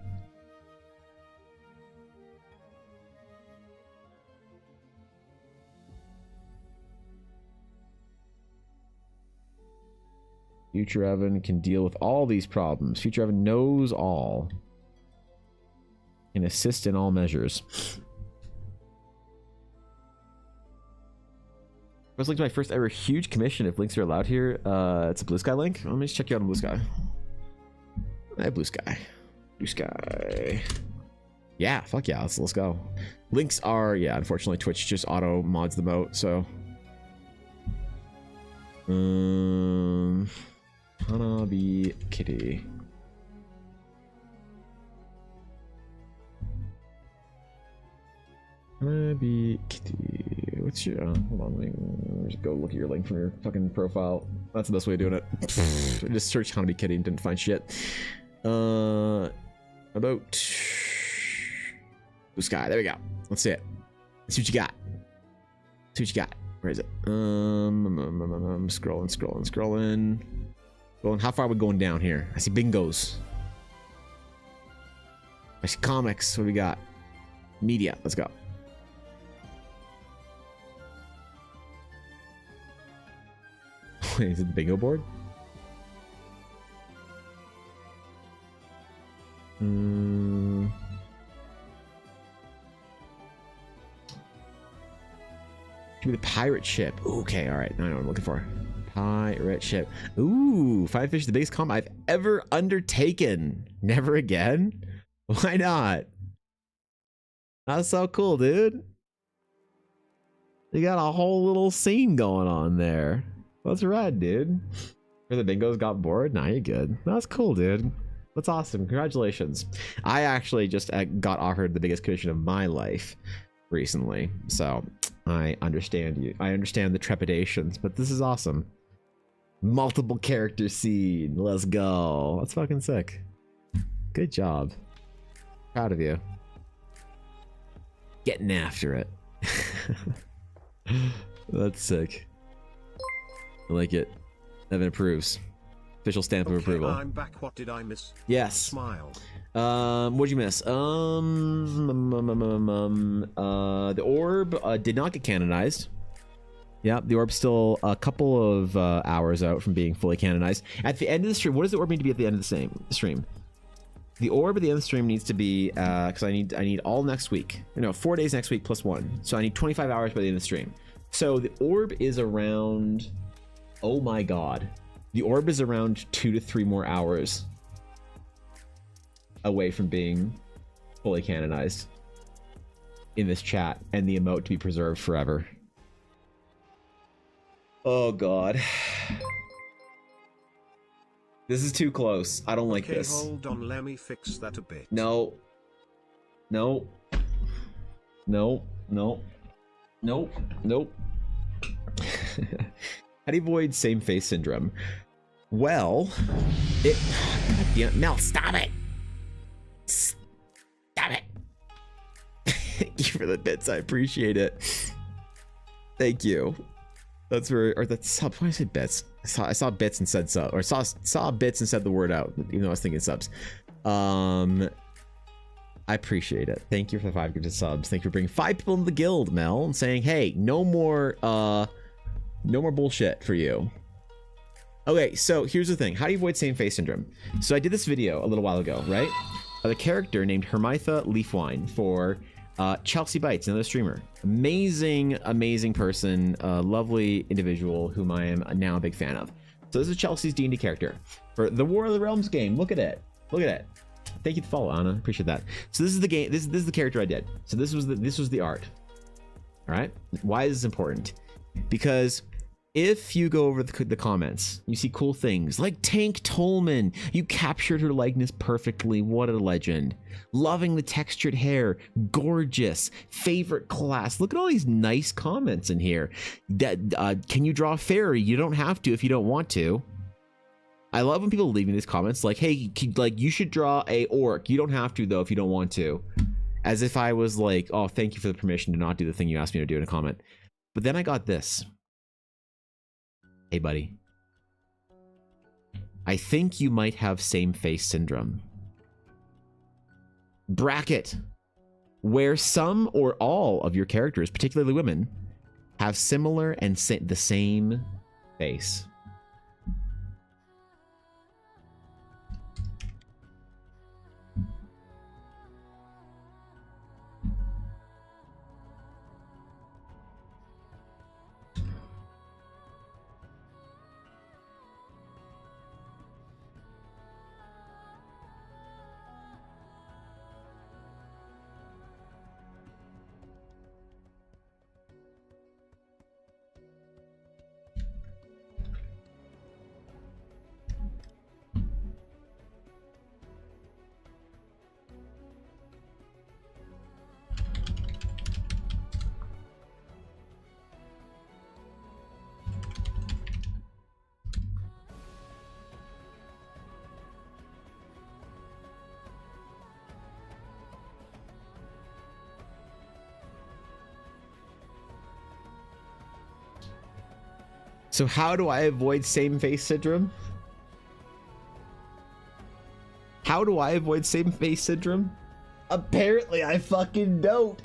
Future Evan can deal with all these problems. Future Evan knows all. Can assist in all measures. I was linked to my first ever huge commission. If links are allowed here, it's a Blue Sky link. Let me just check you out on Blue Sky. Hey, Blue Sky. Blue Sky. Yeah, fuck yeah, let's go. Links are, yeah, unfortunately Twitch just auto mods them out, so. Hanabi Kitty. Hanabi Kitty. What's your hold on, let me just go look at your link from your fucking profile. That's the best way of doing it. Just search Hanabi Kitty and didn't find shit. About Blue Sky. There we go. Let's see it. Let's see what you got. Let's see what you got. Where is it? Scrolling. How far are we going down here? I see bingos. I see comics. What do we got? Media. Let's go. Wait, is it the bingo board? Should be the pirate ship. Okay, all right. Now I know what I'm looking for. Pirate ship. Ooh, Five Fish, the biggest combat I've ever undertaken. Never again? Why not? That's so cool, dude. You got a whole little scene going on there. That's rad, dude. The bingos got bored? Nah, you're good. That's cool, dude. That's awesome. Congratulations. I actually just got offered the biggest commission of my life recently, so I understand you. I understand the trepidations, but this is awesome. Multiple character scene. Let's go. That's fucking sick. Good job. Proud of you. Getting after it. That's sick. I like it. Evan approves. Official stamp of approval. I'm back. What did I miss? Yes. Smile. What'd you miss? The orb did not get canonized. Yeah, the orb's still a couple of hours out from being fully canonized. At the end of the stream, what does the orb mean to be at the end of the stream? The orb at the end of the stream needs to be because I need all next week. 4 days next week plus 1. So I need 25 hours by the end of the stream. So the orb is around, oh my god, the orb is around 2 to 3 more hours away from being fully canonized in this chat and the emote to be preserved forever. Oh god. This is too close. I don't like this. Hold on, let me fix that a bit. No. No. No. No. Nope. Nope. How do you avoid same face syndrome? Well, God damn, Mel, stop it. Stop it. Thank you for the bits. I appreciate it. Thank you. That's very, or that's subs. Why did I say bits? I saw bits and said sub, or saw bits and said the word out, even though I was thinking subs. I appreciate it. Thank you for the 5 gifted subs. Thank you for bringing 5 people into the guild, Mel, and saying, hey, no more bullshit for you. Okay, so here's the thing. How do you avoid same face syndrome? So I did this video a little while ago, right? Of a character named Hermitha Leafwine for Chelsea Bites, another streamer. Amazing person, lovely individual whom I am now a big fan of. So this is Chelsea's D&D character for the War of the Realms game. Look at it. Look at it. Thank you to follow, Anna. Appreciate that. So this is the game. This is the character I did. So this was the art. All right. Why is this important? Because if you go over the comments, you see cool things like Tank Tolman. You captured her likeness perfectly. What a legend. Loving the textured hair. Gorgeous. Favorite class. Look at all these nice comments in here. That can you draw a fairy? You don't have to if you don't want to. I love when people leave me these comments like, hey, like you should draw a orc. You don't have to though if you don't want to. As if I was like, oh, thank you for the permission to not do the thing you asked me to do in a comment. But then I got this. Hey, buddy. I think you might have same face syndrome. Bracket. Where some or all of your characters, particularly women, have similar and the same face. So how do I avoid same face syndrome? How do I avoid same face syndrome? Apparently I fucking don't.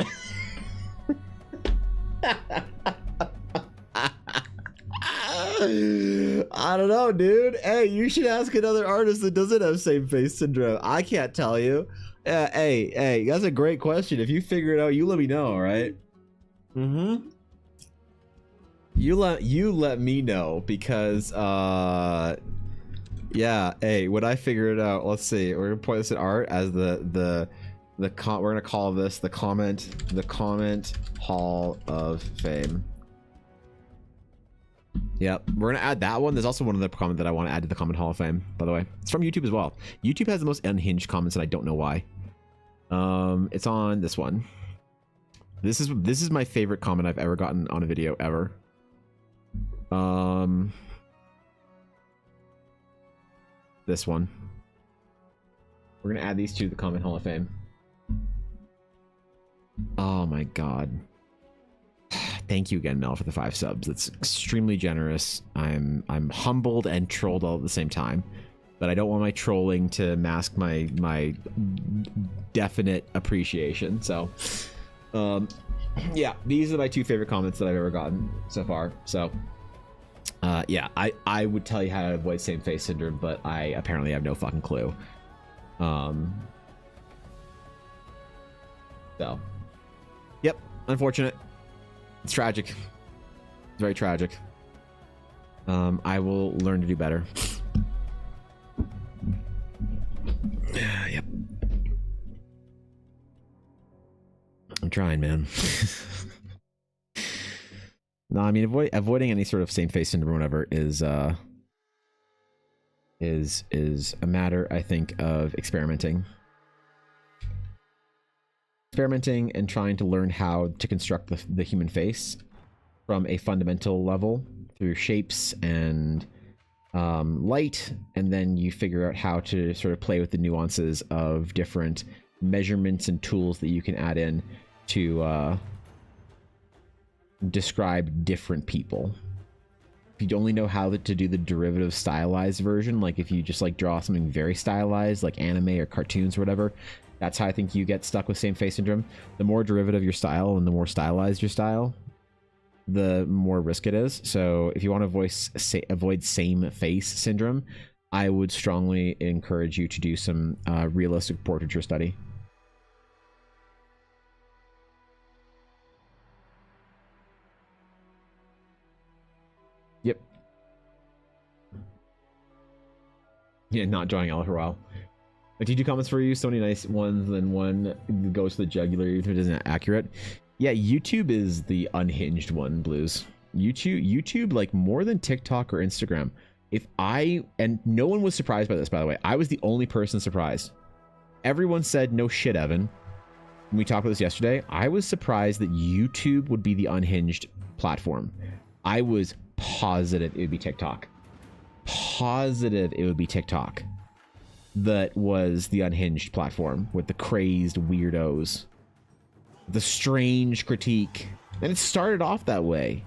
I don't know, dude. Hey, you should ask another artist that doesn't have same face syndrome. I can't tell you. Hey, that's a great question. If you figure it out, you let me know, all right? Mm-hmm. You let me know because yeah, hey, when I figure it out, let's see. We're gonna point this at art as we're gonna call this the comment Hall of Fame. Yep, we're gonna add that one. There's also one other comment that I want to add to the comment Hall of Fame, by the way. It's from YouTube as well. YouTube has the most unhinged comments and I don't know why. It's on this one. This is my favorite comment I've ever gotten on a video ever. This one. We're gonna add these two to the comment Hall of Fame. Oh my god. Thank you again, Mel, for the 5 subs. That's extremely generous. I'm humbled and trolled all at the same time. But I don't want my trolling to mask my definite appreciation. So yeah, these are my 2 favorite comments that I've ever gotten so far. So yeah, I would tell you how to avoid same face syndrome, but I apparently have no fucking clue. So, yep, unfortunate. It's tragic. It's very tragic. I will learn to do better. Yep. I'm trying, man. No, I mean avoiding any sort of same face syndrome or whatever is a matter, I think, of experimenting and trying to learn how to construct the human face from a fundamental level through shapes and light, and then you figure out how to sort of play with the nuances of different measurements and tools that you can add in to describe different people. If you only know how to do the derivative stylized version, like if you just like draw something very stylized like anime or cartoons or whatever, that's how I think you get stuck with same face syndrome. The more derivative your style and the more stylized your style, the more risk it is. So if you want to avoid same face syndrome, I would strongly encourage you to do some realistic portraiture study. Yep. Yeah, not drawing Ella for a while. But TG comments for you, so many nice ones, then one goes to the jugular even if it isn't accurate. Yeah, YouTube is the unhinged one, Blues. YouTube, like more than TikTok or Instagram. And no one was surprised by this, by the way. I was the only person surprised. Everyone said, no shit, Evan. When we talked about this yesterday, I was surprised that YouTube would be the unhinged platform. I was positive it would be TikTok. Positive it would be TikTok that was the unhinged platform with the crazed weirdos, the strange critique. And it started off that way,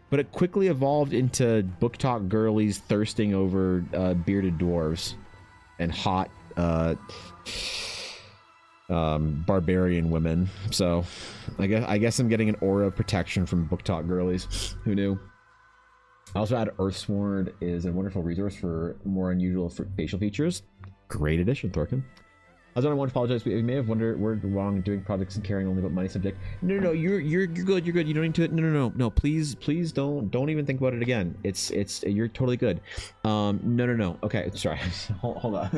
but it quickly evolved into book talk girlies thirsting over bearded dwarves and hot barbarian women. So I guess I'm getting an aura of protection from book talk girlies. Who knew? I also add Earthsworn is a wonderful resource for more unusual facial features. Great addition, Thorkin. I want to apologize. We may have wondered we're wrong doing projects and caring only about money subject. No, you're good. You're good. You don't need to. No. Please don't even think about it again. It's you're totally good. No. Okay, sorry. Hold on.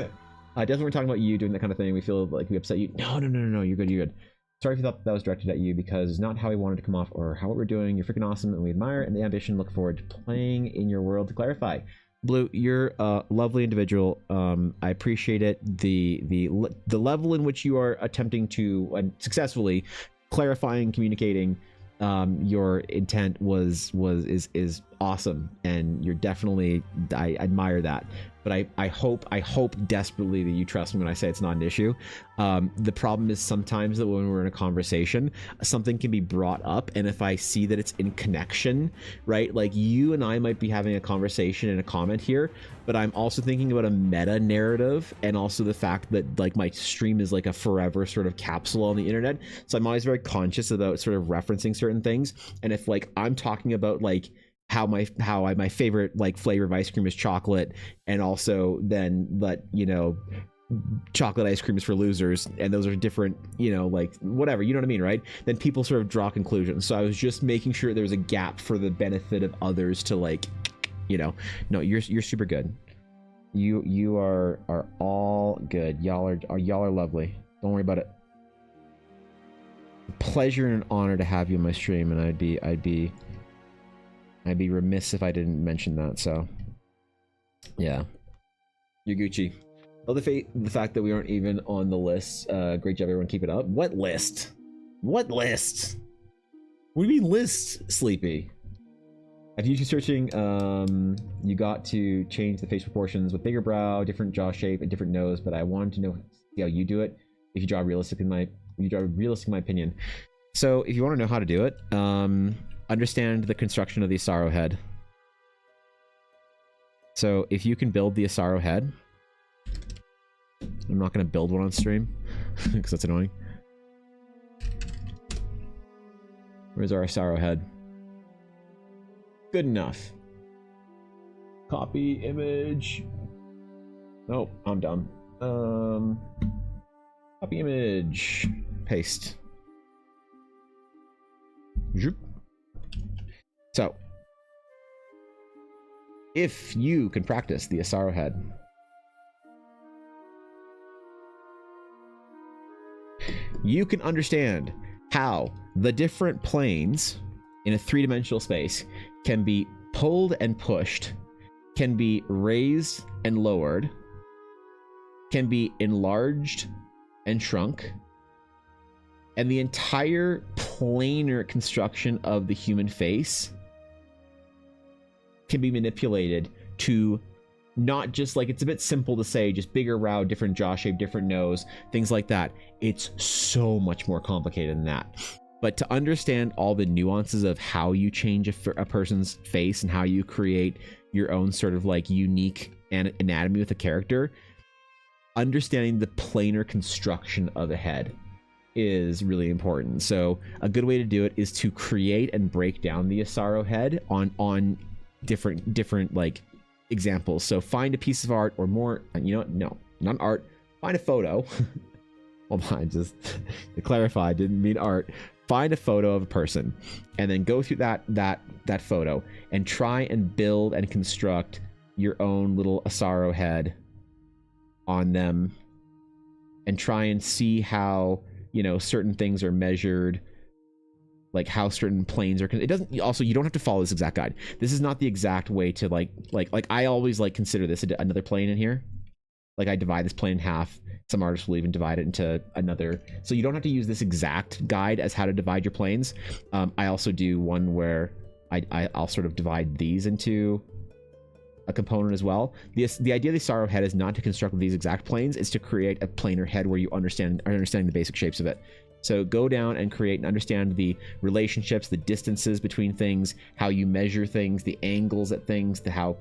Definitely we're talking about you doing that kind of thing. We feel like we upset you. No. You're good. Sorry if you thought that was directed at you, because it's not how we wanted to come off or how what we're doing. You're freaking awesome, and we admire and the ambition. Look forward to playing in your world to clarify. Blue, you're a lovely individual. I appreciate it. The level in which you are attempting to and successfully clarifying, communicating your intent is awesome, and you're definitely, I admire that. But I hope desperately that you trust me when I say it's not an issue. The problem is sometimes that when we're in a conversation, something can be brought up, and if I see that it's in connection, right? Like you and I might be having a conversation and a comment here, but I'm also thinking about a meta narrative, and also the fact that like my stream is like a forever sort of capsule on the internet. So I'm always very conscious about sort of referencing certain things. And if like I'm talking about like how my favorite like flavor of ice cream is chocolate, and also then but chocolate ice cream is for losers, and those are different, like whatever, you know what I mean, right? Then people sort of draw conclusions. So I was just making sure there was a gap for the benefit of others to like, no, you're super good. You are all good. Y'all are lovely. Don't worry about it. Pleasure and an honor to have you on my stream, and I'd be remiss if I didn't mention that. So yeah, you're Gucci. Well, the fact that we aren't even on the list. Great job, everyone. Keep it up. What list? What do you mean list, Sleepy? After YouTube searching, you got to change the face proportions with bigger brow, different jaw shape, and different nose. But I wanted to know how you do it. If you draw realistic, in my opinion. So if you want to know how to do it, understand the construction of the Asaro head. So if you can build the Asaro head, I'm not going to build one on stream because that's annoying. Where's our Asaro head? Good enough. Copy image. Oh, I'm dumb. Copy image, paste. Zoop. So, if you can practice the Asaro head, you can understand how the different planes in a three-dimensional space can be pulled and pushed, can be raised and lowered, can be enlarged and shrunk, and the entire planar construction of the human face can be manipulated to not just like, it's a bit simple to say just bigger brow, different jaw shape, different nose, things like that. It's so much more complicated than that. But to understand all the nuances of how you change a person's face and how you create your own sort of like unique anatomy with a character, understanding the planar construction of a head is really important. So a good way to do it is to create and break down the Asaro head on different like examples. So find a piece of art or more, you know what? No, not art. Find a photo. Hold on, just to clarify, I didn't mean art. Find a photo of a person and then go through that photo and try and build and construct your own little Asaro head on them and try and see how, you know, certain things are measured, like how certain planes are. It doesn't, also, you don't have to follow this exact guide. This is not the exact way to like I always like consider this another plane in here. Like I divide this plane in half. Some artists will even divide it into another. So you don't have to use this exact guide as how to divide your planes. I also do one where I'll sort of divide these into a component as well. The idea of the Asaro head is not to construct these exact planes. It's to create a planar head where you understanding the basic shapes of it. So go down and create and understand the relationships, the distances between things, how you measure things, the angles at things, how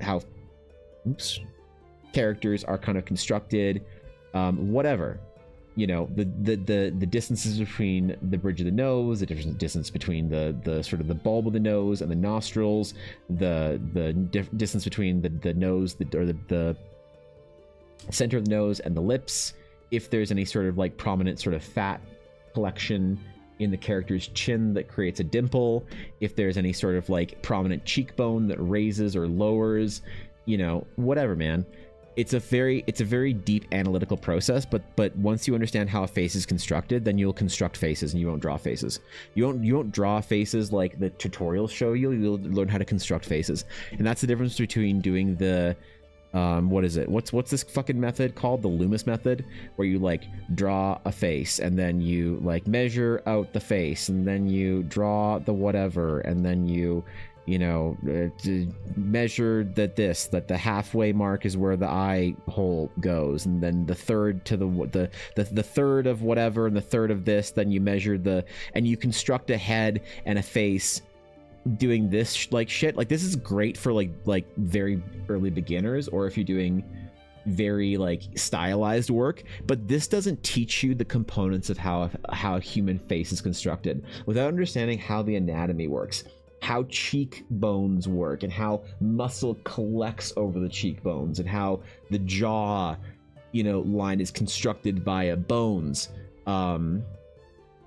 characters are kind of constructed, whatever. You know, the distances between the bridge of the nose, the different distance between the sort of the bulb of the nose and the nostrils, the distance between the nose or the center of the nose and the lips. If there's any sort of like prominent sort of fat collection in the character's chin that creates a dimple, if there's any sort of like prominent cheekbone that raises or lowers, you know, whatever, man. It's a very deep analytical process, but once you understand how a face is constructed, then you'll construct faces and you won't draw faces. You won't draw faces like the tutorials show you. You'll learn how to construct faces. And that's the difference between doing the what is it? What's this fucking method called? The Loomis method, where you like draw a face and then you like measure out the face and then you draw the whatever and then you know, measure that the halfway mark is where the eye hole goes, and then the third to the third of whatever and the third of this, then you measure and you construct a head and a face doing this like shit. Like this is great for like very early beginners, or if you're doing very like stylized work, but this doesn't teach you the components of how a human face is constructed without understanding how the anatomy works, how cheekbones work and how muscle collects over the cheekbones and how the jaw, you know, line is constructed via bones,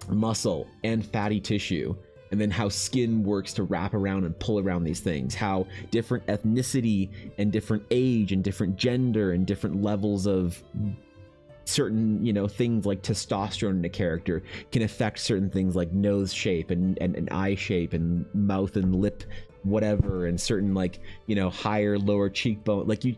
muscle and fatty tissue, and then how skin works to wrap around and pull around these things, how different ethnicity and different age and different gender and different levels of certain, you know, things like testosterone in a character can affect certain things like nose shape and eye shape and mouth and lip whatever, and certain like, you know, higher lower cheekbone. Like you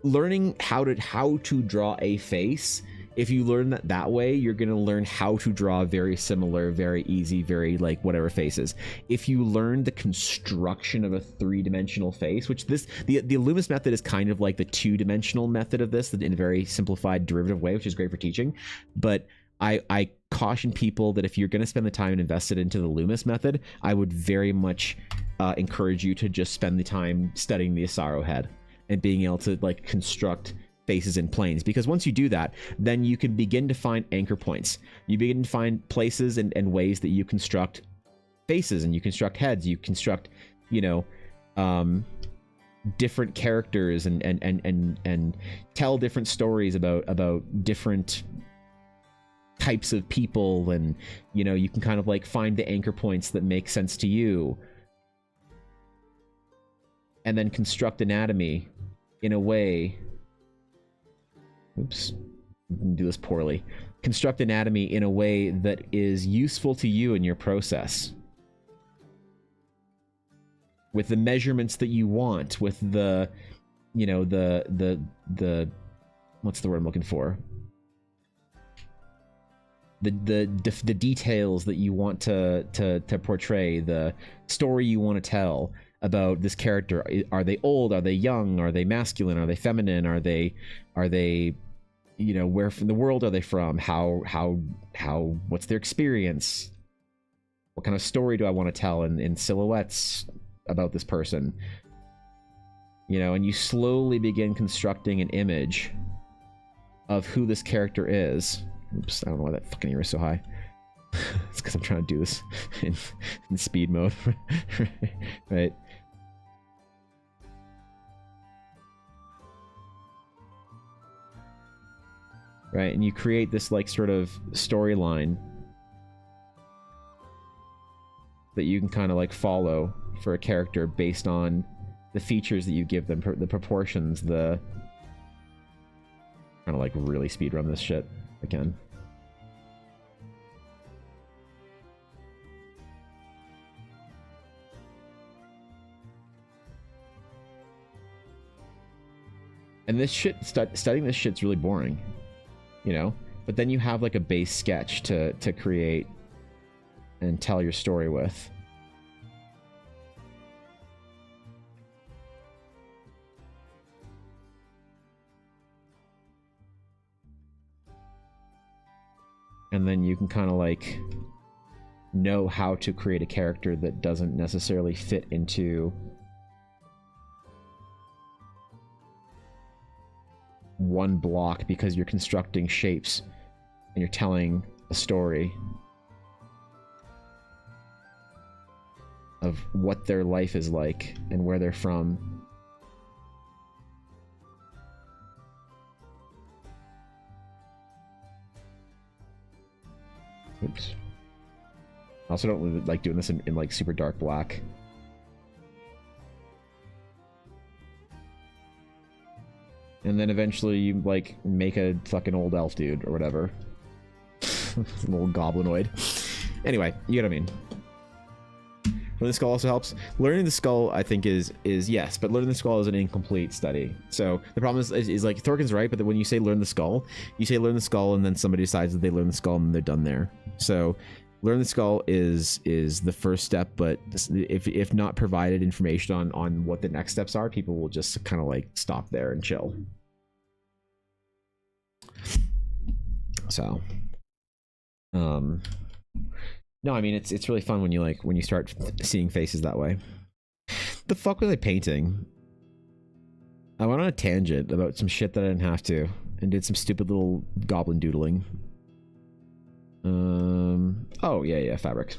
learning how to draw a face, if you learn that way, you're going to learn how to draw very similar, very easy, very like whatever faces. If you learn the construction of a three-dimensional face, which the Loomis method is kind of like the two-dimensional method of this in a very simplified derivative way, which is great for teaching. But I caution people that if you're going to spend the time and invest it into the Loomis method, I would very much encourage you to just spend the time studying the Asaro head and being able to like construct faces in planes, because once you do that, then you can begin to find anchor points. You begin to find places and ways that you construct faces, and you construct heads, you construct, you know, different characters and tell different stories about different types of people, and you know, you can kind of like find the anchor points that make sense to you, and then construct anatomy in a way. Oops, do this poorly. Construct anatomy in a way that is useful to you in your process, with the measurements that you want, with the, you know, the what's the word I'm looking for? The details that you want to portray, the story you want to tell about this character. Are they old? Are they young? Are they masculine? Are they feminine? Are they, you know, where from the world are they from? How what's their experience? What kind of story do I want to tell in silhouettes about this person? You know, and you slowly begin constructing an image of who this character is. Oops, I don't know why that fucking ear is so high. It's because I'm trying to do this in speed mode. Right. Right, and you create this like sort of storyline that you can kind of like follow for a character based on the features that you give them, the proportions, the kind of like really speed run this shit again. And this shit, studying this shit's really boring, you know? But then you have like a base sketch to create and tell your story with. And then you can kind of like know how to create a character that doesn't necessarily fit into one block, because you're constructing shapes and you're telling a story of what their life is like and where they're from. Oops. I also don't really like doing this in like super dark black. And then eventually you like make a fucking old elf dude or whatever. An old goblinoid. Anyway, you get what I mean. Learning the skull also helps. Learning the skull, I think, is yes, but learning the skull is an incomplete study. So the problem is like Thorkin's right, but when you say learn the skull, you say learn the skull, and then somebody decides that they learn the skull and they're done there. So learn the skull is the first step, but if not provided information on what the next steps are, people will just kind of like stop there and chill. So, no, I mean it's really fun when you start seeing faces that way. The fuck was I painting? I went on a tangent about some shit that I didn't have to, and did some stupid little goblin doodling. Oh yeah, fabric.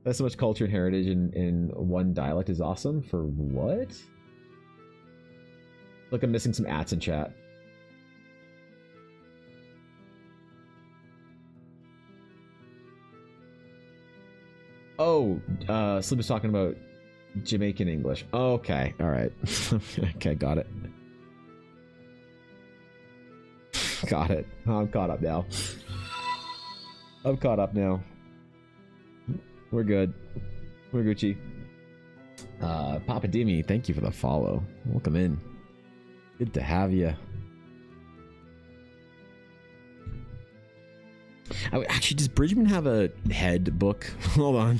That's so much culture and heritage in one dialect is awesome. For what? Look, I'm missing some ats in chat. Oh, Sleep was talking about Jamaican English. Okay, all right. Okay, got it. Got it. I'm caught up now. I'm caught up now. We're good. We're Gucci. Papa Dimi, thank you for the follow. Welcome in. Good to have you. Actually, does Bridgman have a head book? Hold on.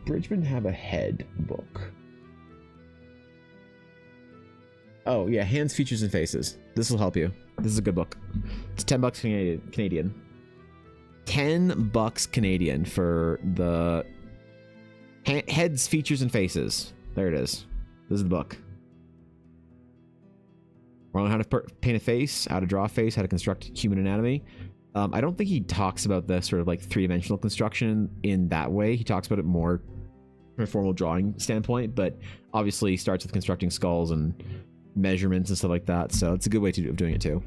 Bridgman have a head book? Oh yeah, hands, features, and faces. This will help you. This is a good book. It's $10 Canadian. $10 Canadian for the heads, features, and faces. There it is. This is the book. We're on how to paint a face, how to draw a face, how to construct human anatomy. I don't think he talks about the sort of like three-dimensional construction in that way. He talks about it more from a formal drawing standpoint, but obviously starts with constructing skulls and measurements and stuff like that. So it's a good way of doing it too.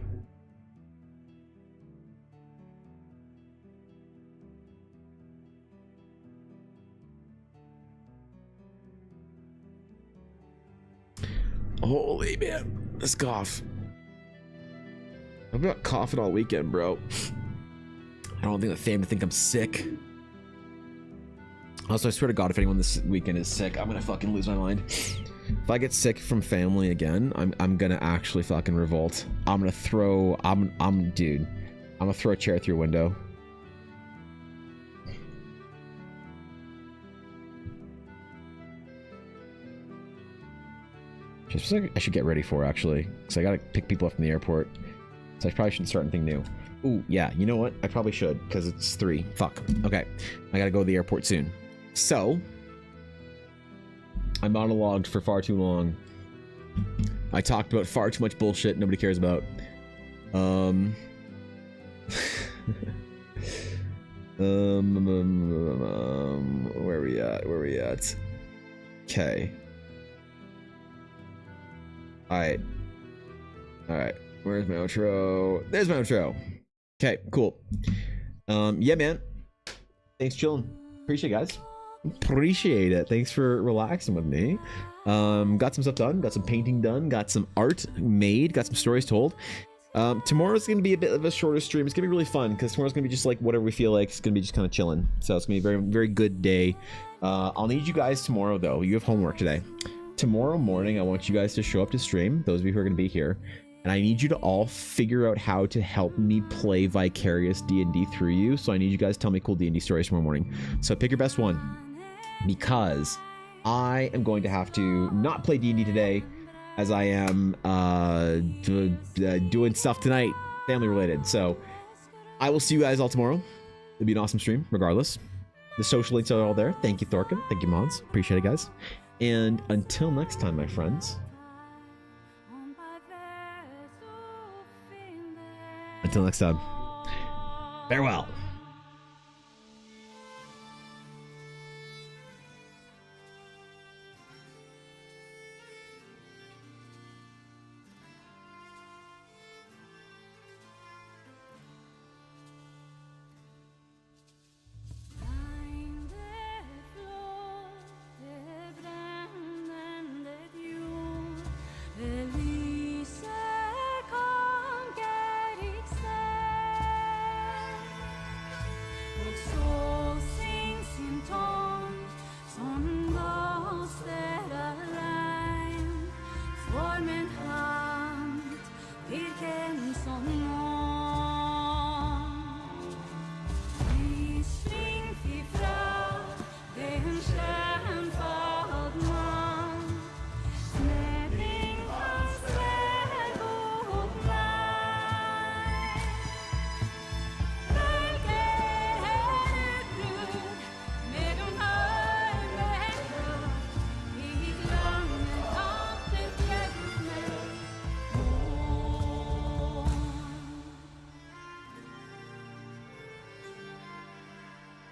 Holy man, this cough. I've been coughing all weekend, bro. I don't think the fam to think I'm sick. Also, I swear to God, if anyone this weekend is sick, I'm gonna fucking lose my mind. If I get sick from family again, I'm gonna actually fucking revolt. I'm gonna throw. Dude. I'm gonna throw a chair through a window. Just like I should get ready for, actually, because I gotta pick people up from the airport. So I probably shouldn't start anything new. Ooh, yeah, you know what? I probably should, because it's 3. Fuck. Okay, I gotta go to the airport soon. So, I monologued for far too long. I talked about far too much bullshit nobody cares about. Where are we at? Okay. Alright. Where's my outro? There's my outro. Okay, cool. Yeah, man. Thanks for chilling. Appreciate it, guys. Appreciate it. Thanks for relaxing with me. Got some stuff done. Got some painting done. Got some art made. Got some stories told. Tomorrow's going to be a bit of a shorter stream. It's going to be really fun because tomorrow's going to be just like whatever we feel like. It's going to be just kind of chilling. So it's going to be a very, very good day. I'll need you guys tomorrow, though. You have homework today. Tomorrow morning, I want you guys to show up to stream, those of you who are going to be here, and I need you to all figure out how to help me play Vicarious D&D through you. So I need you guys to tell me cool D&D stories tomorrow morning. So pick your best one, because I am going to have to not play D&D today, as I am doing stuff tonight, family related. So I will see you guys all tomorrow. It'll be an awesome stream, regardless. The social links are all there. Thank you, Thorkin. Thank you, mods. Appreciate it, guys. And until next time, my friends. Until next time. Farewell.